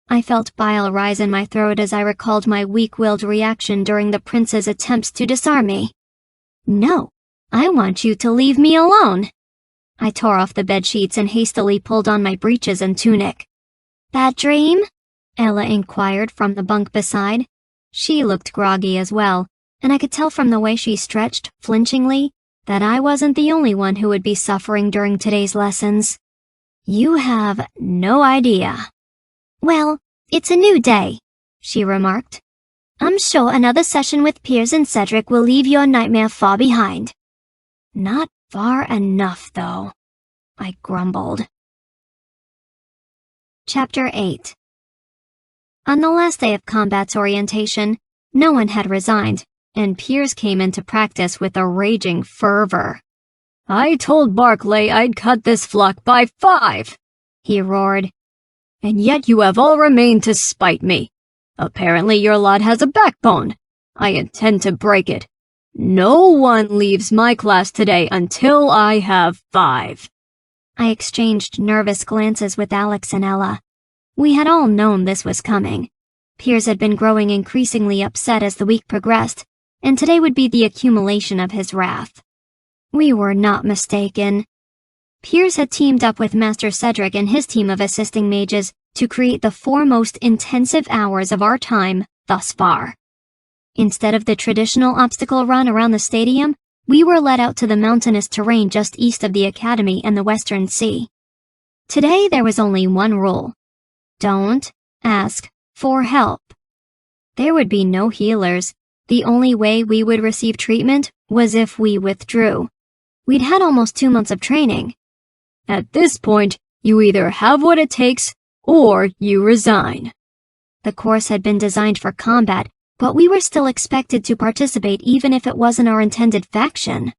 I felt bile rise in my throat as I recalled my weak-willed reaction during the prince's attempts to disarm me. No, I want you to leave me alone. I tore off the bedsheets and hastily pulled on my breeches and tunic. Bad dream? Ella inquired from the bunk beside. She looked groggy as well, and I could tell from the way she stretched, flinchingly, that I wasn't the only one who would be suffering during today's lessons. You have no idea. Well, it's a new day, she remarked. I'm sure another session with Piers and Cedric will leave your nightmare far behind. Not far enough, though, I grumbled. Chapter 8. On the last day of combat's orientation, no one had resigned, and Piers came into practice with a raging fervor. I told Barclay I'd cut this flock by 5, he roared. And yet you have all remained to spite me. Apparently your lot has a backbone. I intend to break it. No one leaves my class today until I have 5. I exchanged nervous glances with Alex and Ella. We had all known this was coming. Piers had been growing increasingly upset as the week progressed, and today would be the accumulation of his wrath. We were not mistaken. Piers had teamed up with Master Cedric and his team of assisting mages to create the 4 most intensive hours of our time thus far. Instead of the traditional obstacle run around the stadium, we were led out to the mountainous terrain just east of the Academy and the Western Sea. Today there was only one rule. Don't ask for help. There would be no healers. The only way we would receive treatment was if we withdrew. We'd had almost 2 months of training. At this point, you either have what it takes, or you resign. The course had been designed for combat, but we were still expected to participate even if it wasn't our intended faction.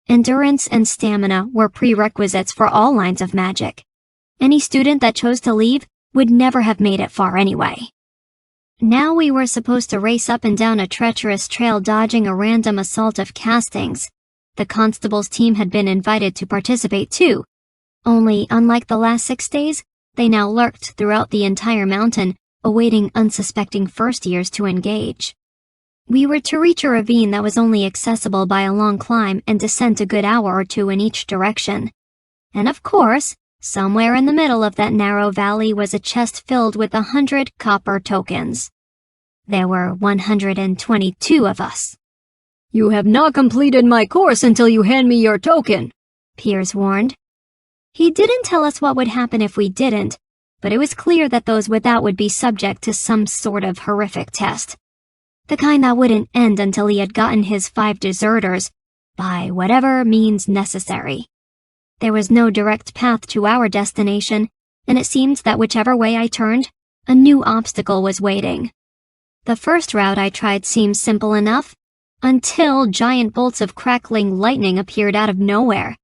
Endurance and stamina were prerequisites for all lines of magic. Any student that chose to leave would never have made it far anyway. Now we were supposed to race up and down a treacherous trail dodging a random assault of castings. The constable's team had been invited to participate too. Only, unlike the last 6 days, they now lurked throughout the entire mountain, awaiting unsuspecting first-years to engage. We were to reach a ravine that was only accessible by a long climb and descent a good hour or 2 in each direction. And of course, somewhere in the middle of that narrow valley was a chest filled with 100 copper tokens. There were 122 of us. You have not completed my course until you hand me your token, Piers warned. He didn't tell us what would happen if we didn't, but it was clear that those without would be subject to some sort of horrific test. The kind that wouldn't end until he had gotten his 5 deserters, by whatever means necessary. There was no direct path to our destination, and it seemed that whichever way I turned, a new obstacle was waiting. The first route I tried seemed simple enough, until giant bolts of crackling lightning appeared out of nowhere.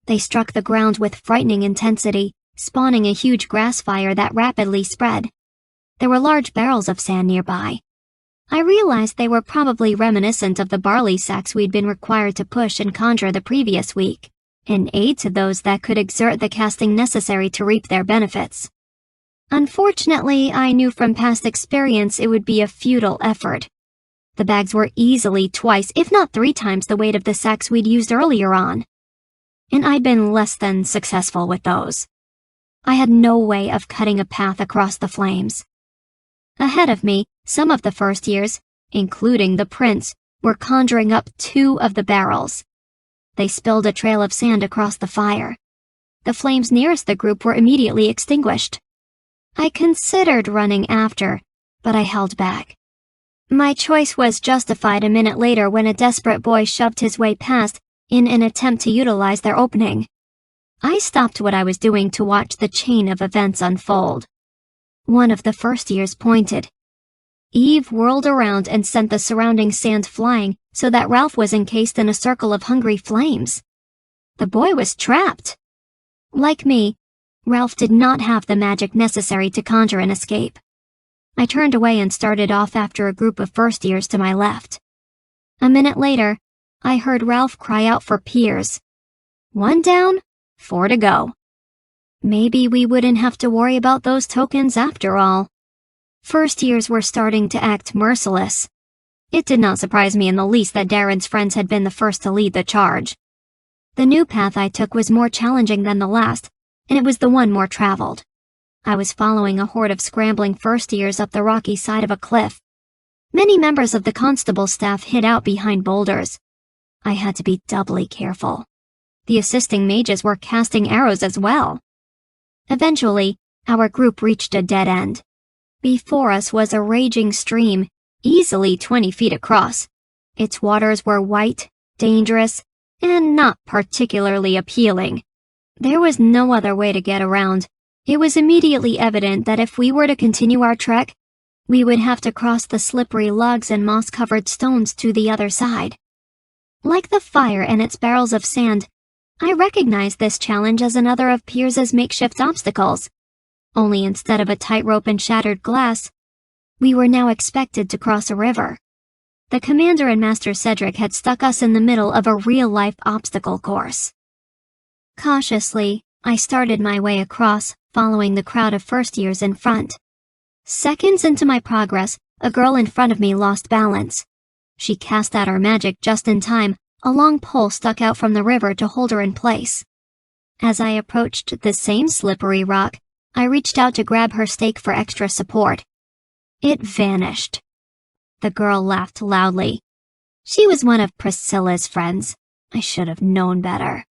They struck the ground with frightening intensity, spawning a huge grass fire that rapidly spread. There were large barrels of sand nearby. I realized they were probably reminiscent of the barley sacks we'd been required to push and conjure the previous week, an aid to those that could exert the casting necessary to reap their benefits. Unfortunately, I knew from past experience it would be a futile effort. The bags were easily 2, if not 3 times the weight of the sacks we'd used earlier on, and I'd been less than successful with those. I had no way of cutting a path across the flames. Ahead of me, some of the first years, including the prince, were conjuring up 2 of the barrels. They spilled a trail of sand across the fire. The flames nearest the group were immediately extinguished. I considered running after, but I held back. My choice was justified a minute later when a desperate boy shoved his way past in an attempt to utilize their opening. I stopped what I was doing to watch the chain of events unfold. One of the first years pointed. Eve whirled around and sent the surrounding sand flying so that Ralph was encased in a circle of hungry flames. The boy was trapped. Like me, Ralph did not have the magic necessary to conjure an escape. I turned away and started off after a group of first years to my left. A minute later, I heard Ralph cry out for peers. 1 down, 4 to go. Maybe we wouldn't have to worry about those tokens after all. First years were starting to act merciless. It did not surprise me in the least that Darren's friends had been the first to lead the charge. The new path I took was more challenging than the last, and it was the one more traveled. I was following a horde of scrambling first years up the rocky side of a cliff. Many members of the constable staff hid out behind boulders. I had to be doubly careful. The assisting mages were casting arrows as well. Eventually, our group reached a dead end. Before us was a raging stream, easily 20 feet across. Its waters were white, dangerous, and not particularly appealing. There was no other way to get around. It was immediately evident that if we were to continue our trek, we would have to cross the slippery logs and moss-covered stones to the other side. Like the fire and its barrels of sand, I recognized this challenge as another of Pierce's makeshift obstacles. Only instead of a tightrope and shattered glass, we were now expected to cross a river. The commander and Master Cedric had stuck us in the middle of a real-life obstacle course. Cautiously, I started my way across, following the crowd of first years in front. Seconds into my progress, a girl in front of me lost balance. She cast out her magic just in time. A long pole stuck out from the river to hold her in place. As I approached the same slippery rock, I reached out to grab her stake for extra support. It vanished. The girl laughed loudly. She was one of Priscilla's friends. I should have known better.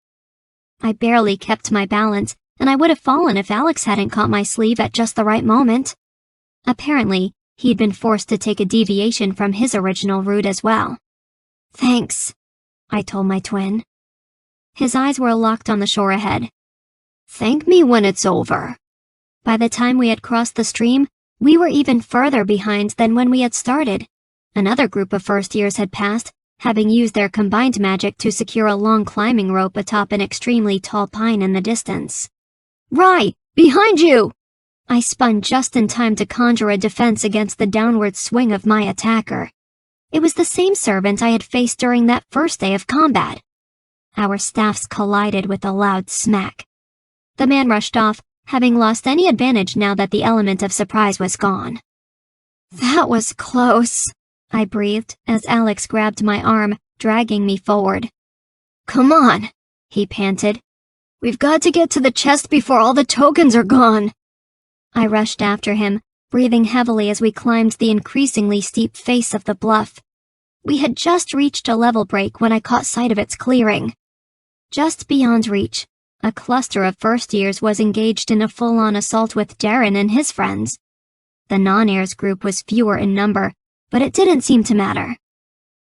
I barely kept my balance, and I would have fallen if Alex hadn't caught my sleeve at just the right moment. Apparently, he'd been forced to take a deviation from his original route as well. "Thanks," I told my twin. His eyes were locked on the shore ahead. "Thank me when it's over." By the time we had crossed the stream, we were even further behind than when we had started. Another group of first years had passed, having used their combined magic to secure a long climbing rope atop an extremely tall pine in the distance. "Rye, behind you!" I spun just in time to conjure a defense against the downward swing of my attacker. It was the same servant I had faced during that first day of combat. Our staffs collided with a loud smack. The man rushed off, having lost any advantage now that the element of surprise was gone. "That was close," I breathed as Alex grabbed my arm, dragging me forward. "Come on," he panted. "We've got to get to the chest before all the tokens are gone." I rushed after him, breathing heavily as we climbed the increasingly steep face of the bluff. We had just reached a level break when I caught sight of its clearing. Just beyond reach, A cluster of first-years was engaged in a full-on assault with Darren and his friends. The non-heirs group was fewer in number, but it didn't seem to matter.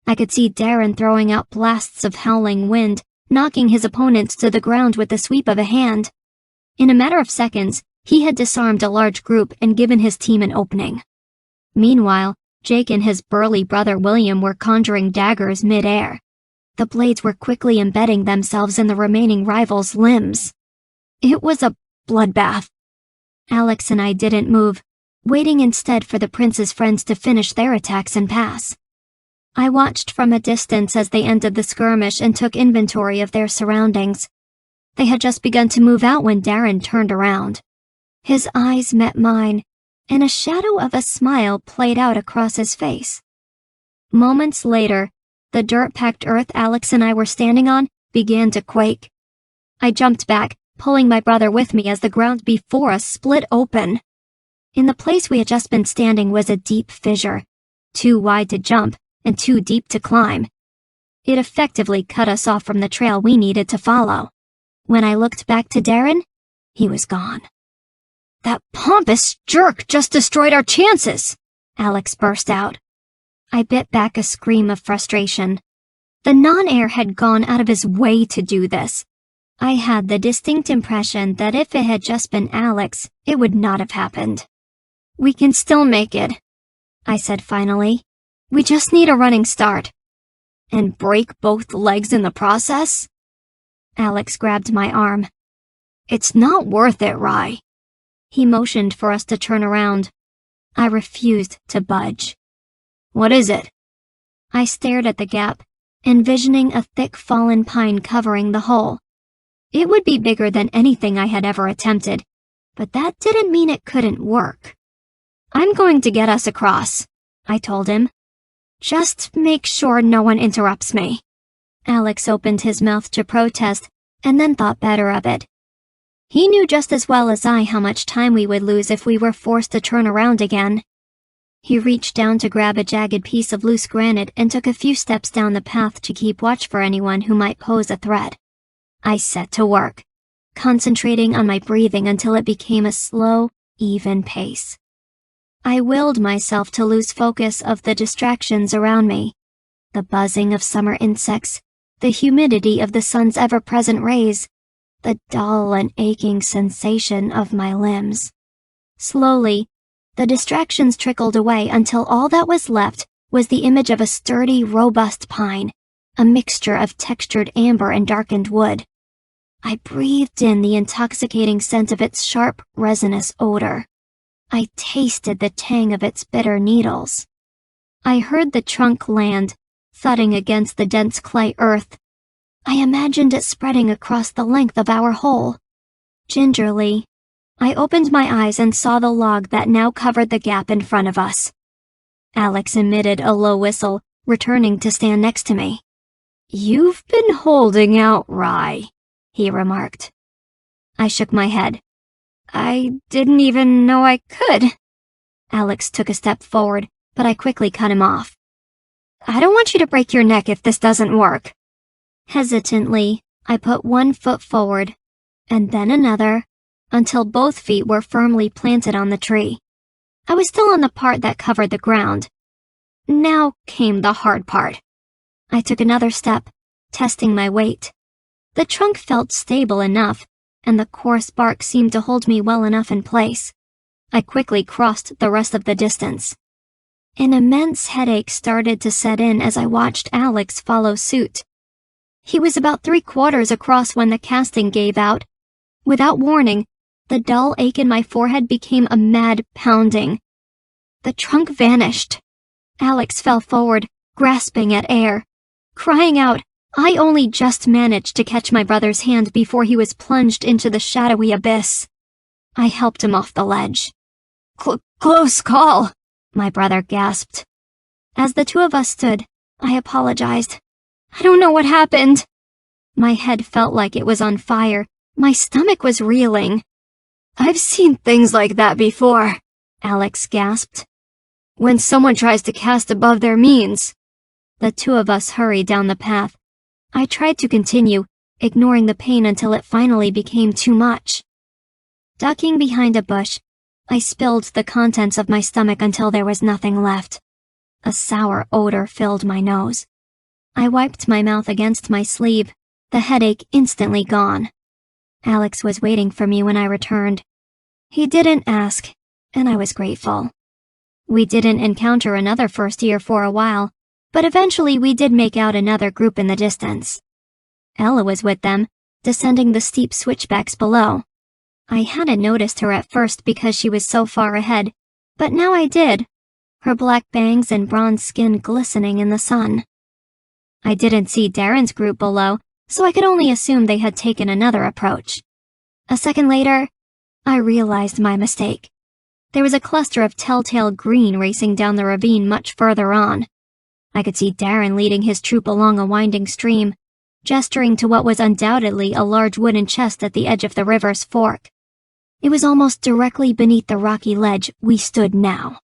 I could see Darren throwing out blasts of howling wind, knocking his opponents to the ground with the sweep of a hand. In a matter of seconds, he had disarmed a large group and given his team an opening. Meanwhile, Jake and his burly brother William were conjuring daggers mid-air. The blades were quickly embedding themselves in the remaining rivals' limbs. It was a bloodbath. Alex and I didn't move, waiting instead for the prince's friends to finish their attacks and pass. I watched from a distance as they ended the skirmish and took inventory of their surroundings. They had just begun to move out when Darren turned around. His eyes met mine, and a shadow of a smile played out across his face. Moments later, the dirt-packed earth Alex and I were standing on began to quake. I jumped back, pulling my brother with me as the ground before us split open. In the place we had just been standing was a deep fissure, too wide to jump and too deep to climb. It effectively cut us off from the trail we needed to follow. When I looked back to Darren, he was gone. "That pompous jerk just destroyed our chances!" Alex burst out. I bit back a scream of frustration. The non-heir had gone out of his way to do this. I had the distinct impression that if it had just been Alex, it would not have happened. "We can still make it," I said finally. "We just need a running start." "And break both legs in the process?" Alex grabbed my arm. "It's not worth it, Rye." He motioned for us to turn around. I refused to budge. "What is it?" I stared at the gap, envisioning a thick fallen pine covering the hole. It would be bigger than anything I had ever attempted, but that didn't mean it couldn't work. "I'm going to get us across," I told him. "Just make sure no one interrupts me." Alex opened his mouth to protest, and then thought better of it. He knew just as well as I how much time we would lose if we were forced to turn around again. He reached down to grab a jagged piece of loose granite and took a few steps down the path to keep watch for anyone who might pose a threat. I set to work, concentrating on my breathing until it became a slow, even pace. I willed myself to lose focus of the distractions around me. The buzzing of summer insects, the humidity of the sun's ever-present rays, the dull and aching sensation of my limbs. Slowly, the distractions trickled away until all that was left was the image of a sturdy, robust pine, a mixture of textured amber and darkened wood. I breathed in the intoxicating scent of its sharp, resinous odor. I tasted the tang of its bitter needles. I heard the trunk land, thudding against the dense clay earth. I imagined it spreading across the length of our hole. Gingerly, I opened my eyes and saw the log that now covered the gap in front of us. Alex emitted a low whistle, returning to stand next to me. "You've been holding out, Rye," he remarked. I shook my head. "I didn't even know I could." Alex took a step forward, but I quickly cut him off. "I don't want you to break your neck if this doesn't work." Hesitantly, I put one foot forward, and then another, until both feet were firmly planted on the tree. I was still on the part that covered the ground. Now came the hard part. I took another step, testing my weight. The trunk felt stable enough, and the coarse bark seemed to hold me well enough in place. I quickly crossed the rest of the distance. An immense headache started to set in as I watched Alex follow suit. He was about 3/4 across when the casting gave out. Without warning, the dull ache in my forehead became a mad pounding. The trunk vanished. Alex fell forward, grasping at air. Crying out, I only just managed to catch my brother's hand before he was plunged into the shadowy abyss. I helped him off the ledge. Close call, my brother gasped. As the two of us stood, I apologized. I don't know what happened. My head felt like it was on fire. My stomach was reeling. I've seen things like that before, Alex gasped. When someone tries to cast above their means. The two of us hurried down the path. I tried to continue, ignoring the pain until it finally became too much. Ducking behind a bush, I spilled the contents of my stomach until there was nothing left. A sour odor filled my nose. I wiped my mouth against my sleeve, the headache instantly gone. Alex was waiting for me when I returned. He didn't ask, and I was grateful. We didn't encounter another first year for a while, but eventually we did make out another group in the distance. Ella was with them, descending the steep switchbacks below. I hadn't noticed her at first because she was so far ahead, but now I did, her black bangs and bronze skin glistening in the sun. I didn't see Darren's group below, so I could only assume they had taken another approach. A second later, I realized my mistake. There was a cluster of telltale green racing down the ravine much further on. I could see Darren leading his troop along a winding stream, gesturing to what was undoubtedly a large wooden chest at the edge of the river's fork. It was almost directly beneath the rocky ledge we stood now.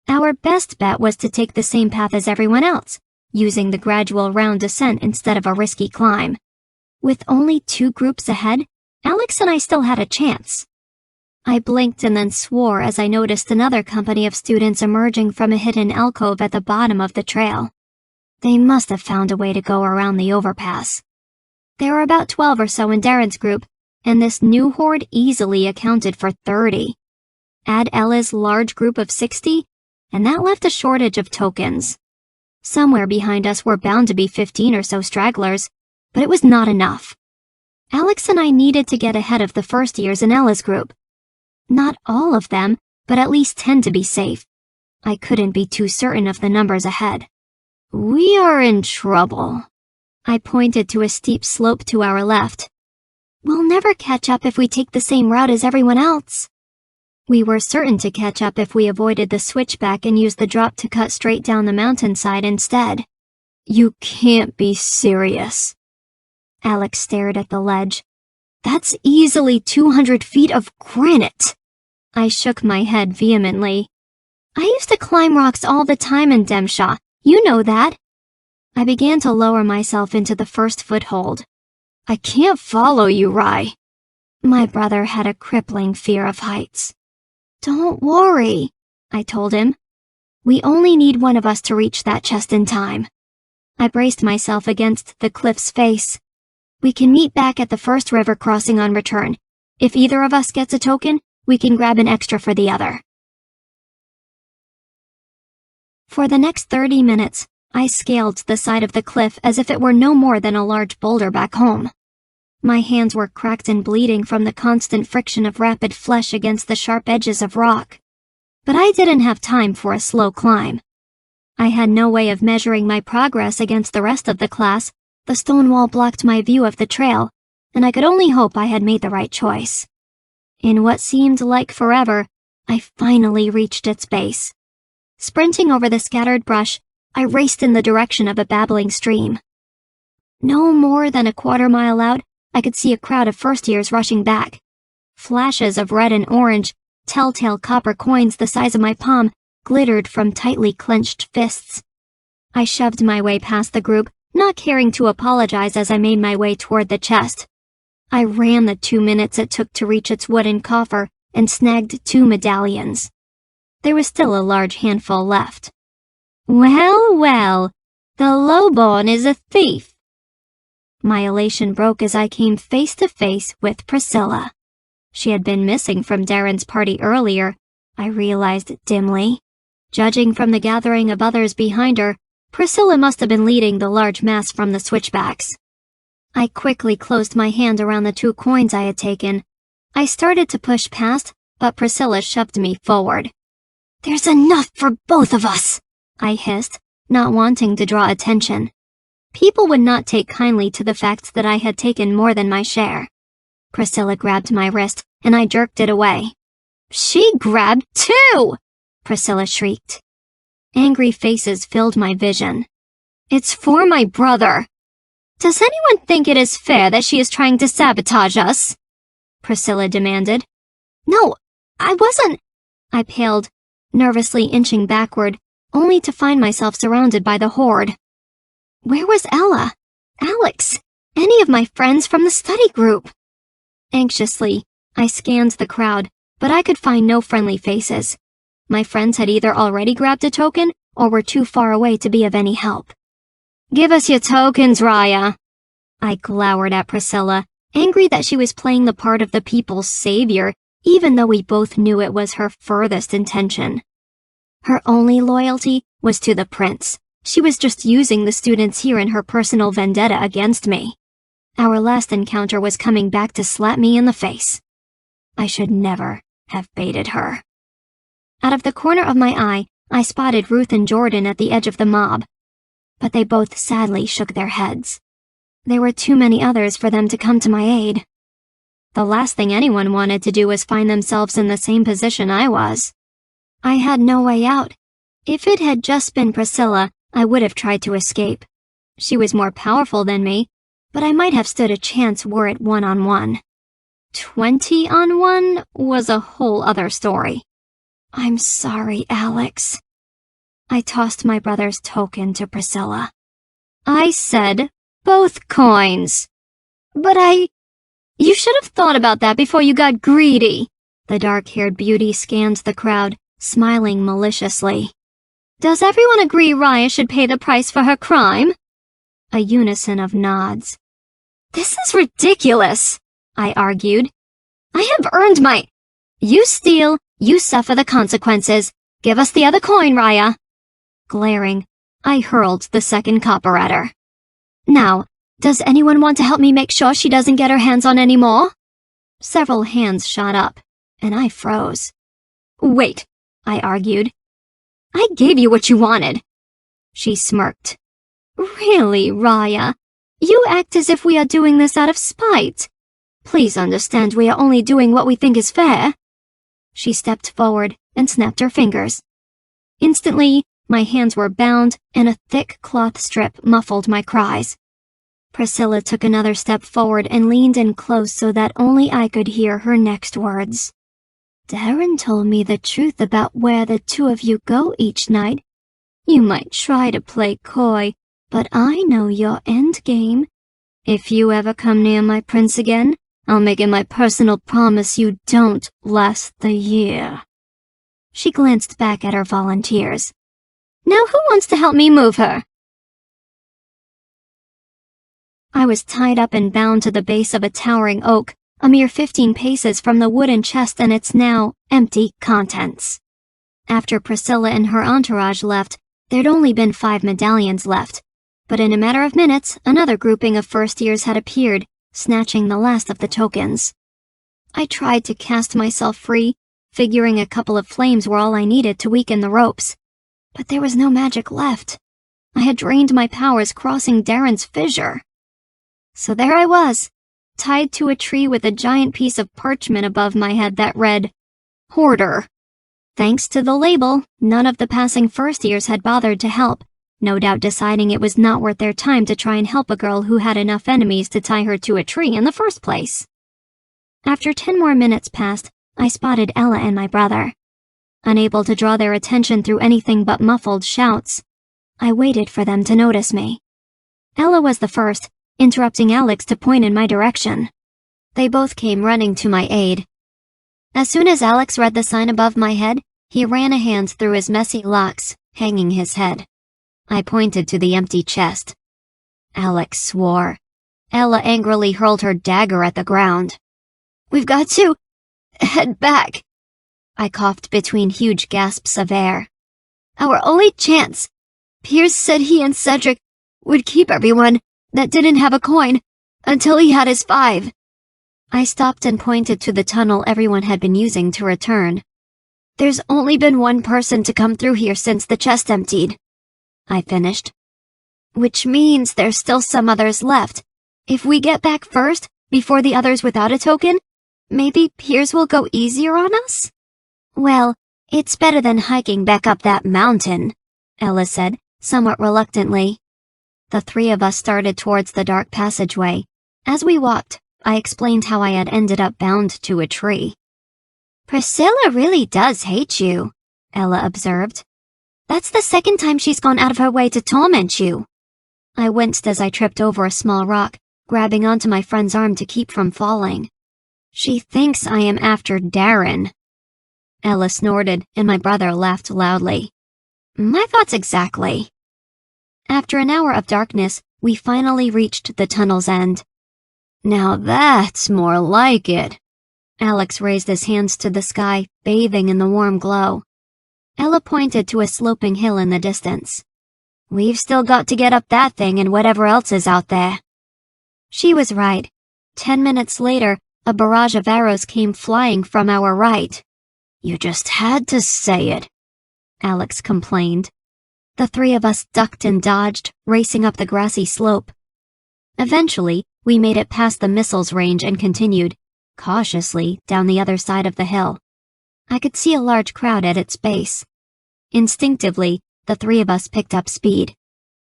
Our best bet was to take the same path as everyone else, using the gradual round descent instead of a risky climb. With only 2 groups ahead, Alex and I still had a chance. I blinked and then swore as I noticed another company of students emerging from a hidden alcove at the bottom of the trail. They must have found a way to go around the overpass. There were about 12 or so in Darren's group, and this new horde easily accounted for 30. Add Ella's large group of 60, and that left a shortage of tokens. Somewhere behind us were bound to be 15 or so stragglers, but it was not enough. Alex and I needed to get ahead of the first years in Ella's group. Not all of them, but at least 10 to be safe. I couldn't be too certain of the numbers ahead. We are in trouble. I pointed to a steep slope to our left. We'll never catch up if we take the same route as everyone else. We were certain to catch up if we avoided the switchback and used the drop to cut straight down the mountainside instead. You can't be serious. Alex stared at the ledge. That's easily 200 feet of granite. I shook my head vehemently. I used to climb rocks all the time in Demshaw. You know that. I began to lower myself into the first foothold. I can't follow you, Rye. My brother had a crippling fear of heights. Don't worry, I told him. We only need one of us to reach that chest in time. I braced myself against the cliff's face. We can meet back at the first river crossing on return. If either of us gets a token, we can grab an extra for the other. For the next 30 minutes, I scaled the side of the cliff as if it were no more than a large boulder back home. My hands were cracked and bleeding from the constant friction of rapid flesh against the sharp edges of rock. But I didn't have time for a slow climb. I had no way of measuring my progress against the rest of the class. The stone wall blocked my view of the trail, and I could only hope I had made the right choice. In what seemed like forever, I finally reached its base. Sprinting over the scattered brush, I raced in the direction of a babbling stream. No more than a quarter-mile out, I could see a crowd of first-years rushing back. Flashes of red and orange, telltale copper coins the size of my palm, glittered from tightly clenched fists. I shoved my way past the group, not caring to apologize as I made my way toward the chest. I ran the 2 minutes it took to reach its wooden coffer and snagged 2 medallions. There was still a large handful left. Well, well, the lowborn is a thief. My elation broke as I came face to face with Priscilla. She had been missing from Darren's party earlier, I realized dimly. Judging from the gathering of others behind her, Priscilla must have been leading the large mass from the switchbacks. I quickly closed my hand around the 2 coins I had taken. I started to push past, but Priscilla shoved me forward. There's enough for both of us, I hissed, not wanting to draw attention. People would not take kindly to the fact that I had taken more than my share. Priscilla grabbed my wrist, and I jerked it away. She grabbed 2! Priscilla shrieked. Angry faces filled my vision. It's for my brother. Does anyone think it is fair that she is trying to sabotage us? Priscilla demanded. No, I wasn't. I paled, nervously inching backward, only to find myself surrounded by the horde. Where was Ella, Alex, Any of my friends from the study group. Anxiously, I scanned the crowd, but I could find no friendly faces. My friends had either already grabbed a token or were too far away to be of any help. Give us your tokens, Ryiah. I glowered at Priscilla, angry that she was playing the part of the people's savior, even though we both knew it was her furthest intention. Her only loyalty was to the prince. She was just using the students here in her personal vendetta against me. Our last encounter was coming back to slap me in the face. I should never have baited her. Out of the corner of my eye, I spotted Ruth and Jordan at the edge of the mob, but they both sadly shook their heads. There were too many others for them to come to my aid. The last thing anyone wanted to do was find themselves in the same position I was. I had no way out. If it had just been Priscilla, I would have tried to escape. She was more powerful than me, but I might have stood a chance were it 1-on-1. 20-on-1 was a whole other story. I'm sorry, Alex. I tossed my brother's token to Priscilla. I said both coins. But You should have thought about that before you got greedy. The dark-haired beauty scanned the crowd, smiling maliciously. Does everyone agree Ryiah should pay the price for her crime? A unison of nods. This is ridiculous, I argued. I have earned my... You steal, you suffer the consequences. Give us the other coin, Ryiah. Glaring, I hurled the second copper at her. Now, does anyone want to help me make sure she doesn't get her hands on any more? Several hands shot up, and I froze. Wait, I argued. I gave you what you wanted. She smirked. Really, Ryiah? You act as if we are doing this out of spite. Please understand we are only doing what we think is fair. She stepped forward and snapped her fingers. Instantly, my hands were bound and a thick cloth strip muffled my cries. Priscilla took another step forward and leaned in close so that only I could hear her next words. Darren told me the truth about where the two of you go each night. You might try to play coy, but I know your end game. If you ever come near my prince again, I'll make it my personal promise you don't last the year. She glanced back at her volunteers. Now who wants to help me move her? I was tied up and bound to the base of a towering oak, a mere 15 paces from the wooden chest and its now empty contents. After Priscilla and her entourage left, there'd only been 5 medallions left, but in a matter of minutes, another grouping of first years had appeared, snatching the last of the tokens. I tried to cast myself free, figuring a couple of flames were all I needed to weaken the ropes. But there was no magic left. I had drained my powers crossing Darren's fissure. So there I was, tied to a tree with a giant piece of parchment above my head that read, Hoarder. Thanks to the label, none of the passing first years had bothered to help, no doubt deciding it was not worth their time to try and help a girl who had enough enemies to tie her to a tree in the first place. After 10 more minutes passed, I spotted Ella and my brother. Unable to draw their attention through anything but muffled shouts, I waited for them to notice me. Ella was the first, interrupting Alex to point in my direction. They both came running to my aid. As soon as Alex read the sign above my head, he ran a hand through his messy locks, hanging his head. I pointed to the empty chest. Alex swore. Ella angrily hurled her dagger at the ground. We've got to head back. I coughed between huge gasps of air. Our only chance. Piers said he and Cedric would keep everyone that didn't have a coin until he had his 5. I stopped and pointed to the tunnel everyone had been using to return. There's only been one person to come through here since the chest emptied, I finished. Which means there's still some others left. If we get back first, before the others without a token, maybe Piers will go easier on us? Well, it's better than hiking back up that mountain, Ella said, somewhat reluctantly. The 3 of us started towards the dark passageway. As we walked, I explained how I had ended up bound to a tree. Priscilla really does hate you, Ella observed. That's the second time she's gone out of her way to torment you. I winced as I tripped over a small rock, grabbing onto my friend's arm to keep from falling. She thinks I am after Darren. Ella snorted, and my brother laughed loudly. My thoughts exactly. After an hour of darkness, we finally reached the tunnel's end. Now that's more like it. Alex raised his hands to the sky, bathing in the warm glow. Ella pointed to a sloping hill in the distance. We've still got to get up that thing and whatever else is out there. She was right. 10 minutes later, a barrage of arrows came flying from our right. You just had to say it, Alex complained. The three of us ducked and dodged, racing up the grassy slope. Eventually, we made it past the missiles range and continued, cautiously, down the other side of the hill. I could see a large crowd at its base. Instinctively, the three of us picked up speed.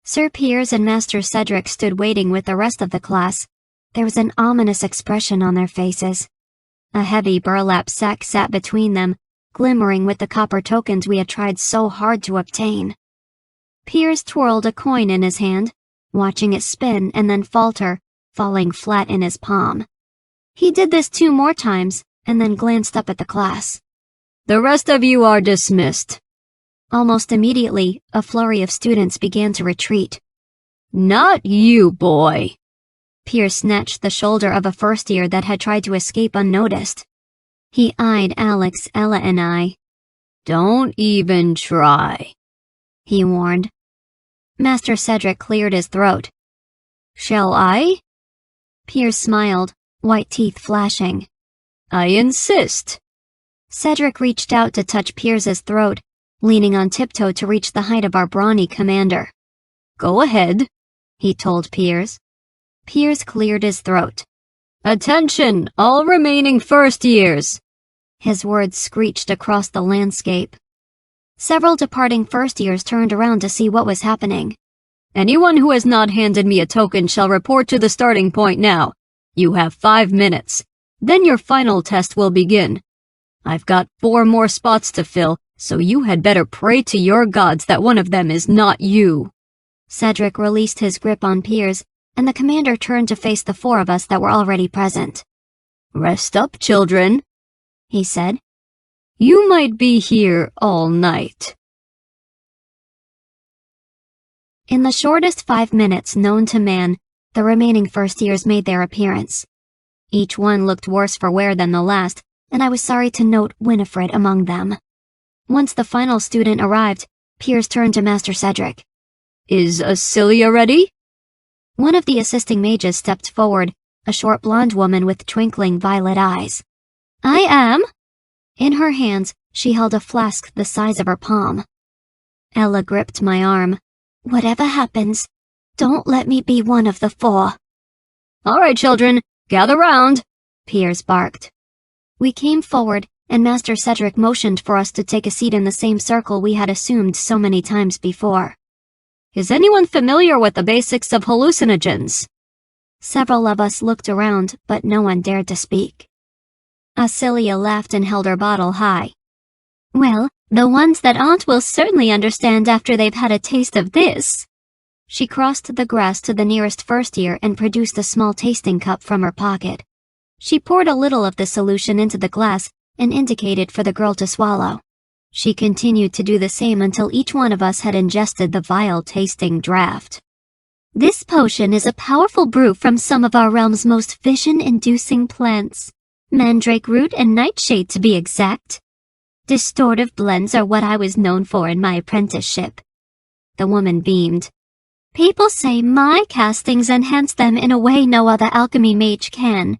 Sir Piers and Master Cedric stood waiting with the rest of the class. There was an ominous expression on their faces. A heavy burlap sack sat between them, glimmering with the copper tokens we had tried so hard to obtain. Piers twirled a coin in his hand, watching it spin and then falter, falling flat in his palm. He did this 2 more times, and then glanced up at the class. The rest of you are dismissed. Almost immediately, a flurry of students began to retreat. Not you, boy. Piers snatched the shoulder of a first year that had tried to escape unnoticed. He eyed Alex, Ella, and I. Don't even try, he warned. Master Cedric cleared his throat. Shall I? Piers smiled, white teeth flashing. I insist. Cedric reached out to touch Piers's throat, leaning on tiptoe to reach the height of our brawny commander. Go ahead, he told Piers. Piers cleared his throat. Attention, all remaining first years. His words screeched across the landscape. Several departing first years turned around to see what was happening. Anyone who has not handed me a token shall report to the starting point now. You have 5 minutes. Then your final test will begin. I've got 4 more spots to fill, so you had better pray to your gods that one of them is not you. Cedric released his grip on Piers, and the commander turned to face the 4 of us that were already present. Rest up, children, he said. You might be here all night. In the shortest 5 minutes known to man, the remaining first years made their appearance. Each one looked worse for wear than the last, and I was sorry to note Winifred among them. Once the final student arrived, Piers turned to Master Cedric. Is Acelia ready? One of the assisting mages stepped forward, a short blonde woman with twinkling violet eyes. I am. In her hands, she held a flask the size of her palm. Ella gripped my arm. Whatever happens, don't let me be one of the 4. All right, children, gather round, Piers barked. We came forward, and Master Cedric motioned for us to take a seat in the same circle we had assumed so many times before. Is anyone familiar with the basics of hallucinogens? Several of us looked around, but no one dared to speak. Acelia laughed and held her bottle high. Well, the ones that aren't will certainly understand after they've had a taste of this. She crossed the grass to the nearest first year and produced a small tasting cup from her pocket. She poured a little of the solution into the glass and indicated for the girl to swallow. She continued to do the same until each one of us had ingested the vile-tasting draft. This potion is a powerful brew from some of our realm's most vision-inducing plants. Mandrake root and nightshade to be exact. Distortive blends are what I was known for in my apprenticeship. The woman beamed. People say my castings enhance them in a way no other alchemy mage can.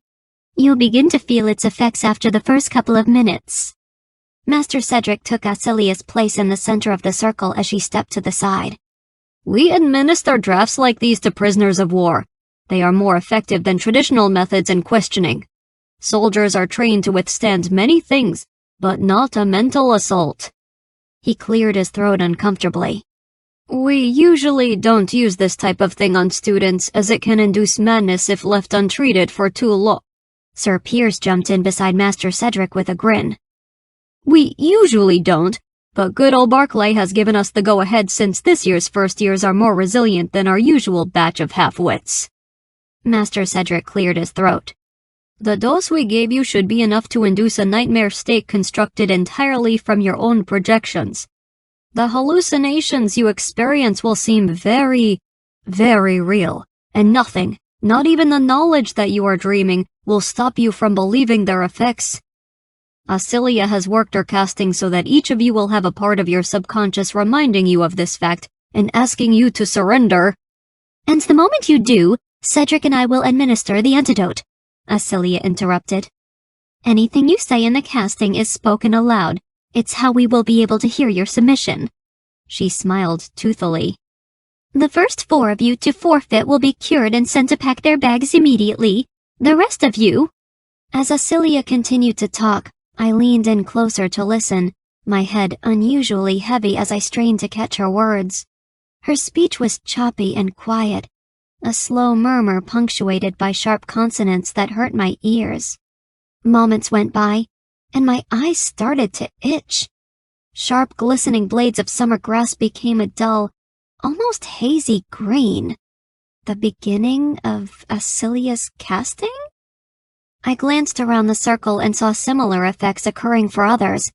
You'll begin to feel its effects after the first couple of minutes. Master Cedric took Acelia's place in the center of the circle as she stepped to the side. We administer drafts like these to prisoners of war. They are more effective than traditional methods in questioning. Soldiers are trained to withstand many things, but not a mental assault. He cleared his throat uncomfortably. We usually don't use this type of thing on students as it can induce madness if left untreated for too long. Sir Piers jumped in beside Master Cedric with a grin. We usually don't, but good old Barclay has given us the go-ahead since this year's first years are more resilient than our usual batch of half-wits. Master Cedric cleared his throat. The dose we gave you should be enough to induce a nightmare state constructed entirely from your own projections. The hallucinations you experience will seem very, very real, and nothing, not even the knowledge that you are dreaming, will stop you from believing their effects. Acelia has worked her casting so that each of you will have a part of your subconscious reminding you of this fact and asking you to surrender. And the moment you do, Cedric and I will administer the antidote, Acelia interrupted. Anything you say in the casting is spoken aloud. It's how we will be able to hear your submission. She smiled toothily. The first 4 of you to forfeit will be cured and sent to pack their bags immediately. The rest of you... As Acelia continued to talk, I leaned in closer to listen, my head unusually heavy as I strained to catch her words. Her speech was choppy and quiet, a slow murmur punctuated by sharp consonants that hurt my ears. Moments went by, and my eyes started to itch. Sharp, glistening blades of summer grass became a dull, almost hazy green. The beginning of Acelia's casting? I glanced around the circle and saw similar effects occurring for others.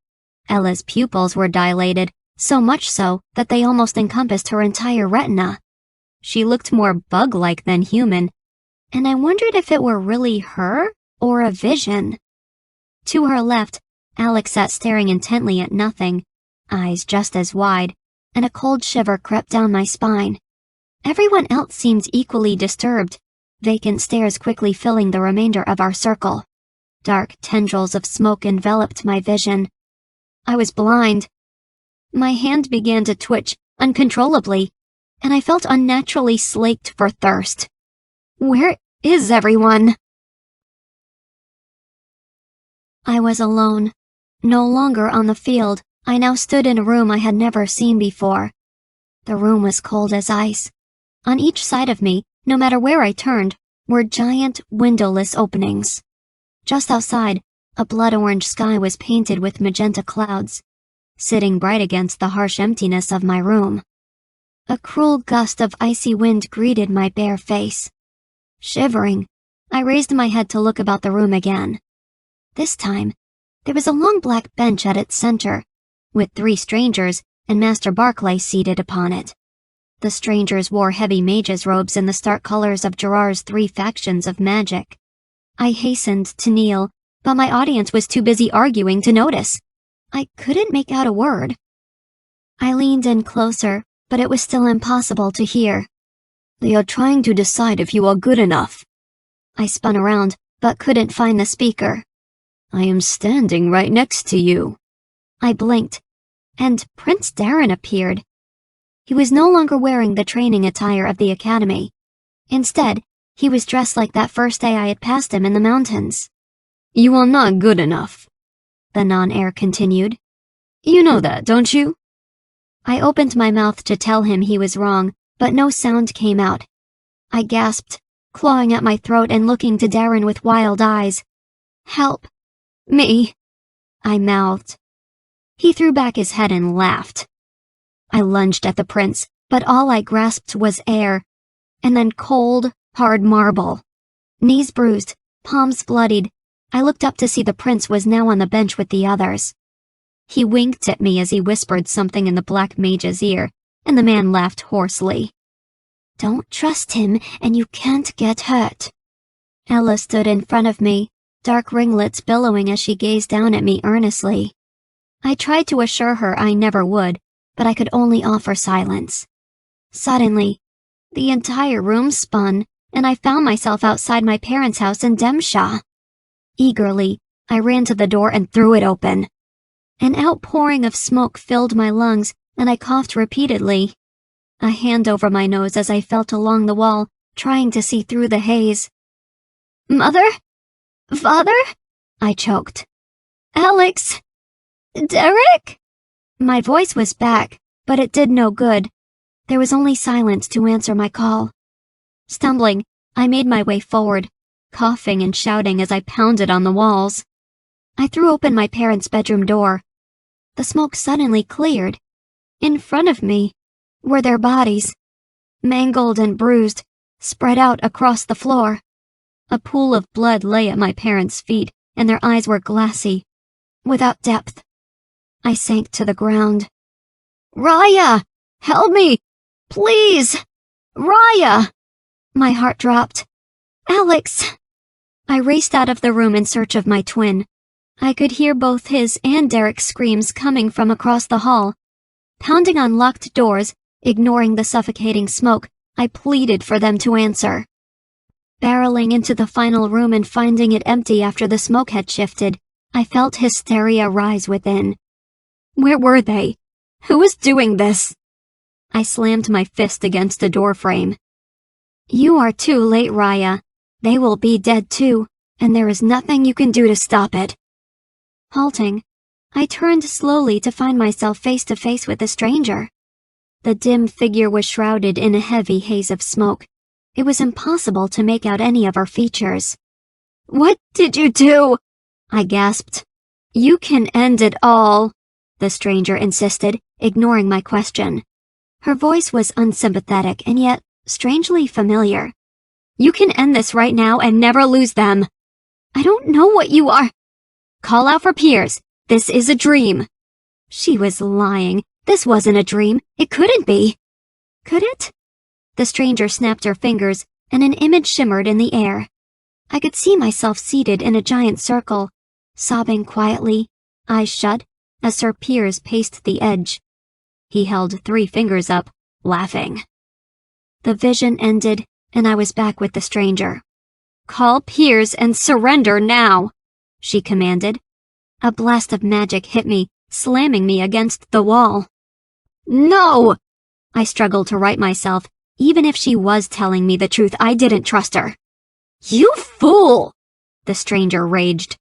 Ella's pupils were dilated, so much so that they almost encompassed her entire retina. She looked more bug-like than human, and I wondered if it were really her or a vision. To her left, Alex sat staring intently at nothing, eyes just as wide, and a cold shiver crept down my spine. Everyone else seemed equally disturbed, vacant stares quickly filling the remainder of our circle. Dark tendrils of smoke enveloped my vision. I was blind. My hand began to twitch uncontrollably, and I felt unnaturally slaked for thirst. Where is everyone? I was alone. No longer on the field, I now stood in a room I had never seen before. The room was cold as ice. On each side of me, no matter where I turned, were giant, windowless openings. Just outside, a blood-orange sky was painted with magenta clouds, sitting bright against the harsh emptiness of my room. A cruel gust of icy wind greeted my bare face. Shivering, I raised my head to look about the room again. This time, there was a long black bench at its center, with 3 strangers and Master Barclay seated upon it. The strangers wore heavy mage's robes in the stark colors of Jerar's 3 factions of magic. I hastened to kneel, but my audience was too busy arguing to notice. I couldn't make out a word. I leaned in closer, but it was still impossible to hear. They are trying to decide if you are good enough. I spun around, but couldn't find the speaker. I am standing right next to you. I blinked, and Prince Darren appeared. He was no longer wearing the training attire of the academy. Instead, he was dressed like that first day I had passed him in the mountains. You are not good enough, the non-heir continued. You know that, don't you? I opened my mouth to tell him he was wrong, but no sound came out. I gasped, clawing at my throat and looking to Darren with wild eyes. Help me, I mouthed. He threw back his head and laughed. I lunged at the prince, but all I grasped was air, and then cold, hard marble. Knees bruised, palms bloodied, I looked up to see the prince was now on the bench with the others. He winked at me as he whispered something in the black mage's ear, and the man laughed hoarsely. Don't trust him, and you can't get hurt. Ella stood in front of me, dark ringlets billowing as she gazed down at me earnestly. I tried to assure her I never would, but I could only offer silence. Suddenly, the entire room spun, and I found myself outside my parents' house in Demshaw. Eagerly, I ran to the door and threw it open. An outpouring of smoke filled my lungs, and I coughed repeatedly. A hand over my nose as I felt along the wall, trying to see through the haze. Mother? Father? I choked. Alex? Derek? My voice was back, but it did no good. There was only silence to answer my call. Stumbling, I made my way forward, coughing and shouting as I pounded on the walls. I threw open my parents' bedroom door. The smoke suddenly cleared. In front of me were their bodies, mangled and bruised, spread out across the floor. A pool of blood lay at my parents' feet, and their eyes were glassy, without depth. I sank to the ground. "Ryiah! Help me! Please! Ryiah!" My heart dropped. "Alex!" I raced out of the room in search of my twin. I could hear both his and Derek's screams coming from across the hall. Pounding on locked doors, ignoring the suffocating smoke, I pleaded for them to answer. Barreling into the final room and finding it empty after the smoke had shifted, I felt hysteria rise within. Where were they? Who was doing this? I slammed my fist against a doorframe. "You are too late, Ryiah. They will be dead too, and there is nothing you can do to stop it." Halting, I turned slowly to find myself face to face with a stranger. The dim figure was shrouded in a heavy haze of smoke. It was impossible to make out any of her features. "What did you do?" I gasped. "You can end it all," the stranger insisted, ignoring my question. Her voice was unsympathetic and yet strangely familiar. "You can end this right now and never lose them." "I don't know what you are." "Call out for Piers. This is a dream." She was lying. This wasn't a dream. It couldn't be. Could it? The stranger snapped her fingers, and an image shimmered in the air. I could see myself seated in a giant circle, sobbing quietly, eyes shut, as Sir Piers paced the edge. He held 3 fingers up, laughing. The vision ended, and I was back with the stranger. "Call Piers and surrender now," she commanded. A blast of magic hit me, slamming me against the wall. "No!" I struggled to right myself. Even if she was telling me the truth, I didn't trust her. "You fool!" the stranger raged.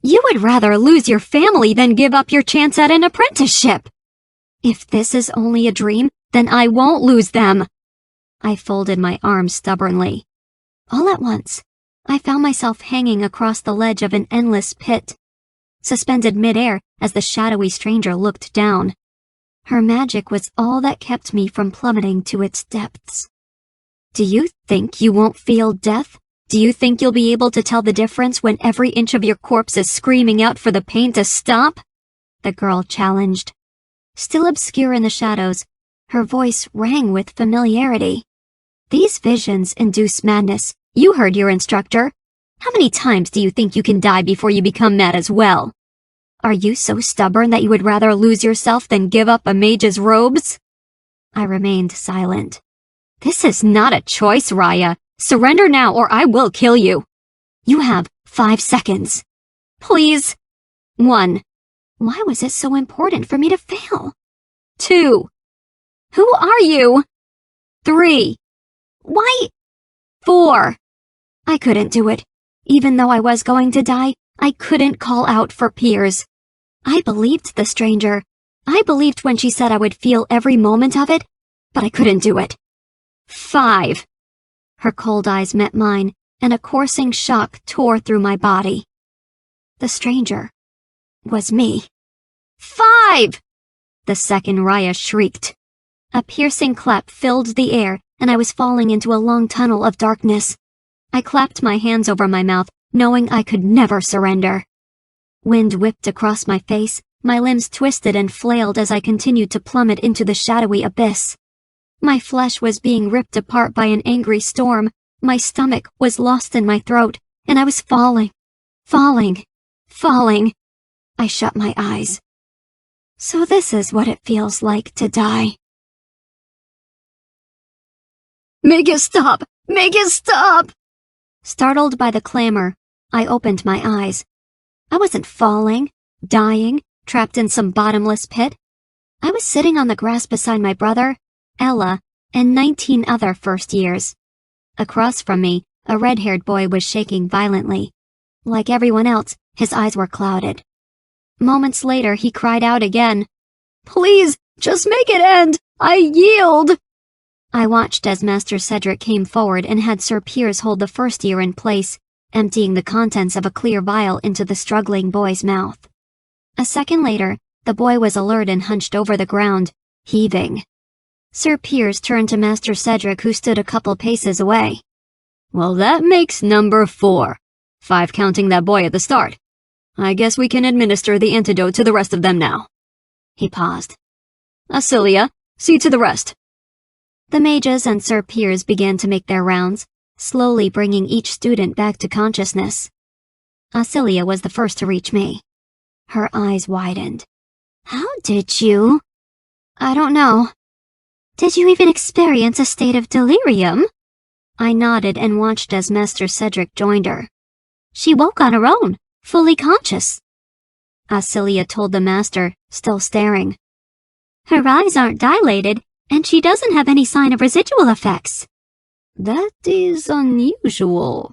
"You would rather lose your family than give up your chance at an apprenticeship. If this is only a dream, then I won't lose them." I folded my arms stubbornly. All at once, I found myself hanging across the ledge of an endless pit, suspended midair as the shadowy stranger looked down. Her magic was all that kept me from plummeting to its depths. "Do you think you won't feel death? Do you think you'll be able to tell the difference when every inch of your corpse is screaming out for the pain to stop?" the girl challenged. Still obscure in the shadows, her voice rang with familiarity. "These visions induce madness. You heard your instructor. How many times do you think you can die before you become mad as well? Are you so stubborn that you would rather lose yourself than give up a mage's robes?" I remained silent. "This is not a choice, Ryiah. Surrender now or I will kill you. You have 5 seconds. Please. 1. Why was it so important for me to fail? 2. Who are you? 3. Why? 4. I couldn't do it. Even though I was going to die, I couldn't call out for Piers. I believed the stranger. I believed when she said I would feel every moment of it, but I couldn't do it. 5. Her cold eyes met mine, and a coursing shock tore through my body. The stranger was me. 5! The second Ryiah shrieked. A piercing clap filled the air, and I was falling into a long tunnel of darkness. I clapped my hands over my mouth, knowing I could never surrender. Wind whipped across my face, my limbs twisted and flailed as I continued to plummet into the shadowy abyss. My flesh was being ripped apart by an angry storm, my stomach was lost in my throat, and I was falling. I shut my eyes. So this is what it feels like to die. "Make it stop! Make it stop!" Startled by the clamor, I opened my eyes. I wasn't falling, dying, trapped in some bottomless pit. I was sitting on the grass beside my brother, Ella, and 19 other first years. Across from me, a red-haired boy was shaking violently. Like everyone else, his eyes were clouded. Moments later, he cried out again. "Please, just make it end! I yield!" I watched as Master Cedric came forward and had Sir Piers hold the first year in place, emptying the contents of a clear vial into the struggling boy's mouth. A second later, the boy was alert and hunched over the ground, heaving. Sir Piers turned to Master Cedric, who stood a couple paces away. Well, that makes number 4. 5 counting that boy at the start. I guess we can administer the antidote to the rest of them now. He paused. Acilia, see to the rest. The mages and Sir Piers began to make their rounds, slowly bringing each student back to consciousness. Acilia was the first to reach me. Her eyes widened. How did you? I don't know. Did you even experience a state of delirium? I nodded and watched as Master Cedric joined her. She woke on her own, fully conscious. Acilia told the master, still staring. Her eyes aren't dilated, and she doesn't have any sign of residual effects. That is unusual,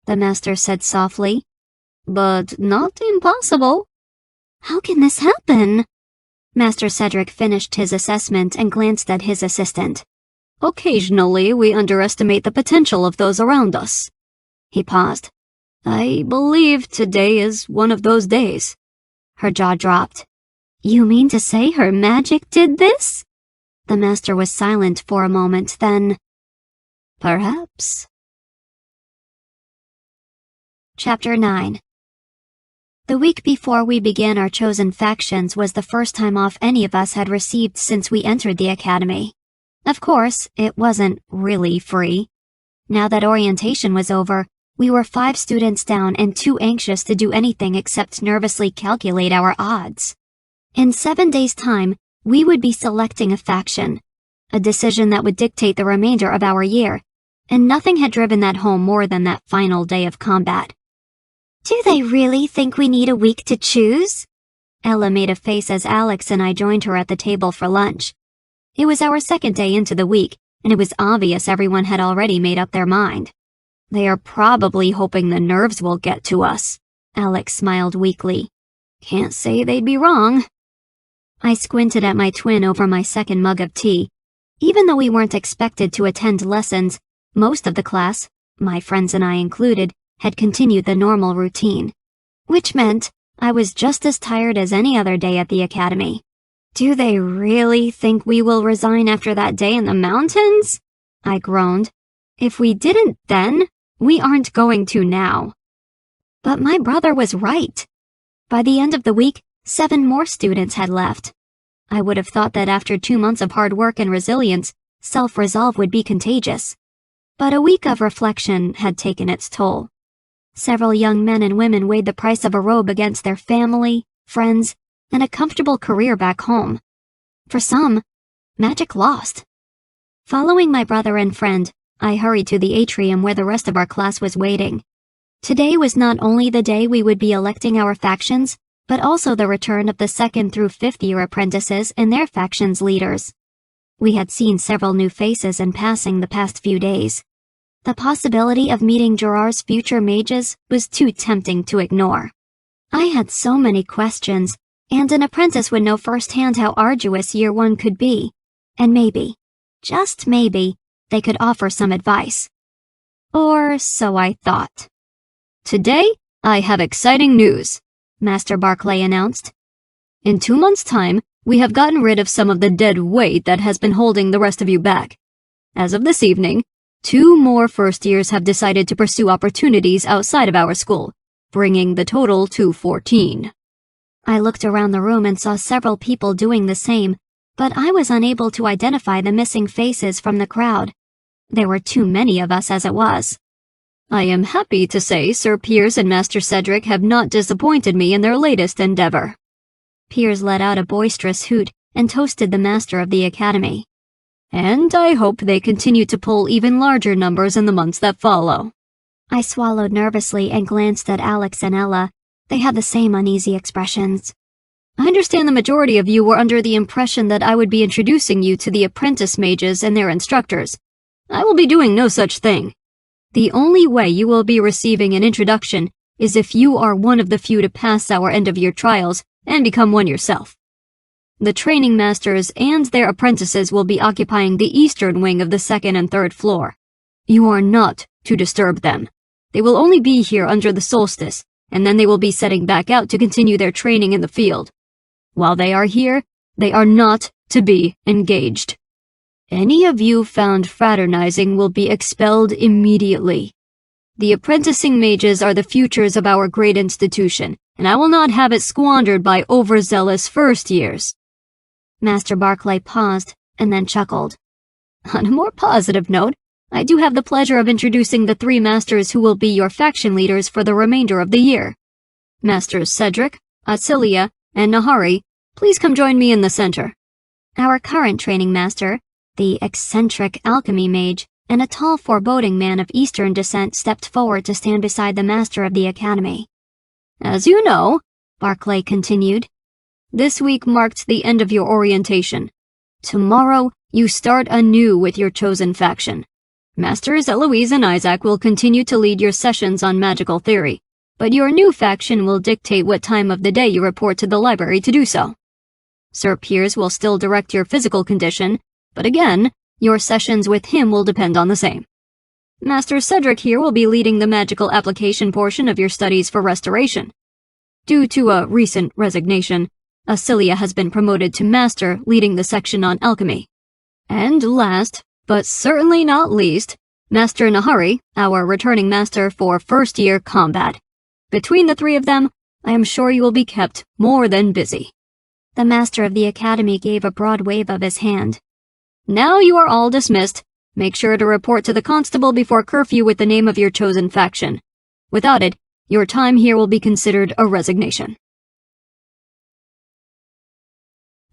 the master said softly, but not impossible. How can this happen? Master Cedric finished his assessment and glanced at his assistant. Occasionally, we underestimate the potential of those around us. He paused. I believe today is one of those days. Her jaw dropped. You mean to say her magic did this? The master was silent for a moment, then... Perhaps. Chapter 9. The week before we began our chosen factions was the first time off any of us had received since we entered the academy. Of course, it wasn't really free. Now that orientation was over, we were 5 students down and too anxious to do anything except nervously calculate our odds. In 7 days' time, we would be selecting a faction, a decision that would dictate the remainder of our year, and nothing had driven that home more than that final day of combat. Do they really think we need a week to choose? Ella made a face as Alex and I joined her at the table for lunch. It was our second day into the week, and it was obvious everyone had already made up their mind. They are probably hoping the nerves will get to us. Alex smiled weakly. Can't say they'd be wrong. I squinted at my twin over my second mug of tea. Even though we weren't expected to attend lessons, most of the class, my friends and I included, had continued the normal routine. Which meant I was just as tired as any other day at the academy. Do they really think we will resign after that day in the mountains? I groaned. If we didn't then, we aren't going to now. But my brother was right. By the end of the week, 7 more students had left. I would have thought that after 2 months of hard work and resilience, self-resolve would be contagious. But a week of reflection had taken its toll. Several young men and women weighed the price of a robe against their family, friends, and a comfortable career back home. For some, magic lost. Following my brother and friend, I hurried to the atrium where the rest of our class was waiting. Today was not only the day we would be electing our factions, but also the return of the 2nd through 5th year apprentices and their factions' leaders. We had seen several new faces in passing the past few days. The possibility of meeting Jerar's future mages was too tempting to ignore. I had so many questions, and an apprentice would know firsthand how arduous year 1 could be, and maybe, just maybe, they could offer some advice. Or so I thought. Today, I have exciting news, Master Barclay announced. In 2 months' time, we have gotten rid of some of the dead weight that has been holding the rest of you back. As of this evening, 2 more first years have decided to pursue opportunities outside of our school, bringing the total to 14. I looked around the room and saw several people doing the same, but I was unable to identify the missing faces from the crowd. There were too many of us as it was. I am happy to say Sir Piers and Master Cedric have not disappointed me in their latest endeavor. Piers let out a boisterous hoot and toasted the master of the academy. And I hope they continue to pull even larger numbers in the months that follow. I swallowed nervously and glanced at Alex and Ella. They had the same uneasy expressions. I understand the majority of you were under the impression that I would be introducing you to the apprentice mages and their instructors. I will be doing no such thing. The only way you will be receiving an introduction is if you are one of the few to pass our end-of-year trials and become one yourself. The training masters and their apprentices will be occupying the eastern wing of the 2nd and 3rd floor. You are not to disturb them. They will only be here under the solstice, and then they will be setting back out to continue their training in the field. While they are here, they are not to be engaged. Any of you found fraternizing will be expelled immediately. The apprenticing mages are the futures of our great institution, and I will not have it squandered by overzealous first years." Master Barclay paused and then chuckled. On a more positive note, I do have the pleasure of introducing the 3 masters who will be your faction leaders for the remainder of the year. Masters Cedric, Acilia, and Nahari, please come join me in the center. Our current training master, the eccentric alchemy mage, and a tall foreboding man of Eastern descent stepped forward to stand beside the master of the academy. As you know, Barclay continued, this week marked the end of your orientation. Tomorrow, you start anew with your chosen faction. Masters Eloise and Isaac will continue to lead your sessions on magical theory, but your new faction will dictate what time of the day you report to the library to do so. Sir Piers will still direct your physical condition, but again, your sessions with him will depend on the same. Master Cedric here will be leading the magical application portion of your studies for restoration. Due to a recent resignation, Acilia has been promoted to Master, leading the section on alchemy. And last, but certainly not least, Master Nahari, our returning master for first-year combat. Between the 3 of them, I am sure you will be kept more than busy. The master of the academy gave a broad wave of his hand. Now you are all dismissed. Make sure to report to the constable before curfew with the name of your chosen faction. Without it, your time here will be considered a resignation.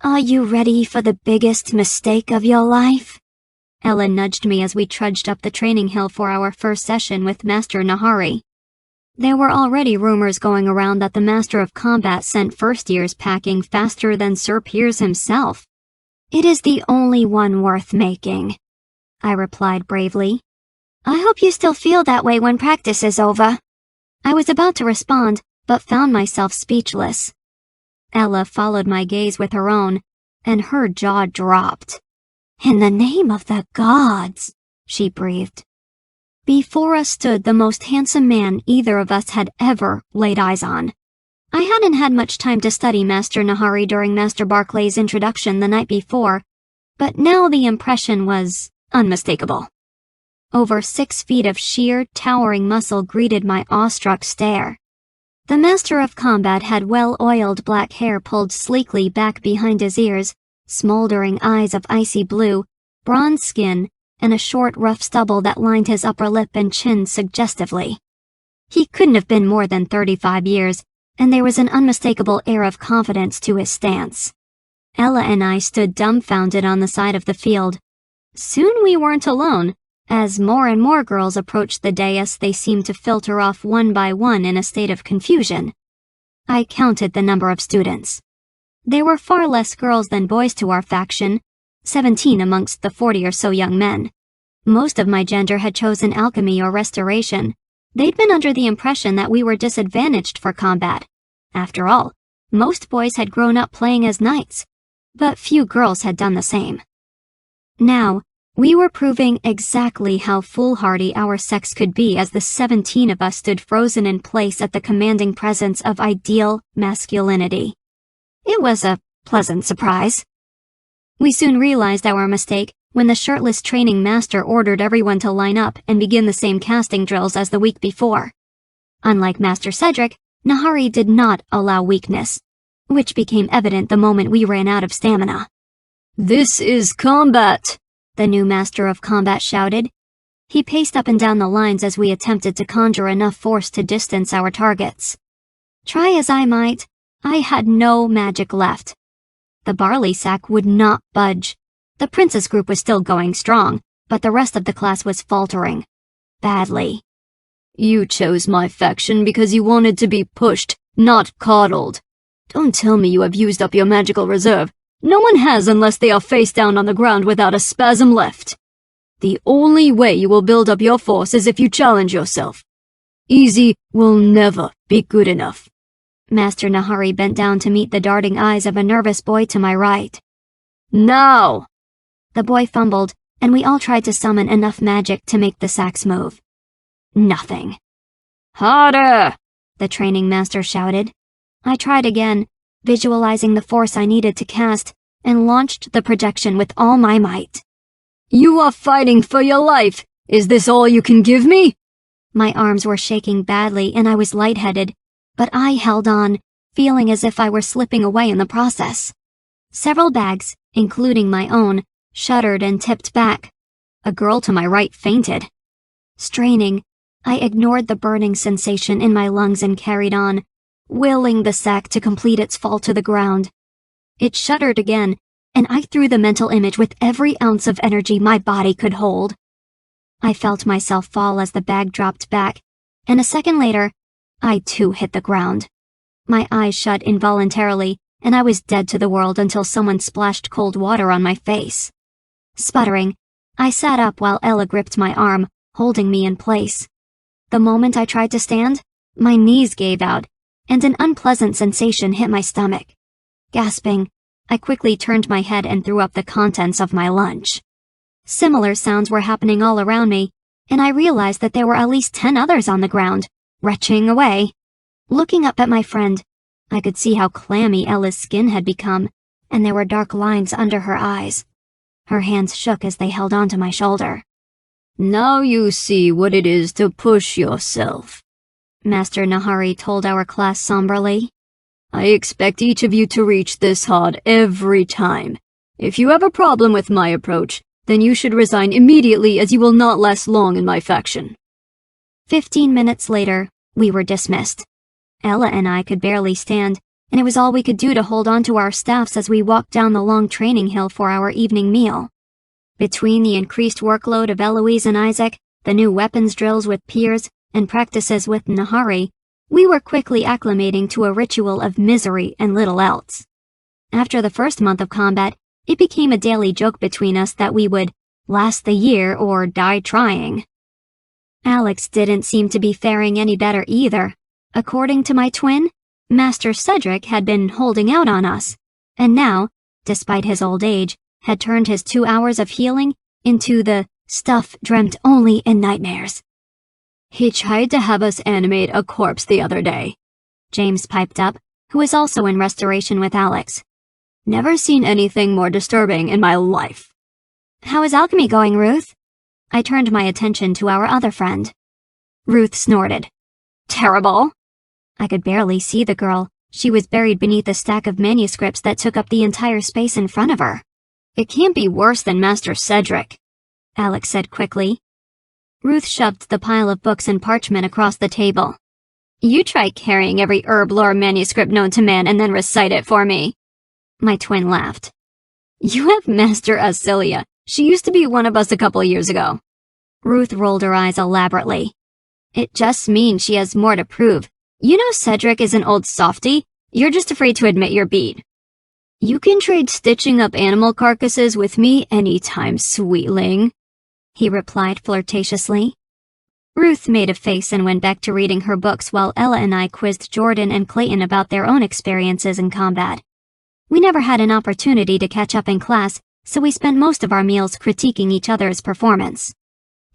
Are you ready for the biggest mistake of your life? Ella nudged me as we trudged up the training hill for our first session with Master Nahari. There were already rumors going around that the Master of Combat sent first years packing faster than Sir Piers himself. It is the only one worth making, I replied bravely. I hope you still feel that way when practice is over. I was about to respond, but found myself speechless. Ella followed my gaze with her own, and her jaw dropped. In the name of the gods, she breathed. Before us stood the most handsome man either of us had ever laid eyes on. I hadn't had much time to study Master Nahari during Master Barclay's introduction the night before, but now the impression was unmistakable. Over 6 feet of sheer, towering muscle greeted my awestruck stare. The Master of Combat had well-oiled black hair pulled sleekly back behind his ears, smoldering eyes of icy blue, bronze skin, and a short, rough stubble that lined his upper lip and chin suggestively. He couldn't have been more than 35 years, and there was an unmistakable air of confidence to his stance. Ella and I stood dumbfounded on the side of the field. Soon we weren't alone. As more and more girls approached the dais, they seemed to filter off one by one in a state of confusion. I counted the number of students. There were far less girls than boys to our faction, 17 amongst the 40 or so young men. Most of my gender had chosen alchemy or restoration. They'd been under the impression that we were disadvantaged for combat. After all, most boys had grown up playing as knights, but few girls had done the same. Now, we were proving exactly how foolhardy our sex could be as the 17 of us stood frozen in place at the commanding presence of ideal masculinity. It was a pleasant surprise. We soon realized our mistake when the shirtless training master ordered everyone to line up and begin the same casting drills as the week before. Unlike Master Cedric, Nahari did not allow weakness, which became evident the moment we ran out of stamina. "This is combat!" the new Master of Combat shouted. He paced up and down the lines as we attempted to conjure enough force to distance our targets. Try as I might, I had no magic left. The barley sack would not budge. The princess group was still going strong, but the rest of the class was faltering. Badly. "You chose my faction because you wanted to be pushed, not coddled. Don't tell me you have used up your magical reserve. No one has unless they are face down on the ground without a spasm left. The only way you will build up your force is if you challenge yourself. Easy will never be good enough." Master Nahari bent down to meet the darting eyes of a nervous boy to my right. "Now!" The boy fumbled, and we all tried to summon enough magic to make the sacks move. Nothing. "Harder!" the training master shouted. I tried again, visualizing the force I needed to cast, and launched the projection with all my might. You are fighting for your life. Is this all you can give me? My arms were shaking badly and I was lightheaded, but I held on, feeling as if I were slipping away in the process. Several bags, including my own, shuddered and tipped back. A girl to my right fainted. Straining, I ignored the burning sensation in my lungs and carried on, willing the sack to complete its fall to the ground. It shuddered again, and I threw the mental image with every ounce of energy my body could hold. I felt myself fall as the bag dropped back, and a second later, I too hit the ground. My eyes shut involuntarily, and I was dead to the world until someone splashed cold water on my face. Sputtering, I sat up while Ella gripped my arm, holding me in place. The moment I tried to stand, my knees gave out, and an unpleasant sensation hit my stomach. Gasping, I quickly turned my head and threw up the contents of my lunch. Similar sounds were happening all around me, and I realized that there were at least 10 others on the ground, retching away. Looking up at my friend, I could see how clammy Ella's skin had become, and there were dark lines under her eyes. Her hands shook as they held onto my shoulder. Now you see what it is to push yourself, Master Nahari told our class somberly. I expect each of you to reach this hard every time. If you have a problem with my approach, then you should resign immediately, as you will not last long in my faction. 15 minutes later, we were dismissed. Ella and I could barely stand, and it was all we could do to hold on to our staffs as we walked down the long training hill for our evening meal. Between the increased workload of Eloise and Isaac, the new weapons drills with peers, and practices with Nahari, we were quickly acclimating to a ritual of misery and little else. After the first month of combat, it became a daily joke between us that we would last the year or die trying. Alex didn't seem to be faring any better either. According to my twin, Master Cedric had been holding out on us, and now, despite his old age, had turned his 2 hours of healing into the stuff dreamt only in nightmares. He tried to have us animate a corpse the other day, James piped up, who was also in restoration with Alex. Never seen anything more disturbing in my life. How is alchemy going, Ruth? I turned my attention to our other friend. Ruth snorted. Terrible. I could barely see the girl. She was buried beneath a stack of manuscripts that took up the entire space in front of her. It can't be worse than Master Cedric, Alex said quickly. Ruth shoved the pile of books and parchment across the table. You try carrying every herb lore manuscript known to man and then recite it for me. My twin laughed. You have Master Asilia. She used to be one of us a couple years ago. Ruth rolled her eyes elaborately. It just means she has more to prove. You know Cedric is an old softy. You're just afraid to admit you're beat. You can trade stitching up animal carcasses with me anytime, sweetling, he replied flirtatiously. Ruth made a face and went back to reading her books while Ella and I quizzed Jordan and Clayton about their own experiences in combat. We never had an opportunity to catch up in class, so we spent most of our meals critiquing each other's performance.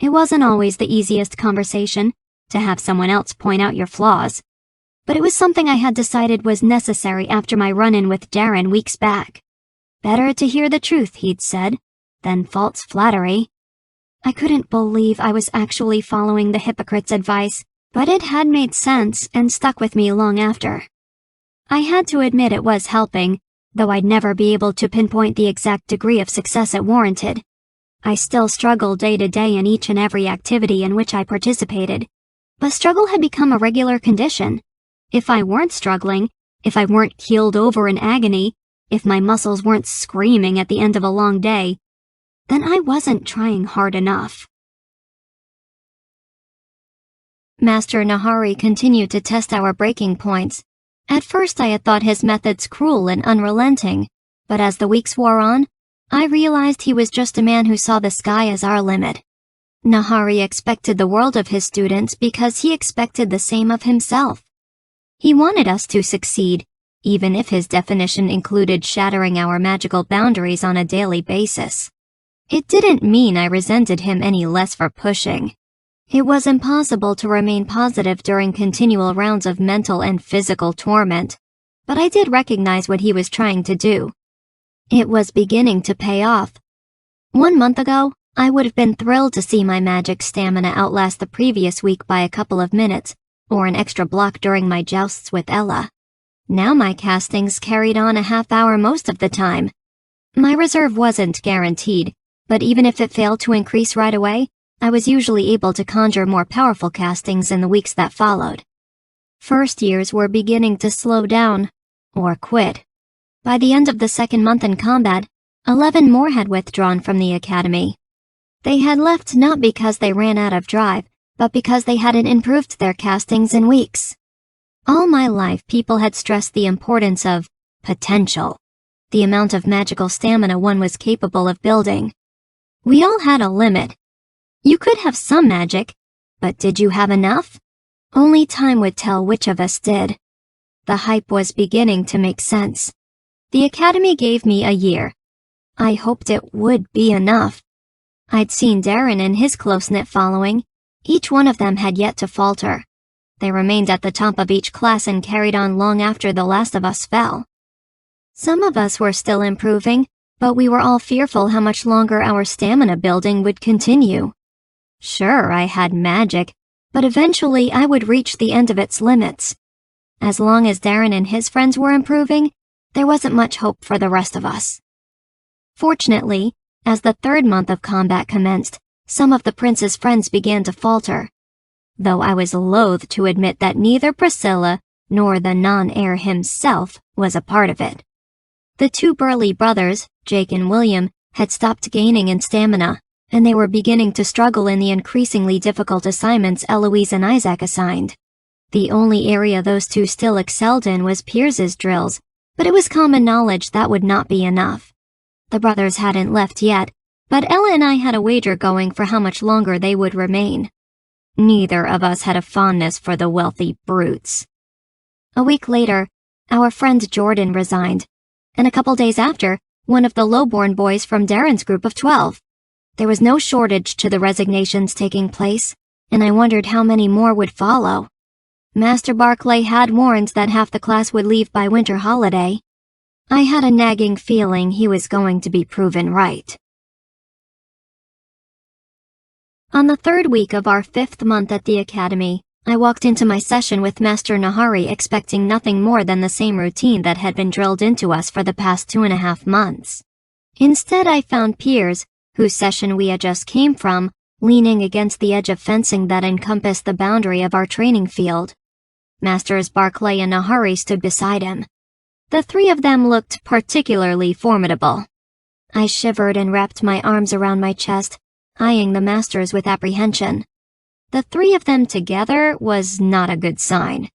It wasn't always the easiest conversation, to have someone else point out your flaws. But it was something I had decided was necessary after my run-in with Darren weeks back. Better to hear the truth, he'd said, than false flattery. I couldn't believe I was actually following the hypocrite's advice, but it had made sense and stuck with me long after. I had to admit it was helping, though I'd never be able to pinpoint the exact degree of success it warranted. I still struggled day to day in each and every activity in which I participated, but struggle had become a regular condition. If I weren't struggling, if I weren't keeled over in agony, if my muscles weren't screaming at the end of a long day, then I wasn't trying hard enough. Master Nahari continued to test our breaking points. At first I had thought his methods cruel and unrelenting, but as the weeks wore on, I realized he was just a man who saw the sky as our limit. Nahari expected the world of his students because he expected the same of himself. He wanted us to succeed, even if his definition included shattering our magical boundaries on a daily basis. It didn't mean I resented him any less for pushing. It was impossible to remain positive during continual rounds of mental and physical torment, but I did recognize what he was trying to do. It was beginning to pay off. 1 month ago, I would have been thrilled to see my magic stamina outlast the previous week by a couple of minutes, or an extra block during my jousts with Ella. Now my castings carried on a half hour most of the time. My reserve wasn't guaranteed, but even if it failed to increase right away, I was usually able to conjure more powerful castings in the weeks that followed. First years were beginning to slow down, or quit. By the end of the second month in combat, 11 more had withdrawn from the academy. They had left not because they ran out of drive, but because they hadn't improved their castings in weeks. All my life, people had stressed the importance of potential, the amount of magical stamina one was capable of building. We all had a limit. You could have some magic, but did you have enough? Only time would tell which of us did. The hype was beginning to make sense. The academy gave me a year. I hoped it would be enough. I'd seen Darren and his close-knit following. Each one of them had yet to falter. They remained at the top of each class and carried on long after the last of us fell. Some of us were still improving, but we were all fearful how much longer our stamina building would continue. Sure, I had magic, but eventually I would reach the end of its limits. As long as Darren and his friends were improving, there wasn't much hope for the rest of us. Fortunately, as the third month of combat commenced, some of the prince's friends began to falter, though I was loath to admit that neither Priscilla nor the non-heir himself was a part of it. The two burly brothers, Jake and William, had stopped gaining in stamina, and they were beginning to struggle in the increasingly difficult assignments Eloise and Isaac assigned. The only area those two still excelled in was Piers's drills, but it was common knowledge that would not be enough. The brothers hadn't left yet, but Ella and I had a wager going for how much longer they would remain. Neither of us had a fondness for the wealthy brutes. A week later, our friend Jordan resigned, and a couple days after, one of the lowborn boys from Darren's group of 12. There was no shortage to the resignations taking place, and I wondered how many more would follow. Master Barclay had warned that half the class would leave by winter holiday. I had a nagging feeling he was going to be proven right. On the third week of our 5th month at the academy, I walked into my session with Master Nahari expecting nothing more than the same routine that had been drilled into us for the past 2.5 months. Instead, I found Piers, whose session we had just came from, leaning against the edge of fencing that encompassed the boundary of our training field. Masters Barclay and Nahari stood beside him. The three of them looked particularly formidable. I shivered and wrapped my arms around my chest, eyeing the masters with apprehension. The three of them together was not a good sign.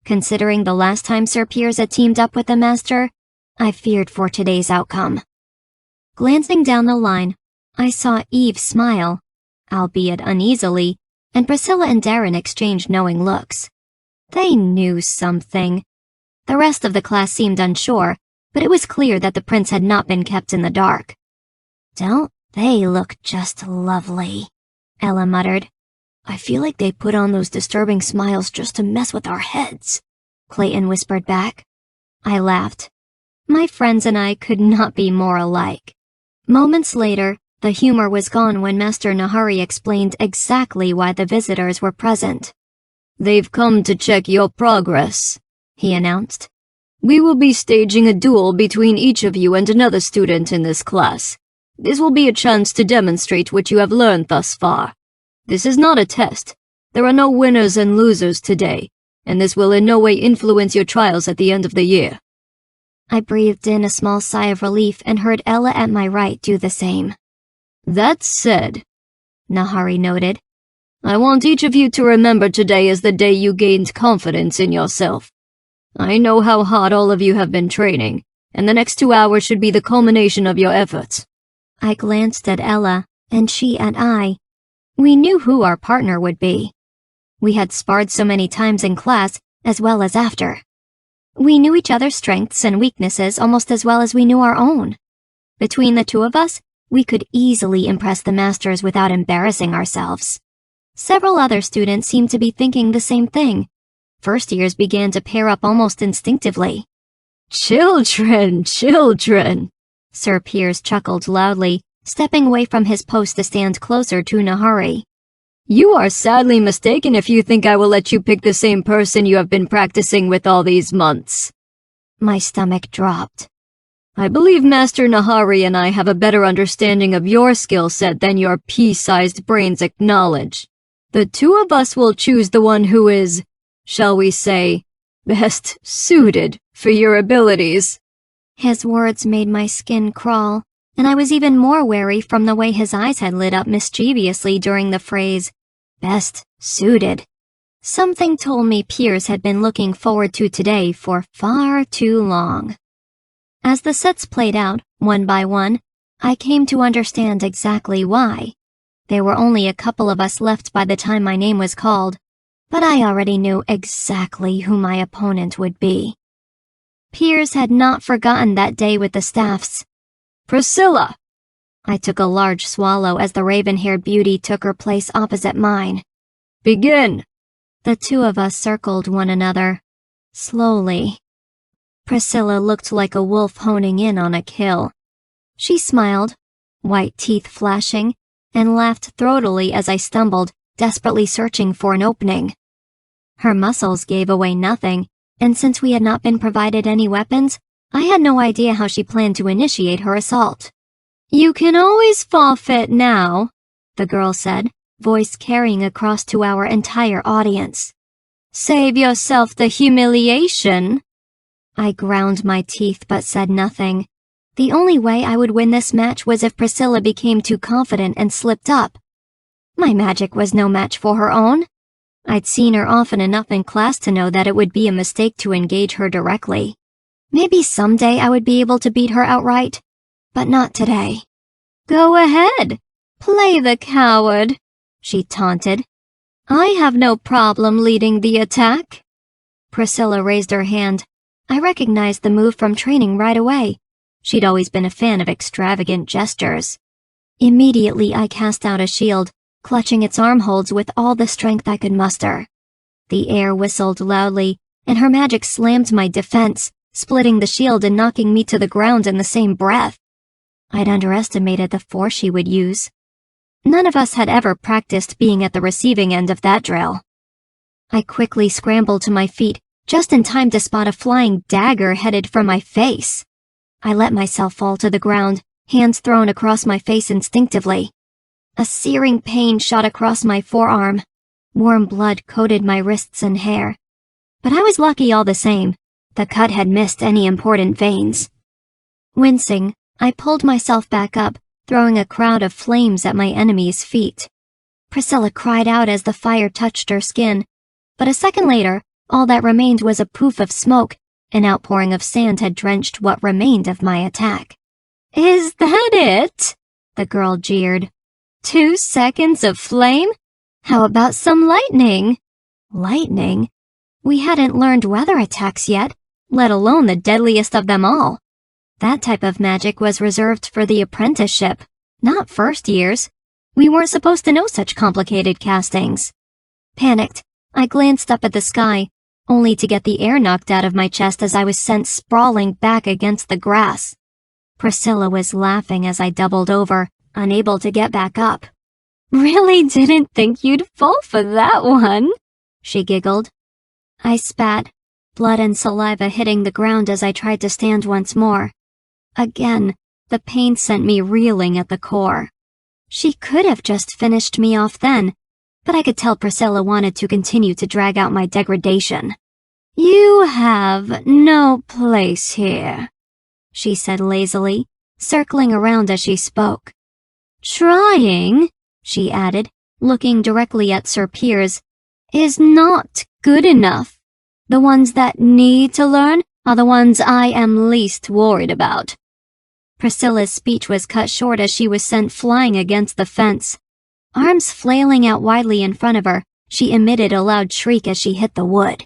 Considering the last time Sir Piers had teamed up with the master, I feared for today's outcome. Glancing down the line, I saw Eve smile, albeit uneasily, and Priscilla and Darren exchanged knowing looks. They knew something. The rest of the class seemed unsure, but it was clear that the prince had not been kept in the dark. "Don't they look just lovely?" Ella muttered. "I feel like they put on those disturbing smiles just to mess with our heads," Clayton whispered back. I laughed. My friends and I could not be more alike. Moments later, the humor was gone when Master Nahari explained exactly why the visitors were present. "They've come to check your progress," he announced. "We will be staging a duel between each of you and another student in this class. This will be a chance to demonstrate what you have learned thus far. This is not a test. There are no winners and losers today, and this will in no way influence your trials at the end of the year." I breathed in a small sigh of relief and heard Ella at my right do the same. "That said," Nahari noted, "I want each of you to remember today as the day you gained confidence in yourself. I know how hard all of you have been training, and the next 2 hours should be the culmination of your efforts." I glanced at Ella, and she at I. We knew who our partner would be. We had sparred so many times in class, as well as after. We knew each other's strengths and weaknesses almost as well as we knew our own. Between the two of us, we could easily impress the masters without embarrassing ourselves. Several other students seemed to be thinking the same thing. First years began to pair up almost instinctively. "Children, children," Sir Piers chuckled loudly, stepping away from his post to stand closer to Nahari. You are sadly mistaken if you think I will let you pick the same person you have been practicing with all these months. My stomach dropped. I believe Master Nahari and I have a better understanding of your skill set than your pea-sized brains acknowledge. The two of us will choose the one who is, shall we say, best suited for your abilities. His words made my skin crawl, and I was even more wary from the way his eyes had lit up mischievously during the phrase, best suited. Something told me Piers had been looking forward to today for far too long. As the sets played out, one by one, I came to understand exactly why. There were only a couple of us left by the time my name was called, but I already knew exactly who my opponent would be. Piers had not forgotten that day with the staffs. Priscilla! I took a large swallow as the raven-haired beauty took her place opposite mine. Begin! The two of us circled one another, slowly. Priscilla looked like a wolf honing in on a kill. She smiled, white teeth flashing, and laughed throatily as I stumbled, desperately searching for an opening. Her muscles gave away nothing, and since we had not been provided any weapons, I had no idea how she planned to initiate her assault. You can always forfeit now, the girl said, voice carrying across to our entire audience. Save yourself the humiliation. I ground my teeth but said nothing. The only way I would win this match was if Priscilla became too confident and slipped up. My magic was no match for her own. I'd seen her often enough in class to know that it would be a mistake to engage her directly. Maybe someday I would be able to beat her outright, but not today. Go ahead, play the coward, she taunted. I have no problem leading the attack. Priscilla raised her hand. I recognized the move from training right away. She'd always been a fan of extravagant gestures. Immediately I cast out a shield, clutching its armholds with all the strength I could muster. The air whistled loudly, and her magic slammed my defense, splitting the shield and knocking me to the ground in the same breath. I'd underestimated the force she would use. None of us had ever practiced being at the receiving end of that drill. I quickly scrambled to my feet, just in time to spot a flying dagger headed for my face. I let myself fall to the ground, hands thrown across my face instinctively. A searing pain shot across my forearm. Warm blood coated my wrists and hair. But I was lucky all the same. The cut had missed any important veins. Wincing, I pulled myself back up, throwing a crowd of flames at my enemy's feet. Priscilla cried out as the fire touched her skin, but a second later, all that remained was a poof of smoke. An outpouring of sand had drenched what remained of my attack. Is that it? The girl jeered. 2 seconds of flame? How about some lightning? Lightning? We hadn't learned weather attacks yet, let alone the deadliest of them all. That type of magic was reserved for the apprenticeship, not first years. We weren't supposed to know such complicated castings. Panicked, I glanced up at the sky, only to get the air knocked out of my chest as I was sent sprawling back against the grass. Priscilla was laughing as I doubled over, unable to get back up. Really didn't think you'd fall for that one, she giggled. I spat, blood and saliva hitting the ground as I tried to stand once more. Again, the pain sent me reeling at the core. She could have just finished me off then, but I could tell Priscilla wanted to continue to drag out my degradation. You have no place here, she said lazily, circling around as she spoke. Trying, she added, looking directly at Sir Piers, is not good enough. The ones that need to learn are the ones I am least worried about. Priscilla's speech was cut short as she was sent flying against the fence. Arms flailing out widely in front of her, she emitted a loud shriek as she hit the wood.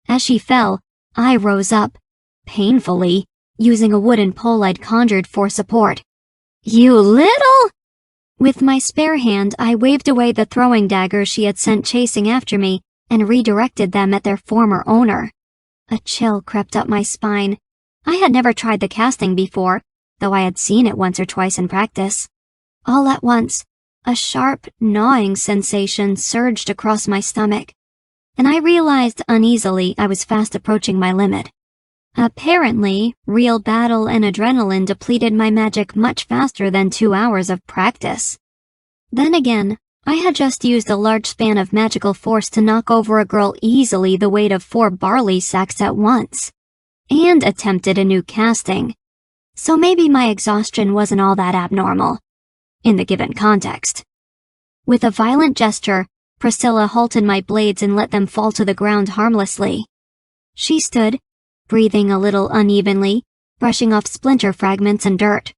As she fell, I rose up, painfully, using a wooden pole I'd conjured for support. You little! With my spare hand, I waved away the throwing daggers she had sent chasing after me and redirected them at their former owner. A chill crept up my spine. I had never tried the casting before, though I had seen it once or twice in practice. All at once, a sharp, gnawing sensation surged across my stomach, and I realized uneasily I was fast approaching my limit. Apparently, real battle and adrenaline depleted my magic much faster than 2 hours of practice. Then again, I had just used a large span of magical force to knock over a girl easily the weight of 4 barley sacks at once, and attempted a new casting. So maybe my exhaustion wasn't all that abnormal, in the given context. With a violent gesture, Priscilla halted my blades and let them fall to the ground harmlessly. She stood, breathing a little unevenly, brushing off splinter fragments and dirt.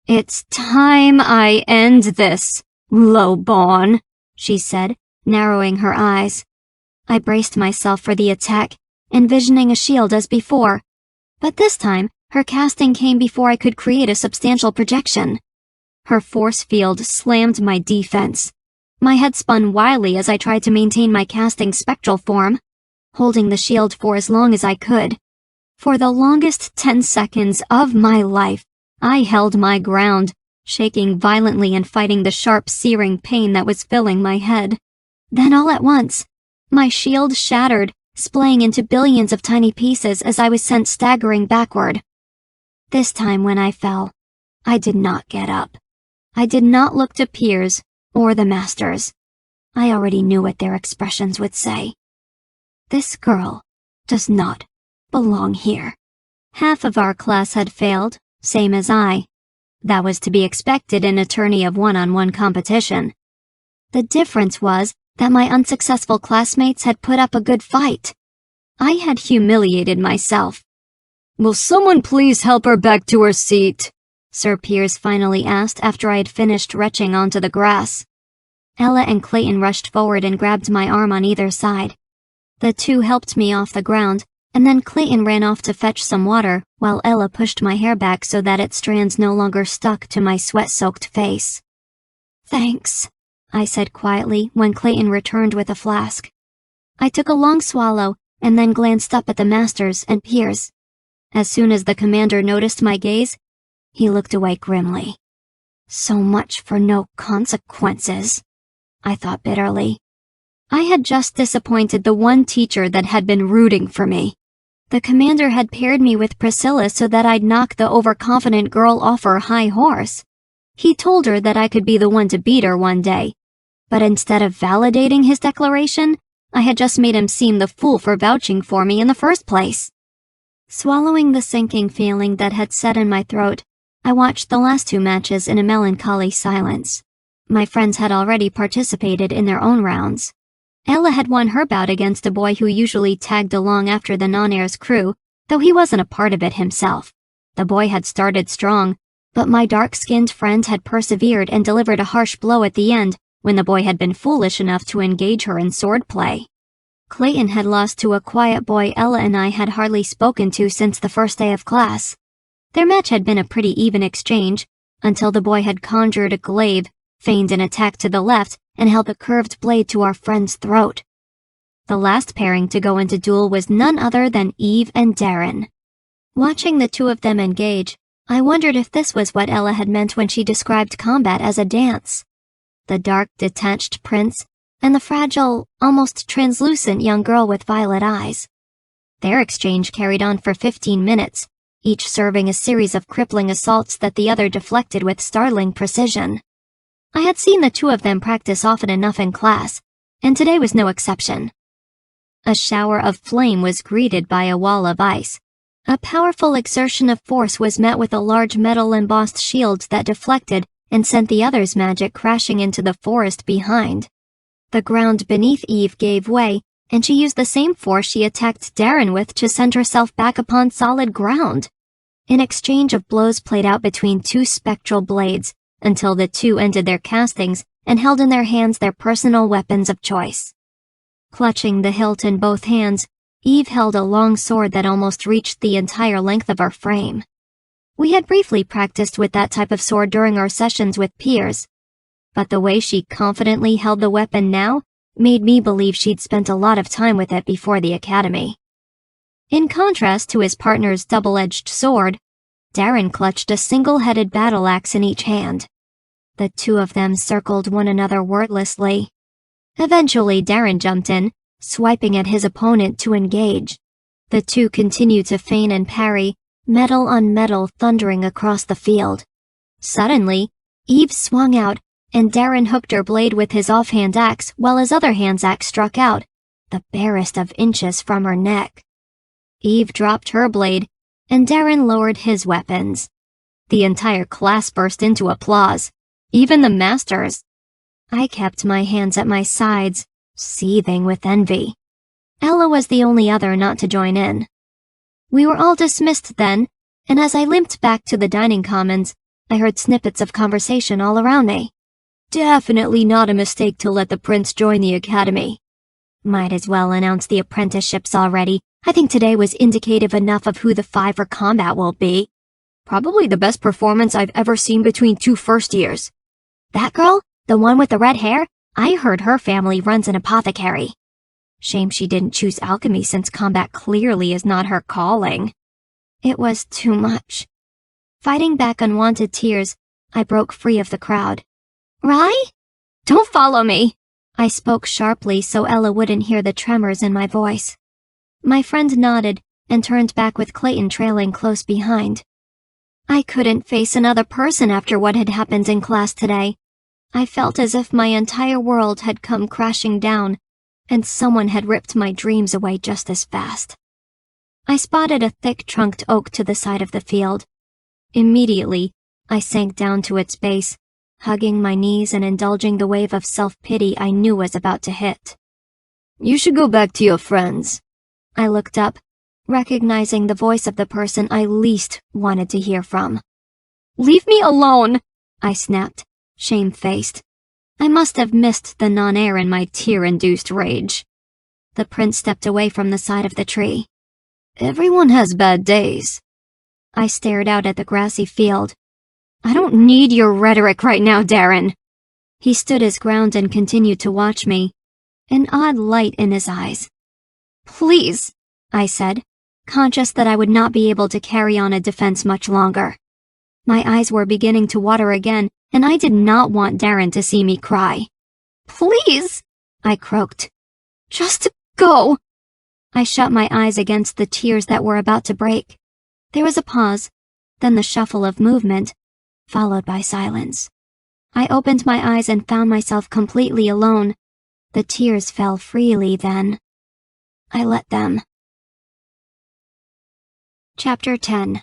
"It's time I end this, lowborn," she said, narrowing her eyes. I braced myself for the attack, envisioning a shield as before, but this time her casting came before I could create a substantial projection. Her force field slammed my defense. My head spun wildly as I tried to maintain my casting spectral form, holding the shield for as long as I could. For the longest 10 seconds of my life, I held my ground, shaking violently and fighting the sharp, searing pain that was filling my head. Then all at once, my shield shattered, splaying into billions of tiny pieces as I was sent staggering backward. This time when I fell, I did not get up. I did not look to peers or the masters. I already knew what their expressions would say. This girl does not belong here. Half of our class had failed, same as I. That was to be expected in a tourney of one-on-one competition. The difference was that my unsuccessful classmates had put up a good fight. I had humiliated myself. "Will someone please help her back to her seat?" Sir Piers finally asked after I had finished retching onto the grass. Ella and Clayton rushed forward and grabbed my arm on either side. The two helped me off the ground, and then Clayton ran off to fetch some water, while Ella pushed my hair back so that its strands no longer stuck to my sweat-soaked face. "Thanks," I said quietly when Clayton returned with a flask. I took a long swallow and then glanced up at the masters and Piers. As soon as the commander noticed my gaze, he looked away grimly. So much for no consequences, I thought bitterly. I had just disappointed the one teacher that had been rooting for me. The commander had paired me with Priscilla so that I'd knock the overconfident girl off her high horse. He told her that I could be the one to beat her one day, but instead of validating his declaration, I had just made him seem the fool for vouching for me in the first place. Swallowing the sinking feeling that had set in my throat, I watched the last 2 matches in a melancholy silence. My friends had already participated in their own rounds. Ella had won her bout against a boy who usually tagged along after the non-air's crew, though he wasn't a part of it himself. The boy had started strong, but my dark-skinned friend had persevered and delivered a harsh blow at the end when the boy had been foolish enough to engage her in swordplay. Clayton had lost to a quiet boy Ella and I had hardly spoken to since the first day of class. Their match had been a pretty even exchange, until the boy had conjured a glaive, feigned an attack to the left, and held the curved blade to our friend's throat. The last pairing to go into duel was none other than Eve and Darren. Watching the two of them engage, I wondered if this was what Ella had meant when she described combat as a dance. The dark, detached prince, and the fragile, almost translucent young girl with violet eyes. Their exchange carried on for 15 minutes, each serving a series of crippling assaults that the other deflected with startling precision. I had seen the two of them practice often enough in class, and today was no exception. A shower of flame was greeted by a wall of ice. A powerful exertion of force was met with a large metal-embossed shield that deflected and sent the other's magic crashing into the forest behind. The ground beneath Eve gave way, and she used the same force she attacked Darren with to send herself back upon solid ground. An exchange of blows played out between 2 spectral blades, until the two ended their castings and held in their hands their personal weapons of choice. Clutching the hilt in both hands, Eve held a long sword that almost reached the entire length of her frame. We had briefly practiced with that type of sword during our sessions with Piers, but the way she confidently held the weapon now made me believe she'd spent a lot of time with it before the academy. In contrast to his partner's double-edged sword, Darren clutched a single-headed battle axe in each hand. The two of them circled one another wordlessly. Eventually, Darren jumped in, swiping at his opponent to engage. The two continued to feign and parry, metal on metal thundering across the field. Suddenly, Eve swung out, and Darren hooked her blade with his offhand axe while his other hand's axe struck out, the barest of inches from her neck. Eve dropped her blade, and Darren lowered his weapons. The entire class burst into applause, even the masters. I kept my hands at my sides, seething with envy. Ella was the only other not to join in. We were all dismissed then, and as I limped back to the dining commons, I heard snippets of conversation all around me. Definitely not a mistake to let the prince join the academy. Might as well announce the apprenticeships already. I think today was indicative enough of who the 5 for combat will be. Probably the best performance I've ever seen between 2 first years. That girl? The one with the red hair? I heard her family runs an apothecary. Shame she didn't choose alchemy since combat clearly is not her calling. It was too much. Fighting back unwanted tears, I broke free of the crowd. Rye? Don't follow me! I spoke sharply so Ella wouldn't hear the tremors in my voice. My friend nodded and turned back with Clayton trailing close behind. I couldn't face another person after what had happened in class today. I felt as if my entire world had come crashing down, and someone had ripped my dreams away just as fast. I spotted a thick-trunked oak to the side of the field. Immediately, I sank down to its base, hugging my knees and indulging the wave of self-pity I knew was about to hit. You should go back to your friends. I looked up, recognizing the voice of the person I least wanted to hear from. Leave me alone, I snapped, shamefaced. I must have missed the non-air in my tear-induced rage. The prince stepped away from the side of the tree. Everyone has bad days. I stared out at the grassy field. I don't need your rhetoric right now, Darren. He stood his ground and continued to watch me, an odd light in his eyes. Please, I said, conscious that I would not be able to carry on a defense much longer. My eyes were beginning to water again, and I did not want Darren to see me cry. Please, I croaked. Just go. I shut my eyes against the tears that were about to break. There was a pause, then the shuffle of movement, followed by silence. I opened my eyes and found myself completely alone. The tears fell freely then. I let them. Chapter 10.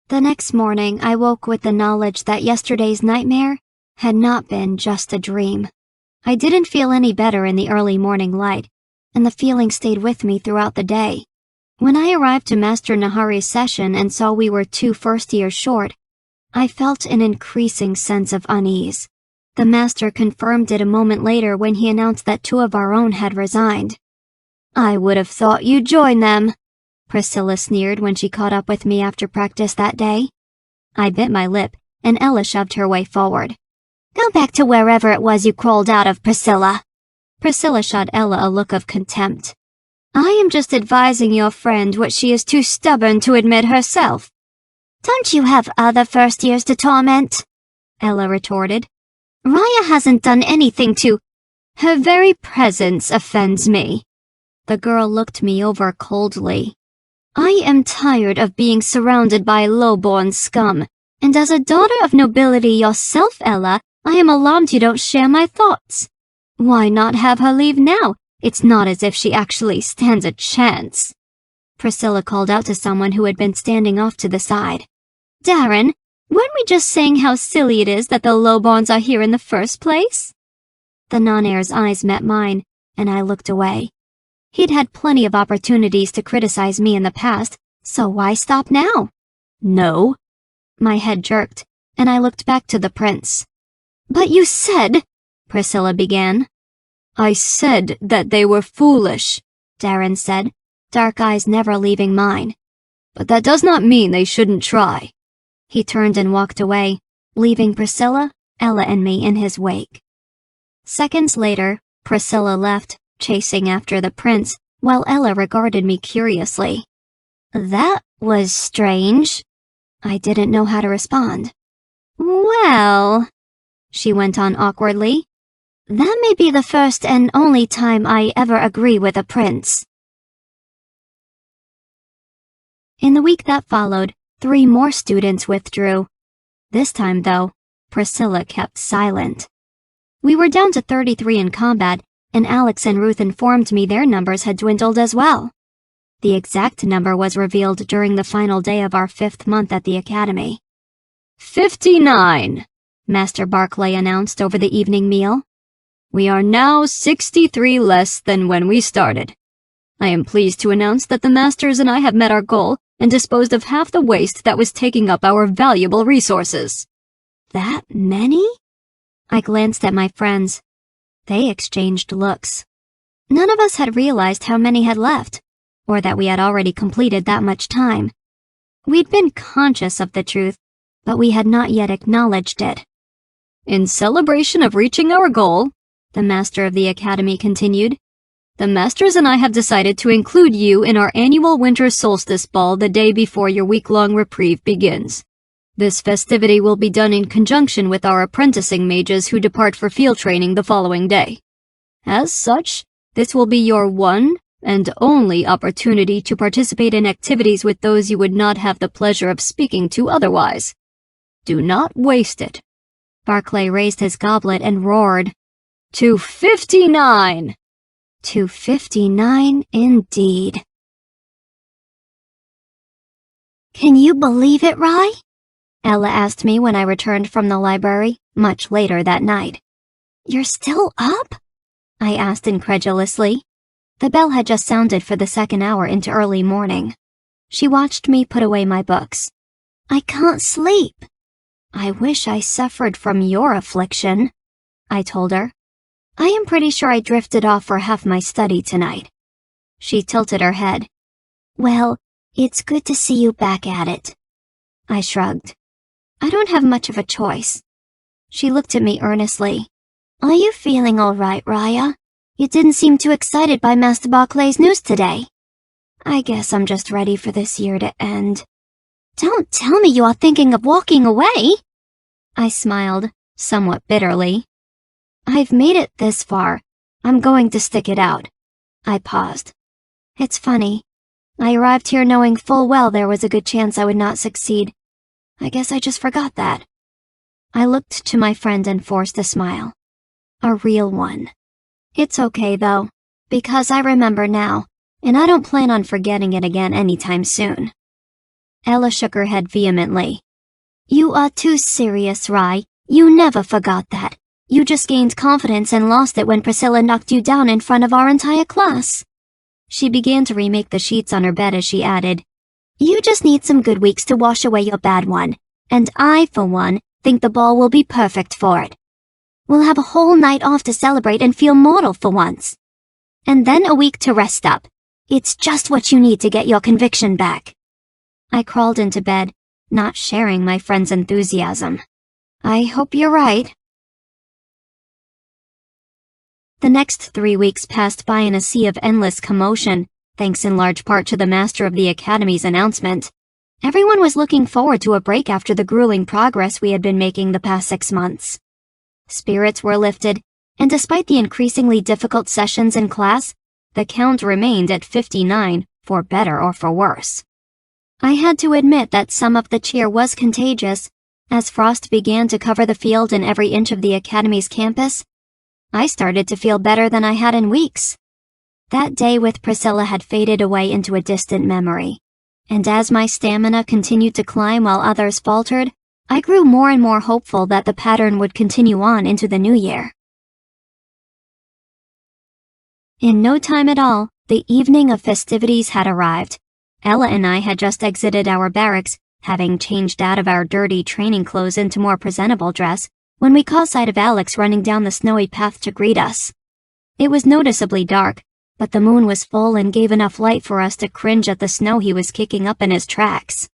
The next morning, I woke with the knowledge that yesterday's nightmare had not been just a dream. I didn't feel any better in the early morning light, and the feeling stayed with me throughout the day. When I arrived to Master Nahari's session and saw we were 2 first years short, I felt an increasing sense of unease. The master confirmed it a moment later when he announced that 2 of our own had resigned. I would have thought you'd join them, Priscilla sneered when she caught up with me after practice that day. I bit my lip, and Ella shoved her way forward. Go back to wherever it was you crawled out of, Priscilla. Priscilla shot Ella a look of contempt. I am just advising your friend what she is too stubborn to admit herself. Don't you have other first years to torment? Ella retorted. Ryiah hasn't done anything to... Her very presence offends me. The girl looked me over coldly. I am tired of being surrounded by low-born scum, and as a daughter of nobility yourself, Ella, I am alarmed you don't share my thoughts. Why not have her leave now? It's not as if she actually stands a chance. Priscilla called out to someone who had been standing off to the side. Darren, weren't we just saying how silly it is that the lowborns are here in the first place? The non-air's eyes met mine, and I looked away. He'd had plenty of opportunities to criticize me in the past, so why stop now? No. My head jerked, and I looked back to the prince. But you said, Priscilla began. I said that they were foolish, Darren said, dark eyes never leaving mine. But that does not mean they shouldn't try. He turned and walked away, leaving Priscilla, Ella, and me in his wake. Seconds later, Priscilla left, chasing after the prince, while Ella regarded me curiously. That was strange. I didn't know how to respond. Well, she went on awkwardly. That may be the first and only time I ever agree with a prince. In the week that followed, 3 more students withdrew. This time, though, Priscilla kept silent. We were down to 33 in combat, and Alex and Ruth informed me their numbers had dwindled as well. The exact number was revealed during the final day of our 5th month at the academy. 59, Master Barclay announced over the evening meal. We are now 63 less than when we started. I am pleased to announce that the masters and I have met our goal and disposed of half the waste that was taking up our valuable resources. That many? I glanced at my friends. They exchanged looks. None of us had realized how many had left, or that we had already completed that much time. We'd been conscious of the truth, but we had not yet acknowledged it. In celebration of reaching our goal, the master of the academy continued, the masters and I have decided to include you in our annual winter solstice ball the day before your week-long reprieve begins. This festivity will be done in conjunction with our apprenticing mages who depart for field training the following day. As such, this will be your one and only opportunity to participate in activities with those you would not have the pleasure of speaking to otherwise. Do not waste it. Barclay raised his goblet and roared. To 59! To 59 indeed. Can you believe it, Rye? Ella asked me when I returned from the library, much later that night. You're still up? I asked incredulously. The bell had just sounded for the 2nd hour into early morning. She watched me put away my books. I can't sleep. I wish I suffered from your affliction, I told her. I am pretty sure I drifted off for half my study tonight. She tilted her head. Well, it's good to see you back at it. I shrugged. I don't have much of a choice. She looked at me earnestly. Are you feeling all right, Ryiah? You didn't seem too excited by Master Barclay's news today. I guess I'm just ready for this year to end. Don't tell me you are thinking of walking away. I smiled, somewhat bitterly. I've made it this far. I'm going to stick it out. I paused. It's funny. I arrived here knowing full well there was a good chance I would not succeed. I guess I just forgot that. I looked to my friend and forced a smile. A real one. It's okay, though, because I remember now, and I don't plan on forgetting it again anytime soon. Ella shook her head vehemently. You are too serious, Rye. You never forgot that. You just gained confidence and lost it when Priscilla knocked you down in front of our entire class. She began to remake the sheets on her bed as she added, You just need some good weeks to wash away your bad one, and I, for one, think the ball will be perfect for it. We'll have a whole night off to celebrate and feel mortal for once. And then a week to rest up. It's just what you need to get your conviction back. I crawled into bed, not sharing my friend's enthusiasm. I hope you're right. The next 3 weeks passed by in a sea of endless commotion, thanks in large part to the master of the academy's announcement. Everyone was looking forward to a break after the grueling progress we had been making the past 6 months. Spirits were lifted, and despite the increasingly difficult sessions in class, the count remained at 59, for better or for worse. I had to admit that some of the cheer was contagious. As frost began to cover the field and every inch of the academy's campus, I started to feel better than I had in weeks. That day with Priscilla had faded away into a distant memory, and as my stamina continued to climb while others faltered, I grew more and more hopeful that the pattern would continue on into the new year. In no time at all, the evening of festivities had arrived. Ella and I had just exited our barracks, having changed out of our dirty training clothes into more presentable dress, when we caught sight of Alex running down the snowy path to greet us. It was noticeably dark, but the moon was full and gave enough light for us to cringe at the snow he was kicking up in his tracks.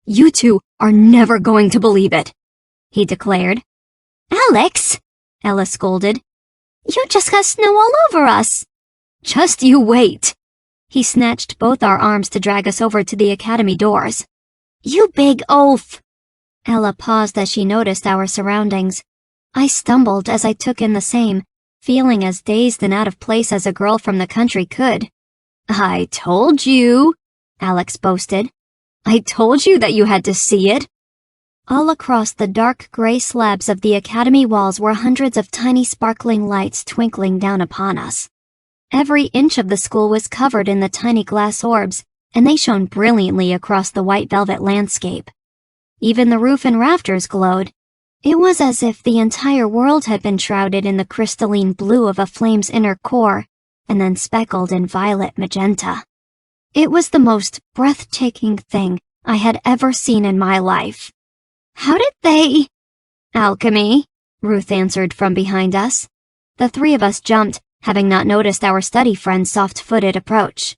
You two are never going to believe it, he declared. Alex, Ella scolded. You just got snow all over us. Just you wait. He snatched both our arms to drag us over to the academy doors. You big oaf. Ella paused as she noticed our surroundings. I stumbled as I took in the same, feeling as dazed and out of place as a girl from the country could. I told you, Alex boasted. I told you that you had to see it. All across the dark gray slabs of the academy walls were hundreds of tiny sparkling lights twinkling down upon us. Every inch of the school was covered in the tiny glass orbs, and they shone brilliantly across the white velvet landscape. Even the roof and rafters glowed. It was as if the entire world had been shrouded in the crystalline blue of a flame's inner core, and then speckled in violet magenta. It was the most breathtaking thing I had ever seen in my life. How did they— Alchemy, Ruth answered from behind us. The three of us jumped, having not noticed our study friend's soft-footed approach.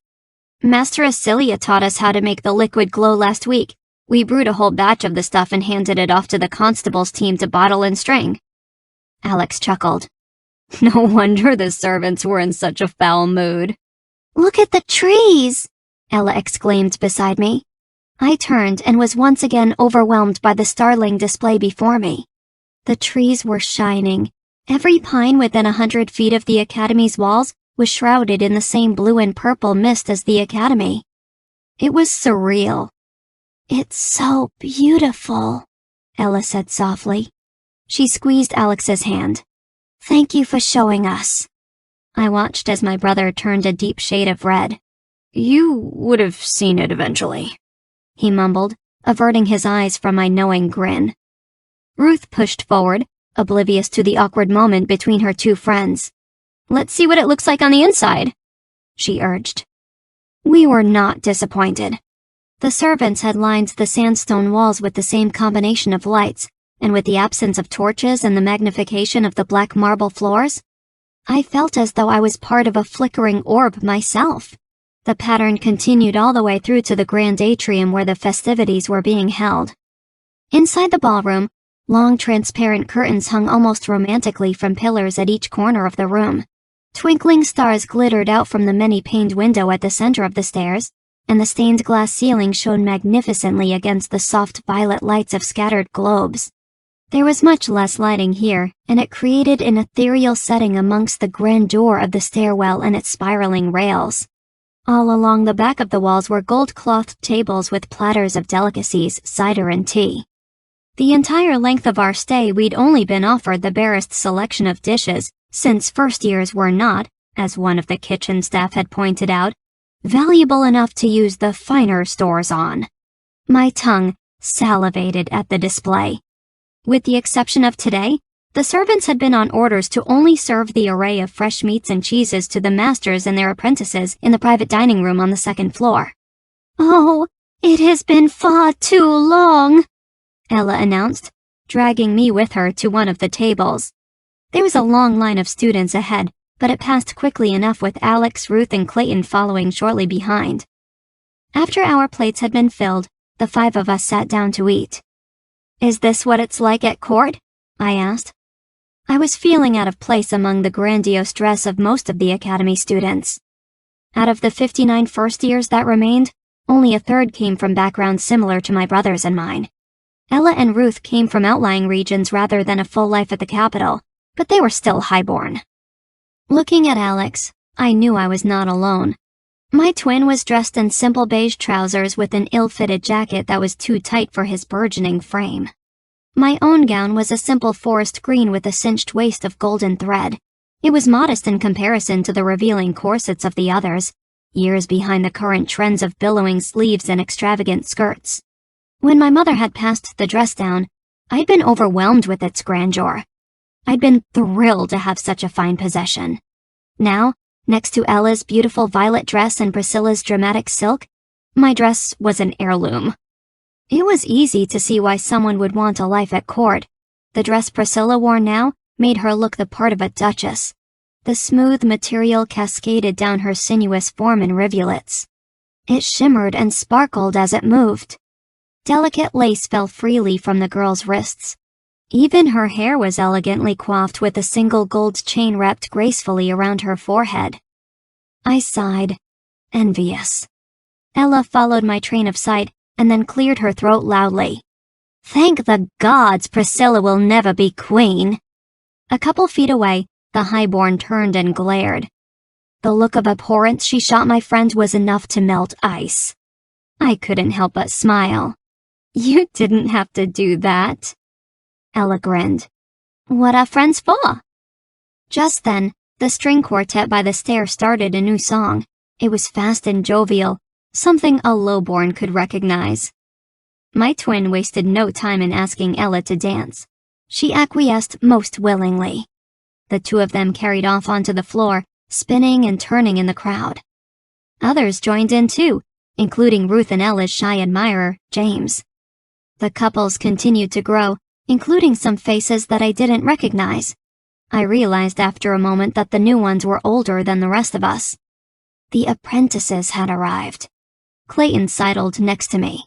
Master Acilia taught us how to make the liquid glow last week. We brewed a whole batch of the stuff and handed it off to the constable's team to bottle and string. Alex chuckled. No wonder the servants were in such a foul mood. Look at the trees, Ella exclaimed beside me. I turned and was once again overwhelmed by the startling display before me. The trees were shining. Every pine within 100 feet of the academy's walls was shrouded in the same blue and purple mist as the academy. It was surreal. It's so beautiful, Ella said softly. She squeezed Alex's hand. Thank you for showing us. I watched as my brother turned a deep shade of red. You would have seen it eventually, he mumbled, averting his eyes from my knowing grin. Ruth pushed forward, oblivious to the awkward moment between her two friends. Let's see what it looks like on the inside, she urged. We were not disappointed. The servants had lined the sandstone walls with the same combination of lights, and with the absence of torches and the magnification of the black marble floors, I felt as though I was part of a flickering orb myself. The pattern continued all the way through to the grand atrium where the festivities were being held. Inside the ballroom, long transparent curtains hung almost romantically from pillars at each corner of the room. Twinkling stars glittered out from the many-paned window at the center of the stairs, and the stained glass ceiling shone magnificently against the soft violet lights of scattered globes. There was much less lighting here, and it created an ethereal setting amongst the grandeur of the stairwell and its spiraling rails. All along the back of the walls were gold-clothed tables with platters of delicacies, cider and tea. The entire length of our stay we'd only been offered the barest selection of dishes, since first years were not, as one of the kitchen staff had pointed out, valuable enough to use the finer stores on. My tongue salivated at the display. With the exception of today, the servants had been on orders to only serve the array of fresh meats and cheeses to the masters and their apprentices in the private dining room on the second floor. Oh, it has been far too long, Ella announced, dragging me with her to one of the tables. There was a long line of students ahead, but it passed quickly enough with Alex, Ruth, and Clayton following shortly behind. After our plates had been filled, the five of us sat down to eat. Is this what it's like at court? I asked. I was feeling out of place among the grandiose dress of most of the academy students. Out of the 59 first years that remained, only a third came from backgrounds similar to my brother's and mine. Ella and Ruth came from outlying regions rather than a full life at the capital, but they were still highborn. Looking at Alex, I knew I was not alone. My twin was dressed in simple beige trousers with an ill-fitted jacket that was too tight for his burgeoning frame. My own gown was a simple forest green with a cinched waist of golden thread. It was modest in comparison to the revealing corsets of the others, years behind the current trends of billowing sleeves and extravagant skirts. When my mother had passed the dress down, I'd been overwhelmed with its grandeur. I'd been thrilled to have such a fine possession. Now, next to Ella's beautiful violet dress and Priscilla's dramatic silk, my dress was an heirloom. It was easy to see why someone would want a life at court. The dress Priscilla wore now made her look the part of a duchess. The smooth material cascaded down her sinuous form in rivulets. It shimmered and sparkled as it moved. Delicate lace fell freely from the girl's wrists. Even her hair was elegantly coiffed with a single gold chain wrapped gracefully around her forehead. I sighed, envious. Ella followed my train of sight and then cleared her throat loudly. Thank the gods Priscilla will never be queen. A couple feet away, the highborn turned and glared. The look of abhorrence she shot my friend was enough to melt ice. I couldn't help but smile. You didn't have to do that. Ella grinned. What are friends for? Just then, the string quartet by the stair started a new song. It was fast and jovial, something a lowborn could recognize. My twin wasted no time in asking Ella to dance. She acquiesced most willingly. The two of them carried off onto the floor, spinning and turning in the crowd. Others joined in too, including Ruth and Ella's shy admirer, James. The couples continued to grow, including some faces that I didn't recognize. I realized after a moment that the new ones were older than the rest of us. The apprentices had arrived. Clayton sidled next to me.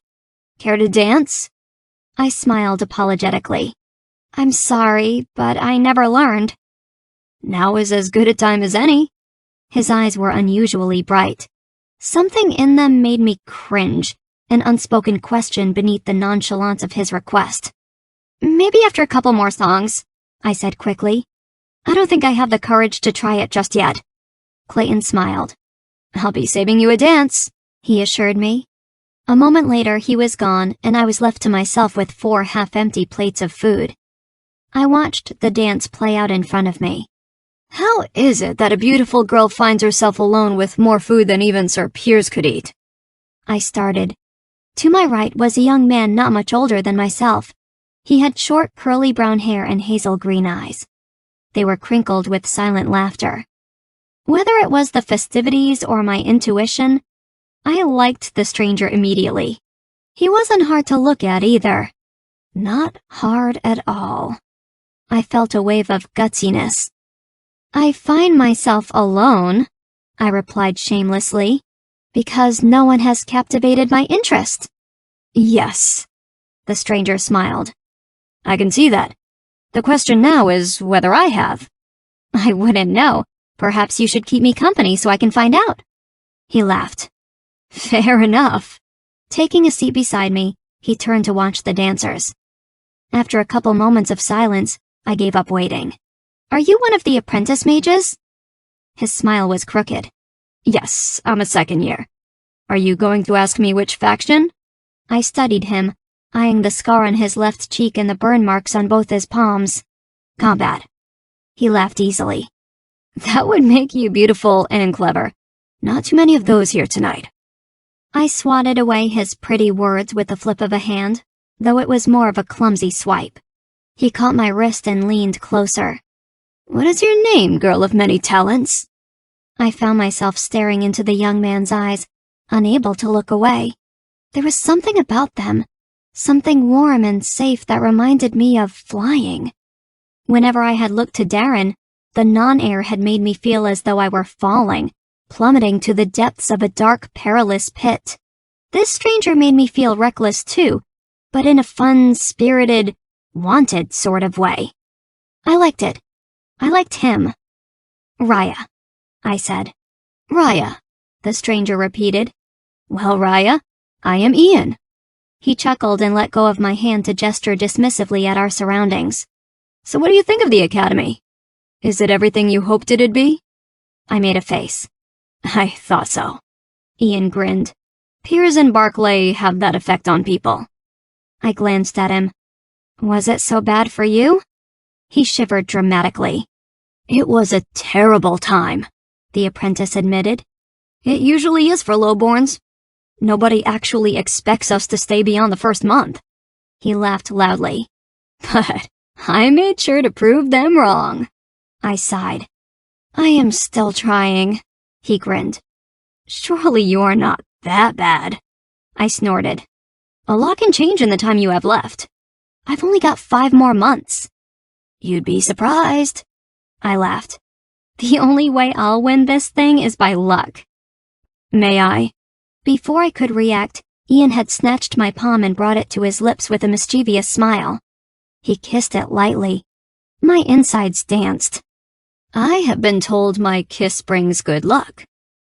Care to dance? I smiled apologetically. I'm sorry, but I never learned. Now is as good a time as any. His eyes were unusually bright. Something in them made me cringe, an unspoken question beneath the nonchalance of his request. Maybe after a couple more songs, I said quickly. I don't think I have the courage to try it just yet. Clayton smiled. I'll be saving you a dance, he assured me. A moment later, he was gone, and I was left to myself with 4 half-empty plates of food. I watched the dance play out in front of me. How is it that a beautiful girl finds herself alone with more food than even Sir Piers could eat? I started. To my right was a young man not much older than myself. He had short, curly brown hair and hazel green eyes. They were crinkled with silent laughter. Whether it was the festivities or my intuition, I liked the stranger immediately. He wasn't hard to look at either. Not hard at all. I felt a wave of gutsiness. I find myself alone, I replied shamelessly, because no one has captivated my interest. Yes, the stranger smiled. I can see that. The question now is whether I have. I wouldn't know. Perhaps you should keep me company so I can find out. He laughed. Fair enough. Taking a seat beside me, he turned to watch the dancers. After a couple moments of silence, I gave up waiting. Are you one of the apprentice mages? His smile was crooked. Yes, I'm a second year. Are you going to ask me which faction? I studied him, eyeing the scar on his left cheek and the burn marks on both his palms. Combat. He laughed easily. That would make you beautiful and clever. Not too many of those here tonight. I swatted away his pretty words with the flip of a hand, though it was more of a clumsy swipe. He caught my wrist and leaned closer. What is your name, girl of many talents? I found myself staring into the young man's eyes, unable to look away. There was something about them, something warm and safe that reminded me of flying. Whenever I had looked to Darren, the non-air had made me feel as though I were falling, plummeting to the depths of a dark, perilous pit. This stranger made me feel reckless too, but in a fun, spirited, wanted sort of way. I liked it. I liked him. Ryiah, I said. Ryiah, the stranger repeated. Well, Ryiah, I am Ian. He chuckled and let go of my hand to gesture dismissively at our surroundings. So what do you think of the academy? Is it everything you hoped it'd be? I made a face. I thought so. Ian grinned. Piers and Barclay have that effect on people. I glanced at him. Was it so bad for you? He shivered dramatically. It was a terrible time, the apprentice admitted. It usually is for lowborns. Nobody actually expects us to stay beyond the first month. He laughed loudly. But I made sure to prove them wrong. I sighed. I am still trying, he grinned. Surely you are not that bad. I snorted. A lot can change in the time you have left. I've only got 5 more months. You'd be surprised. I laughed. The only way I'll win this thing is by luck. May I? Before I could react, Ian had snatched my palm and brought it to his lips with a mischievous smile. He kissed it lightly. My insides danced. I have been told my kiss brings good luck,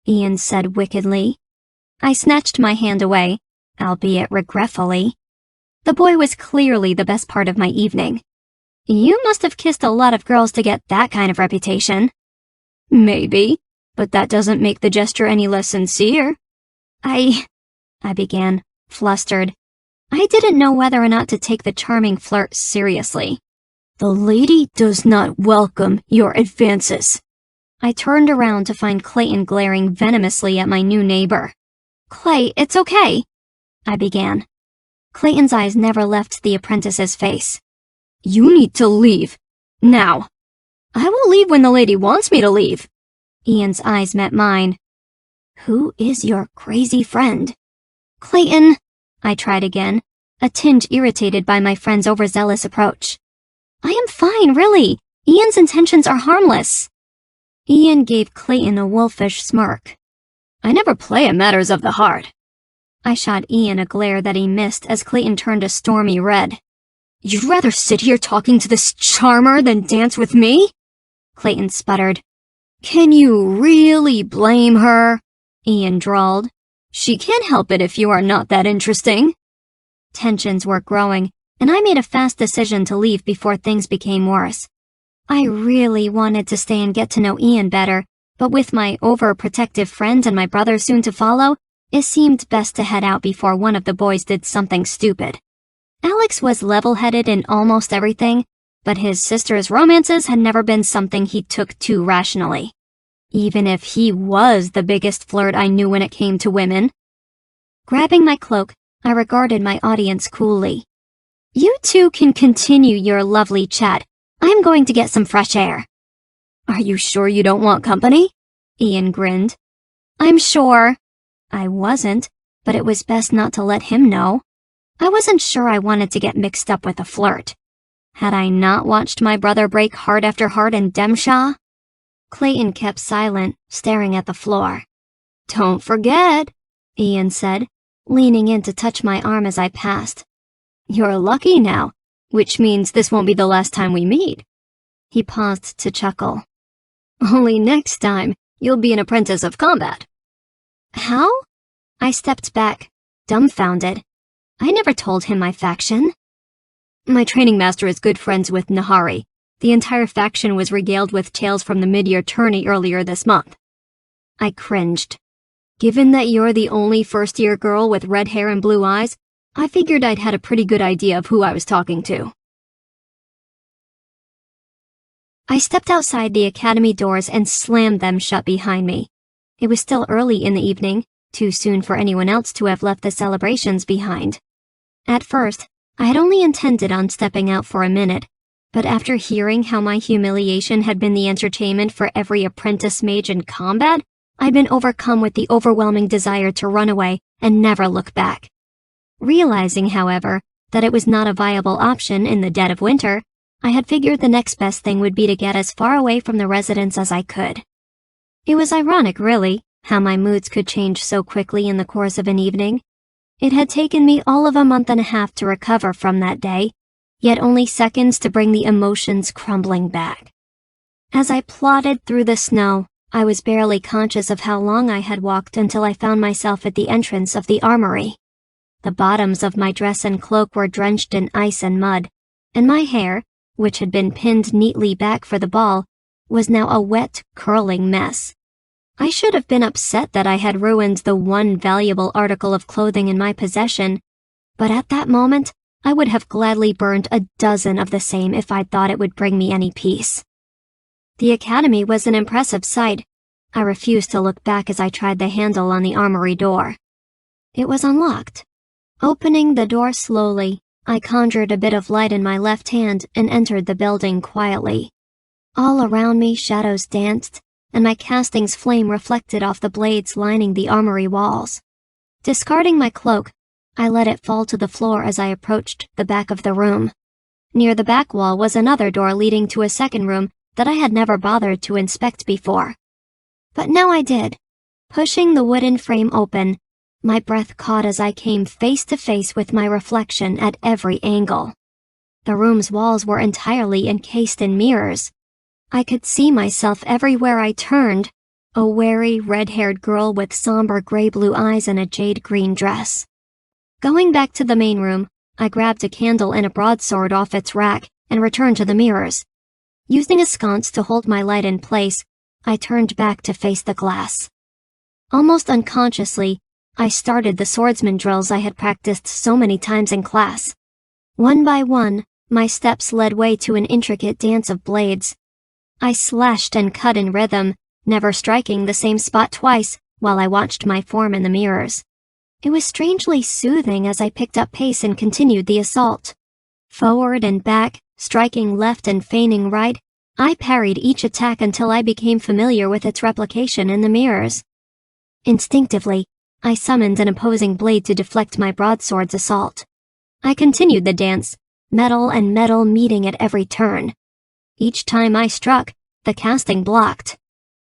Ian said wickedly. I snatched my hand away, albeit regretfully. The boy was clearly the best part of my evening. You must have kissed a lot of girls to get that kind of reputation. Maybe, but that doesn't make the gesture any less sincere. I began, flustered. I didn't know whether or not to take the charming flirt seriously. The lady does not welcome your advances. I turned around to find Clayton glaring venomously at my new neighbor. Clay, it's okay, I began. Clayton's eyes never left the apprentice's face. You need to leave. Now. I will leave when the lady wants me to leave. Ian's eyes met mine. Who is your crazy friend? Clayton, I tried again, a tinge irritated by my friend's overzealous approach. I am fine, really. Ian's intentions are harmless. Ian gave Clayton a wolfish smirk. I never play at matters of the heart. I shot Ian a glare that he missed as Clayton turned a stormy red. You'd rather sit here talking to this charmer than dance with me? Clayton sputtered. Can you really blame her? Ian drawled. She can't help it if you are not that interesting. Tensions were growing, and I made a fast decision to leave before things became worse. I really wanted to stay and get to know Ian better, but with my overprotective friend and my brother soon to follow, it seemed best to head out before one of the boys did something stupid. Alex was level-headed in almost everything, but his sister's romances had never been something he took too rationally. Even if he was the biggest flirt I knew when it came to women. Grabbing my cloak, I regarded my audience coolly. You two can continue your lovely chat. I'm going to get some fresh air. Are you sure you don't want company? Ian grinned. I'm sure. I wasn't, but it was best not to let him know. I wasn't sure I wanted to get mixed up with a flirt. Had I not watched my brother break heart after heart in Demshaw? Clayton kept silent, staring at the floor. Don't forget, Ian said, leaning in to touch my arm as I passed. You're lucky now, which means this won't be the last time we meet. He paused to chuckle. Only next time, you'll be an apprentice of combat. How? I stepped back, dumbfounded. I never told him my faction. My training master is good friends with Nahari. The entire faction was regaled with tales from the mid-year tourney earlier this month. I cringed. Given that you're the only first-year girl with red hair and blue eyes, I figured I'd had a pretty good idea of who I was talking to. I stepped outside the academy doors and slammed them shut behind me. It was still early in the evening, too soon for anyone else to have left the celebrations behind. At first, I had only intended on stepping out for a minute, but after hearing how my humiliation had been the entertainment for every apprentice mage in combat, I'd been overcome with the overwhelming desire to run away and never look back. Realizing, however, that it was not a viable option in the dead of winter, I had figured the next best thing would be to get as far away from the residence as I could. It was ironic, really, how my moods could change so quickly in the course of an evening. It had taken me all of a month and a half to recover from that day, yet only seconds to bring the emotions crumbling back. As I plodded through the snow, I was barely conscious of how long I had walked until I found myself at the entrance of the armory. The bottoms of my dress and cloak were drenched in ice and mud, and my hair, which had been pinned neatly back for the ball, was now a wet, curling mess. I should have been upset that I had ruined the one valuable article of clothing in my possession, but at that moment, I would have gladly burned a dozen of the same if I'd thought it would bring me any peace. The academy was an impressive sight. I refused to look back as I tried the handle on the armory door. It was unlocked. Opening the door slowly, I conjured a bit of light in my left hand and entered the building quietly. All around me, shadows danced, and my casting's flame reflected off the blades lining the armory walls. Discarding my cloak, I let it fall to the floor as I approached the back of the room. Near the back wall was another door leading to a second room that I had never bothered to inspect before. But now I did. Pushing the wooden frame open, my breath caught as I came face to face with my reflection at every angle. The room's walls were entirely encased in mirrors. I could see myself everywhere I turned, a wary, red-haired girl with somber gray-blue eyes and a jade-green dress. Going back to the main room, I grabbed a candle and a broadsword off its rack and returned to the mirrors. Using a sconce to hold my light in place, I turned back to face the glass. Almost unconsciously, I started the swordsman drills I had practiced so many times in class. One by one, my steps led way to an intricate dance of blades. I slashed and cut in rhythm, never striking the same spot twice while I watched my form in the mirrors. It was strangely soothing as I picked up pace and continued the assault. Forward and back, striking left and feigning right, I parried each attack until I became familiar with its replication in the mirrors. Instinctively, I summoned an opposing blade to deflect my broadsword's assault. I continued the dance, metal and metal meeting at every turn. Each time I struck, the casting blocked.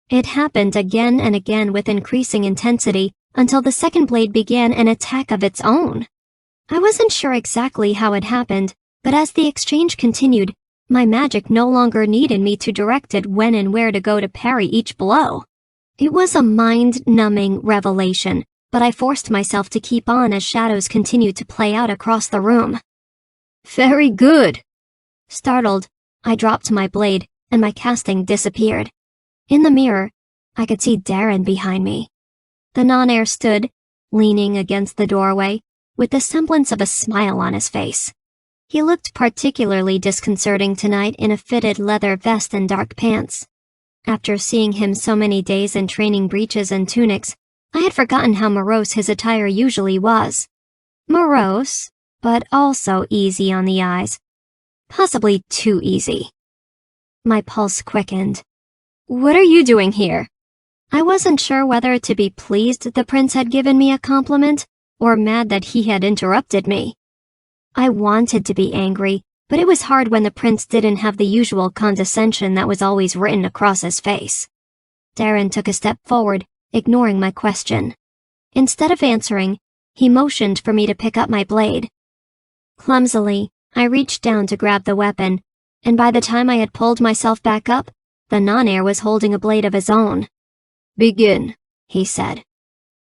It happened again and again with increasing intensity until the second blade began an attack of its own. I wasn't sure exactly how it happened, but as the exchange continued, my magic no longer needed me to direct it when and where to go to parry each blow. It was a mind-numbing revelation, but I forced myself to keep on as shadows continued to play out across the room. Very good. Startled, I dropped my blade, and my casting disappeared. In the mirror, I could see Darren behind me. The non-heir stood, leaning against the doorway, with the semblance of a smile on his face. He looked particularly disconcerting tonight in a fitted leather vest and dark pants. After seeing him so many days in training breeches and tunics, I had forgotten how morose his attire usually was. Morose, but also easy on the eyes. Possibly too easy. My pulse quickened. What are you doing here? I wasn't sure whether to be pleased the prince had given me a compliment, or mad that he had interrupted me. I wanted to be angry, but it was hard when the prince didn't have the usual condescension that was always written across his face. Darren took a step forward, ignoring my question. Instead of answering, he motioned for me to pick up my blade. Clumsily, I reached down to grab the weapon, and by the time I had pulled myself back up, the non-heir was holding a blade of his own. Begin, he said.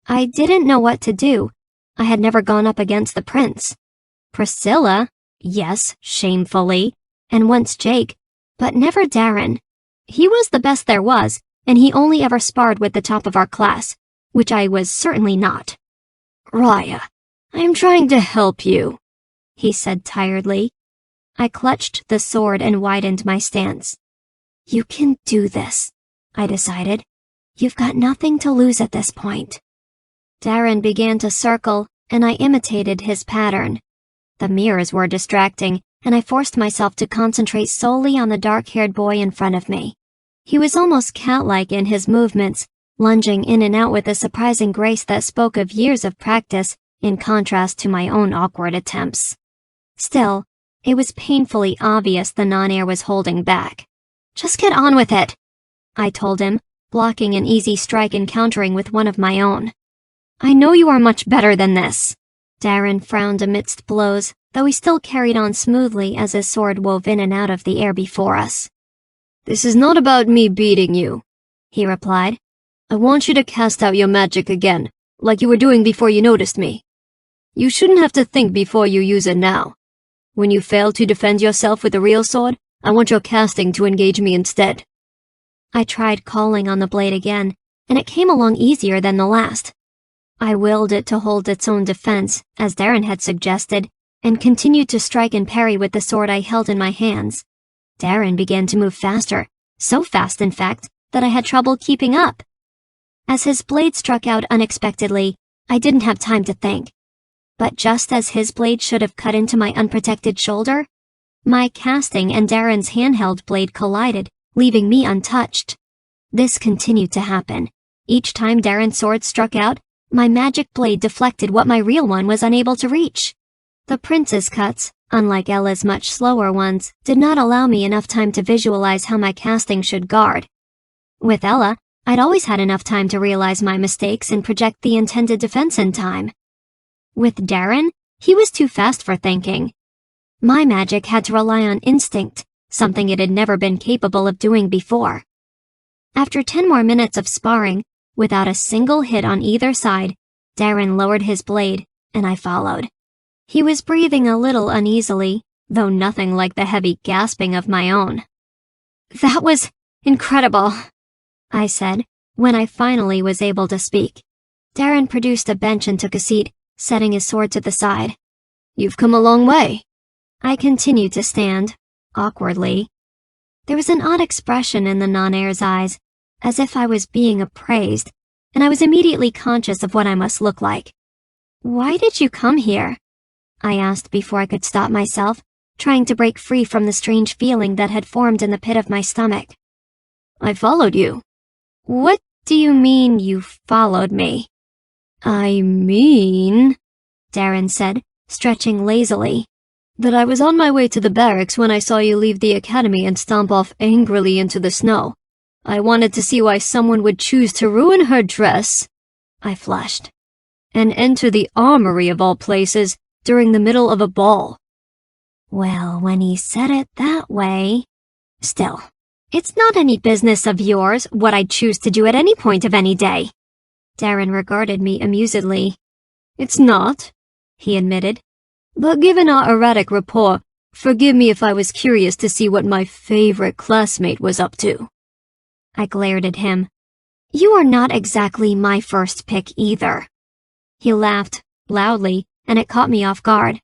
I didn't know what to do. I had never gone up against the prince. Priscilla, yes, shamefully, and once Jake, but never Darren. He was the best there was, and he only ever sparred with the top of our class, which I was certainly not. Ryiah, I am trying to help you, he said tiredly. I clutched the sword and widened my stance. You can do this, I decided. You've got nothing to lose at this point. Darren began to circle, and I imitated his pattern. The mirrors were distracting, and I forced myself to concentrate solely on the dark-haired boy in front of me. He was almost cat-like in his movements, lunging in and out with a surprising grace that spoke of years of practice, in contrast to my own awkward attempts. Still, it was painfully obvious the non-heir was holding back. Just get on with it, I told him, blocking an easy strike and countering with one of my own. I know you are much better than this. Darren frowned amidst blows, though he still carried on smoothly as his sword wove in and out of the air before us. This is not about me beating you, he replied. I want you to cast out your magic again, like you were doing before you noticed me. You shouldn't have to think before you use it now. When you fail to defend yourself with the real sword, I want your casting to engage me instead. I tried calling on the blade again, and it came along easier than the last. I willed it to hold its own defense, as Darren had suggested, and continued to strike and parry with the sword I held in my hands. Darren began to move faster, so fast in fact, that I had trouble keeping up. As his blade struck out unexpectedly, I didn't have time to think. But just as his blade should have cut into my unprotected shoulder, my casting and Darren's handheld blade collided, leaving me untouched. This continued to happen. Each time Darren's sword struck out, my magic blade deflected what my real one was unable to reach. The prince's cuts, unlike Ella's much slower ones, did not allow me enough time to visualize how my casting should guard. With Ella, I'd always had enough time to realize my mistakes and project the intended defense in time. With Darren, he was too fast for thinking. My magic had to rely on instinct, something it had never been capable of doing before. After 10 more minutes of sparring, without a single hit on either side, Darren lowered his blade, and I followed. He was breathing a little uneasily, though nothing like the heavy gasping of my own. "That was incredible," I said, when I finally was able to speak. Darren produced a bench and took a seat, setting his sword to the side. "You've come a long way." I continued to stand, awkwardly. There was an odd expression in the non-heir's eyes, as if I was being appraised, and I was immediately conscious of what I must look like. "Why did you come here?" I asked before I could stop myself, trying to break free from the strange feeling that had formed in the pit of my stomach. "I followed you." "What do you mean you followed me?" "I mean," Darren said, stretching lazily, "that I was on my way to the barracks when I saw you leave the academy and stomp off angrily into the snow. I wanted to see why someone would choose to ruin her dress," I flushed, "and enter the armory of all places during the middle of a ball." Well, when he said it that way... Still, it's not any business of yours what I'd choose to do at any point of any day. Darren regarded me amusedly. "It's not," he admitted. "But given our erratic rapport, forgive me if I was curious to see what my favorite classmate was up to." I glared at him. "You are not exactly my first pick either." He laughed, loudly, and it caught me off guard.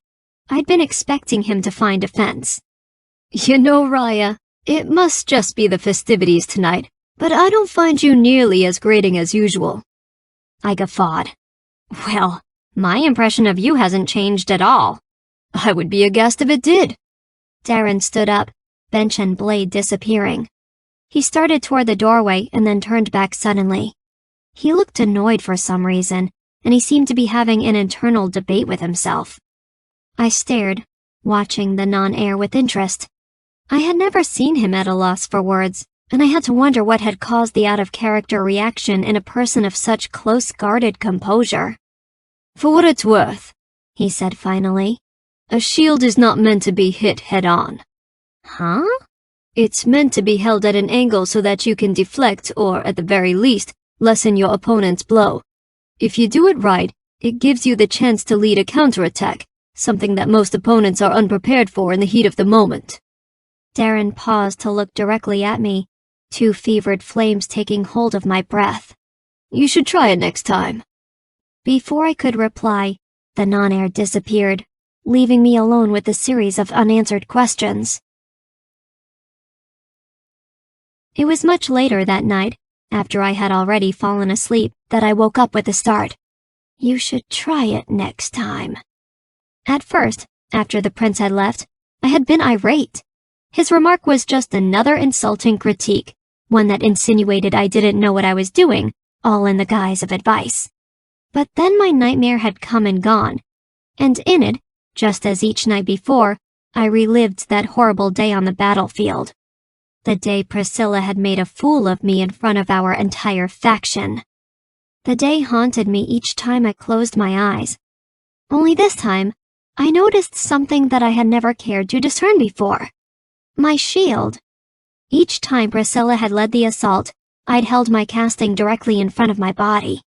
I'd been expecting him to find offense. "You know, Ryiah, it must just be the festivities tonight, but I don't find you nearly as grating as usual." I guffawed. "Well, my impression of you hasn't changed at all." "I would be aghast if it did." Darren stood up, bench and blade disappearing. He started toward the doorway and then turned back suddenly. He looked annoyed for some reason, and he seemed to be having an internal debate with himself. I stared, watching the non-heir with interest. I had never seen him at a loss for words, and I had to wonder what had caused the out-of-character reaction in a person of such close-guarded composure. "For what it's worth," he said finally, "a shield is not meant to be hit head-on." "Huh?" "It's meant to be held at an angle so that you can deflect or, at the very least, lessen your opponent's blow. If you do it right, it gives you the chance to lead a counterattack, something that most opponents are unprepared for in the heat of the moment." Darren paused to look directly at me, two fevered flames taking hold of my breath. "You should try it next time." Before I could reply, the non-heir disappeared, leaving me alone with a series of unanswered questions. It was much later that night, after I had already fallen asleep, that I woke up with a start. "You should try it next time." At first, after the prince had left, I had been irate. His remark was just another insulting critique, one that insinuated I didn't know what I was doing, all in the guise of advice. But then my nightmare had come and gone, and in it, just as each night before, I relived that horrible day on the battlefield. The day Priscilla had made a fool of me in front of our entire faction. The day haunted me each time I closed my eyes. Only this time, I noticed something that I had never cared to discern before. My shield. Each time Priscilla had led the assault, I'd held my casting directly in front of my body.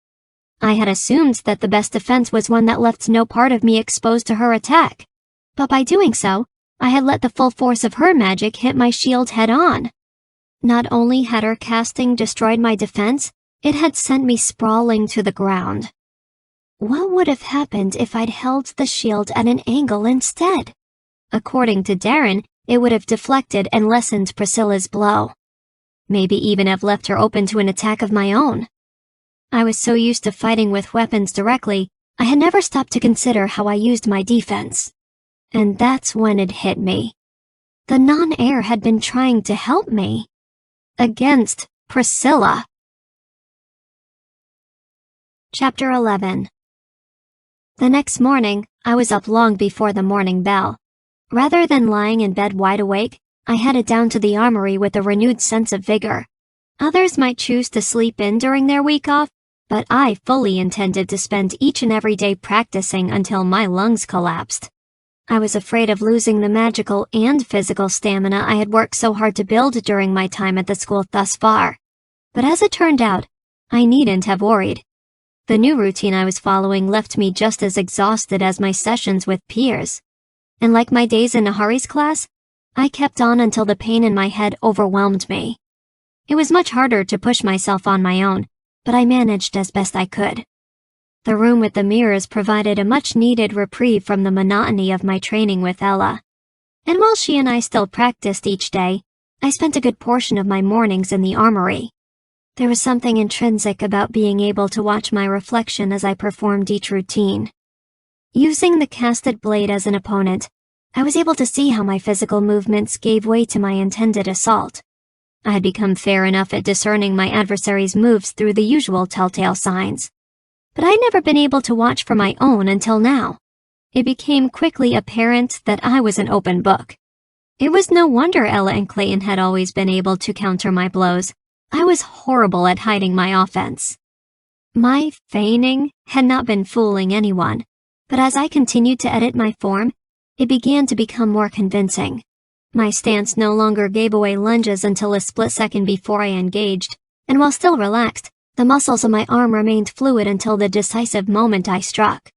I had assumed that the best defense was one that left no part of me exposed to her attack. But by doing so, I had let the full force of her magic hit my shield head-on. Not only had her casting destroyed my defense, it had sent me sprawling to the ground. What would have happened if I'd held the shield at an angle instead? According to Darren, it would have deflected and lessened Priscilla's blow. Maybe even have left her open to an attack of my own. I was so used to fighting with weapons directly, I had never stopped to consider how I used my defense. And that's when it hit me. The non-heir had been trying to help me. Against Priscilla. Chapter 11. The next morning, I was up long before the morning bell. Rather than lying in bed wide awake, I headed down to the armory with a renewed sense of vigor. Others might choose to sleep in during their week off, but I fully intended to spend each and every day practicing until my lungs collapsed. I was afraid of losing the magical and physical stamina I had worked so hard to build during my time at the school thus far. But as it turned out, I needn't have worried. The new routine I was following left me just as exhausted as my sessions with peers. and like my days in Nahari's class, I kept on until the pain in my head overwhelmed me. It was much harder to push myself on my own, but I managed as best I could. The room with the mirrors provided a much-needed reprieve from the monotony of my training with Ella. And while she and I still practiced each day, I spent a good portion of my mornings in the armory. There was something intrinsic about being able to watch my reflection as I performed each routine. Using the casted blade as an opponent, I was able to see how my physical movements gave way to my intended assault. I had become fair enough at discerning my adversary's moves through the usual telltale signs. But I'd never been able to watch for my own until now. It became quickly apparent that I was an open book. It was no wonder Ella and Clayton had always been able to counter my blows. I was horrible at hiding my offense. My feigning had not been fooling anyone, but as I continued to edit my form, it began to become more convincing. My stance no longer gave away lunges until a split second before I engaged, and while still relaxed, the muscles of my arm remained fluid until the decisive moment I struck.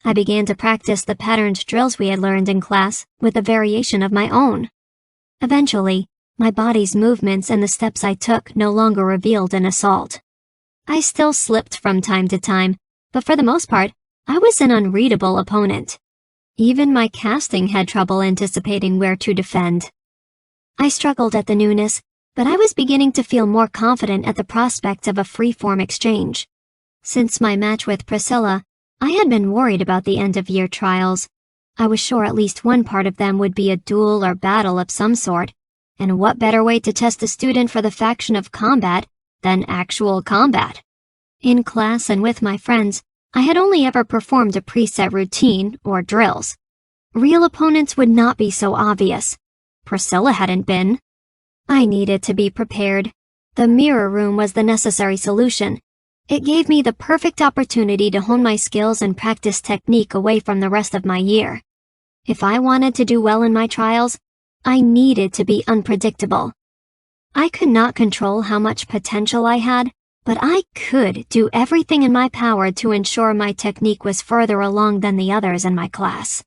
I began to practice the patterned drills we had learned in class with a variation of my own. Eventually, my body's movements and the steps I took no longer revealed an assault. I still slipped from time to time, but for the most part, I was an unreadable opponent. Even my casting had trouble anticipating where to defend. I struggled at the newness, but I was beginning to feel more confident at the prospect of a free-form exchange. Since my match with Priscilla, I had been worried about the end-of-year trials. I was sure at least one part of them would be a duel or battle of some sort, and what better way to test a student for the faction of combat than actual combat? In class and with my friends, I had only ever performed a preset routine or drills. Real opponents would not be so obvious. Priscilla hadn't been. I needed to be prepared. The mirror room was the necessary solution. It gave me the perfect opportunity to hone my skills and practice technique away from the rest of my year. If I wanted to do well in my trials, I needed to be unpredictable. I could not control how much potential I had, but I could do everything in my power to ensure my technique was further along than the others in my class.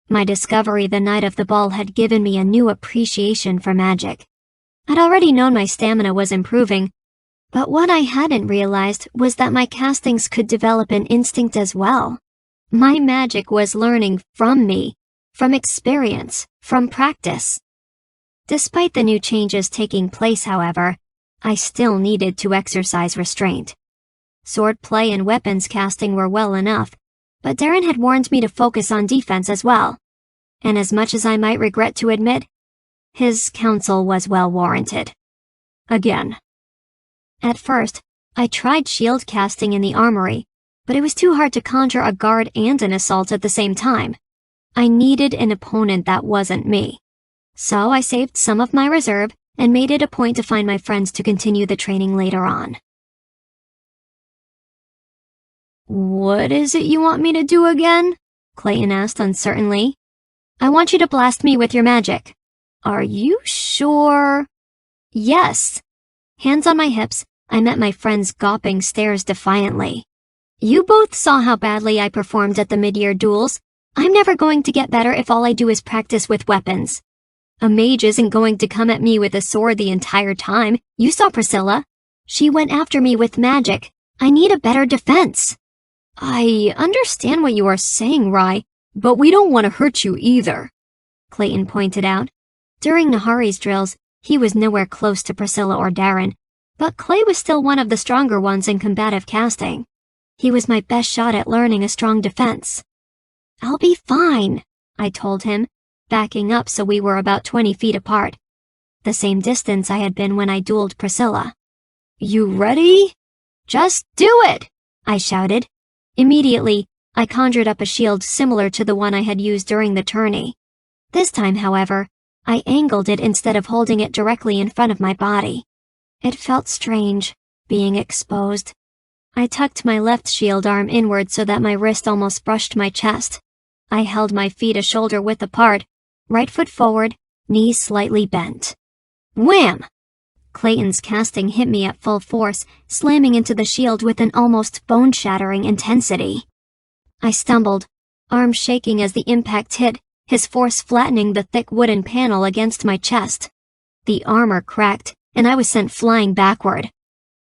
My discovery the night of the ball had given me a new appreciation for magic. I'd already known my stamina was improving, but what I hadn't realized was that my castings could develop an instinct as well. My magic was learning from me, from experience, from practice. Despite the new changes taking place, however, I still needed to exercise restraint. Swordplay and weapons casting were well enough, but Darren had warned me to focus on defense as well. And as much as I might regret to admit, his counsel was well warranted. Again. At first, I tried shield casting in the armory, but it was too hard to conjure a guard and an assault at the same time. I needed an opponent that wasn't me. So I saved some of my reserve and made it a point to find my friends to continue the training later on. "What is it you want me to do again?" Clayton asked uncertainly. "I want you to blast me with your magic." "Are you sure?" "Yes." Hands on my hips, I met my friend's gawping stares defiantly. "You both saw how badly I performed at the mid-year duels. I'm never going to get better if all I do is practice with weapons. A mage isn't going to come at me with a sword the entire time. You saw Priscilla. She went after me with magic. I need a better defense." "I understand what you are saying, Rye, but we don't want to hurt you either," Clayton pointed out. During Nahari's drills, he was nowhere close to Priscilla or Darren, but Clay was still one of the stronger ones in combative casting. He was my best shot at learning a strong defense. "I'll be fine," I told him, backing up so we were about 20 feet apart, the same distance I had been when I dueled Priscilla. "You ready?" "Just do it!" I shouted. Immediately, I conjured up a shield similar to the one I had used during the tourney. This time, however, I angled it instead of holding it directly in front of my body. It felt strange, being exposed. I tucked my left shield arm inward so that my wrist almost brushed my chest. I held my feet a shoulder width apart, right foot forward, knees slightly bent. Wham! Clayton's casting hit me at full force, slamming into the shield with an almost bone-shattering intensity. I stumbled, arm shaking as the impact hit, his force flattening the thick wooden panel against my chest. The armor cracked, and I was sent flying backward.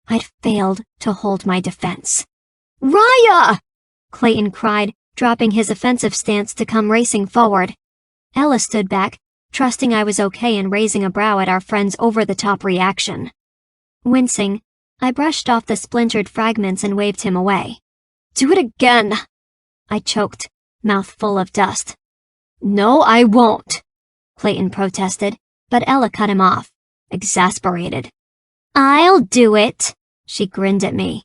I'd failed to hold my defense. "Ryiah!" Clayton cried, dropping his offensive stance to come racing forward. Ella stood back, trusting I was okay and raising a brow at our friend's over-the-top reaction. Wincing, I brushed off the splintered fragments and waved him away. "Do it again!" I choked, mouth full of dust. "No, I won't," Clayton protested, but Ella cut him off, exasperated. "I'll do it," she grinned at me.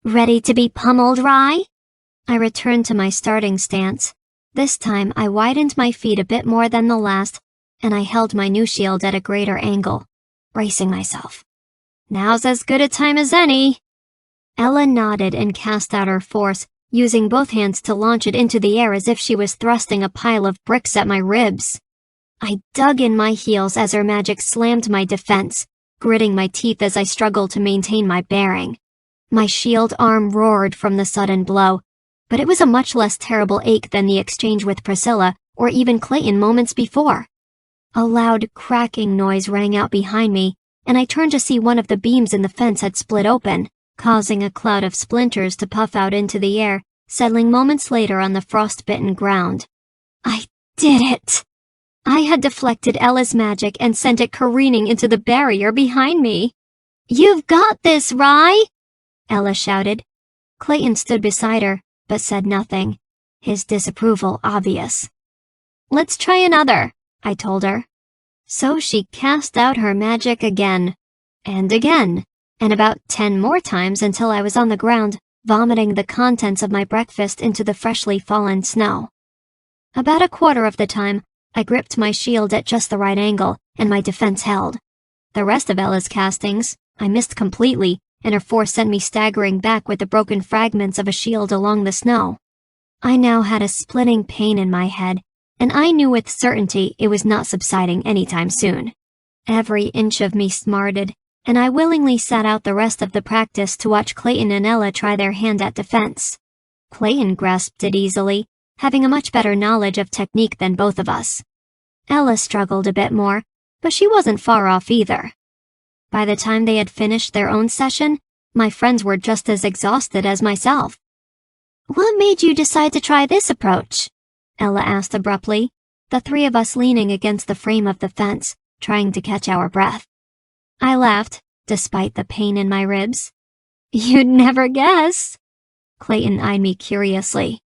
"Ready to be pummeled, Rye?" I returned to my starting stance. This time I widened my feet a bit more than the last, and I held my new shield at a greater angle, bracing myself. "Now's as good a time as any." Ella nodded and cast out her force, using both hands to launch it into the air as if she was thrusting a pile of bricks at my ribs. I dug in my heels as her magic slammed my defense, gritting my teeth as I struggled to maintain my bearing. My shield arm roared from the sudden blow, but it was a much less terrible ache than the exchange with Priscilla or even Clayton moments before. A loud cracking noise rang out behind me, and I turned to see one of the beams in the fence had split open, causing a cloud of splinters to puff out into the air, settling moments later on the frost-bitten ground. I did it! I had deflected Ella's magic and sent it careening into the barrier behind me. "You've got this, Rye!" Ella shouted. Clayton stood beside her, but said nothing, his disapproval obvious. "Let's try another," I told her. So she cast out her magic again, and again, and about 10 more times until I was on the ground, vomiting the contents of my breakfast into the freshly fallen snow. About a quarter of the time, I gripped my shield at just the right angle, and my defense held. The rest of Ella's castings, I missed completely, and her force sent me staggering back with the broken fragments of a shield along the snow. I now had a splitting pain in my head, and I knew with certainty it was not subsiding anytime soon. Every inch of me smarted, and I willingly sat out the rest of the practice to watch Clayton and Ella try their hand at defense. Clayton grasped it easily, having a much better knowledge of technique than both of us. Ella struggled a bit more, but she wasn't far off either. By the time they had finished their own session, my friends were just as exhausted as myself. "What made you decide to try this approach?" Ella asked abruptly, the three of us leaning against the frame of the fence, trying to catch our breath. I laughed, despite the pain in my ribs. "You'd never guess." Clayton eyed me curiously.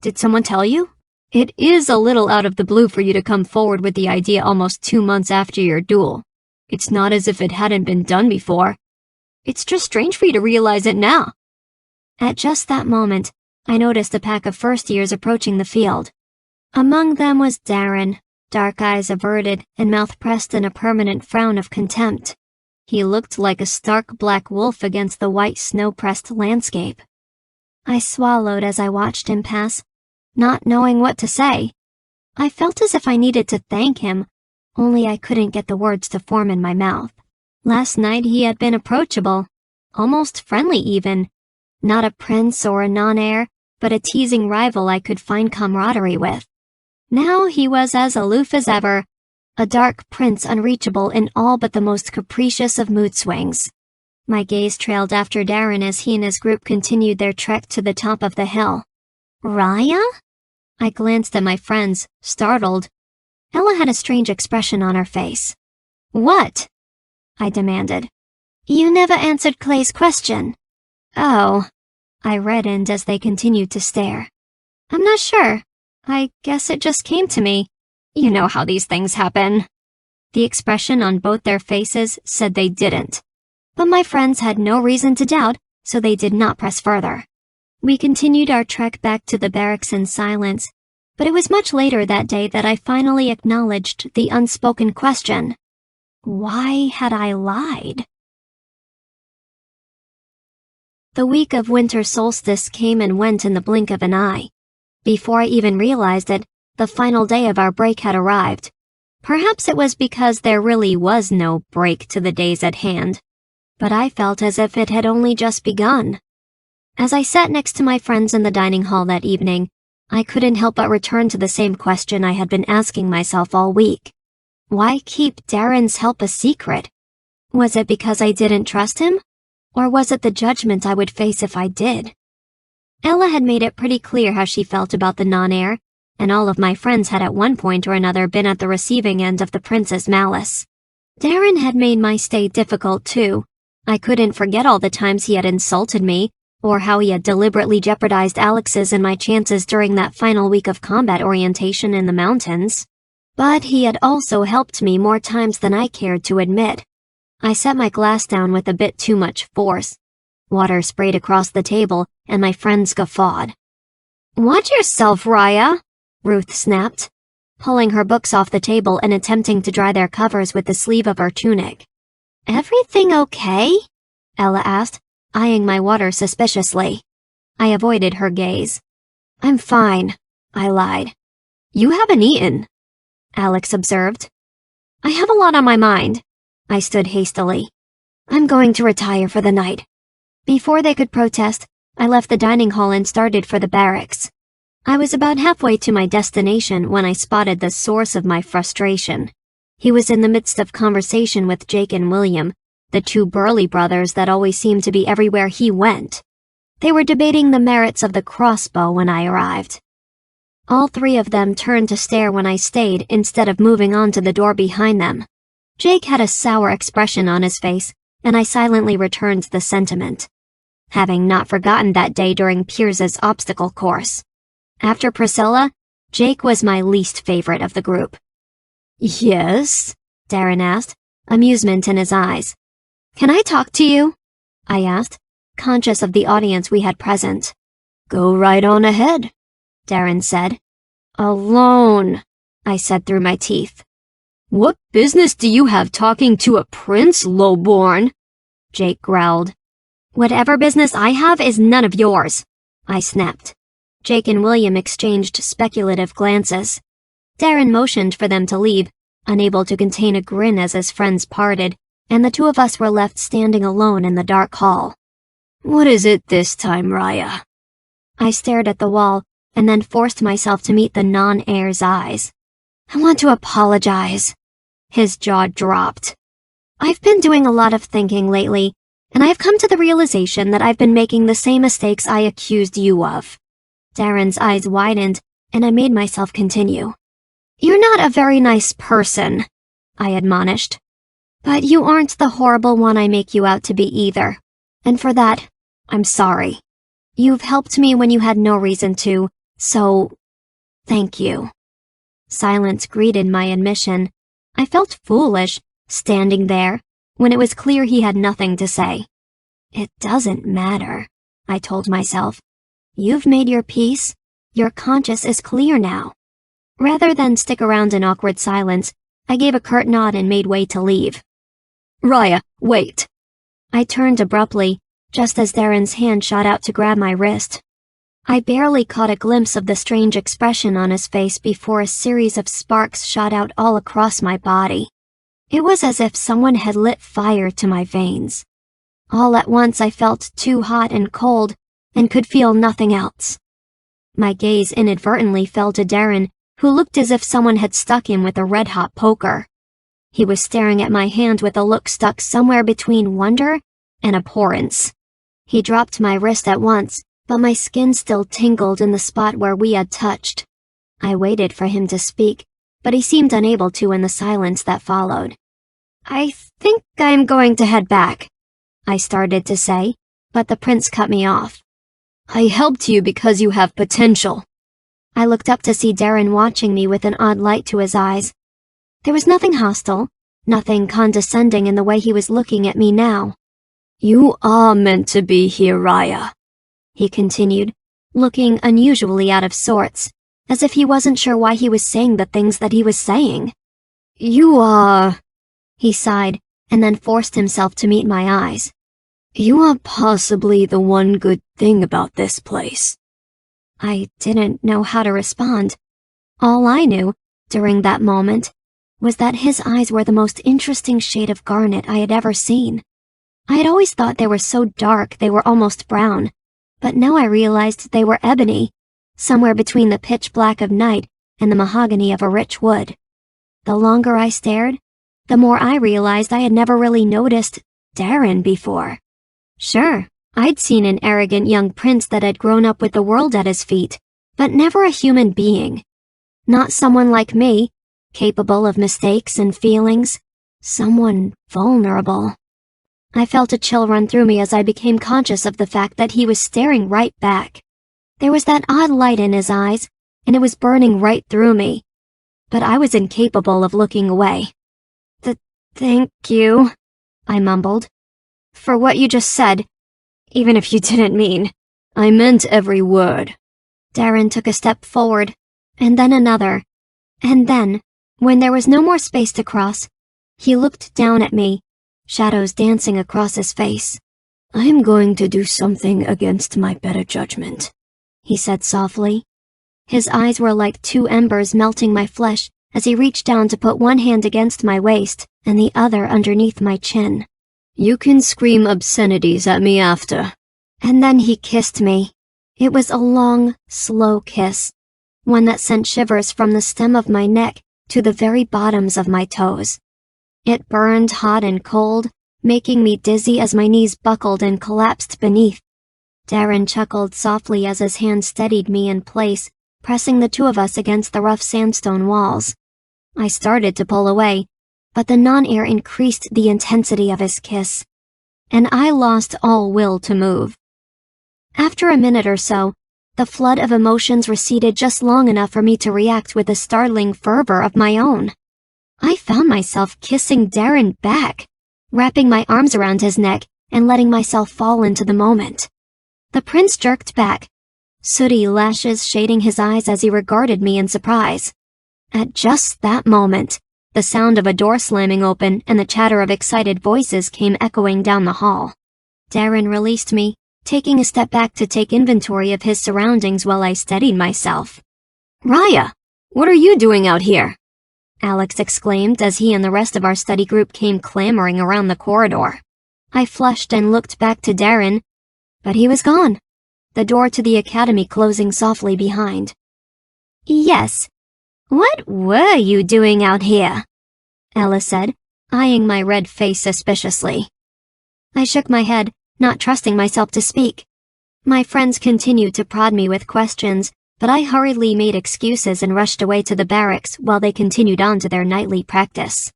"Did someone tell you? It is a little out of the blue for you to come forward with the idea almost 2 months after your duel. It's not as if it hadn't been done before. It's just strange for you to realize it now." At just that moment, I noticed a pack of first-years approaching the field. Among them was Darren, dark eyes averted and mouth pressed in a permanent frown of contempt. He looked like a stark black wolf against the white snow-pressed landscape. I swallowed as I watched him pass, not knowing what to say. I felt as if I needed to thank him, only I couldn't get the words to form in my mouth. Last night he had been approachable, almost friendly even. Not a prince or a non-heir, but a teasing rival I could find camaraderie with. Now he was as aloof as ever, a dark prince unreachable in all but the most capricious of mood swings. My gaze trailed after Darren as he and his group continued their trek to the top of the hill. "Ryiah?" I glanced at my friends, startled. Ella had a strange expression on her face. "What?" I demanded. "You never answered Clay's question." "Oh." I reddened as they continued to stare. "I'm not sure. I guess it just came to me. You know how these things happen." The expression on both their faces said they didn't. But my friends had no reason to doubt, so they did not press further. We continued our trek back to the barracks in silence, but it was much later that day that I finally acknowledged the unspoken question. Why had I lied? The week of winter solstice came and went in the blink of an eye. Before I even realized it, the final day of our break had arrived. Perhaps it was because there really was no break to the days at hand, but I felt as if it had only just begun. As I sat next to my friends in the dining hall that evening, I couldn't help but return to the same question I had been asking myself all week. Why keep Darren's help a secret? Was it because I didn't trust him? Or was it the judgment I would face if I did? Ella had made it pretty clear how she felt about the non-heir, and all of my friends had at one point or another been at the receiving end of the prince's malice. Darren had made my stay difficult too. I couldn't forget all the times he had insulted me, or how he had deliberately jeopardized Alex's and my chances during that final week of combat orientation in the mountains. But he had also helped me more times than I cared to admit. I set my glass down with a bit too much force. Water sprayed across the table, and my friends guffawed. "Watch yourself, Ryiah," Ruth snapped, pulling her books off the table and attempting to dry their covers with the sleeve of her tunic. "Everything okay?" Ella asked, eyeing my water suspiciously. I avoided her gaze. "I'm fine," I lied. "You haven't eaten," Alex observed. "I have a lot on my mind." I stood hastily. "I'm going to retire for the night." Before they could protest, I left the dining hall and started for the barracks. I was about halfway to my destination when I spotted the source of my frustration. He was in the midst of conversation with Jake and William, the two burly brothers that always seemed to be everywhere he went. They were debating the merits of the crossbow when I arrived. All three of them turned to stare when I stayed instead of moving on to the door behind them. Jake had a sour expression on his face, and I silently returned the sentiment, having not forgotten that day during Piers's obstacle course. After Priscilla, Jake was my least favorite of the group. "Yes?" Darren asked, amusement in his eyes. "Can I talk to you?" I asked, conscious of the audience we had present. "Go right on ahead," Darren said. "Alone," I said through my teeth. "What business do you have talking to a prince, lowborn?" Jake growled. "Whatever business I have is none of yours," I snapped. Jake and William exchanged speculative glances. Darren motioned for them to leave, unable to contain a grin as his friends parted, and the two of us were left standing alone in the dark hall. "What is it this time, Ryiah?" I stared at the wall, and then forced myself to meet the non-heir's eyes. "I want to apologize." His jaw dropped. "I've been doing a lot of thinking lately, and I have come to the realization that I've been making the same mistakes I accused you of." Darren's eyes widened, and I made myself continue. "You're not a very nice person," I admonished. "But you aren't the horrible one I make you out to be either. And for that, I'm sorry. You've helped me when you had no reason to, so thank you." Silence greeted my admission. I felt foolish, standing there, when it was clear he had nothing to say. "It doesn't matter," I told myself. "You've made your peace. Your conscience is clear now." Rather than stick around in awkward silence, I gave a curt nod and made way to leave. "Ryiah, wait." I turned abruptly, just as Darren's hand shot out to grab my wrist. I barely caught a glimpse of the strange expression on his face before a series of sparks shot out all across my body. It was as if someone had lit fire to my veins. All at once I felt too hot and cold, and could feel nothing else. My gaze inadvertently fell to Darren, who looked as if someone had stuck him with a red-hot poker. He was staring at my hand with a look stuck somewhere between wonder and abhorrence. He dropped my wrist at once, but my skin still tingled in the spot where we had touched. I waited for him to speak, but he seemed unable to in the silence that followed. "I think I'm going to head back," I started to say, but the prince cut me off. "I helped you because you have potential." I looked up to see Darren watching me with an odd light to his eyes. There was nothing hostile, nothing condescending in the way he was looking at me now. "You are meant to be here, Ryiah," he continued, looking unusually out of sorts, as if he wasn't sure why he was saying the things that he was saying. "You are..." He sighed, and then forced himself to meet my eyes. "You are possibly the one good thing about this place." I didn't know how to respond. All I knew, during that moment, was that his eyes were the most interesting shade of garnet I had ever seen. I had always thought they were so dark they were almost brown, but now I realized they were ebony, somewhere between the pitch black of night and the mahogany of a rich wood. The longer I stared, the more I realized I had never really noticed Darren before. Sure, I'd seen an arrogant young prince that had grown up with the world at his feet, but never a human being. Not someone like me, capable of mistakes and feelings. Someone vulnerable. I felt a chill run through me as I became conscious of the fact that he was staring right back. There was that odd light in his eyes, and it was burning right through me. But I was incapable of looking away. Thank you, I mumbled, for what you just said, even if you didn't mean. I meant every word. Darren took a step forward, and then another, and then, when there was no more space to cross, he looked down at me, shadows dancing across his face. I'm going to do something against my better judgment, he said softly. His eyes were like two embers melting my flesh as he reached down to put one hand against my waist and the other underneath my chin. You can scream obscenities at me after. And then he kissed me. It was a long, slow kiss, one that sent shivers from the stem of my neck to the very bottoms of my toes. It burned hot and cold, making me dizzy as my knees buckled and collapsed beneath. Darren chuckled softly as his hand steadied me in place, pressing the two of us against the rough sandstone walls. I started to pull away, but the non-air increased the intensity of his kiss, and I lost all will to move. After a minute or so, the flood of emotions receded just long enough for me to react with a startling fervor of my own. I found myself kissing Darren back, wrapping my arms around his neck and letting myself fall into the moment. The prince jerked back, sooty lashes shading his eyes as he regarded me in surprise. At just that moment, the sound of a door slamming open and the chatter of excited voices came echoing down the hall. Darren released me, taking a step back to take inventory of his surroundings while I steadied myself. Ryiah, what are you doing out here? Alex exclaimed as he and the rest of our study group came clamoring around the corridor. I flushed and looked back to Darren, but he was gone, the door to the academy closing softly behind. Yes. What were you doing out here? Ella said, eyeing my red face suspiciously. I shook my head, not trusting myself to speak. My friends continued to prod me with questions, but I hurriedly made excuses and rushed away to the barracks while they continued on to their nightly practice.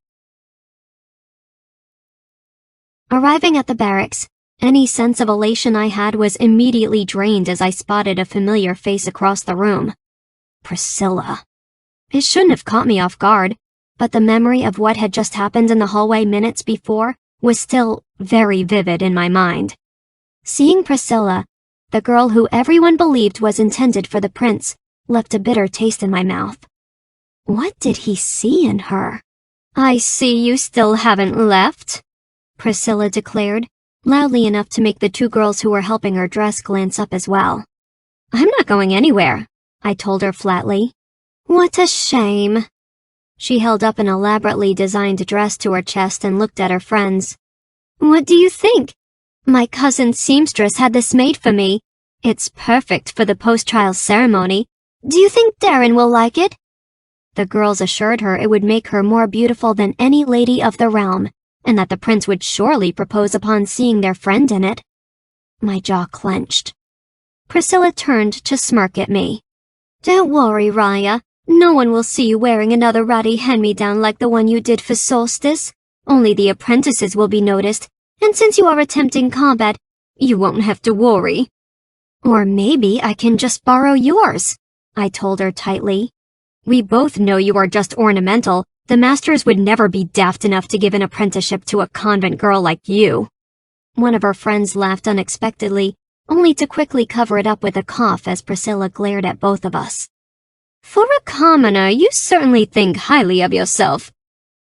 Arriving at the barracks, any sense of elation I had was immediately drained as I spotted a familiar face across the room. Priscilla. It shouldn't have caught me off guard, but the memory of what had just happened in the hallway minutes before was still very vivid in my mind. Seeing Priscilla, the girl who everyone believed was intended for the prince, left a bitter taste in my mouth. What did he see in her? I see you still haven't left, Priscilla declared, loudly enough to make the two girls who were helping her dress glance up as well. I'm not going anywhere, I told her flatly. What a shame. She held up an elaborately designed dress to her chest and looked at her friends. What do you think? My cousin seamstress had this made for me. It's perfect for the post-trial ceremony. Do you think Darren will like it? The girls assured her it would make her more beautiful than any lady of the realm, and that the prince would surely propose upon seeing their friend in it. My jaw clenched. Priscilla turned to smirk at me. Don't worry, Ryiah. No one will see you wearing another ratty hand-me-down like the one you did for Solstice. Only the apprentices will be noticed, and since you are attempting combat, you won't have to worry. Or maybe I can just borrow yours, I told her tightly. We both know you are just ornamental. The masters would never be daft enough to give an apprenticeship to a convent girl like you. One of her friends laughed unexpectedly, only to quickly cover it up with a cough as Priscilla glared at both of us. For a commoner, you certainly think highly of yourself.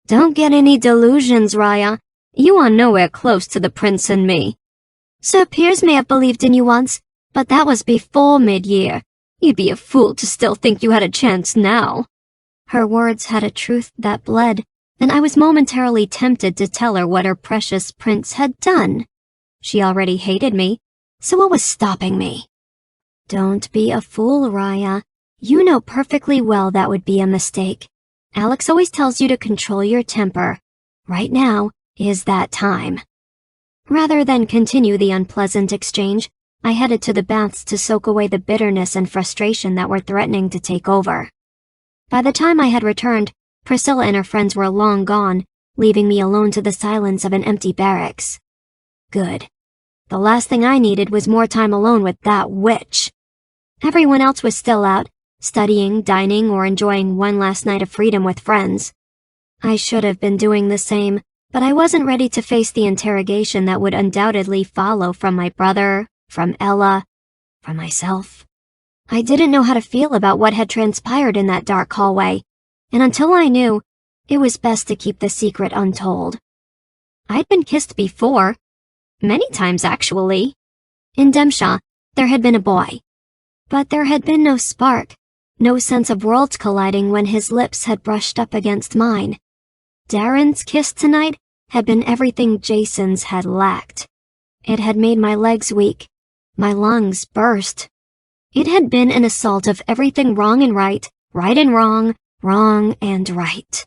Don't get any delusions, Ryiah. You are nowhere close to the prince and me. Sir Piers may have believed in you once, but that was before mid-year. You'd be a fool to still think you had a chance now. Her words had a truth that bled, and I was momentarily tempted to tell her what her precious prince had done. She already hated me, so what was stopping me? Don't be a fool, Ryiah. You know perfectly well that would be a mistake. Alex always tells you to control your temper. Right now is that time. Rather than continue the unpleasant exchange, I headed to the baths to soak away the bitterness and frustration that were threatening to take over. By the time I had returned, Priscilla and her friends were long gone, leaving me alone to the silence of an empty barracks. Good. The last thing I needed was more time alone with that witch. Everyone else was still out, studying, dining, or enjoying one last night of freedom with friends. I should have been doing the same, but I wasn't ready to face the interrogation that would undoubtedly follow from my brother, from Ella, from myself. I didn't know how to feel about what had transpired in that dark hallway, and until I knew, it was best to keep the secret untold. I'd been kissed before. Many times, actually. In Demshaw, there had been a boy. But there had been no spark, no sense of worlds colliding when his lips had brushed up against mine. Darren's kiss tonight had been everything Jason's had lacked. It had made my legs weak, my lungs burst. It had been an assault of everything wrong and right and wrong, wrong and right.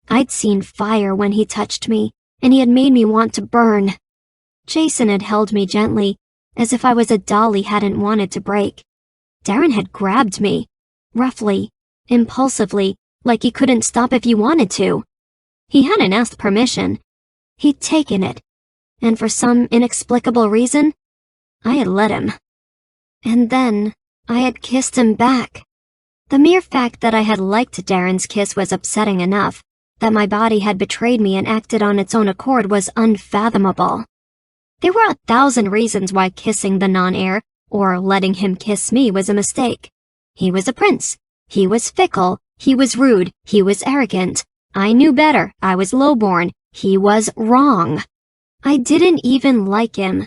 I'd seen fire when he touched me, and he had made me want to burn. Jason had held me gently, as if I was a doll he hadn't wanted to break. Darren had grabbed me, roughly, impulsively, like he couldn't stop if he wanted to. He hadn't asked permission. He'd taken it, and for some inexplicable reason, I had let him. And then, I had kissed him back. The mere fact that I had liked Darren's kiss was upsetting enough. That my body had betrayed me and acted on its own accord was unfathomable. There were 1,000 reasons why kissing the non-heir, or letting him kiss me, was a mistake. He was a prince. He was fickle. He was rude. He was arrogant. I knew better. I was lowborn. He was wrong. I didn't even like him.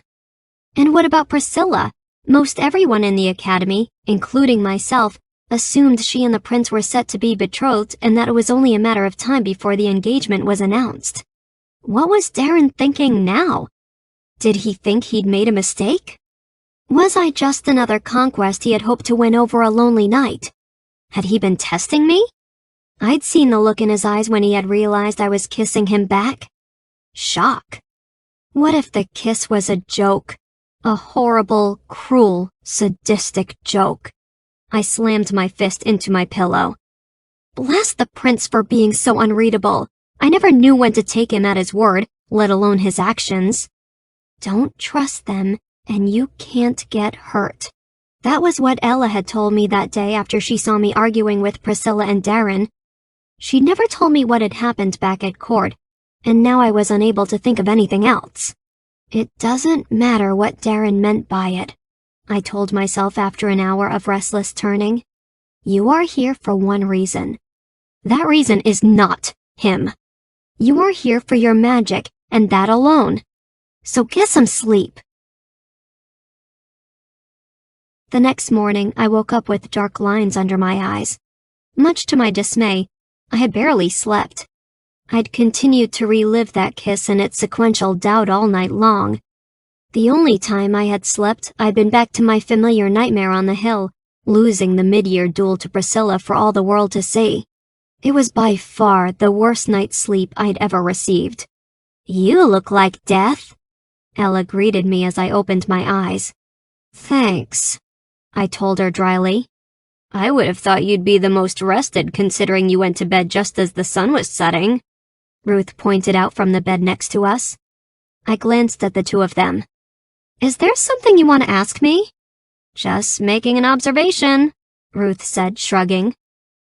And what about Priscilla? Most everyone in the academy, including myself, assumed she and the prince were set to be betrothed and that it was only a matter of time before the engagement was announced. What was Darren thinking now? Did he think he'd made a mistake? Was I just another conquest he had hoped to win over a lonely night? Had he been testing me? I'd seen the look in his eyes when he had realized I was kissing him back. Shock. What if the kiss was a joke? A horrible, cruel, sadistic joke. I slammed my fist into my pillow. Blast the prince for being so unreadable. I never knew when to take him at his word, let alone his actions. Don't trust them, and you can't get hurt. That was what Ella had told me that day after she saw me arguing with Priscilla and Darren. She'd never told me what had happened back at court, and now I was unable to think of anything else. It doesn't matter what Darren meant by it, I told myself after an hour of restless turning. You are here for one reason. That reason is not him. You are here for your magic, and that alone. So get some sleep. The next morning, I woke up with dark lines under my eyes. Much to my dismay, I had barely slept. I'd continued to relive that kiss and its sequential doubt all night long. The only time I had slept, I'd been back to my familiar nightmare on the hill, losing the mid-year duel to Priscilla for all the world to see. It was by far the worst night's sleep I'd ever received. You look like death, Ella greeted me as I opened my eyes. Thanks, I told her dryly. I would have thought you'd be the most rested considering you went to bed just as the sun was setting, Ruth pointed out from the bed next to us. I glanced at the two of them. Is there something you want to ask me? Just making an observation, Ruth said, shrugging.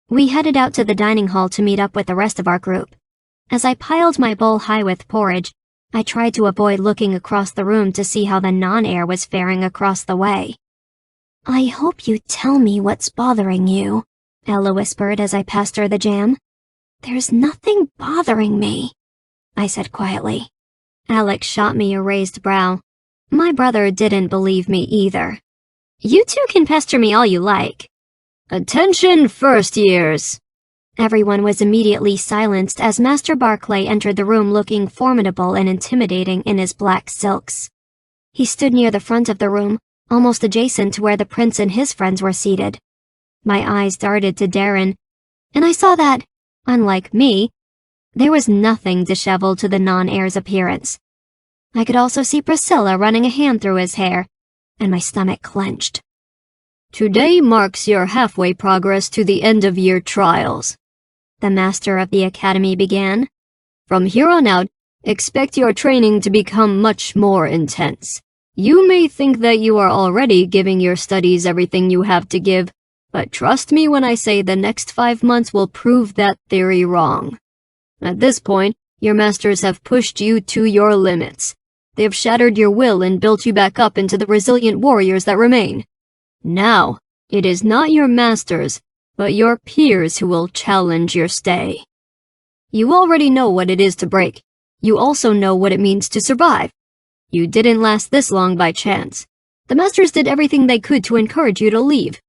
We headed out to the dining hall to meet up with the rest of our group. As I piled my bowl high with porridge, I tried to avoid looking across the room to see how the non-heir was faring across the way. I hope you tell me what's bothering you, Ella whispered as I passed her the jam. There's nothing bothering me, I said quietly. Alex shot me a raised brow. My brother didn't believe me either. You two can pester me all you like. Attention, first years! Everyone was immediately silenced as Master Barclay entered the room looking formidable and intimidating in his black silks. He stood near the front of the room, almost adjacent to where the prince and his friends were seated. My eyes darted to Darren, and I saw that, unlike me, there was nothing disheveled to the non-heir's appearance. I could also see Priscilla running a hand through his hair, and my stomach clenched. Today marks your halfway progress to the end-of-year trials, the master of the academy began. From here on out, expect your training to become much more intense. You may think that you are already giving your studies everything you have to give, but trust me when I say the next 5 months will prove that theory wrong. At this point, your masters have pushed you to your limits. They have shattered your will and built you back up into the resilient warriors that remain. Now, it is not your masters, but your peers who will challenge your stay. You already know what it is to break. You also know what it means to survive. You didn't last this long by chance. The masters did everything they could to encourage you to leave.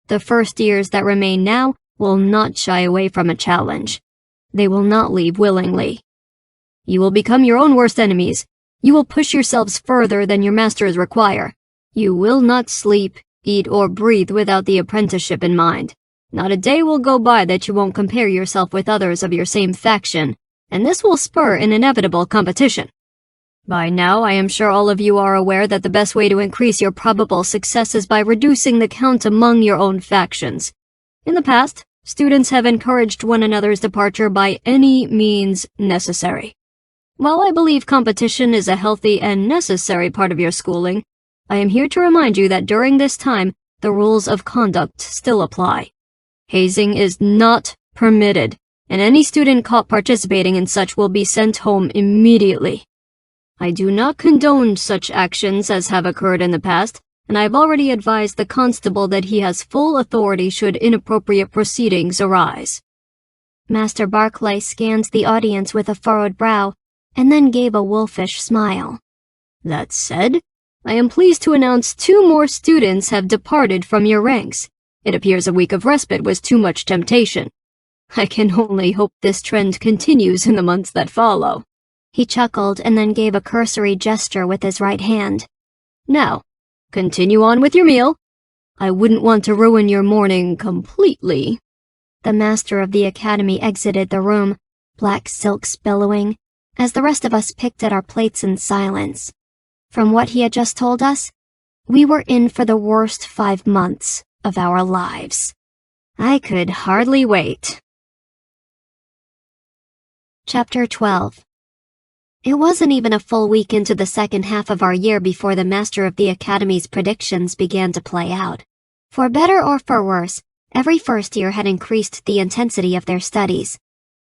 The first years that remain now will not shy away from a challenge. They will not leave willingly. You will become your own worst enemies. You will push yourselves further than your masters require. You will not sleep, eat, or breathe without the apprenticeship in mind. Not a day will go by that you won't compare yourself with others of your same faction, and this will spur an inevitable competition. By now, I am sure all of you are aware that the best way to increase your probable success is by reducing the count among your own factions. In the past, students have encouraged one another's departure by any means necessary. While I believe competition is a healthy and necessary part of your schooling, I am here to remind you that during this time, the rules of conduct still apply. Hazing is not permitted, and any student caught participating in such will be sent home immediately. I do not condone such actions as have occurred in the past, and I have already advised the constable that he has full authority should inappropriate proceedings arise. Master Barclay scanned the audience with a furrowed brow, and then gave a wolfish smile. That said, I am pleased to announce 2 more students have departed from your ranks. It appears a week of respite was too much temptation. I can only hope this trend continues in the months that follow. He chuckled and then gave a cursory gesture with his right hand. Now, continue on with your meal. I wouldn't want to ruin your morning completely. The master of the academy exited the room, black silks billowing, as the rest of us picked at our plates in silence. From what he had just told us, we were in for the worst 5 months of our lives. I could hardly wait. Chapter 12. It wasn't even a full week into the second half of our year before the master of the academy's predictions began to play out. For better or for worse, every first year had increased the intensity of their studies,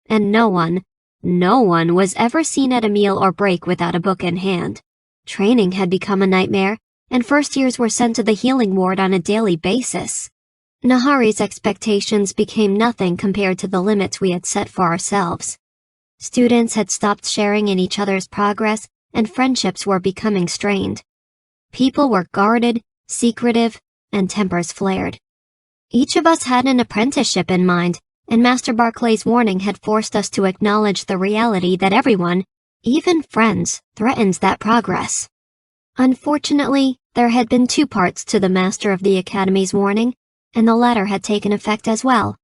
and no one was ever seen at a meal or break without a book in hand. Training had become a nightmare, and first years were sent to the healing ward on a daily basis. Nahari's expectations became nothing compared to the limits we had set for ourselves. Students had stopped sharing in each other's progress, and friendships were becoming strained. People were guarded, secretive, and tempers flared. Each of us had an apprenticeship in mind, and Master Barclay's warning had forced us to acknowledge the reality that everyone, even friends, threatened that progress. Unfortunately, there had been 2 parts to the Master of the Academy's warning, and the latter had taken effect as well.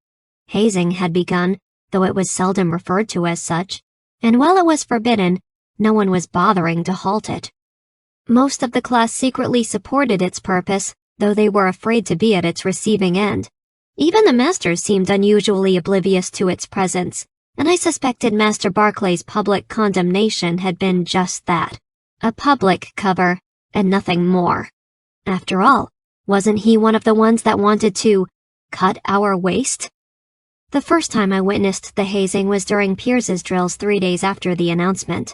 Hazing had begun, though it was seldom referred to as such, and while it was forbidden, no one was bothering to halt it. Most of the class secretly supported its purpose, though they were afraid to be at its receiving end. Even the masters seemed unusually oblivious to its presence, and I suspected Master Barclay's public condemnation had been just that, a public cover, and nothing more. After all, wasn't he one of the ones that wanted to cut our waste? The first time I witnessed the hazing was during Pierce's drills 3 days after the announcement.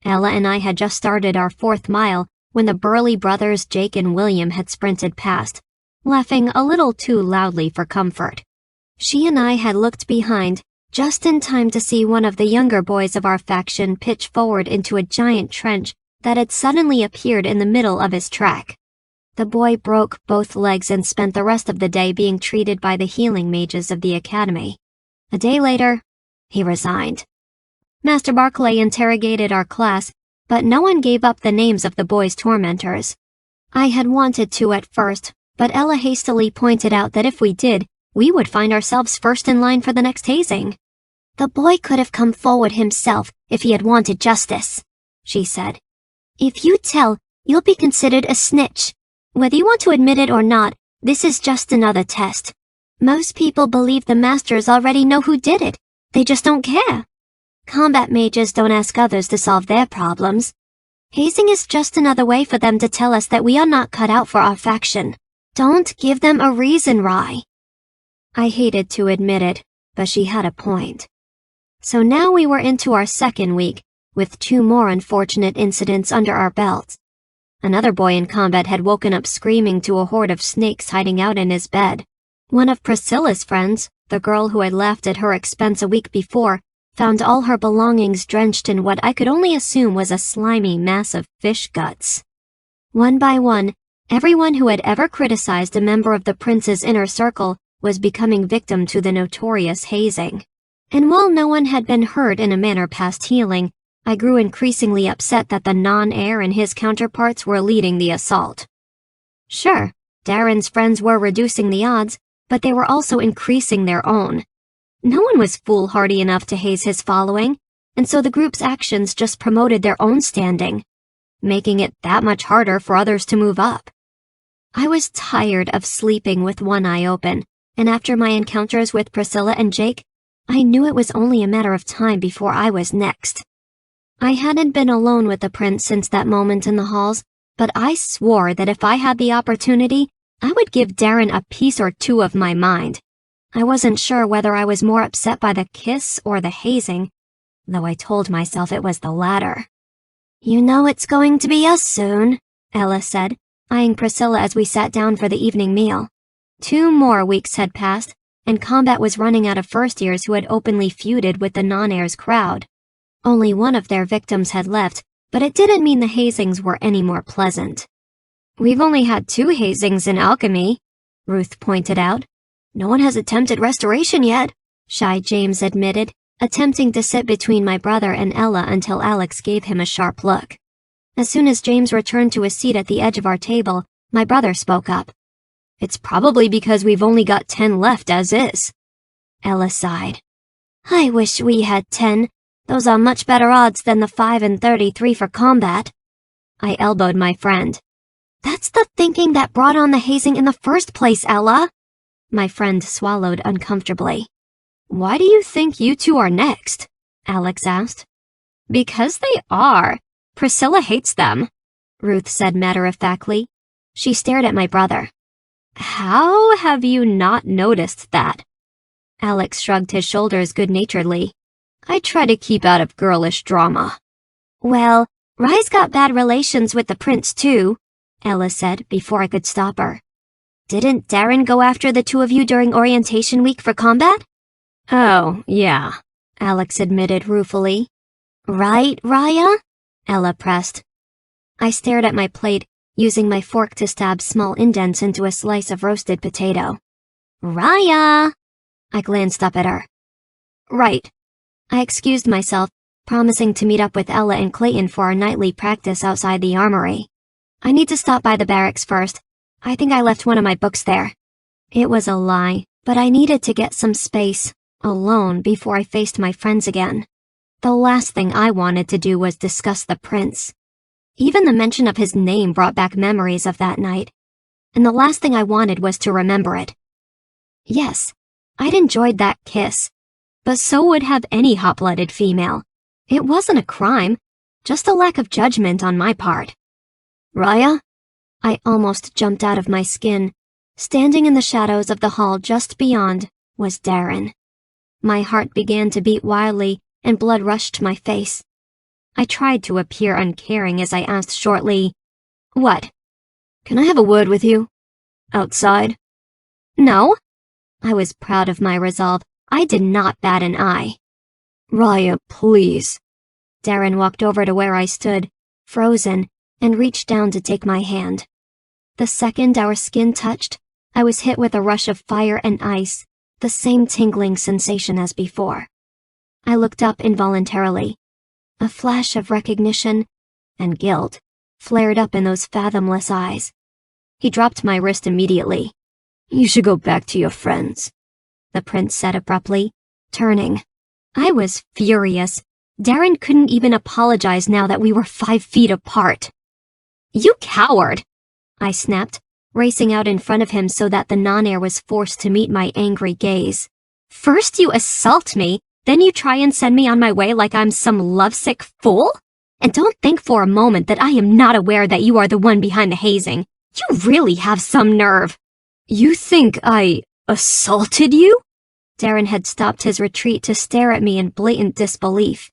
Ella and I had just started our 4th mile when the burly brothers Jake and William had sprinted past, laughing a little too loudly for comfort. She and I had looked behind, just in time to see one of the younger boys of our faction pitch forward into a giant trench that had suddenly appeared in the middle of his track. The boy broke both legs and spent the rest of the day being treated by the healing mages of the academy. A day later, he resigned. Master Barclay interrogated our class, but no one gave up the names of the boy's tormentors. I had wanted to at first, but Ella hastily pointed out that if we did, we would find ourselves first in line for the next hazing. The boy could have come forward himself if he had wanted justice, she said. If you tell, you'll be considered a snitch. Whether you want to admit it or not, this is just another test. Most people believe the masters already know who did it. They just don't care. Combat mages don't ask others to solve their problems. Hazing is just another way for them to tell us that we are not cut out for our faction. Don't give them a reason, Rye. I hated to admit it, but she had a point. So now we were into our second week, with 2 more unfortunate incidents under our belts. Another boy in combat had woken up screaming to a horde of snakes hiding out in his bed. One of Priscilla's friends, the girl who had laughed at her expense a week before, found all her belongings drenched in what I could only assume was a slimy mass of fish guts. One by one, everyone who had ever criticized a member of the prince's inner circle was becoming victim to the notorious hazing. And while no one had been hurt in a manner past healing, I grew increasingly upset that the non-heir and his counterparts were leading the assault. Sure, Darren's friends were reducing the odds, but they were also increasing their own. No one was foolhardy enough to haze his following, and so the group's actions just promoted their own standing, making it that much harder for others to move up. I was tired of sleeping with one eye open, and after my encounters with Priscilla and Jake, I knew it was only a matter of time before I was next. I hadn't been alone with the prince since that moment in the halls, but I swore that if I had the opportunity, I would give Darren a piece or two of my mind. I wasn't sure whether I was more upset by the kiss or the hazing, though I told myself it was the latter. You know it's going to be us soon, Ella said, eyeing Priscilla as we sat down for the evening meal. 2 more weeks had passed, and combat was running out of first-years who had openly feuded with the non-heirs crowd. Only one of their victims had left, but it didn't mean the hazings were any more pleasant. We've only had 2 hazings in alchemy, Ruth pointed out. No one has attempted restoration yet, Shy James admitted, attempting to sit between my brother and Ella until Alex gave him a sharp look. As soon as James returned to his seat at the edge of our table, my brother spoke up. It's probably because we've only got 10 left as is. Ella sighed. I wish we had 10. Those are much better odds than the 5 and 33 for combat. I elbowed my friend. That's the thinking that brought on the hazing in the first place, Ella. My friend swallowed uncomfortably. Why do you think you 2 are next? Alex asked. Because they are. Priscilla hates them, Ruth said matter-of-factly. She stared at my brother. How have you not noticed that? Alex shrugged his shoulders good-naturedly. I try to keep out of girlish drama. Well, Rye's got bad relations with the prince too, Ella said before I could stop her. Didn't Darren go after the 2 of you during orientation week for combat? Oh, yeah, Alex admitted ruefully. Right, Ryiah? Ella pressed. I stared at my plate, using my fork to stab small indents into a slice of roasted potato. Ryiah! I glanced up at her. Right. I excused myself, promising to meet up with Ella and Clayton for our nightly practice outside the armory. I need to stop by the barracks first. I think I left one of my books there. It was a lie, but I needed to get some space, alone, before I faced my friends again. The last thing I wanted to do was discuss the prince. Even the mention of his name brought back memories of that night, and the last thing I wanted was to remember it. Yes, I'd enjoyed that kiss, but so would have any hot-blooded female. It wasn't a crime, just a lack of judgment on my part. Ryiah? I almost jumped out of my skin. Standing in the shadows of the hall just beyond was Darren. My heart began to beat wildly, and blood rushed to my face. I tried to appear uncaring as I asked shortly, What? Can I have a word with you? Outside? No. I was proud of my resolve. I did not bat an eye. Ryiah, please. Darren walked over to where I stood, frozen, and reached down to take my hand. The second our skin touched, I was hit with a rush of fire and ice, the same tingling sensation as before. I looked up involuntarily. A flash of recognition and guilt flared up in those fathomless eyes. He dropped my wrist immediately. "You should go back to your friends," the prince said abruptly, turning. I was furious. Darren couldn't even apologize now that we were 5 feet apart. "You coward!" I snapped, racing out in front of him so that the non-heir was forced to meet my angry gaze. "First you assault me, then you try and send me on my way like I'm some lovesick fool? And don't think for a moment that I am not aware that you are the one behind the hazing. You really have some nerve." "You think I assaulted you?" Darren had stopped his retreat to stare at me in blatant disbelief.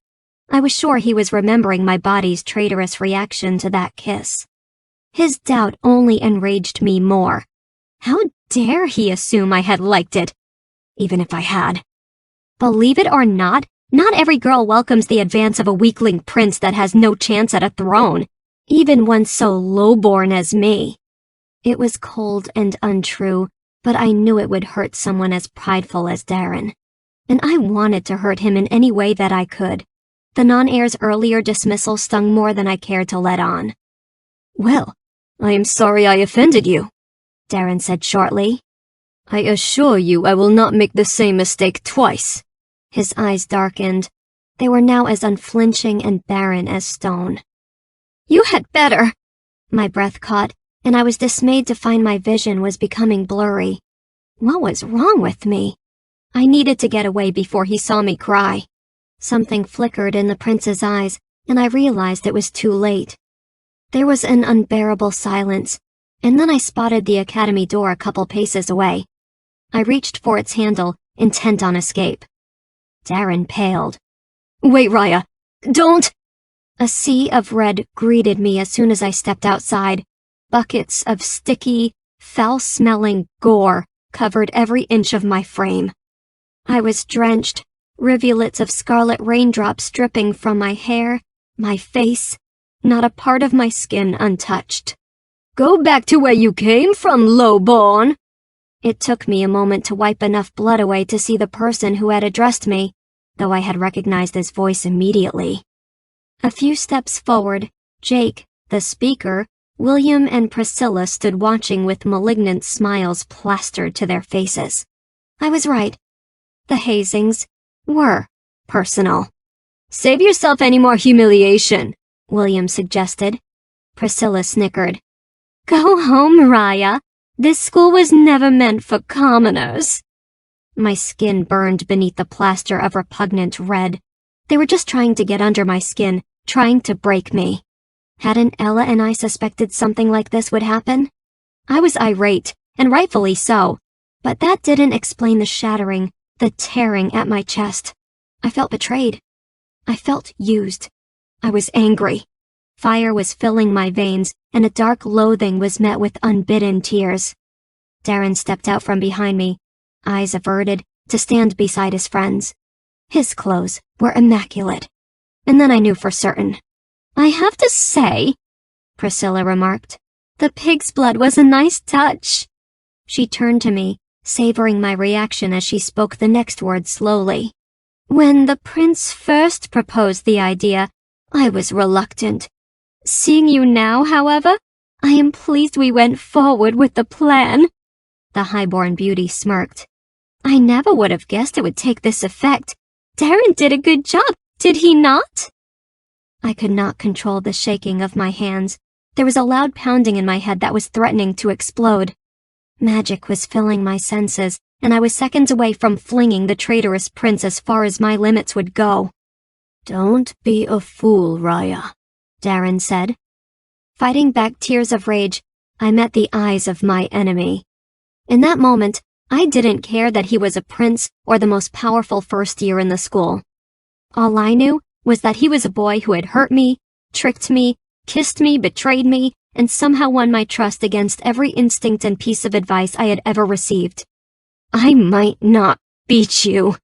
I was sure he was remembering my body's traitorous reaction to that kiss. His doubt only enraged me more. How dare he assume I had liked it, even if I had. Believe it or not every girl welcomes the advance of a weakling prince that has no chance at a throne, even one so lowborn as me. It was cold and untrue, but I knew it would hurt someone as prideful as Darren. And I wanted to hurt him in any way that I could. The non-heir's earlier dismissal stung more than I cared to let on. "Well, I am sorry I offended you," Darren said shortly. "I assure you I will not make the same mistake twice." His eyes darkened. They were now as unflinching and barren as stone. "You had better." My breath caught, and I was dismayed to find my vision was becoming blurry. What was wrong with me? I needed to get away before he saw me cry. Something flickered in the prince's eyes, and I realized it was too late. There was an unbearable silence, and then I spotted the academy door a couple paces away. I reached for its handle, intent on escape. Darren paled. "Wait, Ryiah, don't!" A sea of red greeted me as soon as I stepped outside. Buckets of sticky, foul-smelling gore covered every inch of my frame. I was drenched, rivulets of scarlet raindrops dripping from my hair, my face, not a part of my skin untouched. "Go back to where you came from, lowborn!" It took me a moment to wipe enough blood away to see the person who had addressed me, though I had recognized his voice immediately. A few steps forward, Jake, the speaker, William and Priscilla stood watching with malignant smiles plastered to their faces. I was right. The hazings were personal. "Save yourself any more humiliation," William suggested. Priscilla snickered. "Go home, Ryiah. This school was never meant for commoners." My skin burned beneath the plaster of repugnant red. They were just trying to get under my skin, trying to break me. Hadn't Ella and I suspected something like this would happen? I was irate, and rightfully so, but that didn't explain the shattering, the tearing at my chest. I felt betrayed. I felt used. I was angry. Fire was filling my veins, and a dark loathing was met with unbidden tears. Darren stepped out from behind me, eyes averted, to stand beside his friends. His clothes were immaculate. And then I knew for certain. "I have to say," Priscilla remarked, "the pig's blood was a nice touch." She turned to me, savoring my reaction as she spoke the next word slowly. "When the prince first proposed the idea, I was reluctant. Seeing you now, however, I am pleased we went forward with the plan." The highborn beauty smirked. "I never would have guessed it would take this effect. Darren did a good job, did he not?" I could not control the shaking of my hands. There was a loud pounding in my head that was threatening to explode. Magic was filling my senses, and I was seconds away from flinging the traitorous prince as far as my limits would go. "Don't be a fool, Ryiah," Darren said. Fighting back tears of rage, I met the eyes of my enemy. In that moment, I didn't care that he was a prince or the most powerful first year in the school. All I knew was that he was a boy who had hurt me, tricked me, kissed me, betrayed me, and somehow won my trust against every instinct and piece of advice I had ever received. "I might not beat you,"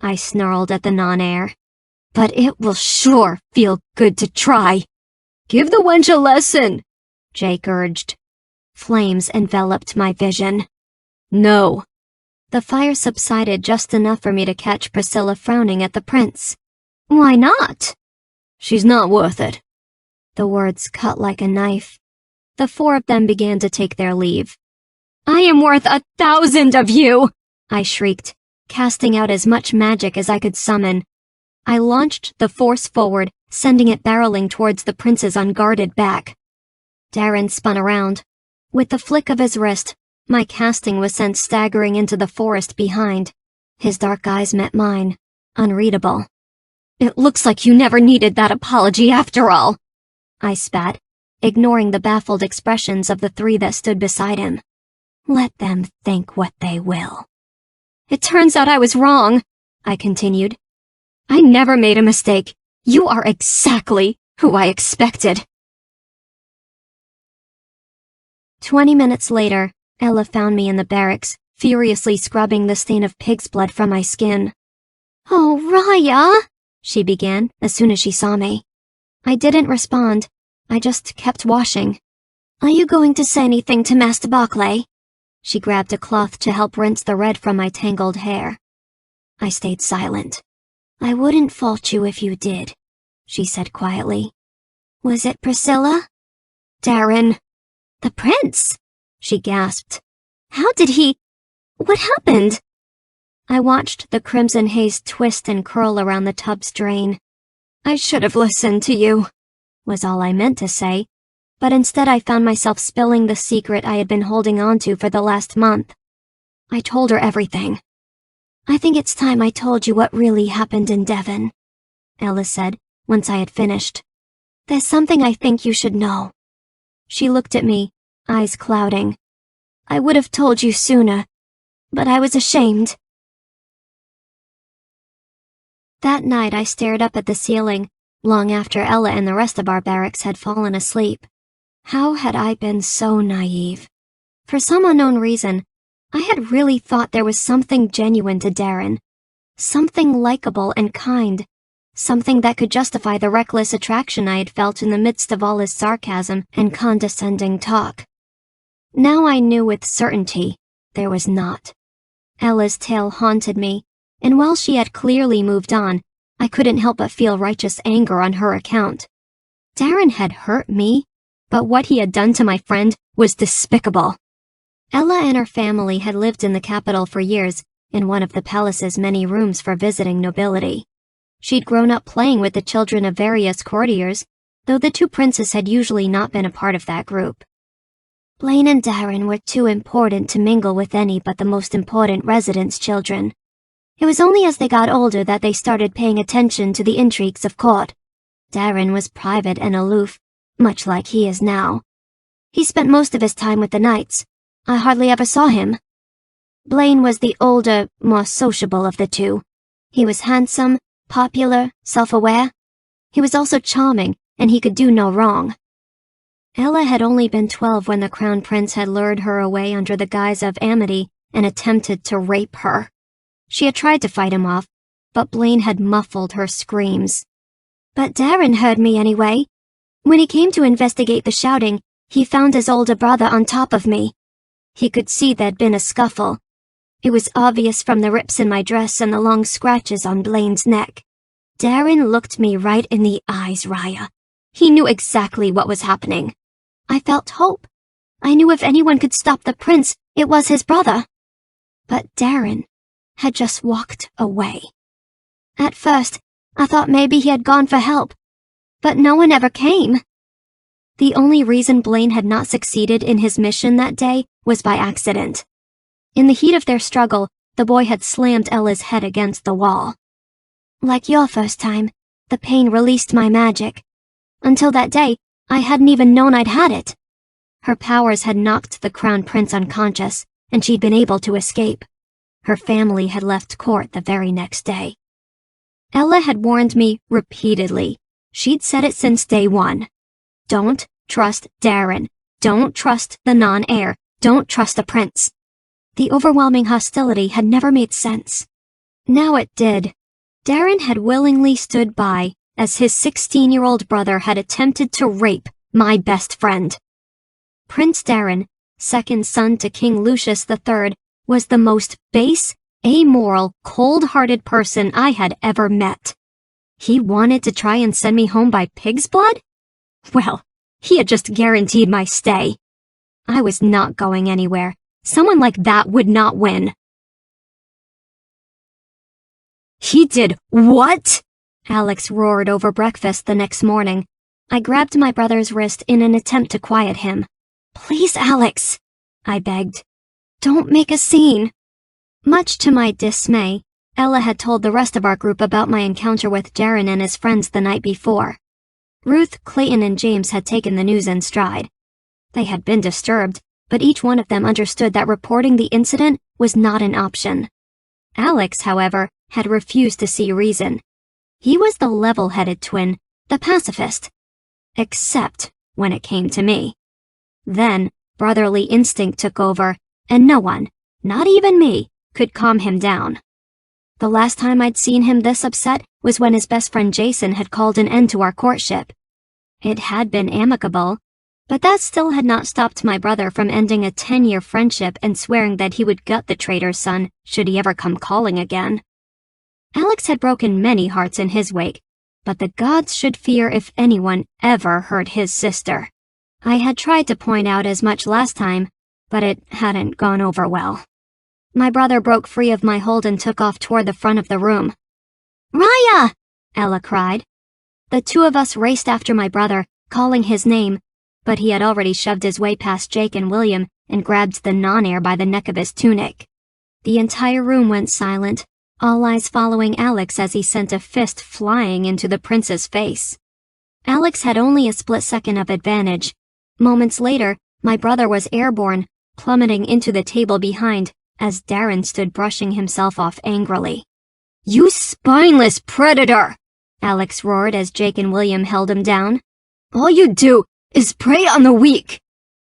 I snarled at the non-heir, "but it will sure feel good to try." "Give the wench a lesson," Jake urged. Flames enveloped my vision. "No." The fire subsided just enough for me to catch Priscilla frowning at the prince. "Why not?" "She's not worth it." The words cut like a knife. The four of them began to take their leave. "I am worth 1,000 of you!" I shrieked, casting out as much magic as I could summon. I launched the force forward, sending it barreling towards the prince's unguarded back. Darren spun around. With the flick of his wrist, my casting was sent staggering into the forest behind. His dark eyes met mine, unreadable. "It looks like you never needed that apology after all," I spat, ignoring the baffled expressions of the three that stood beside him. "Let them think what they will." "It turns out I was wrong," I continued. "I never made a mistake. You are exactly who I expected." 20 minutes later, Ella found me in the barracks, furiously scrubbing the stain of pig's blood from my skin. "Oh, Ryiah," she began as soon as she saw me. I didn't respond. I just kept washing. "Are you going to say anything to Master Barclay?" She grabbed a cloth to help rinse the red from my tangled hair. I stayed silent. "I wouldn't fault you if you did," she said quietly. "Was it Priscilla?" "Darren." "The prince?" she gasped. "How did he... What happened?" I watched the crimson haze twist and curl around the tub's drain. "I should have listened to you," was all I meant to say, but instead I found myself spilling the secret I had been holding on to for the last month. I told her everything. "I think it's time I told you what really happened in Devon," Ella said, once I had finished. "There's something I think you should know." She looked at me, eyes clouding. "I would have told you sooner, but I was ashamed." That night I stared up at the ceiling, long after Ella and the rest of our barracks had fallen asleep. How had I been so naive? For some unknown reason, I had really thought there was something genuine to Darren, something likable and kind, something that could justify the reckless attraction I had felt in the midst of all his sarcasm and condescending talk. Now I knew with certainty there was not. Ella's tale haunted me, and while she had clearly moved on, I couldn't help but feel righteous anger on her account. Darren had hurt me, but what he had done to my friend was despicable. Ella and her family had lived in the capital for years, in one of the palace's many rooms for visiting nobility. She'd grown up playing with the children of various courtiers, though the two princes had usually not been a part of that group. Blaine and Darren were too important to mingle with any but the most important residents' children. It was only as they got older that they started paying attention to the intrigues of court. Darren was private and aloof, much like he is now. He spent most of his time with the knights. I hardly ever saw him. Blaine was the older, more sociable of the two. He was handsome, popular, self-aware. He was also charming, and he could do no wrong. Ella had only been 12 when the crown prince had lured her away under the guise of amity and attempted to rape her. She had tried to fight him off, but Blaine had muffled her screams. But Darren heard me anyway. When he came to investigate the shouting, he found his older brother on top of me. He could see there'd been a scuffle. It was obvious from the rips in my dress and the long scratches on Blaine's neck. Darren looked me right in the eyes, Ryiah. He knew exactly what was happening. I felt hope. I knew if anyone could stop the prince, it was his brother. But Darren had just walked away. At first, I thought maybe he had gone for help, but no one ever came. The only reason Blaine had not succeeded in his mission that day was by accident. In the heat of their struggle, the boy had slammed Ella's head against the wall. Like your first time, the pain released my magic. Until that day, I hadn't even known I'd had it. Her powers had knocked the crown prince unconscious, and she'd been able to escape. Her family had left court the very next day. Ella had warned me repeatedly. She'd said it since day one. Don't trust Darren. Don't trust the non-heir. Don't trust the prince. The overwhelming hostility had never made sense. Now it did. Darren had willingly stood by as his 16-year-old brother had attempted to rape my best friend. Prince Darren, second son to King Lucius III, was the most base, amoral, cold-hearted person I had ever met. He wanted to try and send me home by pig's blood? Well, he had just guaranteed my stay. I was not going anywhere. Someone like that would not win. He did what? Alex roared over breakfast the next morning. I grabbed my brother's wrist in an attempt to quiet him. Please, Alex, I begged. Don't make a scene. Much to my dismay, Ella had told the rest of our group about my encounter with Darren and his friends the night before. Ruth, Clayton, and James had taken the news in stride. They had been disturbed, but each one of them understood that reporting the incident was not an option. Alex, however, had refused to see reason. He was the level-headed twin, the pacifist. Except when it came to me. Then, brotherly instinct took over, and no one, not even me, could calm him down. The last time I'd seen him this upset was when his best friend Jason had called an end to our courtship. It had been amicable, but that still had not stopped my brother from ending a 10-year friendship and swearing that he would gut the traitor's son should he ever come calling again. Alex had broken many hearts in his wake, but the gods should fear if anyone ever hurt his sister. I had tried to point out as much last time, but it hadn't gone over well. My brother broke free of my hold and took off toward the front of the room. "Ryiah!" Ella cried. The two of us raced after my brother, calling his name, but he had already shoved his way past Jake and William and grabbed the non-heir by the neck of his tunic. The entire room went silent, all eyes following Alex as he sent a fist flying into the prince's face. Alex had only a split second of advantage. Moments later, my brother was airborne, plummeting into the table behind, as Darren stood brushing himself off angrily. "You spineless predator!" Alex roared as Jake and William held him down. "All you do is prey on the weak!"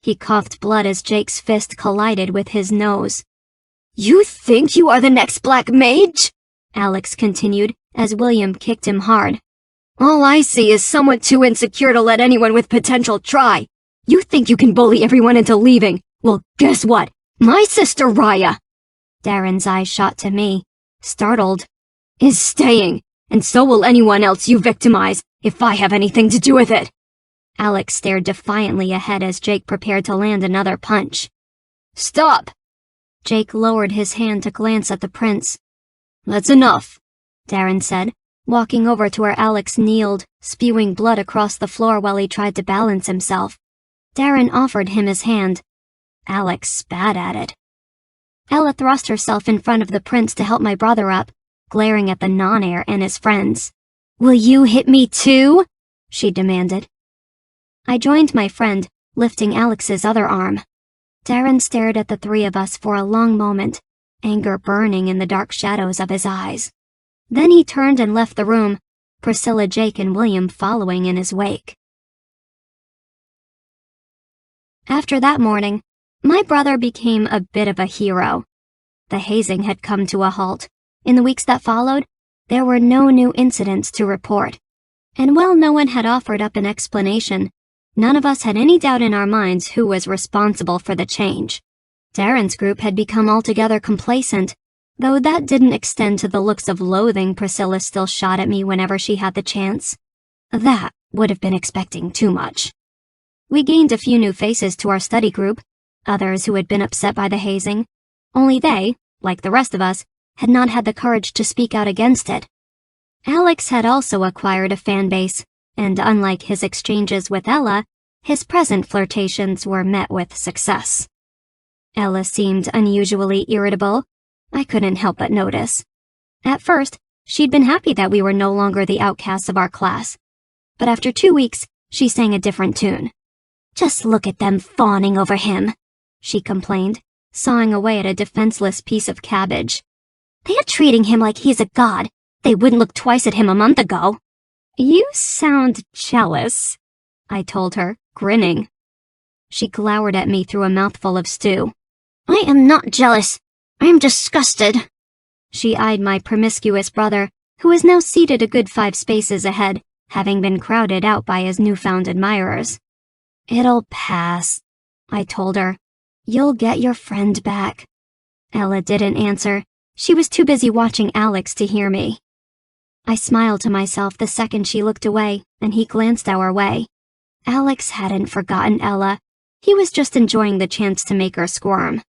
He coughed blood as Jake's fist collided with his nose. "You think you are the next Black Mage?" Alex continued as William kicked him hard. "All I see is someone too insecure to let anyone with potential try. You think you can bully everyone into leaving? Well, guess what? My sister Ryiah," Darren's eyes shot to me, startled, "is staying, and so will anyone else you victimize if I have anything to do with it." Alex stared defiantly ahead as Jake prepared to land another punch. "Stop!" Jake lowered his hand to glance at the prince. "That's enough," Darren said, walking over to where Alex kneeled, spewing blood across the floor while he tried to balance himself. Darren offered him his hand. Alex spat at it. Ella thrust herself in front of the prince to help my brother up, glaring at the non-heir and his friends. "Will you hit me too?" she demanded. I joined my friend, lifting Alex's other arm. Darren stared at the three of us for a long moment, anger burning in the dark shadows of his eyes. Then he turned and left the room, Priscilla, Jake, and William following in his wake. After that morning, my brother became a bit of a hero. The hazing had come to a halt. In the weeks that followed, there were no new incidents to report. And while no one had offered up an explanation, none of us had any doubt in our minds who was responsible for the change. Darren's group had become altogether complacent, though that didn't extend to the looks of loathing Priscilla still shot at me whenever she had the chance. That would have been expecting too much. We gained a few new faces to our study group, others who had been upset by the hazing. Only they, like the rest of us, had not had the courage to speak out against it. Alex had also acquired a fan base, and unlike his exchanges with Ella, his present flirtations were met with success. Ella seemed unusually irritable. I couldn't help but notice. At first, she'd been happy that we were no longer the outcasts of our class. But after 2 weeks, she sang a different tune. "Just look at them fawning over him," she complained, sawing away at a defenseless piece of cabbage. "They're treating him like he's a god. They wouldn't look twice at him a month ago." "You sound jealous," I told her, grinning. She glowered at me through a mouthful of stew. "I am not jealous. I am disgusted." She eyed my promiscuous brother, who was now seated a good 5 spaces ahead, having been crowded out by his newfound admirers. "It'll pass," I told her. "You'll get your friend back." Ella didn't answer. She was too busy watching Alex to hear me. I smiled to myself the second she looked away, and he glanced our way. Alex hadn't forgotten Ella. He was just enjoying the chance to make her squirm.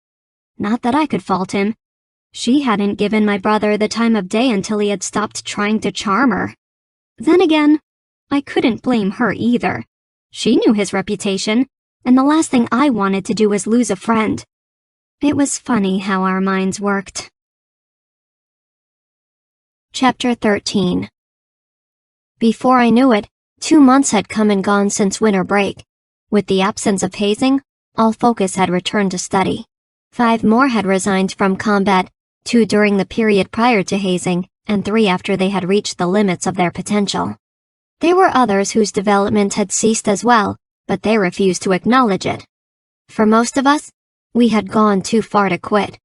Not that I could fault him. She hadn't given my brother the time of day until he had stopped trying to charm her. Then again, I couldn't blame her either. She knew his reputation, and the last thing I wanted to do was lose a friend. It was funny how our minds worked. Chapter 13. Before I knew it, 2 months had come and gone since winter break. With the absence of hazing, all focus had returned to study. 5 more had resigned from combat, 2 during the period prior to hazing, and 3 after they had reached the limits of their potential. There were others whose development had ceased as well, but they refused to acknowledge it. For most of us, we had gone too far to quit.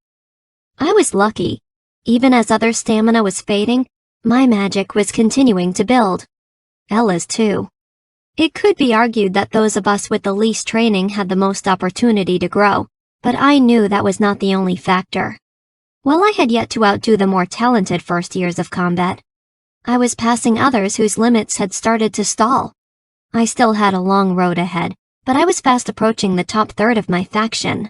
I was lucky. Even as other stamina was fading, my magic was continuing to build. Ella's too. It could be argued that those of us with the least training had the most opportunity to grow, but I knew that was not the only factor. While I had yet to outdo the more talented first years of combat, I was passing others whose limits had started to stall. I still had a long road ahead, but I was fast approaching the top third of my faction.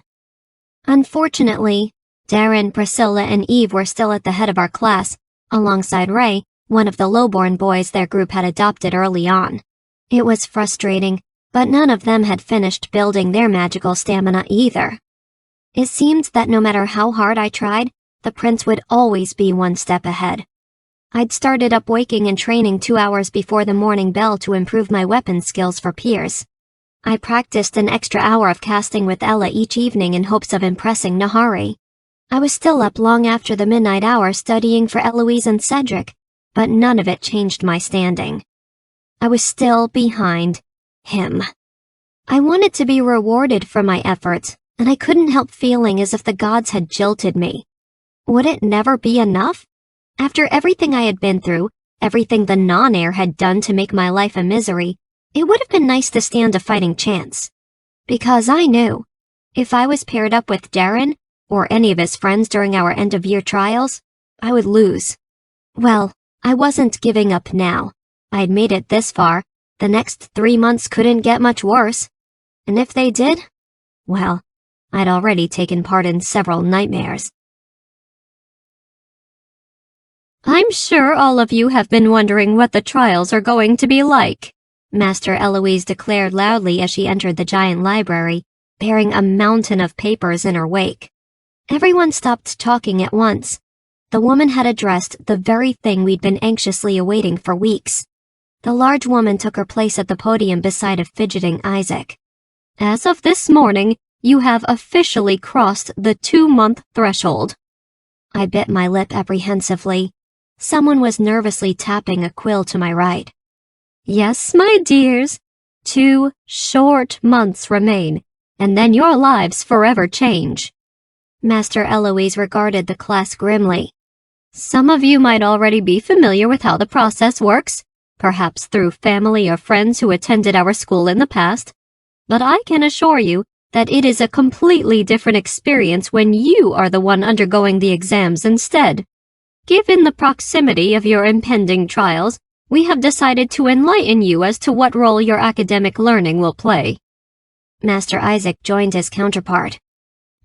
Unfortunately, Darren, Priscilla, and Eve were still at the head of our class, alongside Ray, one of the lowborn boys their group had adopted early on. It was frustrating, but none of them had finished building their magical stamina either. It seemed that no matter how hard I tried, the prince would always be 1 step ahead. I'd started up waking and training 2 hours before the morning bell to improve my weapon skills for peers. I practiced an extra hour of casting with Ella each evening in hopes of impressing Nahari. I was still up long after the midnight hour studying for Eloise and Cedric, but none of it changed my standing. I was still behind him. I wanted to be rewarded for my efforts, and I couldn't help feeling as if the gods had jilted me. Would it never be enough? After everything I had been through, everything the non-heir had done to make my life a misery, it would have been nice to stand a fighting chance. Because I knew, if I was paired up with Darren, or any of his friends during our end-of-year trials, I would lose. Well, I wasn't giving up now. I'd made it this far. The next 3 months couldn't get much worse. And if they did, well, I'd already taken part in several nightmares. I'm sure all of you have been wondering what the trials are going to be like, Master Eloise declared loudly as she entered the giant library, bearing a mountain of papers in her wake. Everyone stopped talking at once. The woman had addressed the very thing we'd been anxiously awaiting for weeks. The large woman took her place at the podium beside a fidgeting Isaac. As of this morning, you have officially crossed the 2-month threshold. I bit my lip apprehensively. Someone was nervously tapping a quill to my right. Yes, my dears, 2 short months remain, and then your lives forever change. Master Eloise regarded the class grimly. Some of you might already be familiar with how the process works, perhaps through family or friends who attended our school in the past, but I can assure you that it is a completely different experience when you are the one undergoing the exams instead. Given the proximity of your impending trials, we have decided to enlighten you as to what role your academic learning will play. Master Isaac joined his counterpart.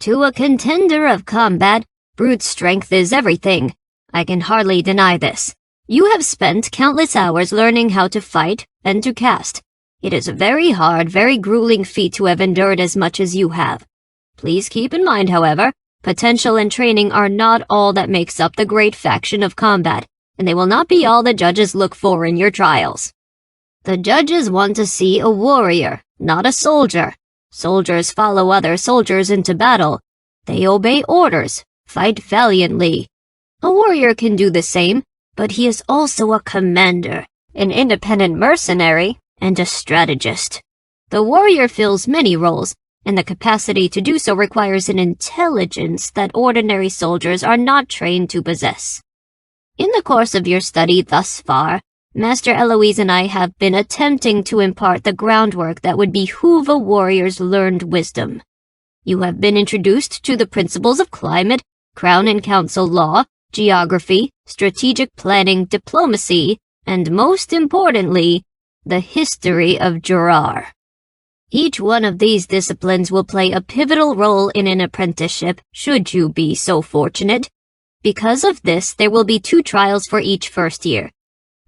To a contender of combat, brute strength is everything. I can hardly deny this. You have spent countless hours learning how to fight and to cast. It is a very hard, very grueling feat to have endured as much as you have. Please keep in mind, however, potential and training are not all that makes up the great faction of combat, and they will not be all the judges look for in your trials. The judges want to see a warrior, not a soldier. Soldiers follow other soldiers into battle. They obey orders, fight valiantly. A warrior can do the same, but he is also a commander, an independent mercenary, and a strategist. The warrior fills many roles, and the capacity to do so requires an intelligence that ordinary soldiers are not trained to possess. In the course of your study thus far, Master Eloise and I have been attempting to impart the groundwork that would behoove a warrior's learned wisdom. You have been introduced to the principles of climate, crown and council law, geography, strategic planning, diplomacy, and most importantly, the history of Jerar. Each one of these disciplines will play a pivotal role in an apprenticeship, should you be so fortunate. Because of this, there will be 2 trials for each first year.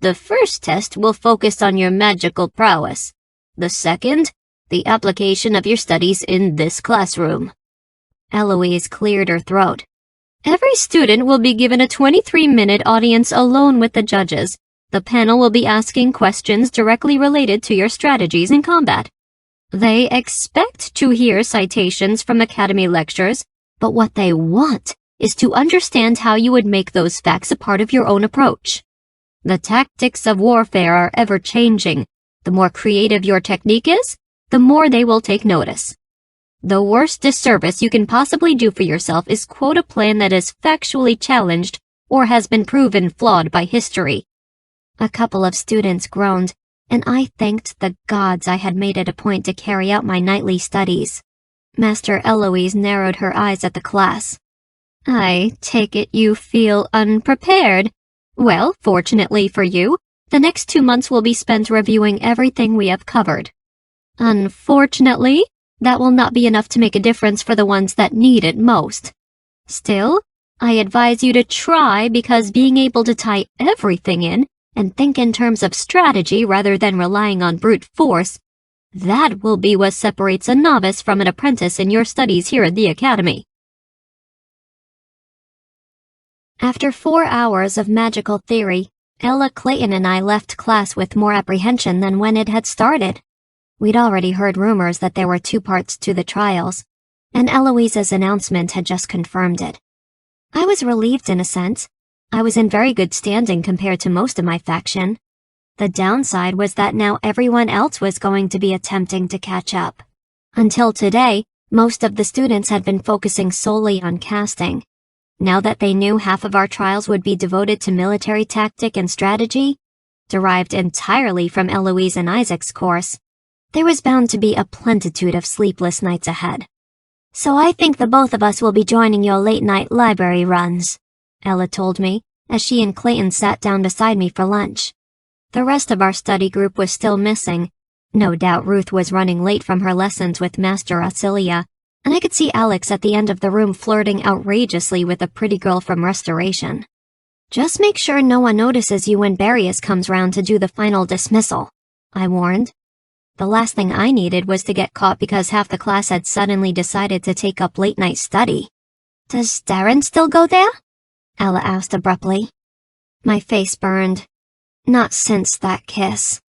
The first test will focus on your magical prowess. The second, the application of your studies in this classroom. Eloise cleared her throat. Every student will be given a 23-minute audience alone with the judges. The panel will be asking questions directly related to your strategies in combat. They expect to hear citations from academy lectures, but what they want is to understand how you would make those facts a part of your own approach. The tactics of warfare are ever-changing. The more creative your technique is, the more they will take notice. The worst disservice you can possibly do for yourself is quote a plan that is factually challenged or has been proven flawed by history. A couple of students groaned, and I thanked the gods I had made it a point to carry out my nightly studies. Master Eloise narrowed her eyes at the class. I take it you feel unprepared. Well, fortunately for you, the next 2 months will be spent reviewing everything we have covered. Unfortunately, that will not be enough to make a difference for the ones that need it most. Still, I advise you to try because being able to tie everything in and think in terms of strategy rather than relying on brute force, that will be what separates a novice from an apprentice in your studies here at the Academy. After 4 hours of magical theory, Ella, Clayton, and I left class with more apprehension than when it had started. We'd already heard rumors that there were 2 parts to the trials, and Eloise's announcement had just confirmed it. I was relieved in a sense. I was in very good standing compared to most of my faction. The downside was that now everyone else was going to be attempting to catch up. Until today, most of the students had been focusing solely on casting. Now that they knew half of our trials would be devoted to military tactic and strategy, derived entirely from Eloise and Isaac's course, there was bound to be a plenitude of sleepless nights ahead. So I think the both of us will be joining your late-night library runs, Ella told me, as she and Clayton sat down beside me for lunch. The rest of our study group was still missing. No doubt Ruth was running late from her lessons with Master Auxilia, and I could see Alex at the end of the room flirting outrageously with a pretty girl from Restoration. Just make sure no one notices you when Barrius comes round to do the final dismissal, I warned. The last thing I needed was to get caught because half the class had suddenly decided to take up late-night study. Does Darren still go there? Ella asked abruptly. My face burned. Not since that kiss.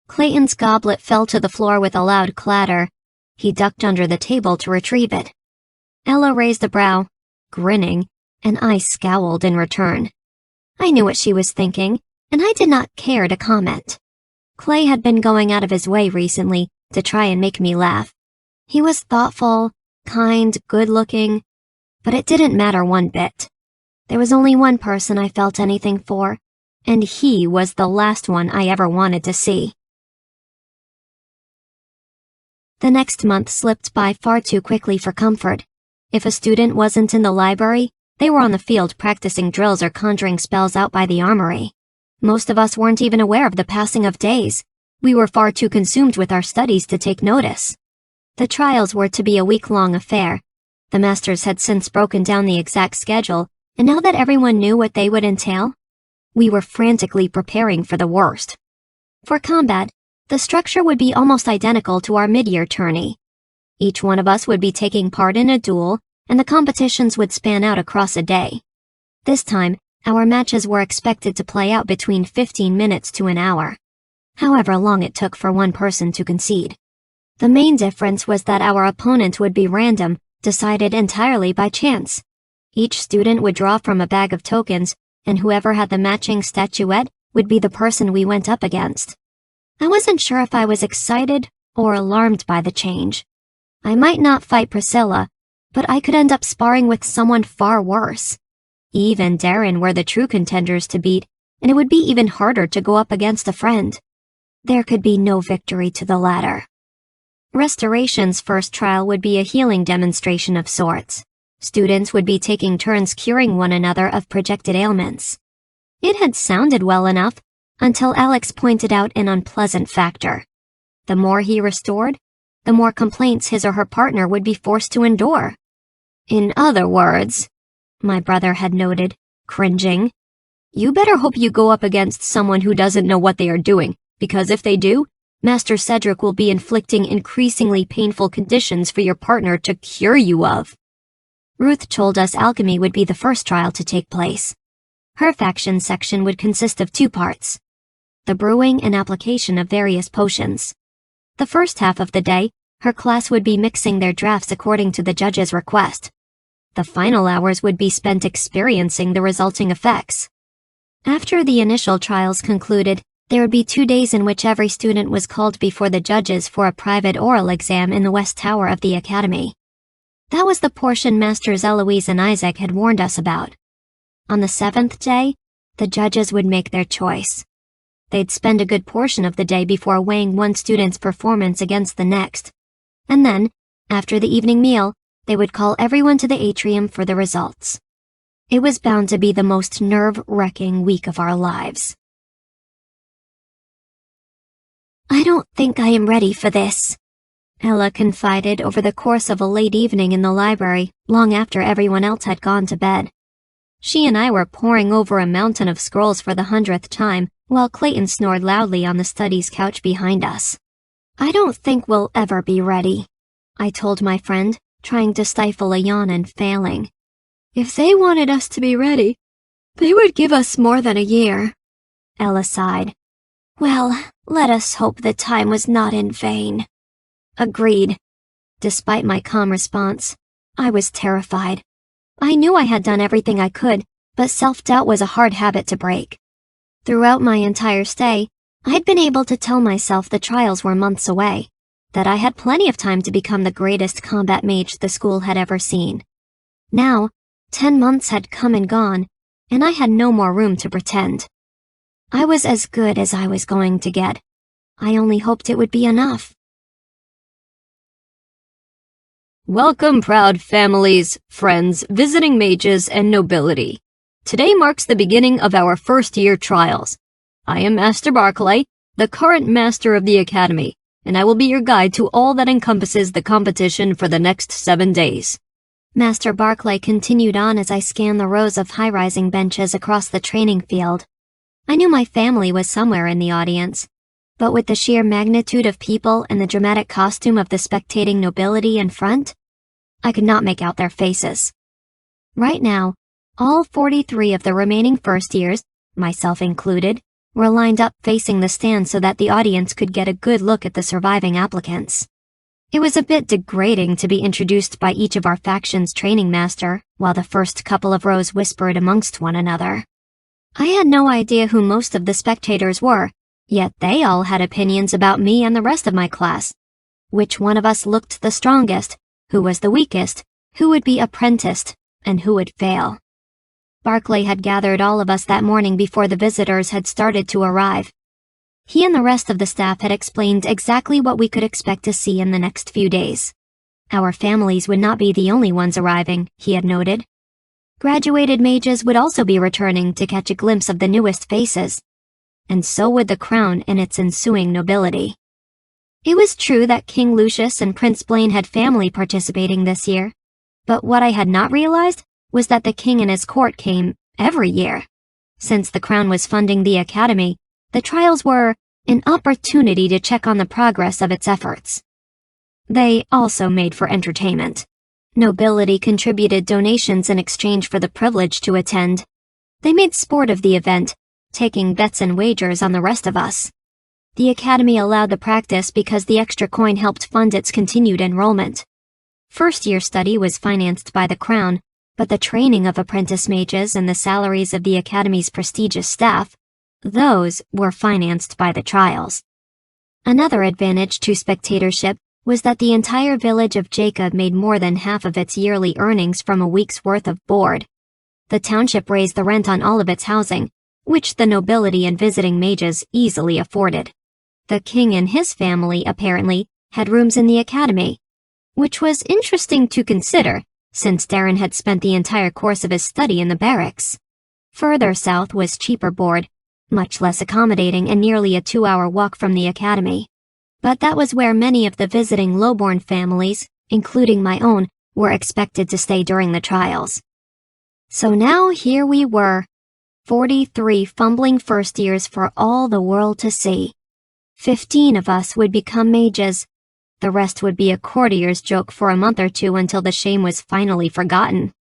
Clayton's goblet fell to the floor with a loud clatter. He ducked under the table to retrieve it. Ella raised a brow, grinning, and I scowled in return. I knew what she was thinking, and I did not care to comment. Clay had been going out of his way recently to try and make me laugh. He was thoughtful, kind, good-looking, but it didn't matter one bit. There was only one person I felt anything for, and he was the last one I ever wanted to see. The next month slipped by far too quickly for comfort. If a student wasn't in the library, they were on the field practicing drills or conjuring spells out by the armory. Most of us weren't even aware of the passing of days. We were far too consumed with our studies to take notice. The trials were to be a week-long affair. The masters had since broken down the exact schedule, and now that everyone knew what they would entail, we were frantically preparing for the worst. For combat, the structure would be almost identical to our mid-year tourney. Each one of us would be taking part in a duel, and the competitions would span out across a day. This time, our matches were expected to play out between 15 minutes to an hour, however long it took for one person to concede. The main difference was that our opponent would be random, decided entirely by chance. Each student would draw from a bag of tokens, and whoever had the matching statuette would be the person we went up against. I wasn't sure if I was excited or alarmed by the change. I might not fight Priscilla, but I could end up sparring with someone far worse. Eve and Darren were the true contenders to beat, and it would be even harder to go up against a friend. There could be no victory to the latter. Restoration's first trial would be a healing demonstration of sorts. Students would be taking turns curing one another of projected ailments. It had sounded well enough, until Alex pointed out an unpleasant factor. The more he restored, the more complaints his or her partner would be forced to endure. In other words, my brother had noted, cringing, you better hope you go up against someone who doesn't know what they are doing, because if they do, Master Cedric will be inflicting increasingly painful conditions for your partner to cure you of. Ruth told us alchemy would be the first trial to take place. Her faction section would consist of 2 parts: the brewing and application of various potions. The first half of the day, her class would be mixing their drafts according to the judge's request. The final hours would be spent experiencing the resulting effects. After the initial trials concluded, there would be 2 days in which every student was called before the judges for a private oral exam in the West Tower of the Academy. That was the portion Masters Eloise and Isaac had warned us about. On the 7th day, the judges would make their choice. They'd spend a good portion of the day before weighing one student's performance against the next. And then, after the evening meal, they would call everyone to the atrium for the results. It was bound to be the most nerve-wracking week of our lives. I don't think I am ready for this, Ella confided over the course of a late evening in the library, long after everyone else had gone to bed. She and I were poring over a mountain of scrolls for the 100th time, while Clayton snored loudly on the study's couch behind us. I don't think we'll ever be ready, I told my friend, trying to stifle a yawn and failing. If they wanted us to be ready, they would give us more than a year. Ella sighed. Well, let us hope the time was not in vain. Agreed. Despite my calm response, I was terrified. I knew I had done everything I could, but self-doubt was a hard habit to break. Throughout my entire stay, I'd been able to tell myself the trials were months away, that I had plenty of time to become the greatest combat mage the school had ever seen. Now, 10 months had come and gone, and I had no more room to pretend. I was as good as I was going to get. I only hoped it would be enough. Welcome, proud families, friends, visiting mages, and nobility. Today marks the beginning of our first-year trials. I am Master Barclay, the current master of the Academy, and I will be your guide to all that encompasses the competition for the next 7 days. Master Barclay continued on as I scanned the rows of high-rising benches across the training field. I knew my family was somewhere in the audience, but with the sheer magnitude of people and the dramatic costume of the spectating nobility in front, I could not make out their faces. Right now, all 43 of the remaining first years, myself included, were lined up facing the stand so that the audience could get a good look at the surviving applicants. It was a bit degrading to be introduced by each of our faction's training master, while the first couple of rows whispered amongst one another. I had no idea who most of the spectators were, yet they all had opinions about me and the rest of my class. Which one of us looked the strongest, who was the weakest, who would be apprenticed, and who would fail. Barclay had gathered all of us that morning before the visitors had started to arrive. He and the rest of the staff had explained exactly what we could expect to see in the next few days. Our families would not be the only ones arriving, he had noted. Graduated mages would also be returning to catch a glimpse of the newest faces. And so would the crown and its ensuing nobility. It was true that King Lucius and Prince Blaine had family participating this year, but what I had not realized was that the king and his court came every year. Since the crown was funding the academy, the trials were an opportunity to check on the progress of its efforts. They also made for entertainment. Nobility contributed donations in exchange for the privilege to attend. They made sport of the event, taking bets and wagers on the rest of us. The academy allowed the practice because the extra coin helped fund its continued enrollment. First-year study was financed by the crown, but the training of apprentice mages and the salaries of the academy's prestigious staff, those were financed by the trials. Another advantage to spectatorship was that the entire village of Jacob made more than half of its yearly earnings from a week's worth of board. The township raised the rent on all of its housing, which the nobility and visiting mages easily afforded. The king and his family, apparently, had rooms in the academy, which was interesting to consider, since Darren had spent the entire course of his study in the barracks. Further south was cheaper board, much less accommodating and nearly a 2-hour walk from the academy. but that was where many of the visiting lowborn families, including my own, were expected to stay during the trials. So now here we were, 43 fumbling first years for all the world to see. 15 of us would become mages. The rest would be a courtier's joke for a month or two until the shame was finally forgotten.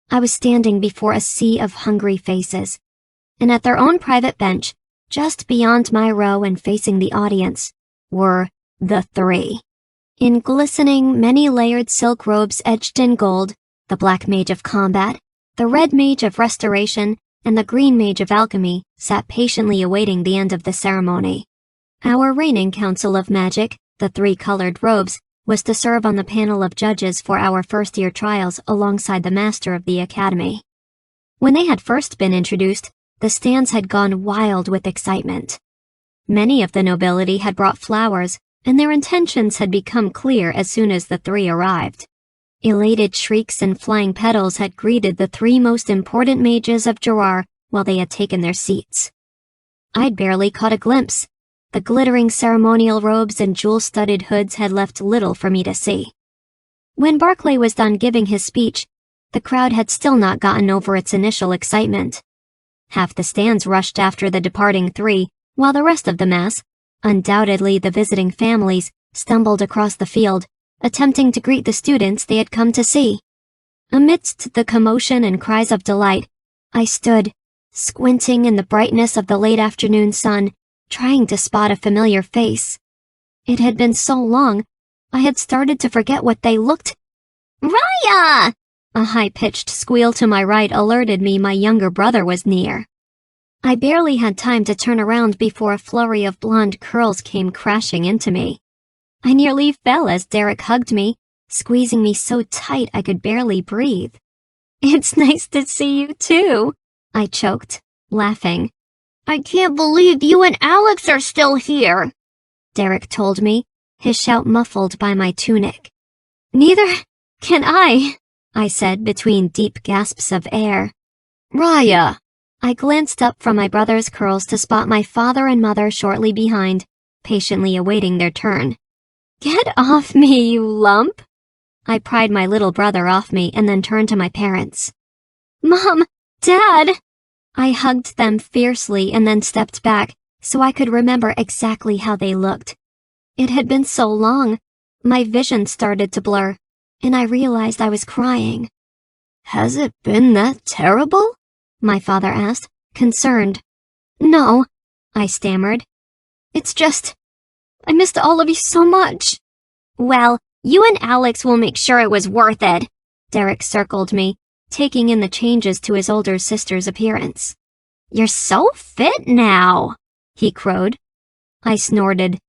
I was standing before a sea of hungry faces, and at their own private bench, just beyond my row and facing the audience, were the three. In glistening, many-layered silk robes edged in gold, the black mage of combat, the red mage of restoration, and the green mage of alchemy sat patiently awaiting the end of the ceremony. Our reigning council of magic, the three-colored robes, was to serve on the panel of judges for our first-year trials alongside the master of the academy. When they had first been introduced, the stands had gone wild with excitement. Many of the nobility had brought flowers, and their intentions had become clear as soon as the three arrived. Elated shrieks and flying petals had greeted the three most important mages of Jerar while they had taken their seats. I'd barely caught a glimpse. The glittering ceremonial robes and jewel-studded hoods had left little for me to see. When Barclay was done giving his speech, the crowd had still not gotten over its initial excitement. Half the stands rushed after the departing three, while the rest of the mass, undoubtedly the visiting families, stumbled across the field, attempting to greet the students they had come to see. Amidst the commotion and cries of delight, I stood, squinting in the brightness of the late afternoon sun, trying to spot a familiar face. It had been so long, I had started to forget what they looked. "Ryiah!" A high-pitched squeal to my right alerted me my younger brother was near. I barely had time to turn around before a flurry of blonde curls came crashing into me. I nearly fell as Derek hugged me, squeezing me so tight I could barely breathe. "It's nice to see you too," I choked, laughing. "I can't believe you and Alex are still here," Derek told me, his shout muffled by my tunic. "Neither can I said between deep gasps of air. "Ryiah!" I glanced up from my brother's curls to spot my father and mother shortly behind, patiently awaiting their turn. "Get off me, you lump!" I pried my little brother off me and then turned to my parents. "Mom! Dad!" I hugged them fiercely and then stepped back so I could remember exactly how they looked. It had been so long, my vision started to blur, and I realized I was crying. "Has it been that terrible?" my father asked, concerned. "No," I stammered. "It's just, I missed all of you so much." "Well, you and Alex will make sure it was worth it," Derek circled me, taking in the changes to his older sister's appearance. "You're so fit now," he crowed. I snorted.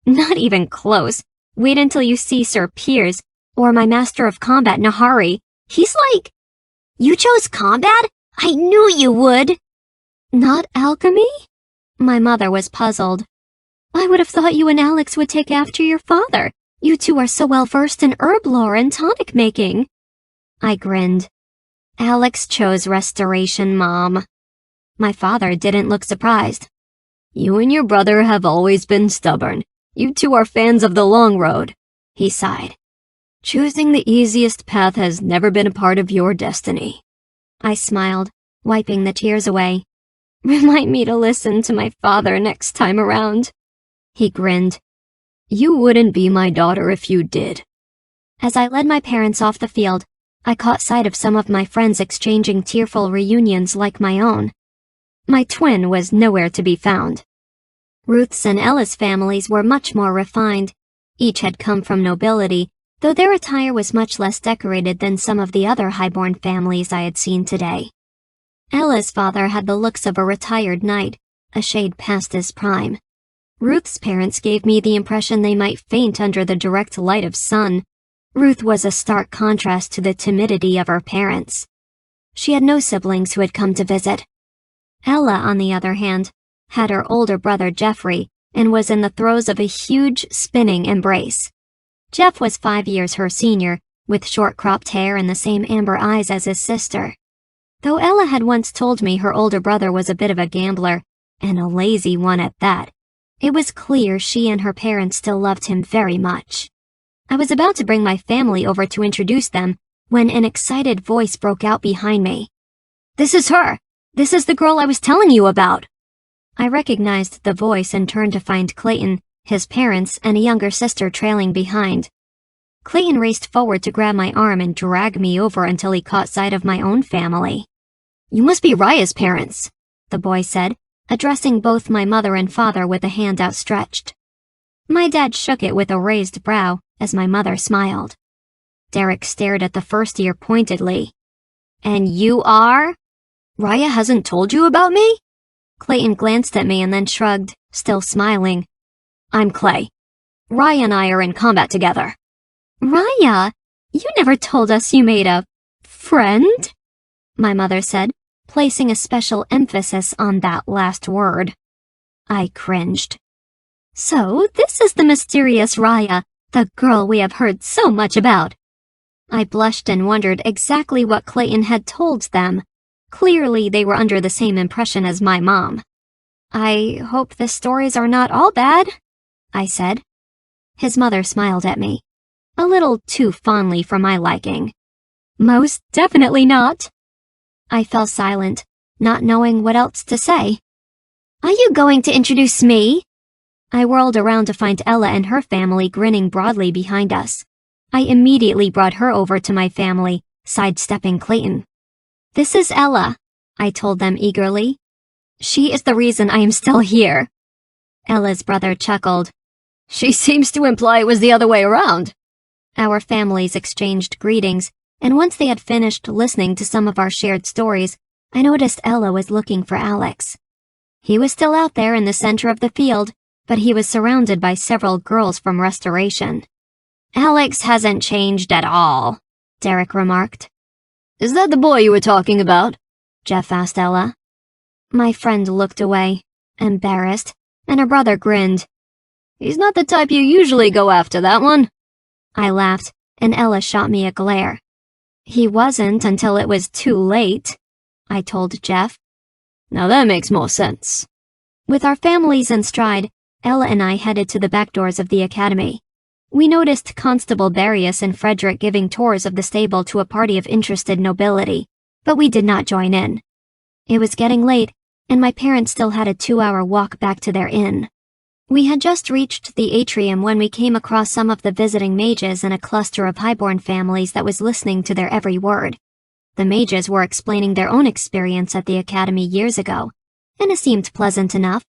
"Not even close. Wait until you see Sir Piers, or my master of combat, Nahari. He's like..." "You chose combat? I knew you would!" "Not alchemy?" My mother was puzzled. "I would have thought you and Alex would take after your father. You two are so well versed in herb lore and tonic making." I grinned. "Alex chose restoration, Mom." My father didn't look surprised. "You and your brother have always been stubborn. You two are fans of the long road," he sighed. "Choosing the easiest path has never been a part of your destiny." I smiled, wiping the tears away. "Remind me to listen to my father next time around." He grinned. "You wouldn't be my daughter if you did." As I led my parents off the field, I caught sight of some of my friends exchanging tearful reunions like my own. My twin was nowhere to be found. Ruth's and Ella's families were much more refined. Each had come from nobility, though their attire was much less decorated than some of the other highborn families I had seen today. Ella's father had the looks of a retired knight, a shade past his prime. Ruth's parents gave me the impression they might faint under the direct light of sun. Ruth was a stark contrast to the timidity of her parents. She had no siblings who had come to visit. Ella, on the other hand, had her older brother Jeffrey and was in the throes of a huge spinning embrace. Jeff was 5 years her senior, with short-cropped hair and the same amber eyes as his sister. Though Ella had once told me her older brother was a bit of a gambler, and a lazy one at that, It was clear she and her parents still loved him very much. I was about to bring my family over to introduce them when an excited voice broke out behind me. "This is her! This is the girl I was telling you about!" I recognized the voice and turned to find Clayton, his parents, and a younger sister trailing behind. Clayton raced forward to grab my arm and drag me over until he caught sight of my own family. "You must be Ryiah's parents," the boy said, addressing both my mother and father with a hand outstretched. My dad shook it with a raised brow as my mother smiled. Derek stared at the first year pointedly. "And you are? Ryiah hasn't told you about me?" Clayton glanced at me and then shrugged, still smiling. "I'm Clay. Ryiah and I are in combat together." "Ryiah? You never told us you made a friend?" my mother said, placing a special emphasis on that last word. I cringed. "So, this is the mysterious Ryiah, the girl we have heard so much about." I blushed and wondered exactly what Clayton had told them. Clearly, they were under the same impression as my mom. "I hope the stories are not all bad," I said. His mother smiled at me, a little too fondly for my liking. "Most definitely not." I fell silent, not knowing what else to say. "Are you going to introduce me?" I whirled around to find Ella and her family grinning broadly behind us. I immediately brought her over to my family, sidestepping Clayton. "This is Ella," I told them eagerly. "She is the reason I am still here." Ella's brother chuckled. "She seems to imply it was the other way around." Our families exchanged greetings, and once they had finished listening to some of our shared stories, I noticed Ella was looking for Alex. He was still out there in the center of the field, but he was surrounded by several girls from Restoration. "Alex hasn't changed at all," Derek remarked. "Is that the boy you were talking about?" Jeff asked Ella. My friend looked away, embarrassed, and her brother grinned. "He's not the type you usually go after, that one." I laughed, and Ella shot me a glare. "He wasn't until it was too late," I told Jeff. "Now that makes more sense." With our families in stride, Ella and I headed to the back doors of the academy. We noticed Constable Barrius and Frederick giving tours of the stable to a party of interested nobility, but we did not join in. It was getting late, and my parents still had a 2-hour walk back to their inn. We had just reached the atrium when we came across some of the visiting mages and a cluster of highborn families that was listening to their every word. The mages were explaining their own experience at the academy years ago, and it seemed pleasant enough,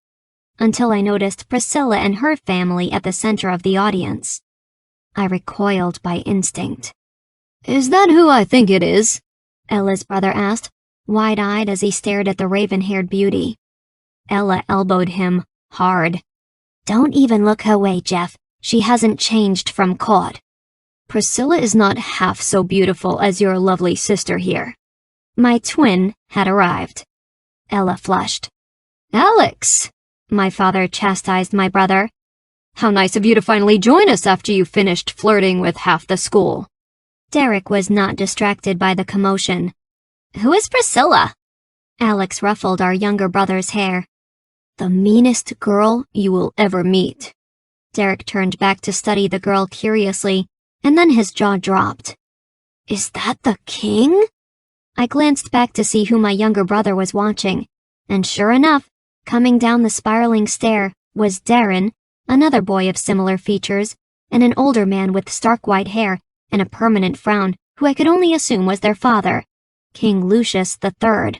until I noticed Priscilla and her family at the center of the audience. I recoiled by instinct. "Is that who I think it is?" Ella's brother asked, wide-eyed as he stared at the raven-haired beauty. Ella elbowed him hard. "Don't even look her way, Jeff. She hasn't changed from court." "Priscilla is not half so beautiful as your lovely sister here." My twin had arrived. Ella flushed. "Alex!" my father chastised my brother. "How nice of you to finally join us after you finished flirting with half the school." Derek was not distracted by the commotion. "Who is Priscilla?" Alex ruffled our younger brother's hair. "The meanest girl you will ever meet." Derek turned back to study the girl curiously, and then his jaw dropped. "Is that the king?" I glanced back to see who my younger brother was watching, and sure enough, coming down the spiraling stair was Darren, another boy of similar features, and an older man with stark white hair and a permanent frown who I could only assume was their father, King Lucius III.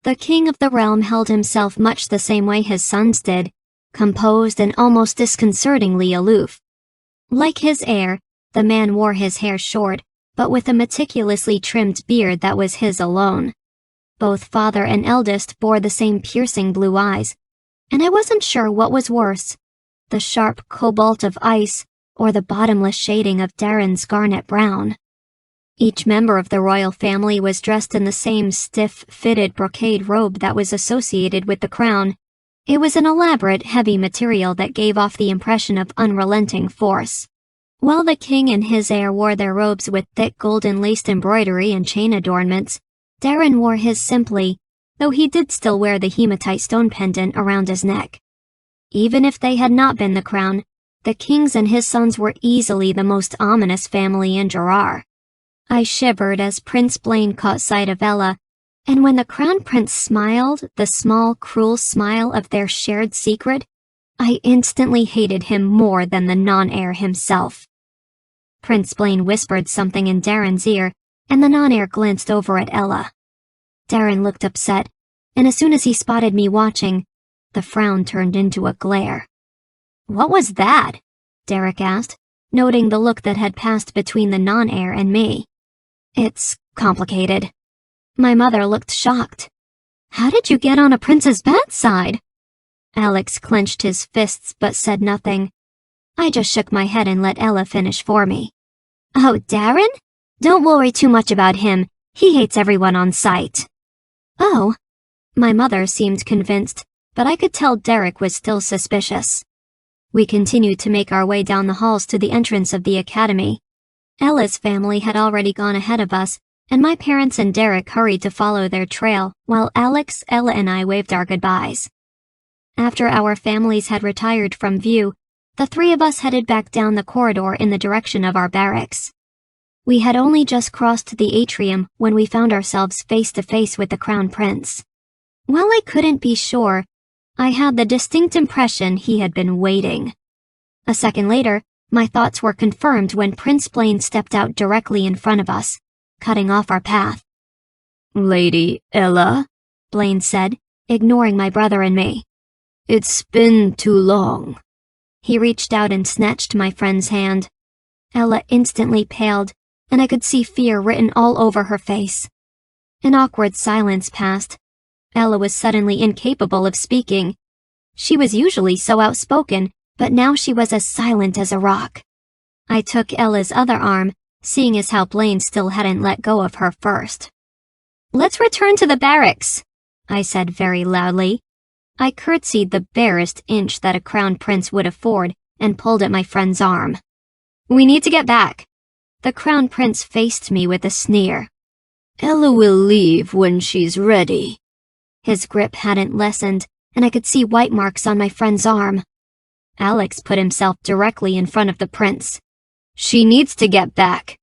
The king of the realm held himself much the same way his sons did, composed and almost disconcertingly aloof. Like his heir, the man wore his hair short, but with a meticulously trimmed beard that was his alone. Both father and eldest bore the same piercing blue eyes, and I wasn't sure what was worse, the sharp cobalt of ice or the bottomless shading of Darren's garnet brown. Each member of the royal family was dressed in the same stiff-fitted brocade robe that was associated with the crown. It was an elaborate, heavy material that gave off the impression of unrelenting force. While the king and his heir wore their robes with thick golden laced embroidery and chain adornments, Darren wore his simply, though he did still wear the hematite stone pendant around his neck. Even if they had not been the crown, the kings and his sons were easily the most ominous family in Jerar. I shivered as Prince Blaine caught sight of Ella, and when the crown prince smiled, the small, cruel smile of their shared secret, I instantly hated him more than the non-heir himself. Prince Blaine whispered something in Darren's ear, and the non-heir glanced over at Ella. Darren looked upset, and as soon as he spotted me watching, the frown turned into a glare. "What was that?" Derek asked, noting the look that had passed between the non-heir and me. "It's complicated." My mother looked shocked. "How did you get on a prince's bad side?" Alex clenched his fists but said nothing. I just shook my head and let Ella finish for me. "Oh, Darren? Don't worry too much about him. He hates everyone on sight." "Oh." My mother seemed convinced, but I could tell Derek was still suspicious. We continued to make our way down the halls to the entrance of the academy. Ella's family had already gone ahead of us, and my parents and Derek hurried to follow their trail, while Alex, Ella, and I waved our goodbyes. After our families had retired from view, the three of us headed back down the corridor in the direction of our barracks. We had only just crossed the atrium when we found ourselves face to face with the Crown Prince. While I couldn't be sure, I had the distinct impression he had been waiting. A second later, my thoughts were confirmed when Prince Blaine stepped out directly in front of us, cutting off our path. "Lady Ella," Blaine said, ignoring my brother and me. "It's been too long." He reached out and snatched my friend's hand. Ella instantly paled, and I could see fear written all over her face. An awkward silence passed. Ella was suddenly incapable of speaking. She was usually so outspoken, but now she was as silent as a rock. I took Ella's other arm, seeing as how Blaine still hadn't let go of her first. "Let's return to the barracks," I said very loudly. I curtsied the barest inch that a crown prince would afford and pulled at my friend's arm. "We need to get back." The crown prince faced me with a sneer. "Ella will leave when she's ready." His grip hadn't lessened, and I could see white marks on my friend's arm. Alex put himself directly in front of the prince. "She needs to get back."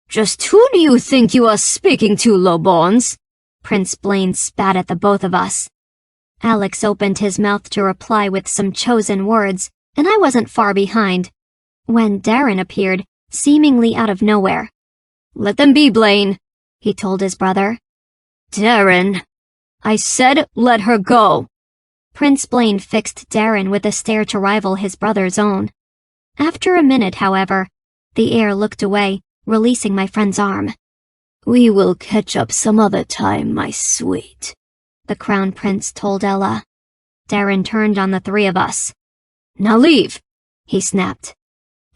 "Just who do you think you are speaking to, low bones?" Prince Blaine spat at the both of us. Alex opened his mouth to reply with some chosen words, and I wasn't far behind, when Darren appeared, seemingly out of nowhere. "Let them be, Blaine," he told his brother. "Darren, I said let her go." Prince Blaine fixed Darren with a stare to rival his brother's own. After a minute, however, the heir looked away, releasing my friend's arm. "We will catch up some other time, my sweet," the Crown Prince told Ella. Darren turned on the three of us. "Now leave," he snapped.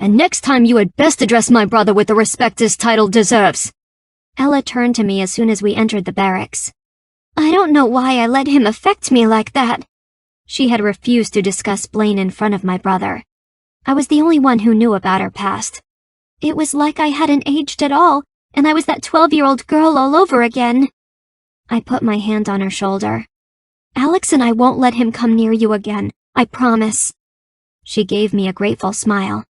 "And next time you had best address my brother with the respect his title deserves." Ella turned to me as soon as we entered the barracks. "I don't know why I let him affect me like that." She had refused to discuss Blaine in front of my brother. I was the only one who knew about her past. It was like I hadn't aged at all, and I was that 12-year-old girl all over again. I put my hand on her shoulder. "Alex and I won't let him come near you again, I promise." She gave me a grateful smile.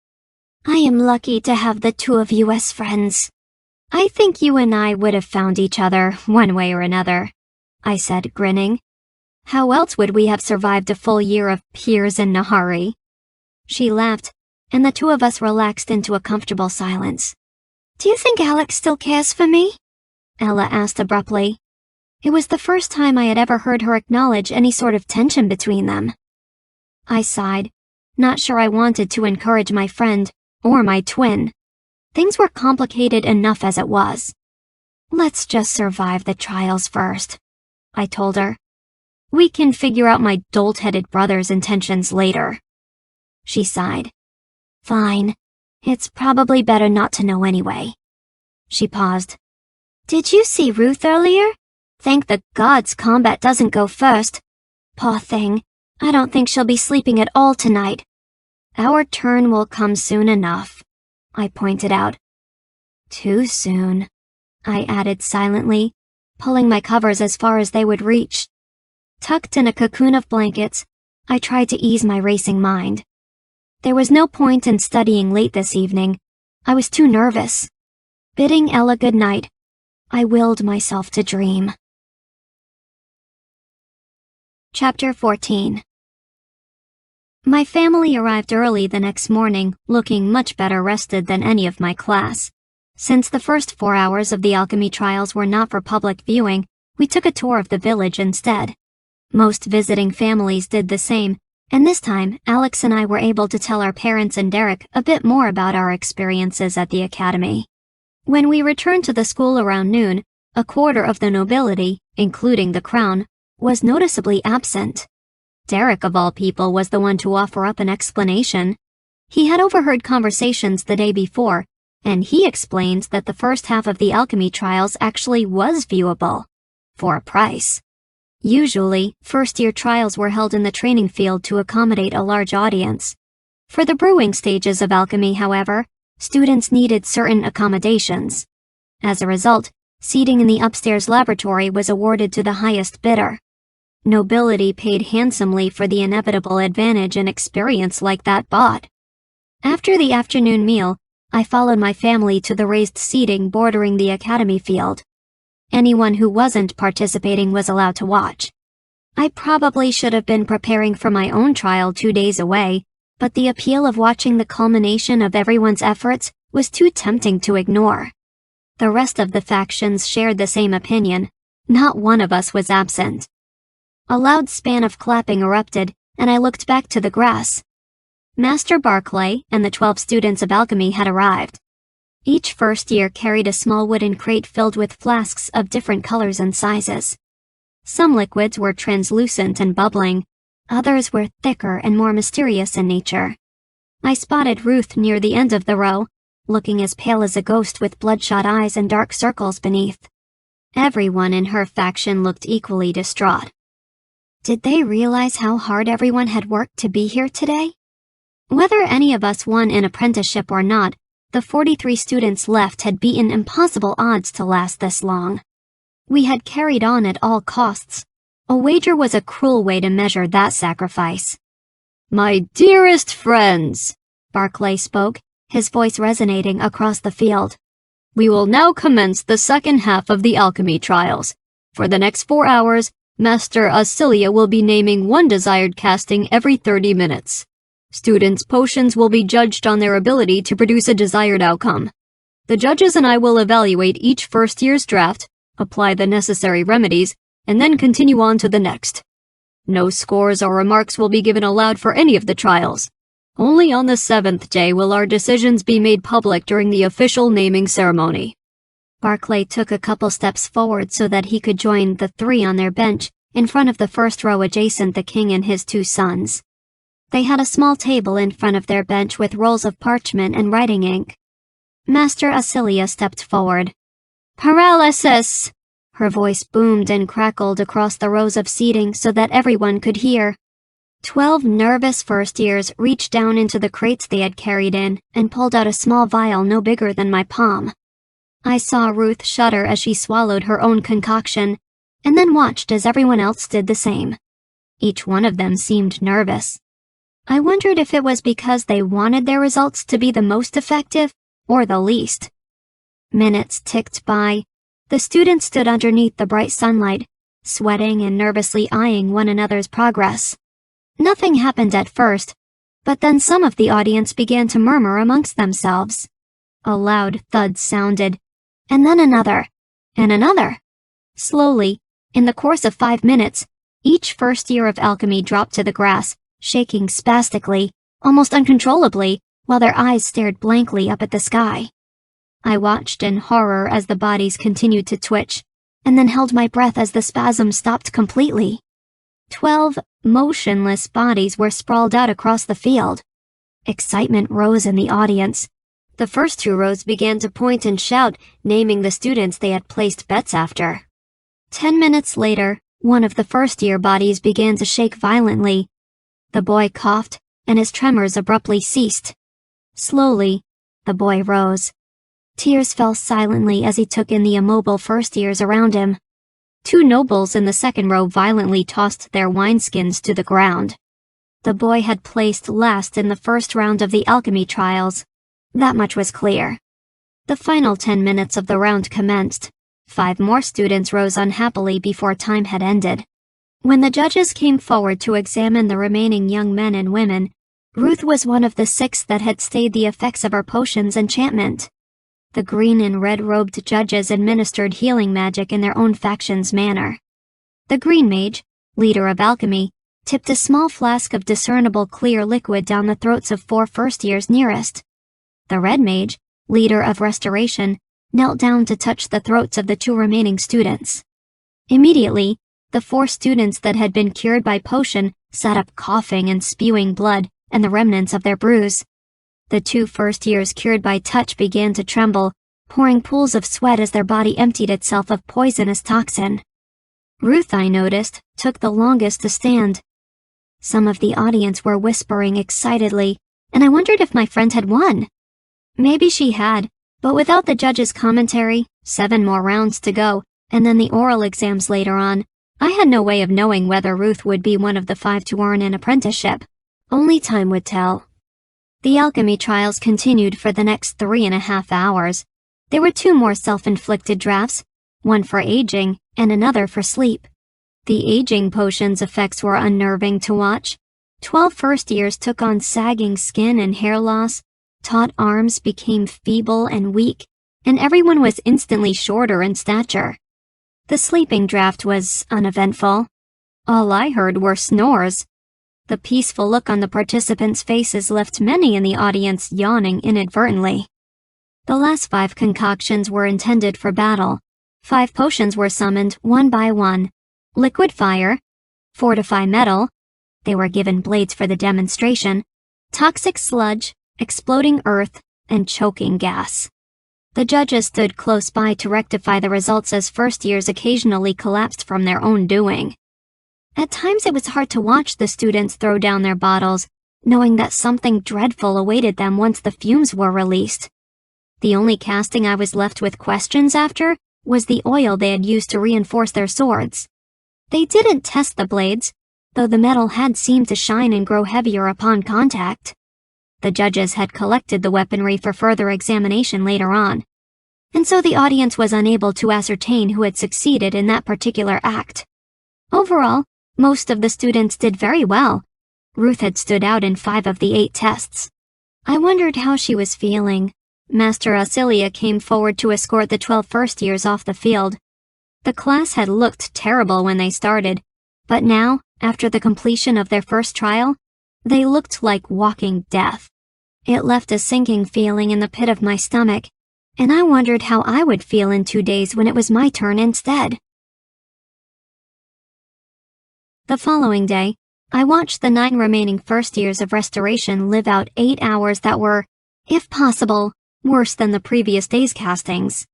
"I am lucky to have the two of you as friends. I think you and I would have found each other one way or another," I said, grinning. "How else would we have survived a full year of peers in Nahari?" She laughed, and the two of us relaxed into a comfortable silence. "Do you think Alex still cares for me?" Ella asked abruptly. It was the first time I had ever heard her acknowledge any sort of tension between them. I sighed, not sure I wanted to encourage my friend, or my twin. Things were complicated enough as it was. "Let's just survive the trials first," I told her. "We can figure out my dolt-headed brother's intentions later." She sighed. "Fine. It's probably better not to know anyway." She paused. "Did you see Ruth earlier? Thank the gods combat doesn't go first. Poor thing. I don't think she'll be sleeping at all tonight." "Our turn will come soon enough," I pointed out. "Too soon," I added silently, pulling my covers as far as they would reach. Tucked in a cocoon of blankets, I tried to ease my racing mind. There was no point in studying late this evening. I was too nervous. Bidding Ella good night, I willed myself to dream. Chapter 14. My family arrived early the next morning, looking much better rested than any of my class. Since the first 4 hours of the alchemy trials were not for public viewing, we took a tour of the village instead. Most visiting families did the same, and this time Alex and I were able to tell our parents and Derek a bit more about our experiences at the academy. When we returned to the school around noon, a quarter of the nobility, including the crown, was noticeably absent. Derek, of all people, was the one to offer up an explanation. He had overheard conversations the day before, and he explained that the first half of the alchemy trials actually was viewable. For a price. Usually, first-year trials were held in the training field to accommodate a large audience. For the brewing stages of alchemy, however, students needed certain accommodations. As a result, seating in the upstairs laboratory was awarded to the highest bidder. Nobility paid handsomely for the inevitable advantage an experience like that bought. After the afternoon meal, I followed my family to the raised seating bordering the academy field. Anyone who wasn't participating was allowed to watch. I probably should have been preparing for my own trial 2 days away, but the appeal of watching the culmination of everyone's efforts was too tempting to ignore. The rest of the factions shared the same opinion. Not one of us was absent. A loud span of clapping erupted, and I looked back to the grass. Master Barclay and the 12 students of alchemy had arrived. Each first year carried a small wooden crate filled with flasks of different colors and sizes. Some liquids were translucent and bubbling, others were thicker and more mysterious in nature. I spotted Ruth near the end of the row, looking as pale as a ghost with bloodshot eyes and dark circles beneath. Everyone in her faction looked equally distraught. Did they realize how hard everyone had worked to be here today? Whether any of us won an apprenticeship or not, the 43 students left had beaten impossible odds to last this long. We had carried on at all costs. A wager was a cruel way to measure that sacrifice. My dearest friends, Barclay spoke, his voice resonating across the field. We will now commence the second half of the alchemy trials. For the next 4 hours, Master Asilia will be naming one desired casting every 30 minutes. Students' potions will be judged on their ability to produce a desired outcome. The judges and I will evaluate each first year's draft, apply the necessary remedies, and then continue on to the next. No scores or remarks will be given aloud for any of the trials. Only on the 7th day will our decisions be made public during the official naming ceremony. Barclay took a couple steps forward so that he could join the 3 on their bench in front of the first row adjacent the king and his 2 sons. They had a small table in front of their bench with rolls of parchment and writing ink. Master Asilia stepped forward. Paralysis! Her voice boomed and crackled across the rows of seating so that everyone could hear. 12 nervous first years reached down into the crates they had carried in and pulled out a small vial no bigger than my palm. I saw Ruth shudder as she swallowed her own concoction, and then watched as everyone else did the same. Each one of them seemed nervous. I wondered if it was because they wanted their results to be the most effective or the least. Minutes ticked by. The students stood underneath the bright sunlight, sweating and nervously eyeing one another's progress. Nothing happened at first, but then some of the audience began to murmur amongst themselves. A loud thud sounded, and then another, and another. Slowly, in the course of 5 minutes, each first year of alchemy dropped to the grass, shaking spastically, almost uncontrollably, while their eyes stared blankly up at the sky. I watched in horror as the bodies continued to twitch, and then held my breath as the spasm stopped completely. 12 motionless bodies were sprawled out across the field. Excitement rose in the audience. The first 2 rows began to point and shout, naming the students they had placed bets after. 10 minutes later, one of the first-year bodies began to shake violently. The boy coughed, and his tremors abruptly ceased. Slowly, the boy rose. Tears fell silently as he took in the immobile first years around him. 2 nobles in the second row violently tossed their wineskins to the ground. The boy had placed last in the first round of the alchemy trials. That much was clear. The final 10 minutes of the round commenced. 5 more students rose unhappily before time had ended. When the judges came forward to examine the remaining young men and women, Ruth was one of the 6 that had stayed the effects of her potion's enchantment. The green and red-robed judges administered healing magic in their own faction's manner. The green mage, leader of alchemy, tipped a small flask of discernible clear liquid down the throats of 4 first-years nearest. The red mage, leader of restoration, knelt down to touch the throats of the 2 remaining students. Immediately, the 4 students that had been cured by potion sat up coughing and spewing blood and the remnants of their bruise. The 2 first-years cured by touch began to tremble, pouring pools of sweat as their body emptied itself of poisonous toxin. Ruth, I noticed, took the longest to stand. Some of the audience were whispering excitedly, and I wondered if my friend had won. Maybe she had, but without the judge's commentary, 7 more rounds to go, and then the oral exams later on, I had no way of knowing whether Ruth would be one of the 5 to earn an apprenticeship. Only time would tell. The alchemy trials continued for the next 3.5 hours. There were 2 more self-inflicted drafts, one for aging and another for sleep. The aging potion's effects were unnerving to watch. 12 first-years took on sagging skin and hair loss, taut arms became feeble and weak, and everyone was instantly shorter in stature. The sleeping draft was uneventful. All I heard were snores. The peaceful look on the participants' faces left many in the audience yawning inadvertently. The last 5 concoctions were intended for battle. 5 potions were summoned one by one. Liquid fire, fortify metal, they were given blades for the demonstration, toxic sludge, exploding earth, and choking gas. The judges stood close by to rectify the results as first-years occasionally collapsed from their own doing. At times it was hard to watch the students throw down their bottles, knowing that something dreadful awaited them once the fumes were released. The only casting I was left with questions after was the oil they had used to reinforce their swords. They didn't test the blades, though the metal had seemed to shine and grow heavier upon contact. The judges had collected the weaponry for further examination later on, and so the audience was unable to ascertain who had succeeded in that particular act. Overall, most of the students did very well. Ruth had stood out in 5 of the 8 tests. I wondered how she was feeling. Master Auxilia came forward to escort the 12 first-years off the field. The class had looked terrible when they started, but now, after the completion of their first trial, they looked like walking death. It left a sinking feeling in the pit of my stomach, and I wondered how I would feel in 2 days when it was my turn instead. The following day, I watched the 9 remaining first-years of restoration live out 8 hours that were, if possible, worse than the previous day's castings.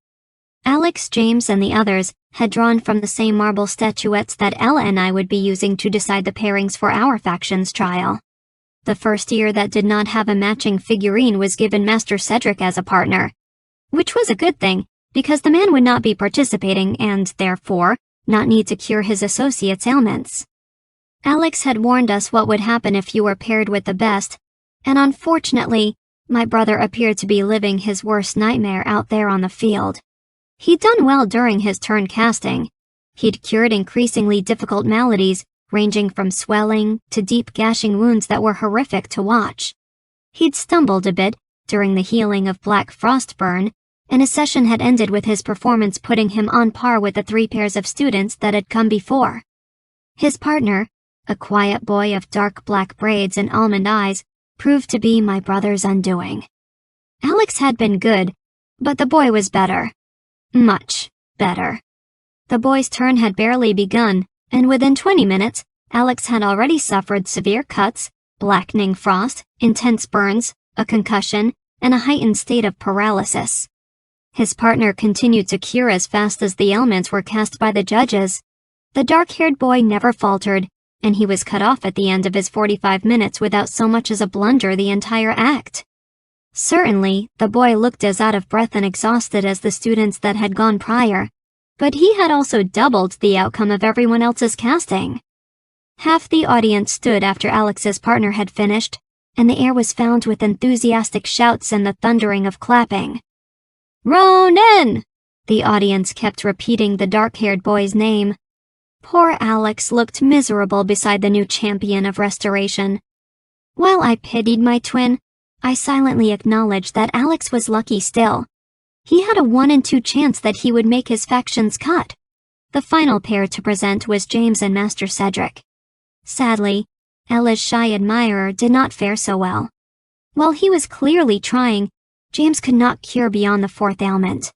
Alex, James, and the others had drawn from the same marble statuettes that Ella and I would be using to decide the pairings for our faction's trial. The first year that did not have a matching figurine was given Master Cedric as a partner, which was a good thing, because the man would not be participating and, therefore, not need to cure his associates' ailments. Alex had warned us what would happen if you were paired with the best, and unfortunately, my brother appeared to be living his worst nightmare out there on the field. He'd done well during his turn casting. He'd cured increasingly difficult maladies, ranging from swelling to deep gashing wounds that were horrific to watch. He'd stumbled a bit during the healing of black frostburn, and his session had ended with his performance putting him on par with the 3 pairs of students that had come before. His partner, a quiet boy of dark black braids and almond eyes, proved to be my brother's undoing. Alex had been good, but the boy was better. Much better. The boy's turn had barely begun, and within 20 minutes, Alex had already suffered severe cuts, blackening frost, intense burns, a concussion, and a heightened state of paralysis. His partner continued to cure as fast as the ailments were cast by the judges. The dark-haired boy never faltered, and he was cut off at the end of his 45 minutes without so much as a blunder the entire act. Certainly, the boy looked as out of breath and exhausted as the students that had gone prior, but he had also doubled the outcome of everyone else's casting. Half the audience stood after Alex's partner had finished, and the air was found with enthusiastic shouts and the thundering of clapping. "Ronan!" The audience kept repeating the dark-haired boy's name. Poor Alex looked miserable beside the new champion of restoration. While I pitied my twin, I silently acknowledged that Alex was lucky still. He had a 1 in 2 chance that he would make his faction's cut. The final pair to present was James and Master Cedric. Sadly, Ella's shy admirer did not fare so well. While he was clearly trying, James could not cure beyond the 4th ailment.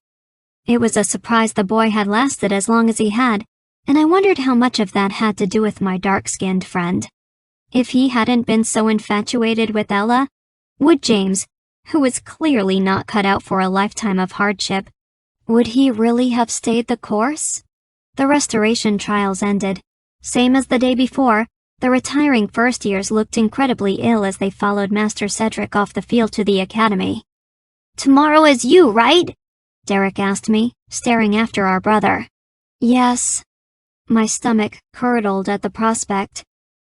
It was a surprise the boy had lasted as long as he had, and I wondered how much of that had to do with my dark-skinned friend. If he hadn't been so infatuated with Ella, would James, who was clearly not cut out for a lifetime of hardship, would he really have stayed the course? The restoration trials ended. Same as the day before, the retiring first years looked incredibly ill as they followed Master Cedric off the field to the academy. "Tomorrow is you, right?" Derek asked me, staring after our brother. "Yes." My stomach curdled at the prospect.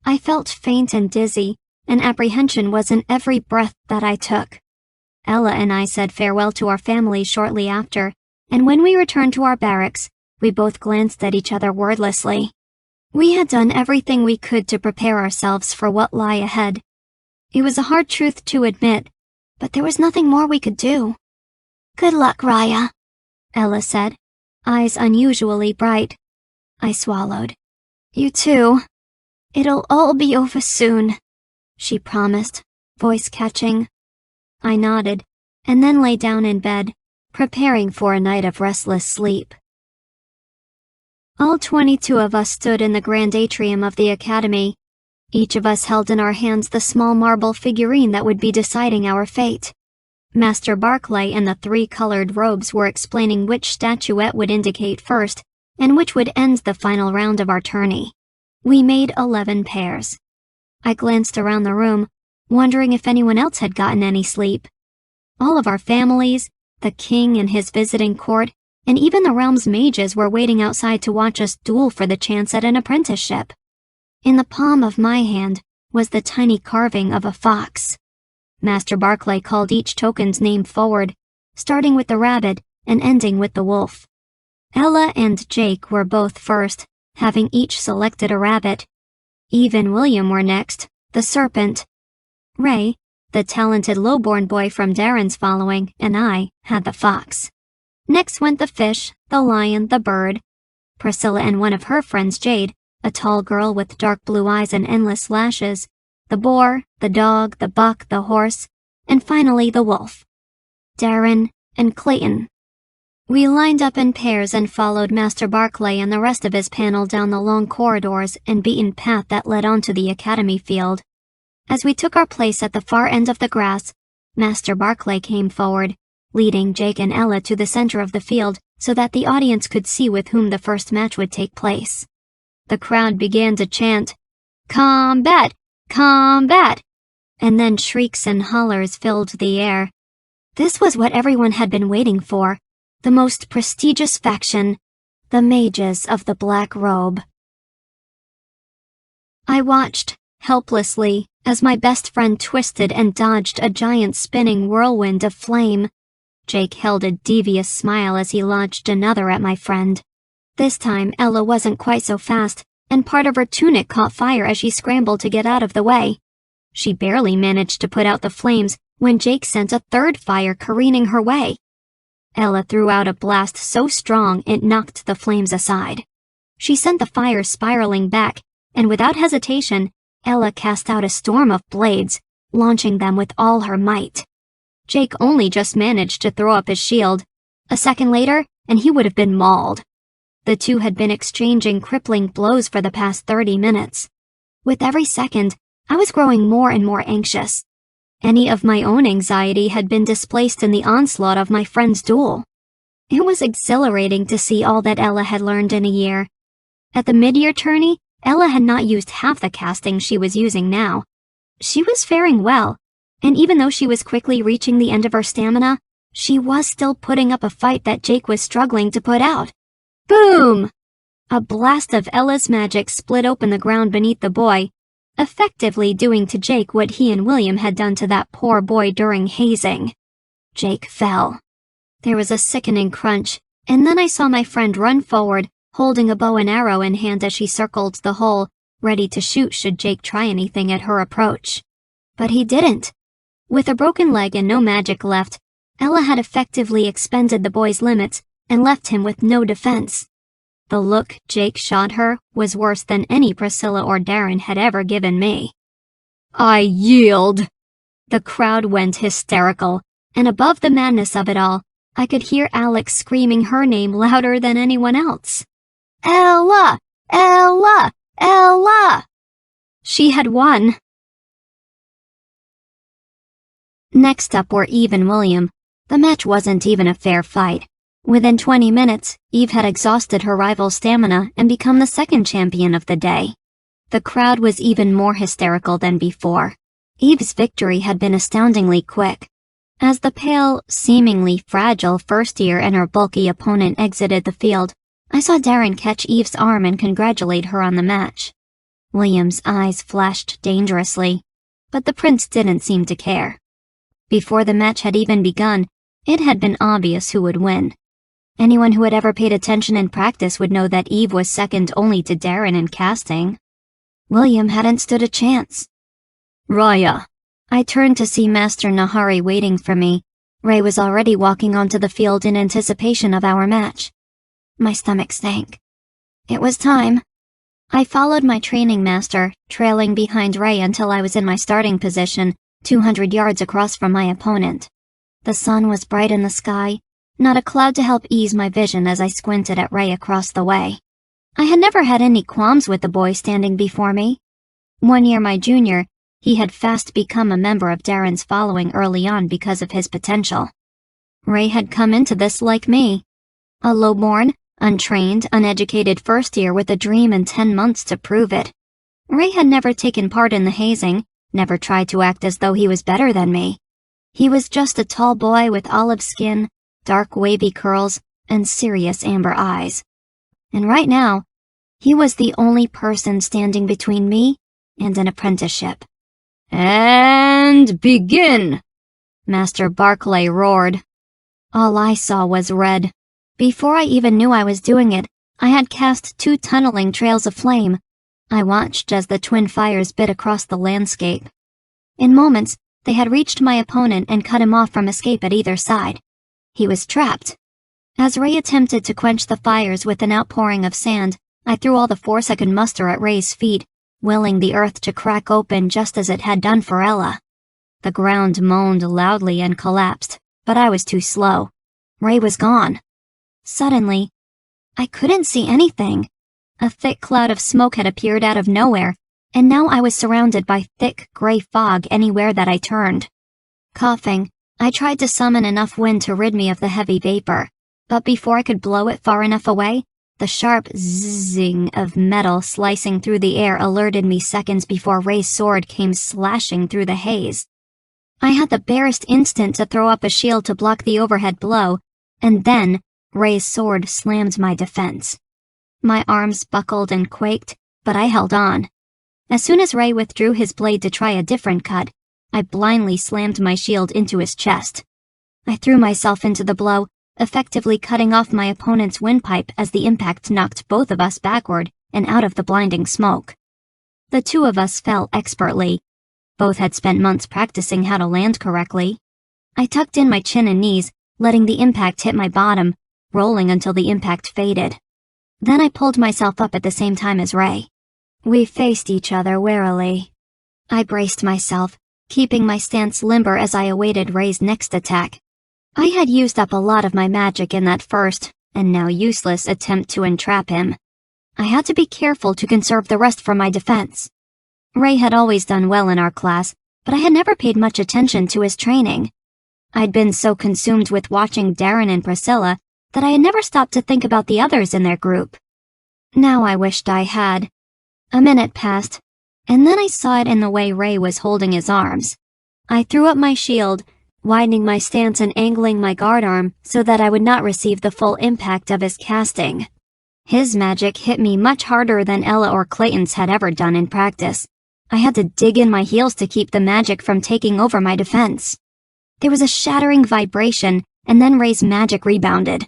I felt faint and dizzy, and apprehension was in every breath that I took. Ella and I said farewell to our families shortly after, and when we returned to our barracks, we both glanced at each other wordlessly. We had done everything we could to prepare ourselves for what lay ahead. It was a hard truth to admit, but there was nothing more we could do. "Good luck, Ryiah," Ella said, eyes unusually bright. I swallowed. "You too. It'll all be over soon," she promised, voice catching. I nodded, and then lay down in bed, preparing for a night of restless sleep. All 22 of us stood in the grand atrium of the academy. Each of us held in our hands the small marble figurine that would be deciding our fate. Master Barclay in the 3 colored robes were explaining which statuette would indicate first, and which would end the final round of our tourney. We made 11 pairs. I glanced around the room, wondering if anyone else had gotten any sleep. All of our families, the king and his visiting court, and even the realm's mages were waiting outside to watch us duel for the chance at an apprenticeship. In the palm of my hand was the tiny carving of a fox. Master Barclay called each token's name forward, starting with the rabbit and ending with the wolf. Ella and Jake were both first, having each selected a rabbit. Eve and William were next, the serpent. Ray, the talented lowborn boy from Darren's following, and I had the fox. Next went the fish, the lion, the bird. Priscilla and one of her friends, Jade, a tall girl with dark blue eyes and endless lashes, the boar, the dog, the buck, the horse, and finally the wolf. Darren and Clayton. We lined up in pairs and followed Master Barclay and the rest of his panel down the long corridors and beaten path that led onto the academy field. As we took our place at the far end of the grass, Master Barclay came forward, leading Jake and Ella to the center of the field so that the audience could see with whom the first match would take place. The crowd began to chant, "Combat! Combat!" and then shrieks and hollers filled the air. This was what everyone had been waiting for, the most prestigious faction, the Mages of the Black Robe. I watched, helplessly, as my best friend twisted and dodged a giant spinning whirlwind of flame. Jake held a devious smile as he lodged another at my friend. This time, Ella wasn't quite so fast, and part of her tunic caught fire as she scrambled to get out of the way. She barely managed to put out the flames when Jake sent a third fire careening her way. Ella threw out a blast so strong it knocked the flames aside. She sent the fire spiraling back, and without hesitation, Ella cast out a storm of blades, launching them with all her might. Jake only just managed to throw up his shield. A second later, and he would have been mauled. The two had been exchanging crippling blows for the past 30 minutes. With every second, I was growing more and more anxious. Any of my own anxiety had been displaced in the onslaught of my friend's duel. It was exhilarating to see all that Ella had learned in a year. At the mid-year tourney, Ella had not used half the casting she was using now. She was faring well, and even though she was quickly reaching the end of her stamina, she was still putting up a fight that Jake was struggling to put out. Boom! A blast of Ella's magic split open the ground beneath the boy, effectively doing to Jake what he and William had done to that poor boy during hazing. Jake fell. There was a sickening crunch, and then I saw my friend run forward, holding a bow and arrow in hand as she circled the hole, ready to shoot should Jake try anything at her approach. But he didn't. With a broken leg and no magic left, Ella had effectively expended the boy's limits and left him with no defense. The look Jake shot her was worse than any Priscilla or Darren had ever given me. I yield! The crowd went hysterical, and above the madness of it all, I could hear Alex screaming her name louder than anyone else. Ella! Ella! Ella! She had won. Next up were Eve and William. The match wasn't even a fair fight. Within 20 minutes, Eve had exhausted her rival's stamina and become the second champion of the day. The crowd was even more hysterical than before. Eve's victory had been astoundingly quick. As the pale, seemingly fragile first year and her bulky opponent exited the field, I saw Darren catch Eve's arm and congratulate her on the match. William's eyes flashed dangerously, but the prince didn't seem to care. Before the match had even begun, it had been obvious who would win. Anyone who had ever paid attention in practice would know that Eve was second only to Darren in casting. William hadn't stood a chance. Ryiah. I turned to see Master Nahari waiting for me. Ray was already walking onto the field in anticipation of our match. My stomach sank. It was time. I followed my training master, trailing behind Ray until I was in my starting position, 200 yards across from my opponent. The sun was bright in the sky, not a cloud to help ease my vision as I squinted at Ray across the way. I had never had any qualms with the boy standing before me. 1 year my junior, he had fast become a member of Darren's following early on because of his potential. Ray had come into this like me. A low-born, untrained, uneducated first year with a dream and 10 months to prove it. Ray had never taken part in the hazing, never tried to act as though he was better than me. He was just a tall boy with olive skin, dark wavy curls, and serious amber eyes. And right now, he was the only person standing between me and an apprenticeship. And begin! Master Barclay roared. All I saw was red. Before I even knew I was doing it, I had cast 2 tunneling trails of flame. I watched as the twin fires bit across the landscape. In moments, they had reached my opponent and cut him off from escape at either side. He was trapped. As Ray attempted to quench the fires with an outpouring of sand, I threw all the force I could muster at Ray's feet, willing the earth to crack open just as it had done for Ella. The ground moaned loudly and collapsed, but I was too slow. Ray was gone. Suddenly, I couldn't see anything. A thick cloud of smoke had appeared out of nowhere, and now I was surrounded by thick, gray fog anywhere that I turned. Coughing, I tried to summon enough wind to rid me of the heavy vapor, but before I could blow it far enough away, the sharp zizzing of metal slicing through the air alerted me seconds before Ray's sword came slashing through the haze. I had the barest instant to throw up a shield to block the overhead blow, and then Ray's sword slammed my defense. My arms buckled and quaked, but I held on. As soon as Ray withdrew his blade to try a different cut, I blindly slammed my shield into his chest. I threw myself into the blow, effectively cutting off my opponent's windpipe as the impact knocked both of us backward and out of the blinding smoke. The two of us fell expertly. Both had spent months practicing how to land correctly. I tucked in my chin and knees, letting the impact hit my bottom, rolling until the impact faded. Then I pulled myself up at the same time as Ray. We faced each other warily. I braced myself, keeping my stance limber as I awaited Ray's next attack. I had used up a lot of my magic in that first, and now useless, attempt to entrap him. I had to be careful to conserve the rest for my defense. Ray had always done well in our class, but I had never paid much attention to his training. I'd been so consumed with watching Darren and Priscilla that I had never stopped to think about the others in their group. Now I wished I had. A minute passed, and then I saw it in the way Ray was holding his arms. I threw up my shield, widening my stance and angling my guard arm so that I would not receive the full impact of his casting. His magic hit me much harder than Ella or Clayton's had ever done in practice. I had to dig in my heels to keep the magic from taking over my defense. There was a shattering vibration, and then Ray's magic rebounded.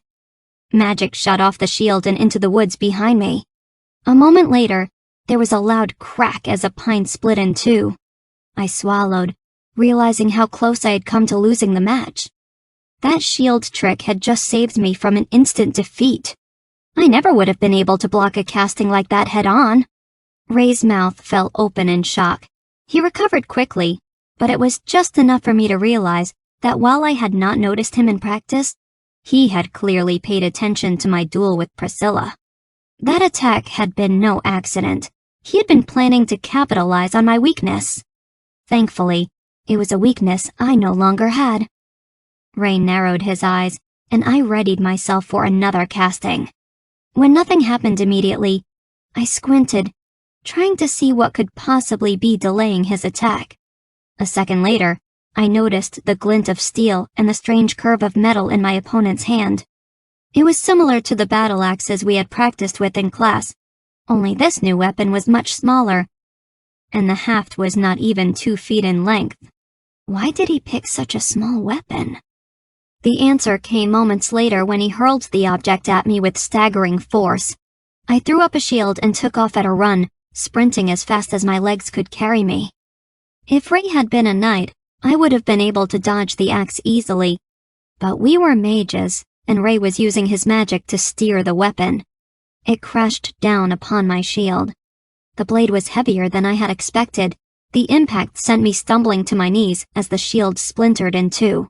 Magic shot off the shield and into the woods behind me. A moment later, there was a loud crack as a pine split in two. I swallowed, realizing how close I had come to losing the match. That shield trick had just saved me from an instant defeat. I never would have been able to block a casting like that head-on. Ray's mouth fell open in shock. He recovered quickly, but it was just enough for me to realize that while I had not noticed him in practice, he had clearly paid attention to my duel with Priscilla. That attack had been no accident. He had been planning to capitalize on my weakness. Thankfully, it was a weakness I no longer had. Ray narrowed his eyes, and I readied myself for another casting. When nothing happened immediately, I squinted, trying to see what could possibly be delaying his attack. A second later, I noticed the glint of steel and the strange curve of metal in my opponent's hand. It was similar to the battle axes we had practiced with in class, only this new weapon was much smaller, and the haft was not even 2 feet in length. Why did he pick such a small weapon? The answer came moments later when he hurled the object at me with staggering force. I threw up a shield and took off at a run, sprinting as fast as my legs could carry me. If Ray had been a knight, I would have been able to dodge the axe easily, but we were mages, and Ray was using his magic to steer the weapon. It crashed down upon my shield. The blade was heavier than I had expected. The impact sent me stumbling to my knees as the shield splintered in two.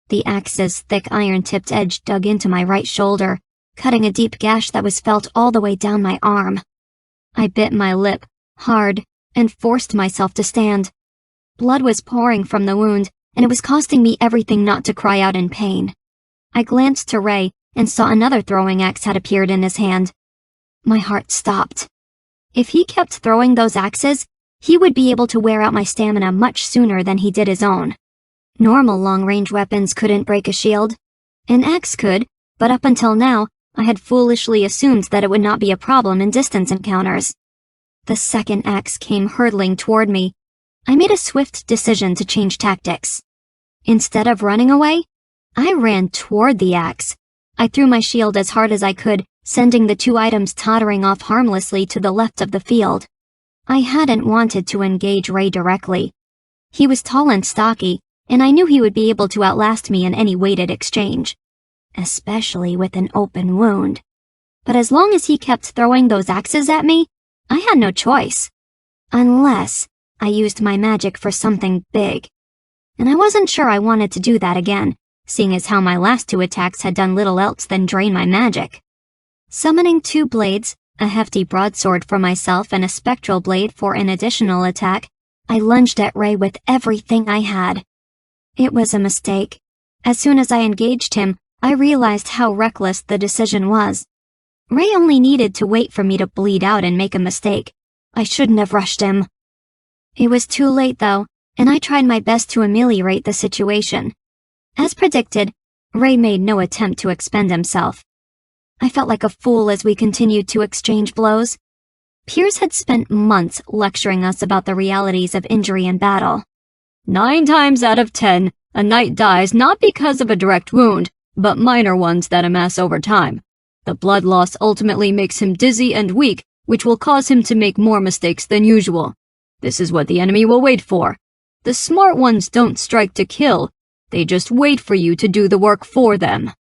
The axe's thick iron-tipped edge dug into my right shoulder, cutting a deep gash that was felt all the way down my arm. I bit my lip, hard, and forced myself to stand. Blood was pouring from the wound, and it was costing me everything not to cry out in pain. I glanced to Ray and saw another throwing axe had appeared in his hand. My heart stopped. If he kept throwing those axes, he would be able to wear out my stamina much sooner than he did his own. Normal long-range weapons couldn't break a shield. An axe could, but up until now, I had foolishly assumed that it would not be a problem in distance encounters. The second axe came hurtling toward me. I made a swift decision to change tactics. Instead of running away, I ran toward the axe. I threw my shield as hard as I could, sending the two items tottering off harmlessly to the left of the field. I hadn't wanted to engage Ray directly. He was tall and stocky, and I knew he would be able to outlast me in any weighted exchange, especially with an open wound. But as long as he kept throwing those axes at me, I had no choice. Unless I used my magic for something big. And I wasn't sure I wanted to do that again, seeing as how my last two attacks had done little else than drain my magic. Summoning 2 blades, a hefty broadsword for myself and a spectral blade for an additional attack, I lunged at Ray with everything I had. It was a mistake. As soon as I engaged him, I realized how reckless the decision was. Ray only needed to wait for me to bleed out and make a mistake. I shouldn't have rushed him. It was too late though, and I tried my best to ameliorate the situation. As predicted, Ray made no attempt to expend himself. I felt like a fool as we continued to exchange blows. Piers had spent months lecturing us about the realities of injury in battle. 9 times out of 10, a knight dies not because of a direct wound, but minor ones that amass over time. The blood loss ultimately makes him dizzy and weak, which will cause him to make more mistakes than usual. This is what the enemy will wait for. The smart ones don't strike to kill, they just wait for you to do the work for them.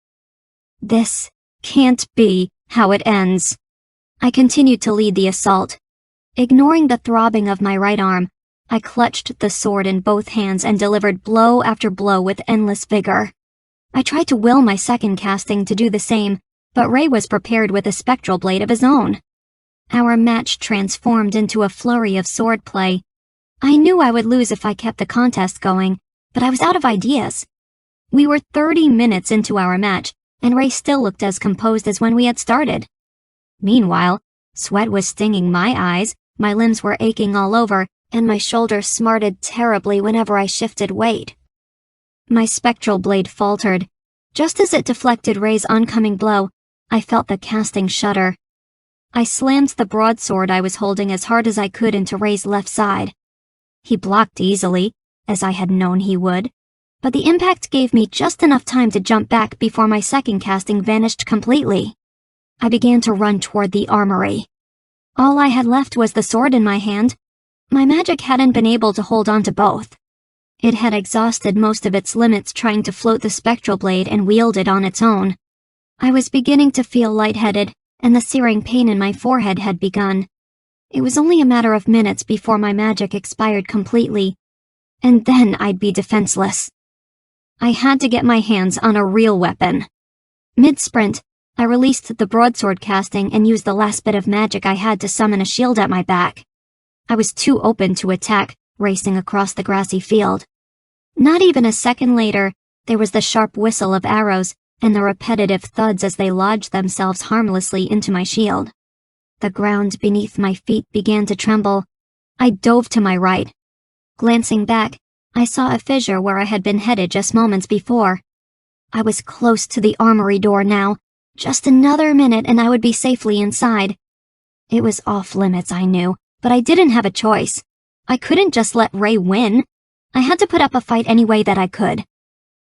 This can't be how it ends. I continued to lead the assault. Ignoring the throbbing of my right arm, I clutched the sword in both hands and delivered blow after blow with endless vigor. I tried to will my second casting to do the same, but Ray was prepared with a spectral blade of his own. Our match transformed into a flurry of swordplay. I knew I would lose if I kept the contest going, but I was out of ideas. We were 30 minutes into our match, and Ray still looked as composed as when we had started. Meanwhile, sweat was stinging my eyes, my limbs were aching all over, and my shoulder smarted terribly whenever I shifted weight. My spectral blade faltered. Just as it deflected Ray's oncoming blow, I felt the casting shudder. I slammed the broadsword I was holding as hard as I could into Ray's left side. He blocked easily, as I had known he would, but the impact gave me just enough time to jump back before my second casting vanished completely. I began to run toward the armory. All I had left was the sword in my hand. My magic hadn't been able to hold on to both. It had exhausted most of its limits trying to float the spectral blade and wield it on its own. I was beginning to feel lightheaded, and the searing pain in my forehead had begun. It was only a matter of minutes before my magic expired completely, and then I'd be defenseless. I had to get my hands on a real weapon. Mid-sprint, I released the broadsword casting and used the last bit of magic I had to summon a shield at my back. I was too open to attack, racing across the grassy field. Not even a second later, there was the sharp whistle of arrows and the repetitive thuds as they lodged themselves harmlessly into my shield. The ground beneath my feet began to tremble. I dove to my right. Glancing back, I saw a fissure where I had been headed just moments before. I was close to the armory door now. Just another minute and I would be safely inside. It was off limits, I knew, but I didn't have a choice. I couldn't just let Ray win. I had to put up a fight any way that I could.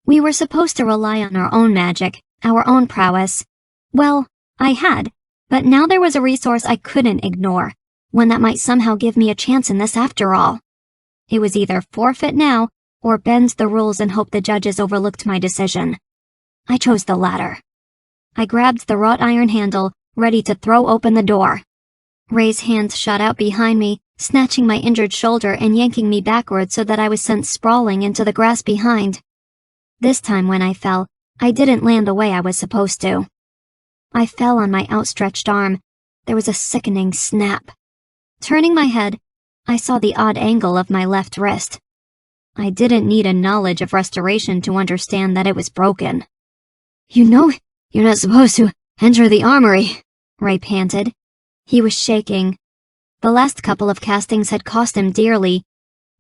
We were supposed to rely on our own magic, our own prowess. Well, I had, but now there was a resource I couldn't ignore, one that might somehow give me a chance in this after all. It was either forfeit now, or bend the rules and hope the judges overlooked my decision. I chose the latter. I grabbed the wrought iron handle, ready to throw open the door. Ray's hand shot out behind me, snatching my injured shoulder and yanking me backward so that I was sent sprawling into the grass behind. This time when I fell, I didn't land the way I was supposed to. I fell on my outstretched arm. There was a sickening snap. Turning my head, I saw the odd angle of my left wrist. I didn't need a knowledge of restoration to understand that it was broken. "You know, you're not supposed to enter the armory," Ray panted. He was shaking. The last couple of castings had cost him dearly.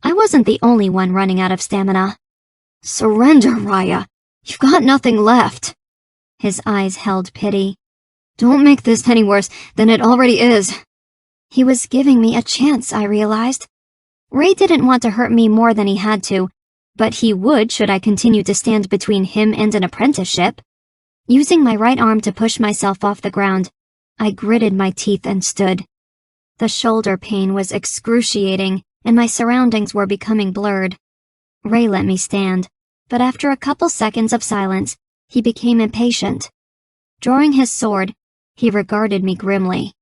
I wasn't the only one running out of stamina. "Surrender, Ryiah. You've got nothing left." His eyes held pity. "Don't make this any worse than it already is." He was giving me a chance, I realized. Ray didn't want to hurt me more than he had to, but he would should I continue to stand between him and an apprenticeship. Using my right arm to push myself off the ground, I gritted my teeth and stood. The shoulder pain was excruciating, and my surroundings were becoming blurred. Ray let me stand, but after a couple seconds of silence, he became impatient. Drawing his sword, he regarded me grimly.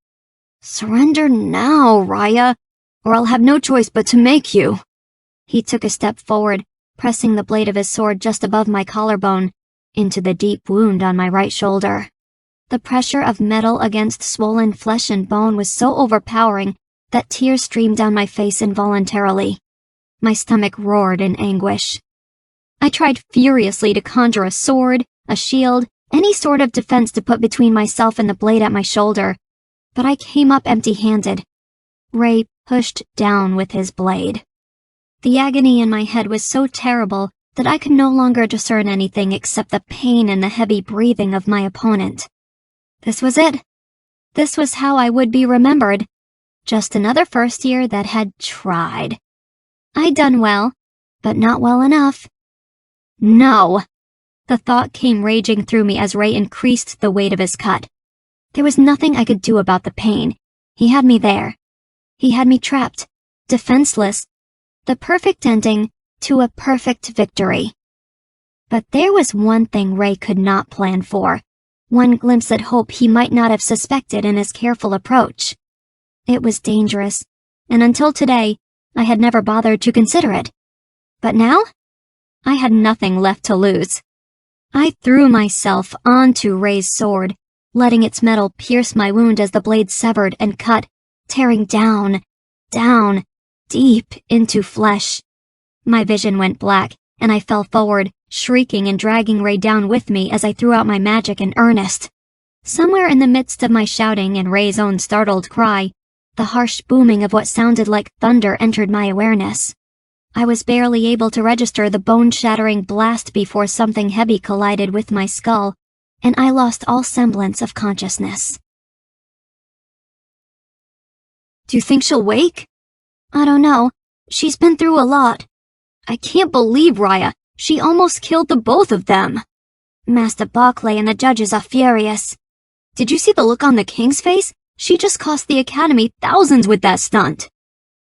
"Surrender now, Ryiah, or I'll have no choice but to make you." He took a step forward, pressing the blade of his sword just above my collarbone, into the deep wound on my right shoulder. The pressure of metal against swollen flesh and bone was so overpowering that tears streamed down my face involuntarily. My stomach roared in anguish. I tried furiously to conjure a sword, a shield, any sort of defense to put between myself and the blade at my shoulder, but I came up empty-handed. Ray pushed down with his blade. The agony in my head was so terrible that I could no longer discern anything except the pain and the heavy breathing of my opponent. This was it. This was how I would be remembered. Just another first year that had tried. I'd done well, but not well enough. No! The thought came raging through me as Ray increased the weight of his cut. There was nothing I could do about the pain. He had me there. He had me trapped, defenseless. The perfect ending to a perfect victory. But there was one thing Ray could not plan for. One glimpse at hope he might not have suspected in his careful approach. It was dangerous, and until today, I had never bothered to consider it. But now, I had nothing left to lose. I threw myself onto Ray's sword, letting its metal pierce my wound as the blade severed and cut, tearing down, deep into flesh. My vision went black, and I fell forward, shrieking and dragging Ray down with me as I threw out my magic in earnest. Somewhere in the midst of my shouting and Ray's own startled cry, the harsh booming of what sounded like thunder entered my awareness. I was barely able to register the bone-shattering blast before something heavy collided with my skull, and I lost all semblance of consciousness. Do you think she'll wake? I don't know. She's been through a lot. I can't believe Ryiah. She almost killed the both of them. Master Barclay and the judges are furious. Did you see the look on the king's face? She just cost the academy thousands with that stunt.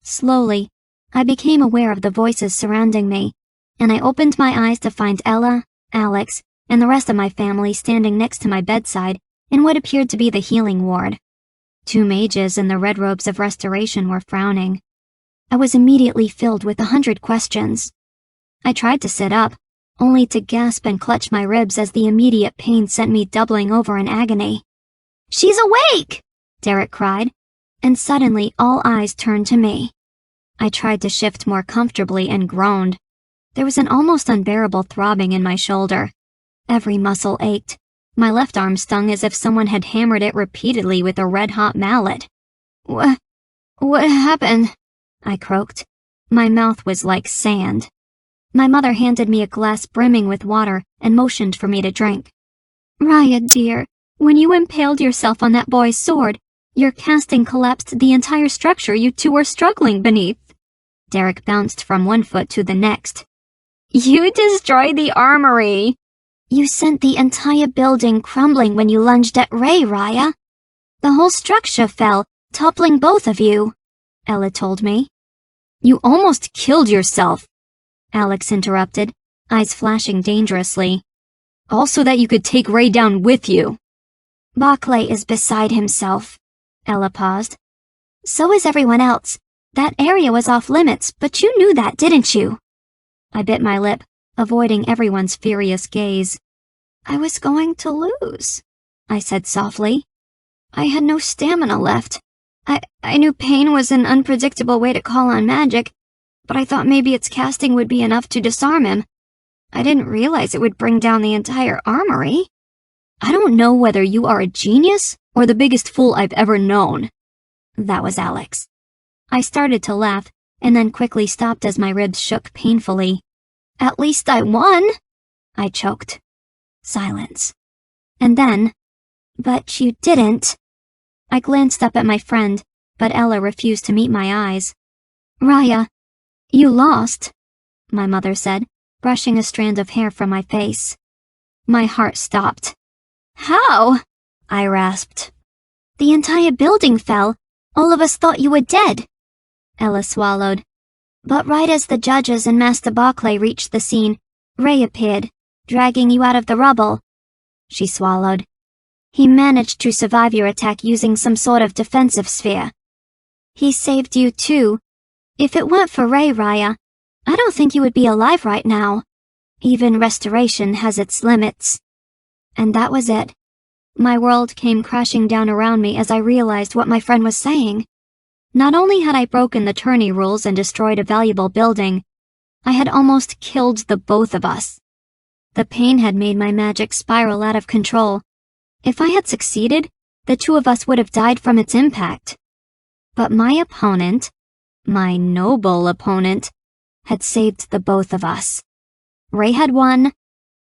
Slowly, I became aware of the voices surrounding me, and I opened my eyes to find Ella, Alex, and the rest of my family standing next to my bedside in what appeared to be the healing ward. 2 mages in the red robes of restoration were frowning. I was immediately filled with 100 questions. I tried to sit up, only to gasp and clutch my ribs as the immediate pain sent me doubling over in agony. "She's awake!" Derek cried, and suddenly all eyes turned to me. I tried to shift more comfortably and groaned. There was an almost unbearable throbbing in my shoulder. Every muscle ached. My left arm stung as if someone had hammered it repeatedly with a red-hot mallet. What happened?" I croaked. My mouth was like sand. My mother handed me a glass brimming with water and motioned for me to drink. "Ryiah, dear, when you impaled yourself on that boy's sword, your casting collapsed the entire structure you two were struggling beneath." Derek bounced from one foot to the next. "You destroyed the armory." "You sent the entire building crumbling when you lunged at Ray, Ryiah. The whole structure fell, toppling both of you," Ella told me. "You almost killed yourself," Alex interrupted, eyes flashing dangerously. "All so that you could take Ray down with you." "Barclay is beside himself." Ella paused. "So is everyone else. That area was off limits, but you knew that, didn't you?" I bit my lip, avoiding everyone's furious gaze. "I was going to lose," I said softly. "I had no stamina left. I knew pain was an unpredictable way to call on magic, but I thought maybe its casting would be enough to disarm him. I didn't realize it would bring down the entire armory." "I don't know whether you are a genius or the biggest fool I've ever known." That was Alex. I started to laugh, and then quickly stopped as my ribs shook painfully. "At least I won," I choked. Silence. And then, "But you didn't." I glanced up at my friend, but Ella refused to meet my eyes. "Ryiah, you lost," my mother said, brushing a strand of hair from my face. My heart stopped. "How?" I rasped. "The entire building fell. All of us thought you were dead." Ella swallowed. "But right as the judges and Master Barclay reached the scene, Ray appeared, dragging you out of the rubble." She swallowed. "He managed to survive your attack using some sort of defensive sphere. He saved you too. If it weren't for Ray, Ryiah, I don't think you would be alive right now. Even restoration has its limits." And that was it. My world came crashing down around me as I realized what my friend was saying. Not only had I broken the tourney rules and destroyed a valuable building, I had almost killed the both of us. The pain had made my magic spiral out of control. If I had succeeded, the two of us would have died from its impact. But my opponent, my noble opponent, had saved the both of us. Ray had won,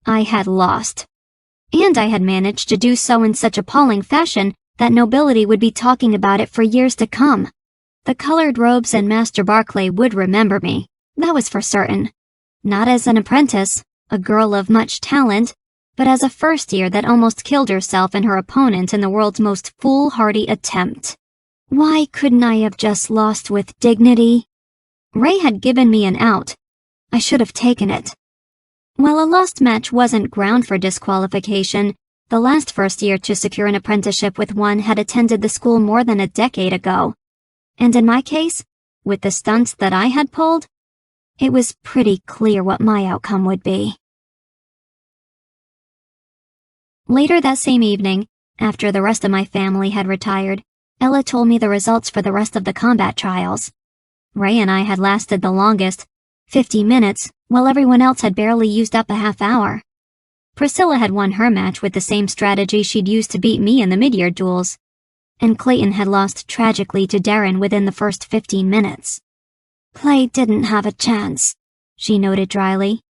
I had lost. And I had managed to do so in such appalling fashion that nobility would be talking about it for years to come. The colored robes and Master Barclay would remember me, that was for certain. Not as an apprentice, a girl of much talent, but as a first year that almost killed herself and her opponent in the world's most foolhardy attempt. Why couldn't I have just lost with dignity? Ray had given me an out. I should have taken it. While a lost match wasn't ground for disqualification, the last first year to secure an apprenticeship with one had attended the school more than a decade ago. And in my case, with the stunts that I had pulled, it was pretty clear what my outcome would be. Later that same evening, after the rest of my family had retired, Ella told me the results for the rest of the combat trials. Ray and I had lasted the longest, 50 minutes, while everyone else had barely used up a half hour. Priscilla had won her match with the same strategy she'd used to beat me in the mid-year duels, and Clayton had lost tragically to Darren within the first 15 minutes. "Clay didn't have a chance," she noted dryly.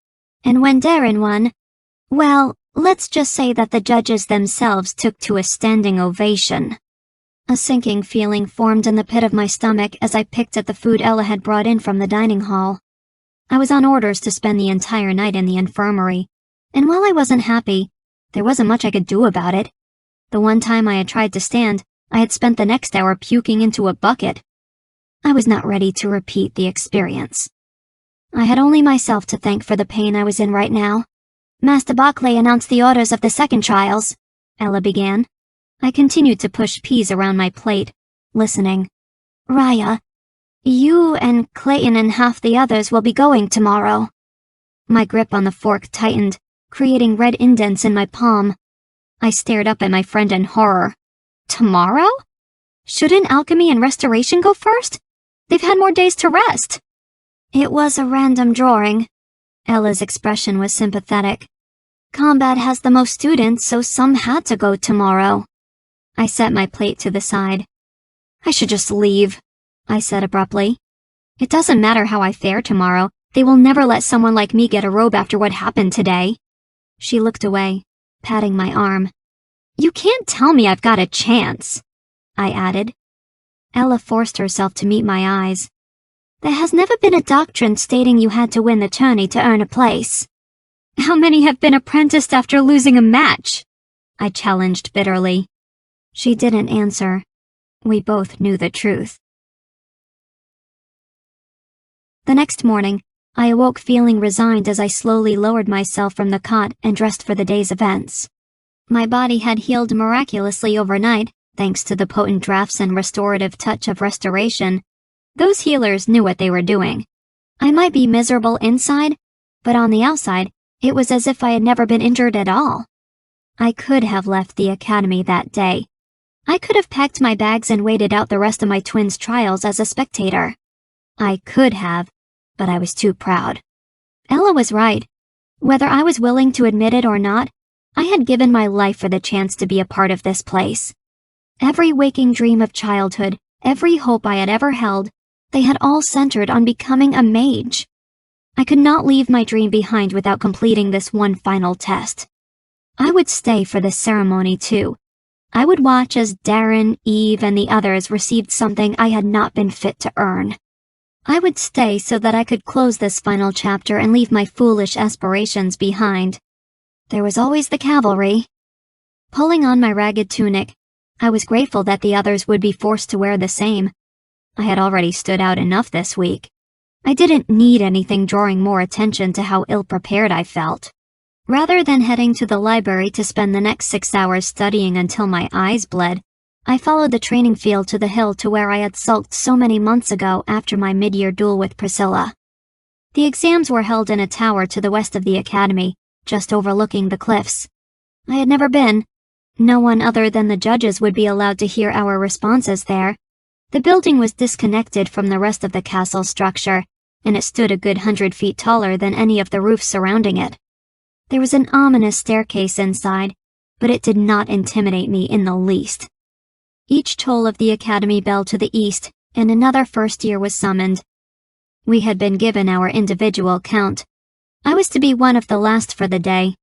"And when Darren won, well, let's just say that the judges themselves took to a standing ovation." A sinking feeling formed in the pit of my stomach as I picked at the food Ella had brought in from the dining hall. I was on orders to spend the entire night in the infirmary, and while I wasn't happy, there wasn't much I could do about it. The one time I had tried to stand, I had spent the next hour puking into a bucket. I was not ready to repeat the experience. I had only myself to thank for the pain I was in right now. Master Barclay announced the orders of the second trials, Ella began. I continued to push peas around my plate, listening. Ryiah, you and Clayton and half the others will be going tomorrow. My grip on the fork tightened, creating red indents in my palm. I stared up at my friend in horror. Tomorrow? Shouldn't alchemy and restoration go first? They've had more days to rest. It was a random drawing. Ella's expression was sympathetic. Combat has the most students, so some had to go tomorrow. I set my plate to the side. I should just leave, I said abruptly. It doesn't matter how I fare tomorrow. They will never let someone like me get a robe after what happened today. She looked away, patting my arm. You can't tell me I've got a chance, I added. Ella forced herself to meet my eyes. There has never been a doctrine stating you had to win the tourney to earn a place. How many have been apprenticed after losing a match? I challenged bitterly. She didn't answer. We both knew the truth. The next morning, I awoke feeling resigned as I slowly lowered myself from the cot and dressed for the day's events. My body had healed miraculously overnight, thanks to the potent drafts and restorative touch of restoration. Those healers knew what they were doing. I might be miserable inside, but on the outside, it was as if I had never been injured at all. I could have left the academy that day. I could have packed my bags and waited out the rest of my twins' trials as a spectator. I could have, but I was too proud. Ella was right. Whether I was willing to admit it or not, I had given my life for the chance to be a part of this place. Every waking dream of childhood, every hope I had ever held, they had all centered on becoming a mage. I could not leave my dream behind without completing this one final test. I would stay for this ceremony too. I would watch as Darren, Eve, and the others received something I had not been fit to earn. I would stay so that I could close this final chapter and leave my foolish aspirations behind. There was always the cavalry. Pulling on my ragged tunic, I was grateful that the others would be forced to wear the same. I had already stood out enough this week. I didn't need anything drawing more attention to how ill-prepared I felt. Rather than heading to the library to spend the next 6 hours studying until my eyes bled, I followed the training field to the hill to where I had sulked so many months ago after my mid-year duel with Priscilla. The exams were held in a tower to the west of the academy, just overlooking the cliffs. I had never been. No one other than the judges would be allowed to hear our responses there. The building was disconnected from the rest of the castle structure, and it stood a good 100 feet taller than any of the roofs surrounding it. There was an ominous staircase inside, but it did not intimidate me in the least. Each toll of the academy bell to the east, and another first year was summoned. We had been given our individual count. I was to be one of the last for the day.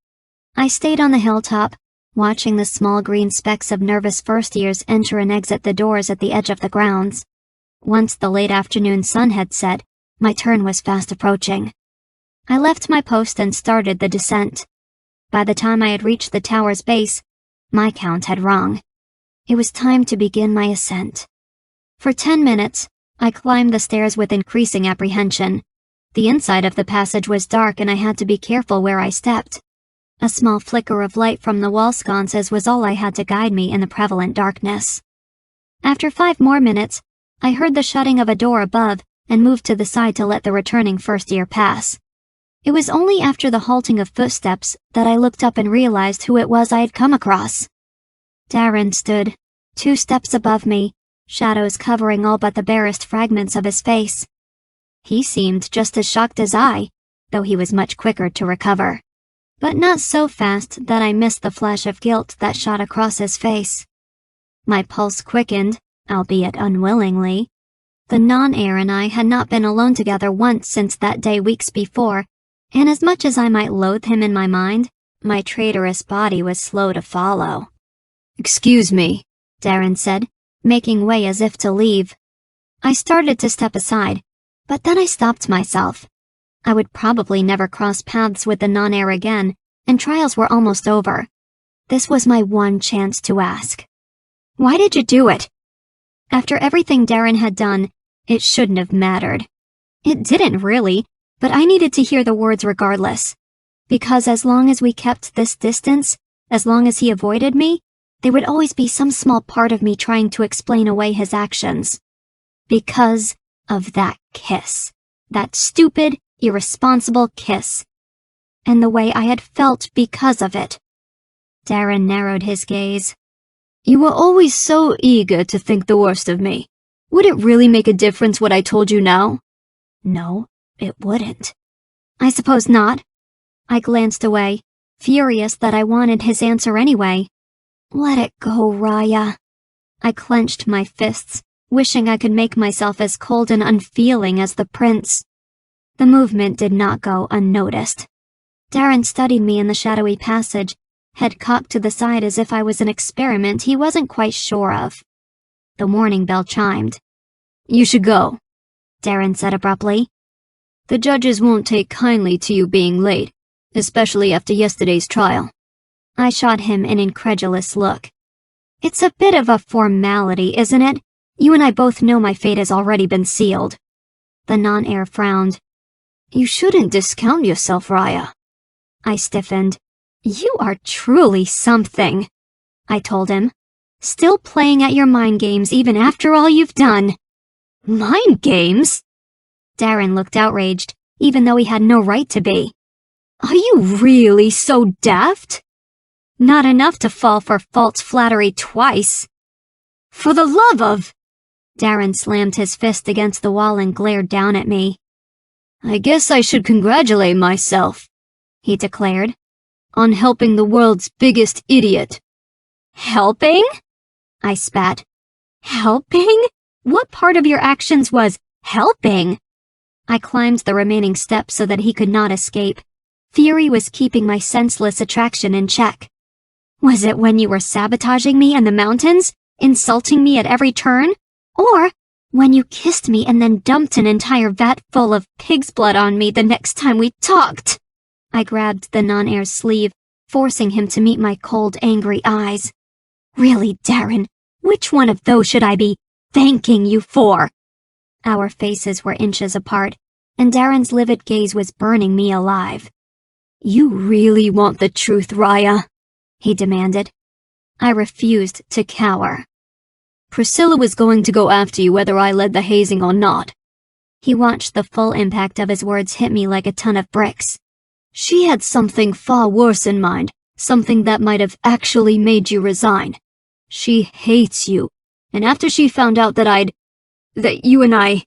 I stayed on the hilltop, watching the small green specks of nervous first years enter and exit the doors at the edge of the grounds. Once the late afternoon sun had set, my turn was fast approaching. I left my post and started the descent. By the time I had reached the tower's base, my count had rung. It was time to begin my ascent. For 10 minutes, I climbed the stairs with increasing apprehension. The inside of the passage was dark and I had to be careful where I stepped. A small flicker of light from the wall sconces was all I had to guide me in the prevalent darkness. After 5 more minutes, I heard the shutting of a door above and moved to the side to let the returning first year pass. It was only after the halting of footsteps that I looked up and realized who it was I had come across. Darren stood, 2 steps above me, shadows covering all but the barest fragments of his face. He seemed just as shocked as I, though he was much quicker to recover. But not so fast that I missed the flash of guilt that shot across his face. My pulse quickened, albeit unwillingly. The non-heir and I had not been alone together once since that day weeks before, and as much as I might loathe him in my mind, my traitorous body was slow to follow. "Excuse me," Darren said, making way as if to leave. I started to step aside, but then I stopped myself. I would probably never cross paths with the non-heir again, and trials were almost over. This was my one chance to ask. Why did you do it? After everything Darren had done, it shouldn't have mattered. It didn't really, but I needed to hear the words regardless. Because as long as we kept this distance, as long as he avoided me, there would always be some small part of me trying to explain away his actions. Because of that kiss. That stupid, irresponsible kiss. And the way I had felt because of it. Darren narrowed his gaze. You were always so eager to think the worst of me. Would it really make a difference what I told you now? No, it wouldn't. I suppose not. I glanced away, furious that I wanted his answer anyway. Let it go, Ryiah. I clenched my fists, wishing I could make myself as cold and unfeeling as the prince. The movement did not go unnoticed. Darren studied me in the shadowy passage, head cocked to the side as if I was an experiment he wasn't quite sure of. The warning bell chimed. You should go, Darren said abruptly. The judges won't take kindly to you being late, especially after yesterday's trial. I shot him an incredulous look. It's a bit of a formality, isn't it? You and I both know my fate has already been sealed. The non-heir frowned. You shouldn't discount yourself, Ryiah. I stiffened. You are truly something, I told him. Still playing at your mind games even after all you've done. Mind games? Darren looked outraged, even though he had no right to be. Are you really so daft? Not enough to fall for false flattery twice. For the love of... Darren slammed his fist against the wall and glared down at me. I guess I should congratulate myself, he declared, on helping the world's biggest idiot. Helping? I spat. Helping? What part of your actions was helping? I climbed the remaining steps so that he could not escape. Fury was keeping my senseless attraction in check. Was it when you were sabotaging me in the mountains, insulting me at every turn? Or when you kissed me and then dumped an entire vat full of pig's blood on me the next time we talked? I grabbed the non-heir's sleeve, forcing him to meet my cold, angry eyes. Really, Darren, which one of those should I be thanking you for? Our faces were inches apart, and Darren's livid gaze was burning me alive. You really want the truth, Ryiah? He demanded. I refused to cower. Priscilla was going to go after you whether I led the hazing or not. He watched the full impact of his words hit me like a ton of bricks. She had something far worse in mind, something that might have actually made you resign. She hates you, and after she found out that you and I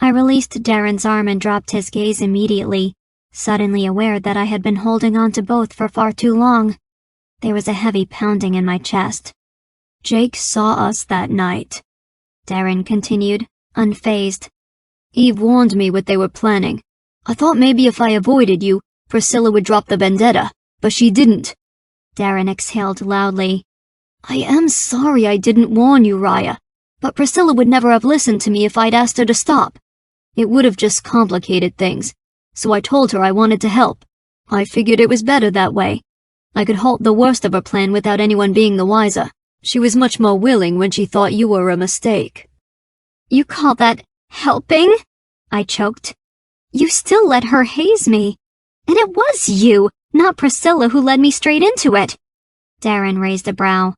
released Darren's arm and dropped his gaze immediately, suddenly aware that I had been holding on to both for far too long. There was a heavy pounding in my chest. Jake saw us that night, Darren continued, unfazed. Eve warned me what they were planning. I thought maybe if I avoided you, Priscilla would drop the vendetta, but she didn't. Darren exhaled loudly. I am sorry I didn't warn you, Ryiah, but Priscilla would never have listened to me if I'd asked her to stop. It would have just complicated things, so I told her I wanted to help. I figured it was better that way. I could halt the worst of her plan without anyone being the wiser. She was much more willing when she thought you were a mistake. You call that helping? I choked. You still let her haze me. And it was you, not Priscilla, who led me straight into it. Darren raised a brow.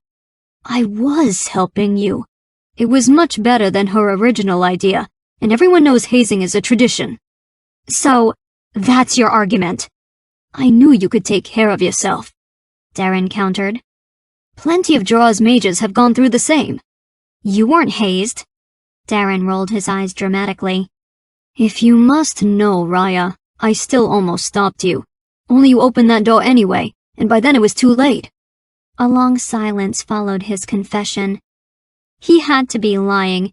I was helping you. It was much better than her original idea, and everyone knows hazing is a tradition. So, that's your argument. I knew you could take care of yourself, Darren countered. Plenty of Jerar's mages have gone through the same. You weren't hazed. Darren rolled his eyes dramatically. If you must know, Ryiah, I still almost stopped you. Only you opened that door anyway, and by then it was too late. A long silence followed his confession. He had to be lying.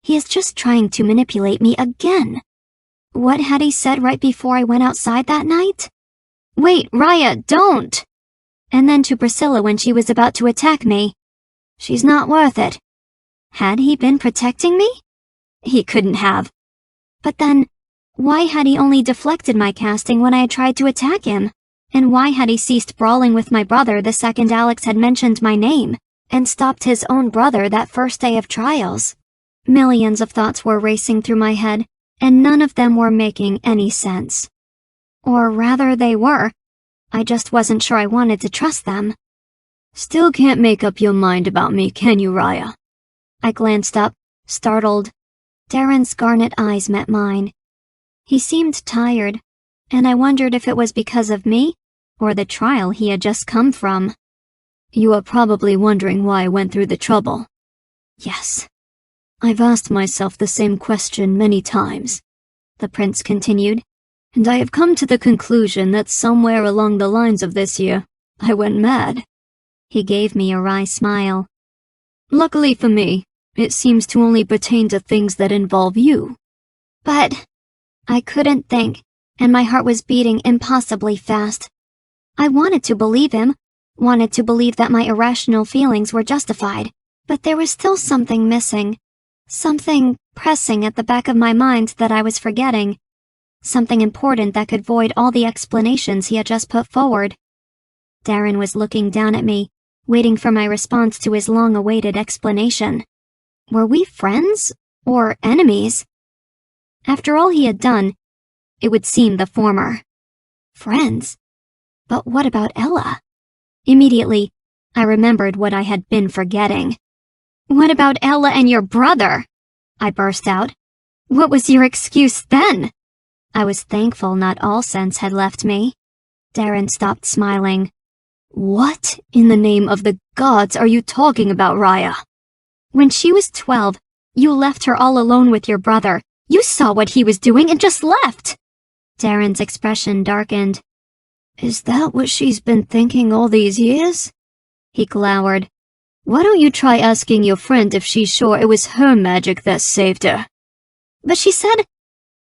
He is just trying to manipulate me again. What had he said right before I went outside that night? Wait, Ryiah, don't! And then to Priscilla when she was about to attack me. She's not worth it. Had he been protecting me? He couldn't have. But then, why had he only deflected my casting when I had tried to attack him? And why had he ceased brawling with my brother the second Alex had mentioned my name, and stopped his own brother that first day of trials? Millions of thoughts were racing through my head, and none of them were making any sense. Or rather they were. I just wasn't sure I wanted to trust them. Still can't make up your mind about me, can you, Ryiah? I glanced up, startled. Darren's garnet eyes met mine. He seemed tired, and I wondered if it was because of me, or the trial he had just come from. You are probably wondering why I went through the trouble. Yes. I've asked myself the same question many times, the prince continued, and I have come to the conclusion that somewhere along the lines of this year, I went mad. He gave me a wry smile. Luckily for me, it seems to only pertain to things that involve you. But I couldn't think, and my heart was beating impossibly fast. I wanted to believe him, wanted to believe that my irrational feelings were justified, but there was still something missing. Something pressing at the back of my mind that I was forgetting. Something important that could void all the explanations he had just put forward. Darren was looking down at me, waiting for my response to his long-awaited explanation. Were we friends or enemies? After all he had done, it would seem the former. Friends? But what about Ella? Immediately, I remembered what I had been forgetting. What about Ella and your brother? I burst out. What was your excuse then? I was thankful not all sense had left me. Darren stopped smiling. What in the name of the gods are you talking about, Ryiah? When she was 12, you left her all alone with your brother. You saw what he was doing and just left. Darren's expression darkened. Is that what she's been thinking all these years? He glowered. Why don't you try asking your friend if she's sure it was her magic that saved her? But she said...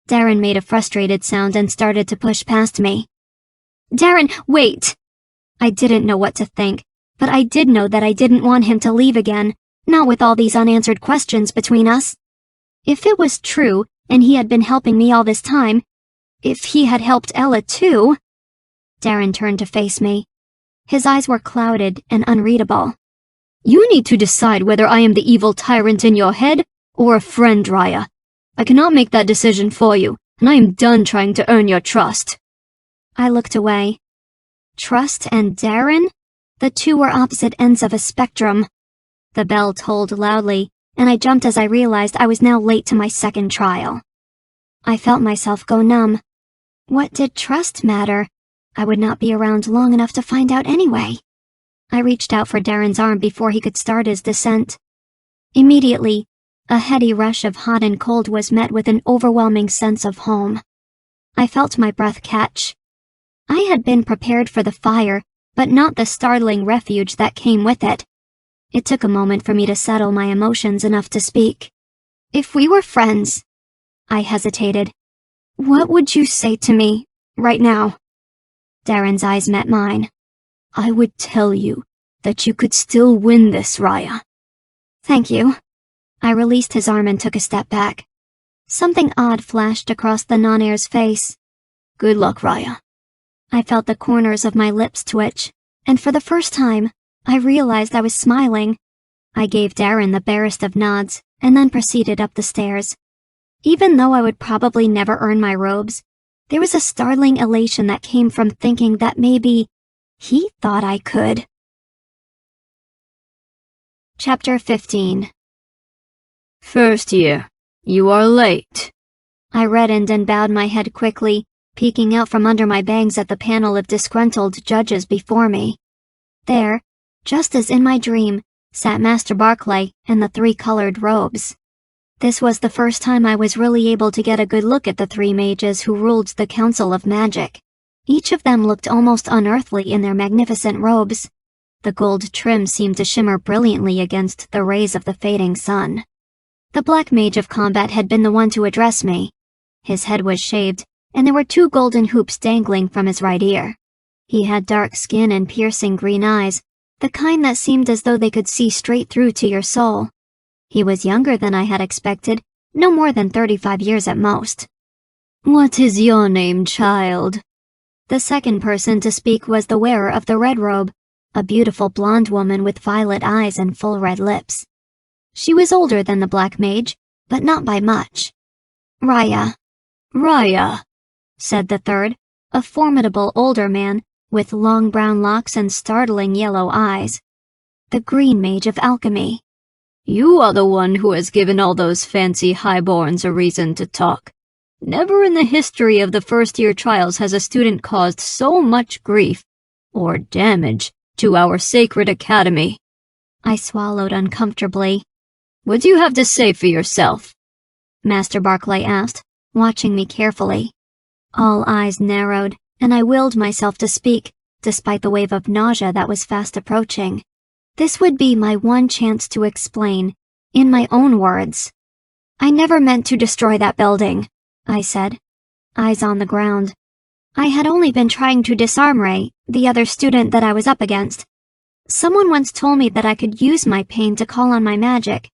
Darren made a frustrated sound and started to push past me. Darren, wait! I didn't know what to think, but I did know that I didn't want him to leave again, not with all these unanswered questions between us. If it was true, and he had been helping me all this time, if he had helped Ella too... Darren turned to face me. His eyes were clouded and unreadable. You need to decide whether I am the evil tyrant in your head or a friend, Ryiah. I cannot make that decision for you, and I am done trying to earn your trust. I looked away. Trust and Darren? The two were opposite ends of a spectrum. The bell tolled loudly, and I jumped as I realized I was now late to my second trial. I felt myself go numb. What did trust matter? I would not be around long enough to find out anyway. I reached out for Darren's arm before he could start his descent. Immediately, a heady rush of hot and cold was met with an overwhelming sense of home. I felt my breath catch. I had been prepared for the fire, but not the startling refuge that came with it. It took a moment for me to settle my emotions enough to speak. If we were friends, I hesitated. What would you say to me, right now? Darren's eyes met mine. I would tell you that you could still win this, Ryiah. Thank you. I released his arm and took a step back. Something odd flashed across the non-heir's face. Good luck, Ryiah. I felt the corners of my lips twitch, and for the first time, I realized I was smiling. I gave Darren the barest of nods, and then proceeded up the stairs. Even though I would probably never earn my robes, there was a startling elation that came from thinking that maybe he thought I could. Chapter 15. First year, you are late. I reddened and bowed my head quickly, peeking out from under my bangs at the panel of disgruntled judges before me. There, just as in my dream, sat Master Barclay in the 3 colored robes. This was the first time I was really able to get a good look at the 3 mages who ruled the Council of Magic. Each of them looked almost unearthly in their magnificent robes. The gold trim seemed to shimmer brilliantly against the rays of the fading sun. The Black Mage of Combat had been the one to address me. His head was shaved, and there were 2 golden hoops dangling from his right ear. He had dark skin and piercing green eyes, the kind that seemed as though they could see straight through to your soul. He was younger than I had expected, no more than 35 years at most. "What is your name, child?" The second person to speak was the wearer of the red robe, a beautiful blonde woman with violet eyes and full red lips. She was older than the black mage, but not by much. "Ryiah." "Ryiah," said the third, a formidable older man with long brown locks and startling yellow eyes. "The green mage of alchemy." "You are the one who has given all those fancy highborns a reason to talk. Never in the history of the first-year trials has a student caused so much grief, or damage, to our sacred academy." I swallowed uncomfortably. "What do you have to say for yourself?" Master Barclay asked, watching me carefully. All eyes narrowed, and I willed myself to speak, despite the wave of nausea that was fast approaching. This would be my one chance to explain, in my own words. "I never meant to destroy that building," I said, eyes on the ground. "I had only been trying to disarm Ray, the other student that I was up against. Someone once told me that I could use my pain to call on my magic.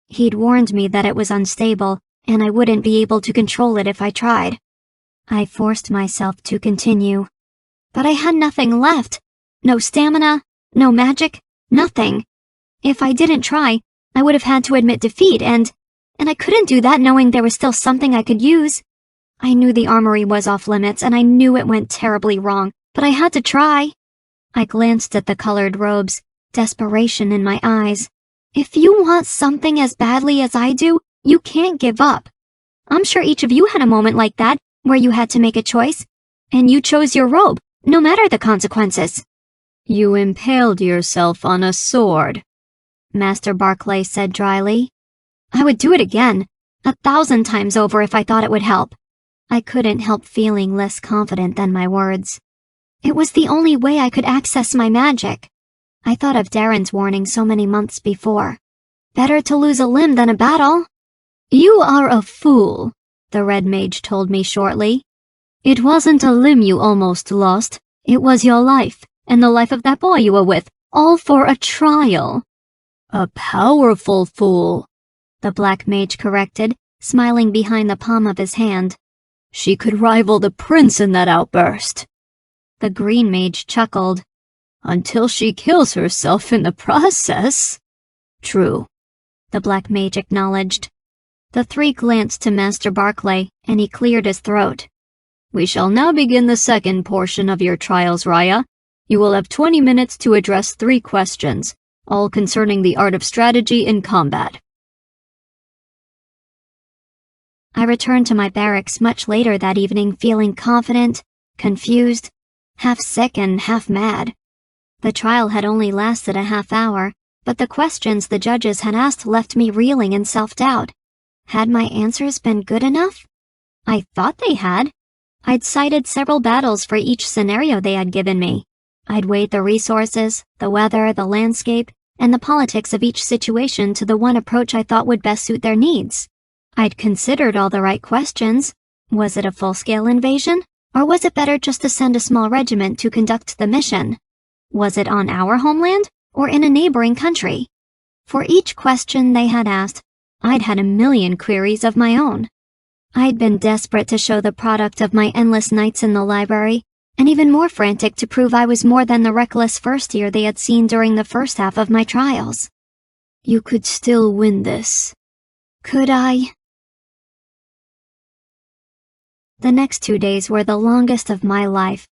He'd warned me that it was unstable, and I wouldn't be able to control it if I tried." I forced myself to continue. "But I had nothing left. No stamina, no magic, nothing. If I didn't try, I would have had to admit defeat, and I couldn't do that knowing there was still something I could use. I knew the armory was off limits, and I knew it went terribly wrong, but I had to try." I glanced at the colored robes, desperation in my eyes. "If you want something as badly as I do, you can't give up. I'm sure each of you had a moment like that, where you had to make a choice, and you chose your robe, no matter the consequences." "You impaled yourself on a sword," Master Barclay said dryly. "I would do it again, 1,000 times over if I thought it would help." I couldn't help feeling less confident than my words. It was the only way I could access my magic. I thought of Darren's warning so many months before. Better to lose a limb than a battle. "You are a fool," the red mage told me shortly. "It wasn't a limb you almost lost. It was your life, and the life of that boy you were with, all for a trial." "A powerful fool," the black mage corrected, smiling behind the palm of his hand. "She could rival the prince in that outburst." The green mage chuckled. "Until she kills herself in the process." "True," the black mage acknowledged. The three glanced to Master Barclay, and he cleared his throat. "We shall now begin the second portion of your trials, Ryiah. You will have 20 minutes to address 3 questions, all concerning the art of strategy in combat." I returned to my barracks much later that evening feeling confident, confused, half sick and half mad. The trial had only lasted a half hour, but the questions the judges had asked left me reeling in self-doubt. Had my answers been good enough? I thought they had. I'd cited several battles for each scenario they had given me. I'd weighed the resources, the weather, the landscape, and the politics of each situation to the one approach I thought would best suit their needs. I'd considered all the right questions. Was it a full-scale invasion? Or was it better just to send a small regiment to conduct the mission? Was it on our homeland, or in a neighboring country? For each question they had asked, I'd had a million queries of my own. I'd been desperate to show the product of my endless nights in the library, and even more frantic to prove I was more than the reckless first year they had seen during the first half of my trials. "You could still win this." Could I? The next 2 days were the longest of my life.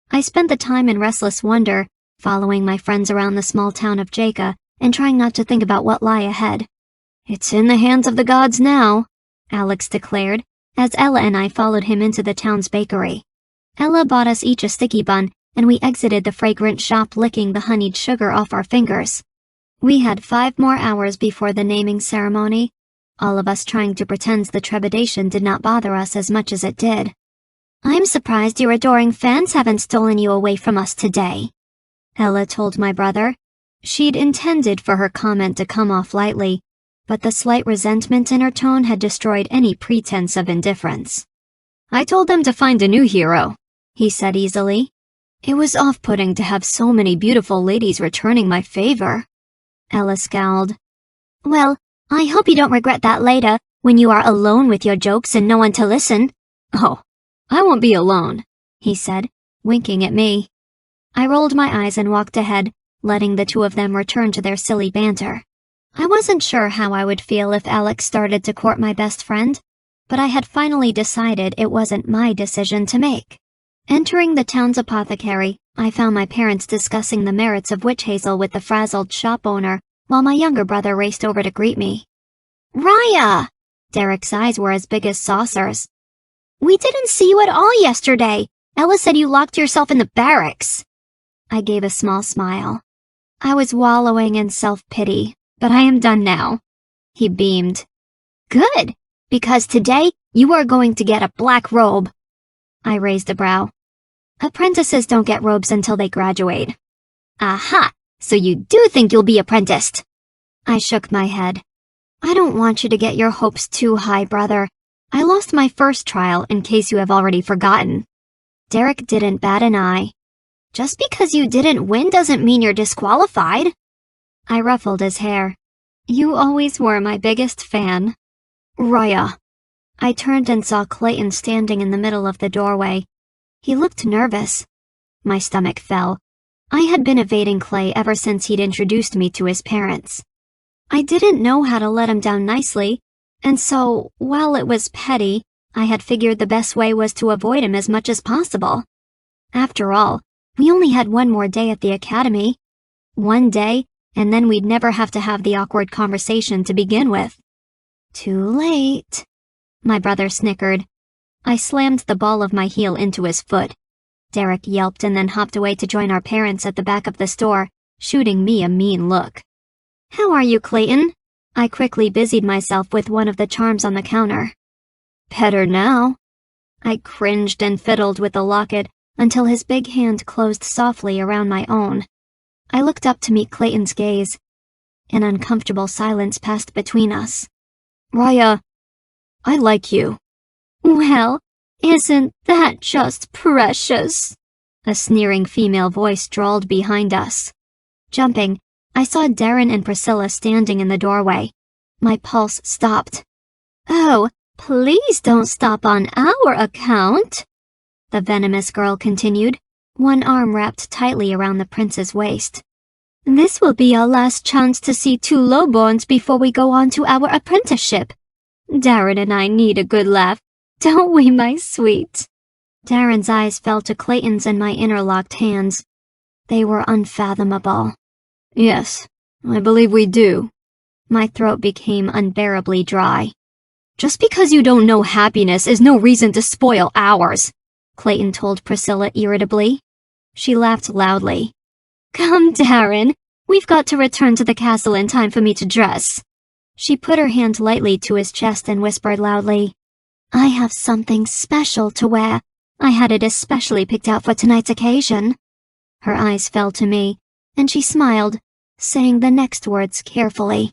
I spent the time in restless wonder, following my friends around the small town of Jaca and trying not to think about what lay ahead. "It's in the hands of the gods now," Alex declared, as Ella and I followed him into the town's bakery. Ella bought us each a sticky bun, and we exited the fragrant shop licking the honeyed sugar off our fingers. We had 5 more hours before the naming ceremony, all of us trying to pretend the trepidation did not bother us as much as it did. "I'm surprised your adoring fans haven't stolen you away from us today," Ella told my brother. She'd intended for her comment to come off lightly, but the slight resentment in her tone had destroyed any pretense of indifference. "I told them to find a new hero," he said easily. "It was off-putting to have so many beautiful ladies returning my favor." Ella scowled. "Well, I hope you don't regret that later, when you are alone with your jokes and no one to listen. Oh, I won't be alone, he said, winking at me. I rolled my eyes and walked ahead, letting the two of them return to their silly banter. I wasn't sure how I would feel if Alex started to court my best friend, but I had finally decided it wasn't my decision to make. Entering the town's apothecary, I found my parents discussing the merits of witch hazel with the frazzled shop owner, while my younger brother raced over to greet me. Ryiah! Derek's eyes were as big as saucers. We didn't see you at all yesterday. Ella said you locked yourself in the barracks. I gave a small smile. I was wallowing in self-pity, but I am done now. He beamed. Good, because today you are going to get a black robe. I raised a brow. Apprentices don't get robes until they graduate. Aha, so you do think you'll be apprenticed? I shook my head. I don't want you to get your hopes too high, brother. I lost my first trial, in case you have already forgotten. Derek didn't bat an eye. Just because you didn't win doesn't mean you're disqualified. I ruffled his hair. You always were my biggest fan. Ryiah. I turned and saw Clayton standing in the middle of the doorway. He looked nervous. My stomach fell. I had been evading Clay ever since he'd introduced me to his parents. I didn't know how to let him down nicely, and so, while it was petty, I had figured the best way was to avoid him as much as possible. After all, we only had one more day at the academy. One day, and then we'd never have to have the awkward conversation to begin with. Too late. My brother snickered. I slammed the ball of my heel into his foot. Derek yelped and then hopped away to join our parents at the back of the store, shooting me a mean look. How are you, Clayton? I quickly busied myself with one of the charms on the counter. Better now. I cringed and fiddled with the locket until his big hand closed softly around my own. I looked up to meet Clayton's gaze. An uncomfortable silence passed between us. Ryiah, I like you. Well, isn't that just precious? A sneering female voice drawled behind us. Jumping, I saw Darren and Priscilla standing in the doorway. My pulse stopped. Oh, please don't stop on our account, the venomous girl continued, one arm wrapped tightly around the prince's waist. This will be our last chance to see two lowborns before we go on to our apprenticeship. Darren and I need a good laugh, don't we, my sweet? Darren's eyes fell to Clayton's and my interlocked hands. They were unfathomable. Yes, I believe we do. My throat became unbearably dry. Just because you don't know happiness is no reason to spoil ours, Clayton told Priscilla irritably. She laughed loudly. Come, Darren. We've got to return to the castle in time for me to dress. She put her hand lightly to his chest and whispered loudly, I have something special to wear. I had it especially picked out for tonight's occasion. Her eyes fell to me, and she smiled, saying the next words carefully.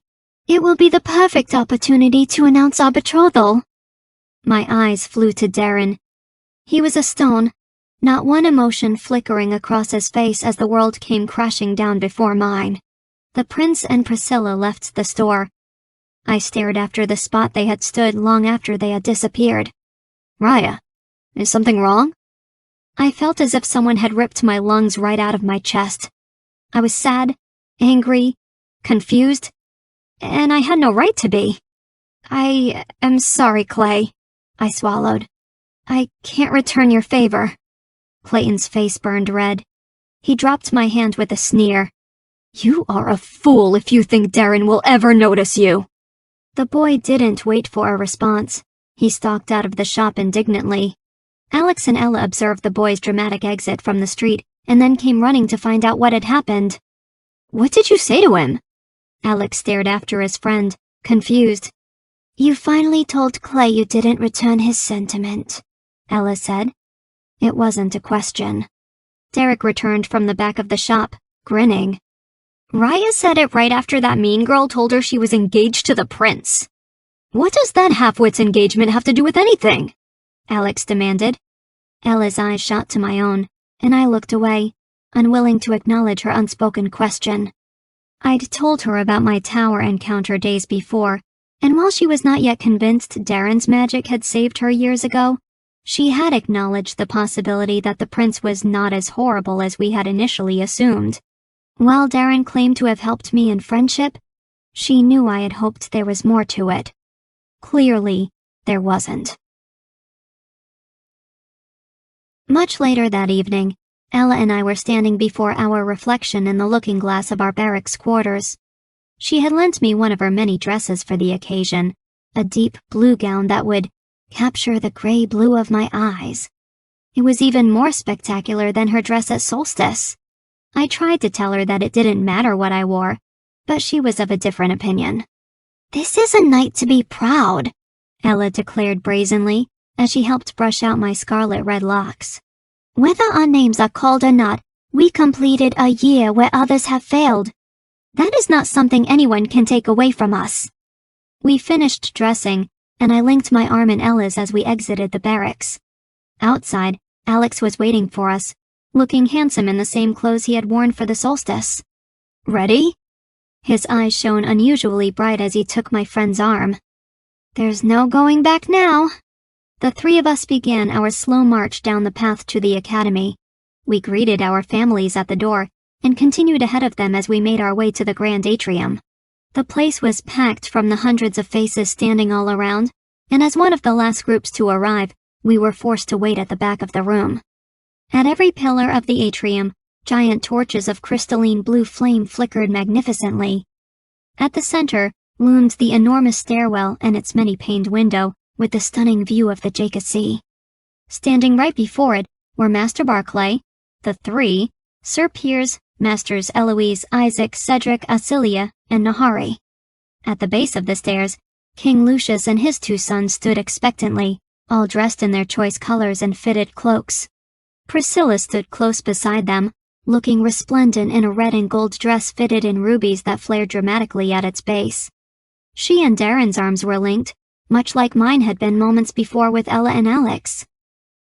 It will be the perfect opportunity to announce our betrothal. My eyes flew to Darren. He was a stone, not one emotion flickering across his face as the world came crashing down before mine. The prince and Priscilla left the store. I stared after the spot they had stood long after they had disappeared. Ryiah, is something wrong? I felt as if someone had ripped my lungs right out of my chest. I was sad, angry, confused, and I had no right to be. I am sorry, Clay, I swallowed. I can't return your favor. Clayton's face burned red. He dropped my hand with a sneer. You are a fool if you think Darren will ever notice you. The boy didn't wait for a response. He stalked out of the shop indignantly. Alex and Ella observed the boy's dramatic exit from the street and then came running to find out what had happened. What did you say to him? Alex stared after his friend, confused. You finally told Clay you didn't return his sentiment, Ella said. It wasn't a question. Derek returned from the back of the shop, grinning. Ryiah said it right after that mean girl told her she was engaged to the prince. What does that half-wit's engagement have to do with anything? Alex demanded. Ella's eyes shot to my own, and I looked away, unwilling to acknowledge her unspoken question. I'd told her about my tower encounter days before, And while she was not yet convinced Darren's magic had saved her years ago, she had acknowledged the possibility that the prince was not as horrible as we had initially assumed. While Darren claimed to have helped me in friendship, she knew I had hoped there was more to it. Clearly, there wasn't. Much later that evening, Ella and I were standing before our reflection in the looking glass of our barracks quarters. She had lent me one of her many dresses for the occasion, a deep blue gown that would capture the gray blue of my eyes. It was even more spectacular than her dress at Solstice. I tried to tell her that it didn't matter what I wore, but she was of a different opinion. "This is a night to be proud," Ella declared brazenly, as she helped brush out my scarlet red locks. "Whether our names are called or not, we completed a year where others have failed. That is not something anyone can take away from us." We finished dressing, and I linked my arm in Ella's as we exited the barracks. Outside, Alex was waiting for us, looking handsome in the same clothes he had worn for the solstice. "Ready?" His eyes shone unusually bright as he took my friend's arm. "There's no going back now." The three of us began our slow march down the path to the academy. We greeted our families at the door and continued ahead of them as we made our way to the grand atrium. The place was packed from the hundreds of faces standing all around, and as one of the last groups to arrive, we were forced to wait at the back of the room. At every pillar of the atrium, giant torches of crystalline blue flame flickered magnificently. At the center loomed the enormous stairwell and its many-paned window, with the stunning view of the Jacassi. Standing right before it were Master Barclay, the three, Sir Piers, Masters Eloise, Isaac, Cedric, Asilia, and Nahari. At the base of the stairs, King Lucius and his two sons stood expectantly, all dressed in their choice colors and fitted cloaks. Priscilla stood close beside them, looking resplendent in a red and gold dress fitted in rubies that flared dramatically at its base. She and Darren's arms were linked, much like mine had been moments before with Ella and Alex.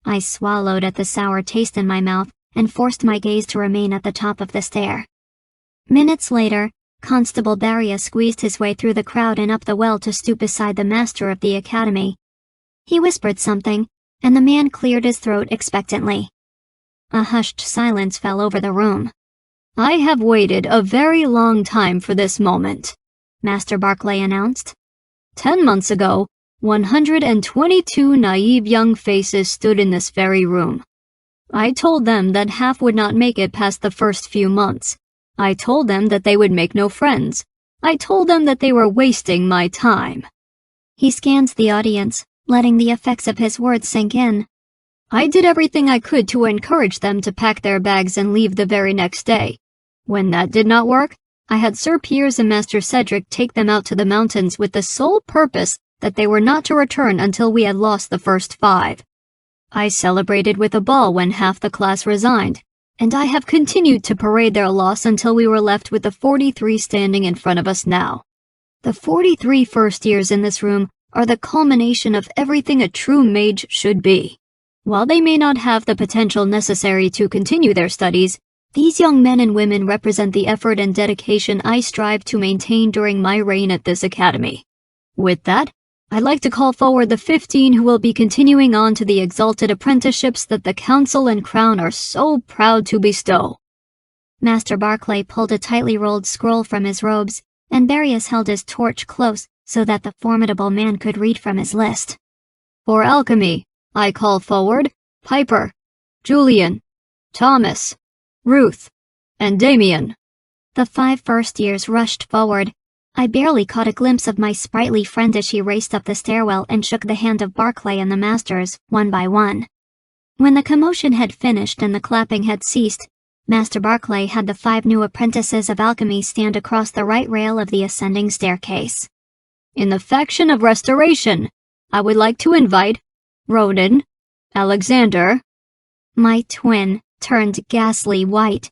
I swallowed at the sour taste in my mouth and forced my gaze to remain at the top of the stair. Minutes later, Constable Ryiah squeezed his way through the crowd and up the well to stoop beside the master of the academy. He whispered something, and the man cleared his throat expectantly. A hushed silence fell over the room. "I have waited a very long time for this moment," Master Barclay announced. 10 months ago, 122 naive young faces stood in this very room. I told them that half would not make it past the first few months. I told them that they would make no friends. I told them that they were wasting my time. He scanned the audience, letting the effects of his words sink in. I did everything I could to encourage them to pack their bags and leave the very next day. When that did not work, I had Sir Piers and Master Cedric take them out to the mountains with the sole purpose that they were not to return until we had lost the first 5. I celebrated with a ball when half the class resigned, and I have continued to parade their loss until we were left with the 43 standing in front of us now. The 43 first years in this room are the culmination of everything a true mage should be. While they may not have the potential necessary to continue their studies, these young men and women represent the effort and dedication I strive to maintain during my reign at this academy. With that, I'd like to call forward the 15 who will be continuing on to the exalted apprenticeships that the Council and Crown are so proud to bestow. Master Barclay pulled a tightly rolled scroll from his robes, and Darius held his torch close so that the formidable man could read from his list. For alchemy, I call forward Piper, Julian, Thomas, Ruth, and Damien. The 5 first years rushed forward. I barely caught a glimpse of my sprightly friend as she raced up the stairwell and shook the hand of Barclay and the masters, one by one. When the commotion had finished and the clapping had ceased, Master Barclay had the 5 new apprentices of alchemy stand across the right rail of the ascending staircase. In the faction of Restoration, I would like to invite Roden, Alexander. My twin turned ghastly white.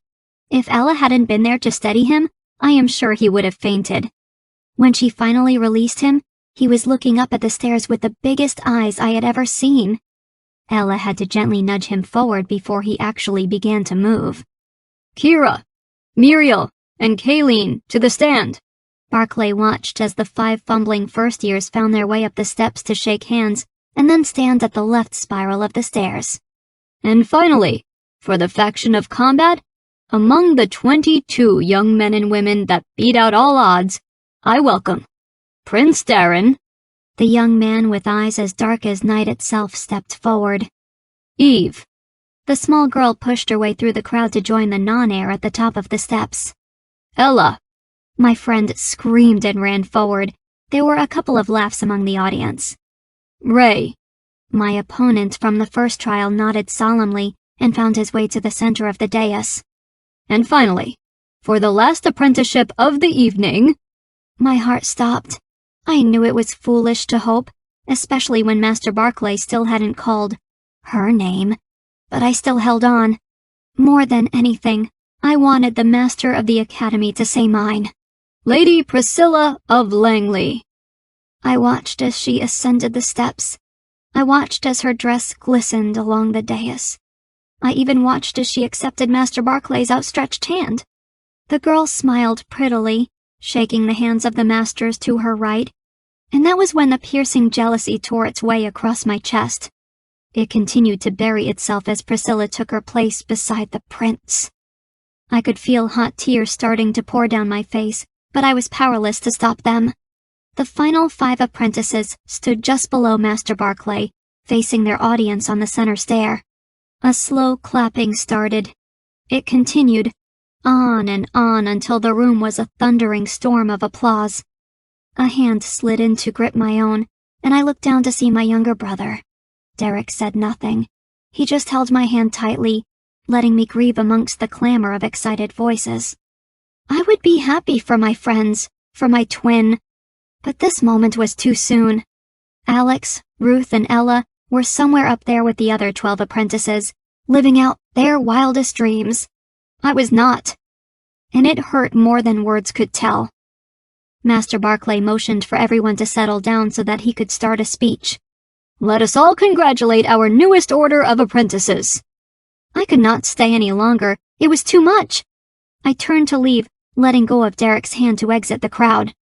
If Ella hadn't been there to steady him, I am sure he would have fainted. When she finally released him, he was looking up at the stairs with the biggest eyes I had ever seen. Ella had to gently nudge him forward before he actually began to move. Kira, Muriel, and Kayleen, to the stand. Barclay watched as the 5 fumbling first-years found their way up the steps to shake hands and then stand at the left spiral of the stairs. And finally, for the faction of combat, among the 22 young men and women that beat out all odds, I welcome Prince Darren. The young man with eyes as dark as night itself stepped forward. Eve. The small girl pushed her way through the crowd to join the non-heir at the top of the steps. Ella. My friend screamed and ran forward. There were a couple of laughs among the audience. Ray. My opponent from the first trial nodded solemnly and found his way to the center of the dais. And finally, for the last apprenticeship of the evening... My heart stopped. I knew it was foolish to hope, especially when Master Barclay still hadn't called her name. But I still held on. More than anything, I wanted the Master of the Academy to say mine. Lady Priscilla of Langley. I watched as she ascended the steps. I watched as her dress glistened along the dais. I even watched as she accepted Master Barclay's outstretched hand. The girl smiled prettily, shaking the hands of the masters to her right, and that was when the piercing jealousy tore its way across my chest. It continued to bury itself as Priscilla took her place beside the prince. I could feel hot tears starting to pour down my face, but I was powerless to stop them. The final 5 apprentices stood just below Master Barclay, facing their audience on the center stair. A slow clapping started. It continued, on and on until the room was a thundering storm of applause. A hand slid in to grip my own, and I looked down to see my younger brother. Derek said nothing. He just held my hand tightly, letting me grieve amongst the clamor of excited voices. I would be happy for my friends, for my twin, but this moment was too soon. Alex, Ruth, and Ella were somewhere up there with the other 12 apprentices, living out their wildest dreams. I was not, and it hurt more than words could tell. Master Barclay motioned for everyone to settle down so that he could start a speech. Let us all congratulate our newest order of apprentices. I could not stay any longer. It was too much. I turned to leave, letting go of Derek's hand to exit the crowd.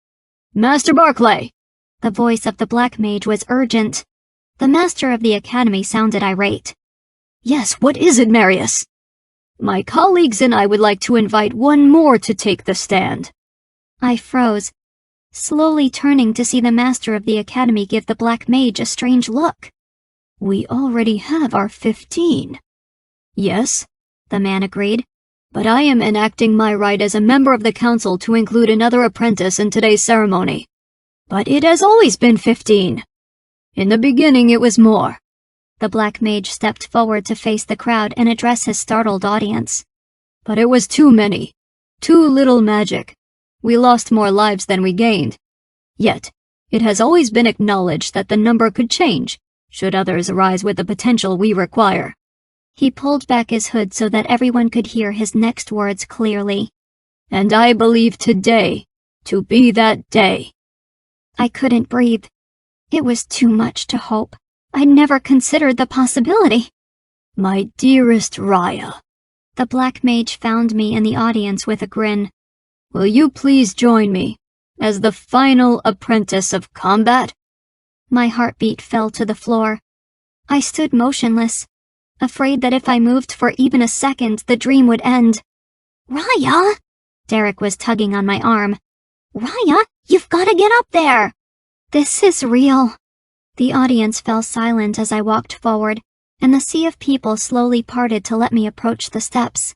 Master Barclay! The voice of the Black Mage was urgent. The Master of the Academy sounded irate. Yes, what is it, Marius? My colleagues and I would like to invite one more to take the stand. I froze, slowly turning to see the Master of the Academy give the Black Mage a strange look. We already have our 15. Yes, the man agreed, but I am enacting my right as a member of the council to include another apprentice in today's ceremony. But it has always been 15. In the beginning it was more. The Black Mage stepped forward to face the crowd and address his startled audience. But it was too many. Too little magic. We lost more lives than we gained. Yet, it has always been acknowledged that the number could change, should others arise with the potential we require. He pulled back his hood so that everyone could hear his next words clearly. And I believe today to be that day. I couldn't breathe. It was too much to hope. I'd never considered the possibility. My dearest Ryiah. The Black Mage found me in the audience with a grin. Will you please join me as the final apprentice of combat? My heartbeat fell to the floor. I stood motionless, afraid that if I moved for even a second, the dream would end. Ryiah! Derek was tugging on my arm. Ryiah, you've got to get up there! This is real. The audience fell silent as I walked forward, and the sea of people slowly parted to let me approach the steps.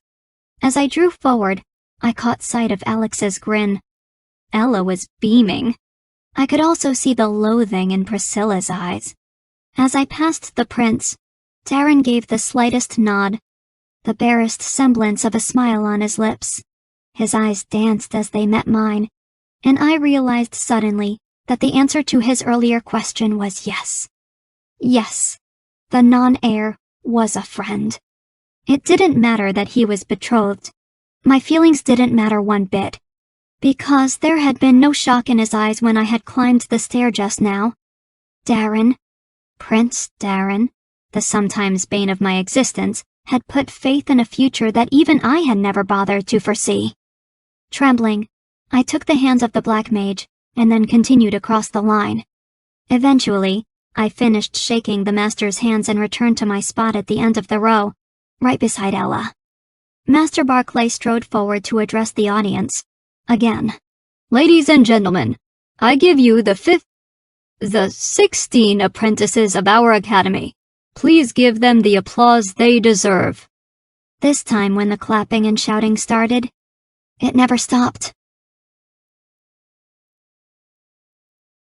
As I drew forward, I caught sight of Alex's grin. Ella was beaming. I could also see the loathing in Priscilla's eyes. As I passed the prince, Darren gave the slightest nod, the barest semblance of a smile on his lips. His eyes danced as they met mine, and I realized suddenly that the answer to his earlier question was yes. Yes, the non-heir was a friend. It didn't matter that he was betrothed. My feelings didn't matter one bit, because there had been no shock in his eyes when I had climbed the stair just now. Darren, Prince Darren, the sometimes bane of my existence, had put faith in a future that even I had never bothered to foresee. Trembling, I took the hands of the black mage, and then continued across the line. Eventually, I finished shaking the master's hands and returned to my spot at the end of the row, right beside Ella. Master Barclay strode forward to address the audience. Again. Ladies and gentlemen, I give you the 16 apprentices of our academy. Please give them the applause they deserve. This time when the clapping and shouting started, it never stopped.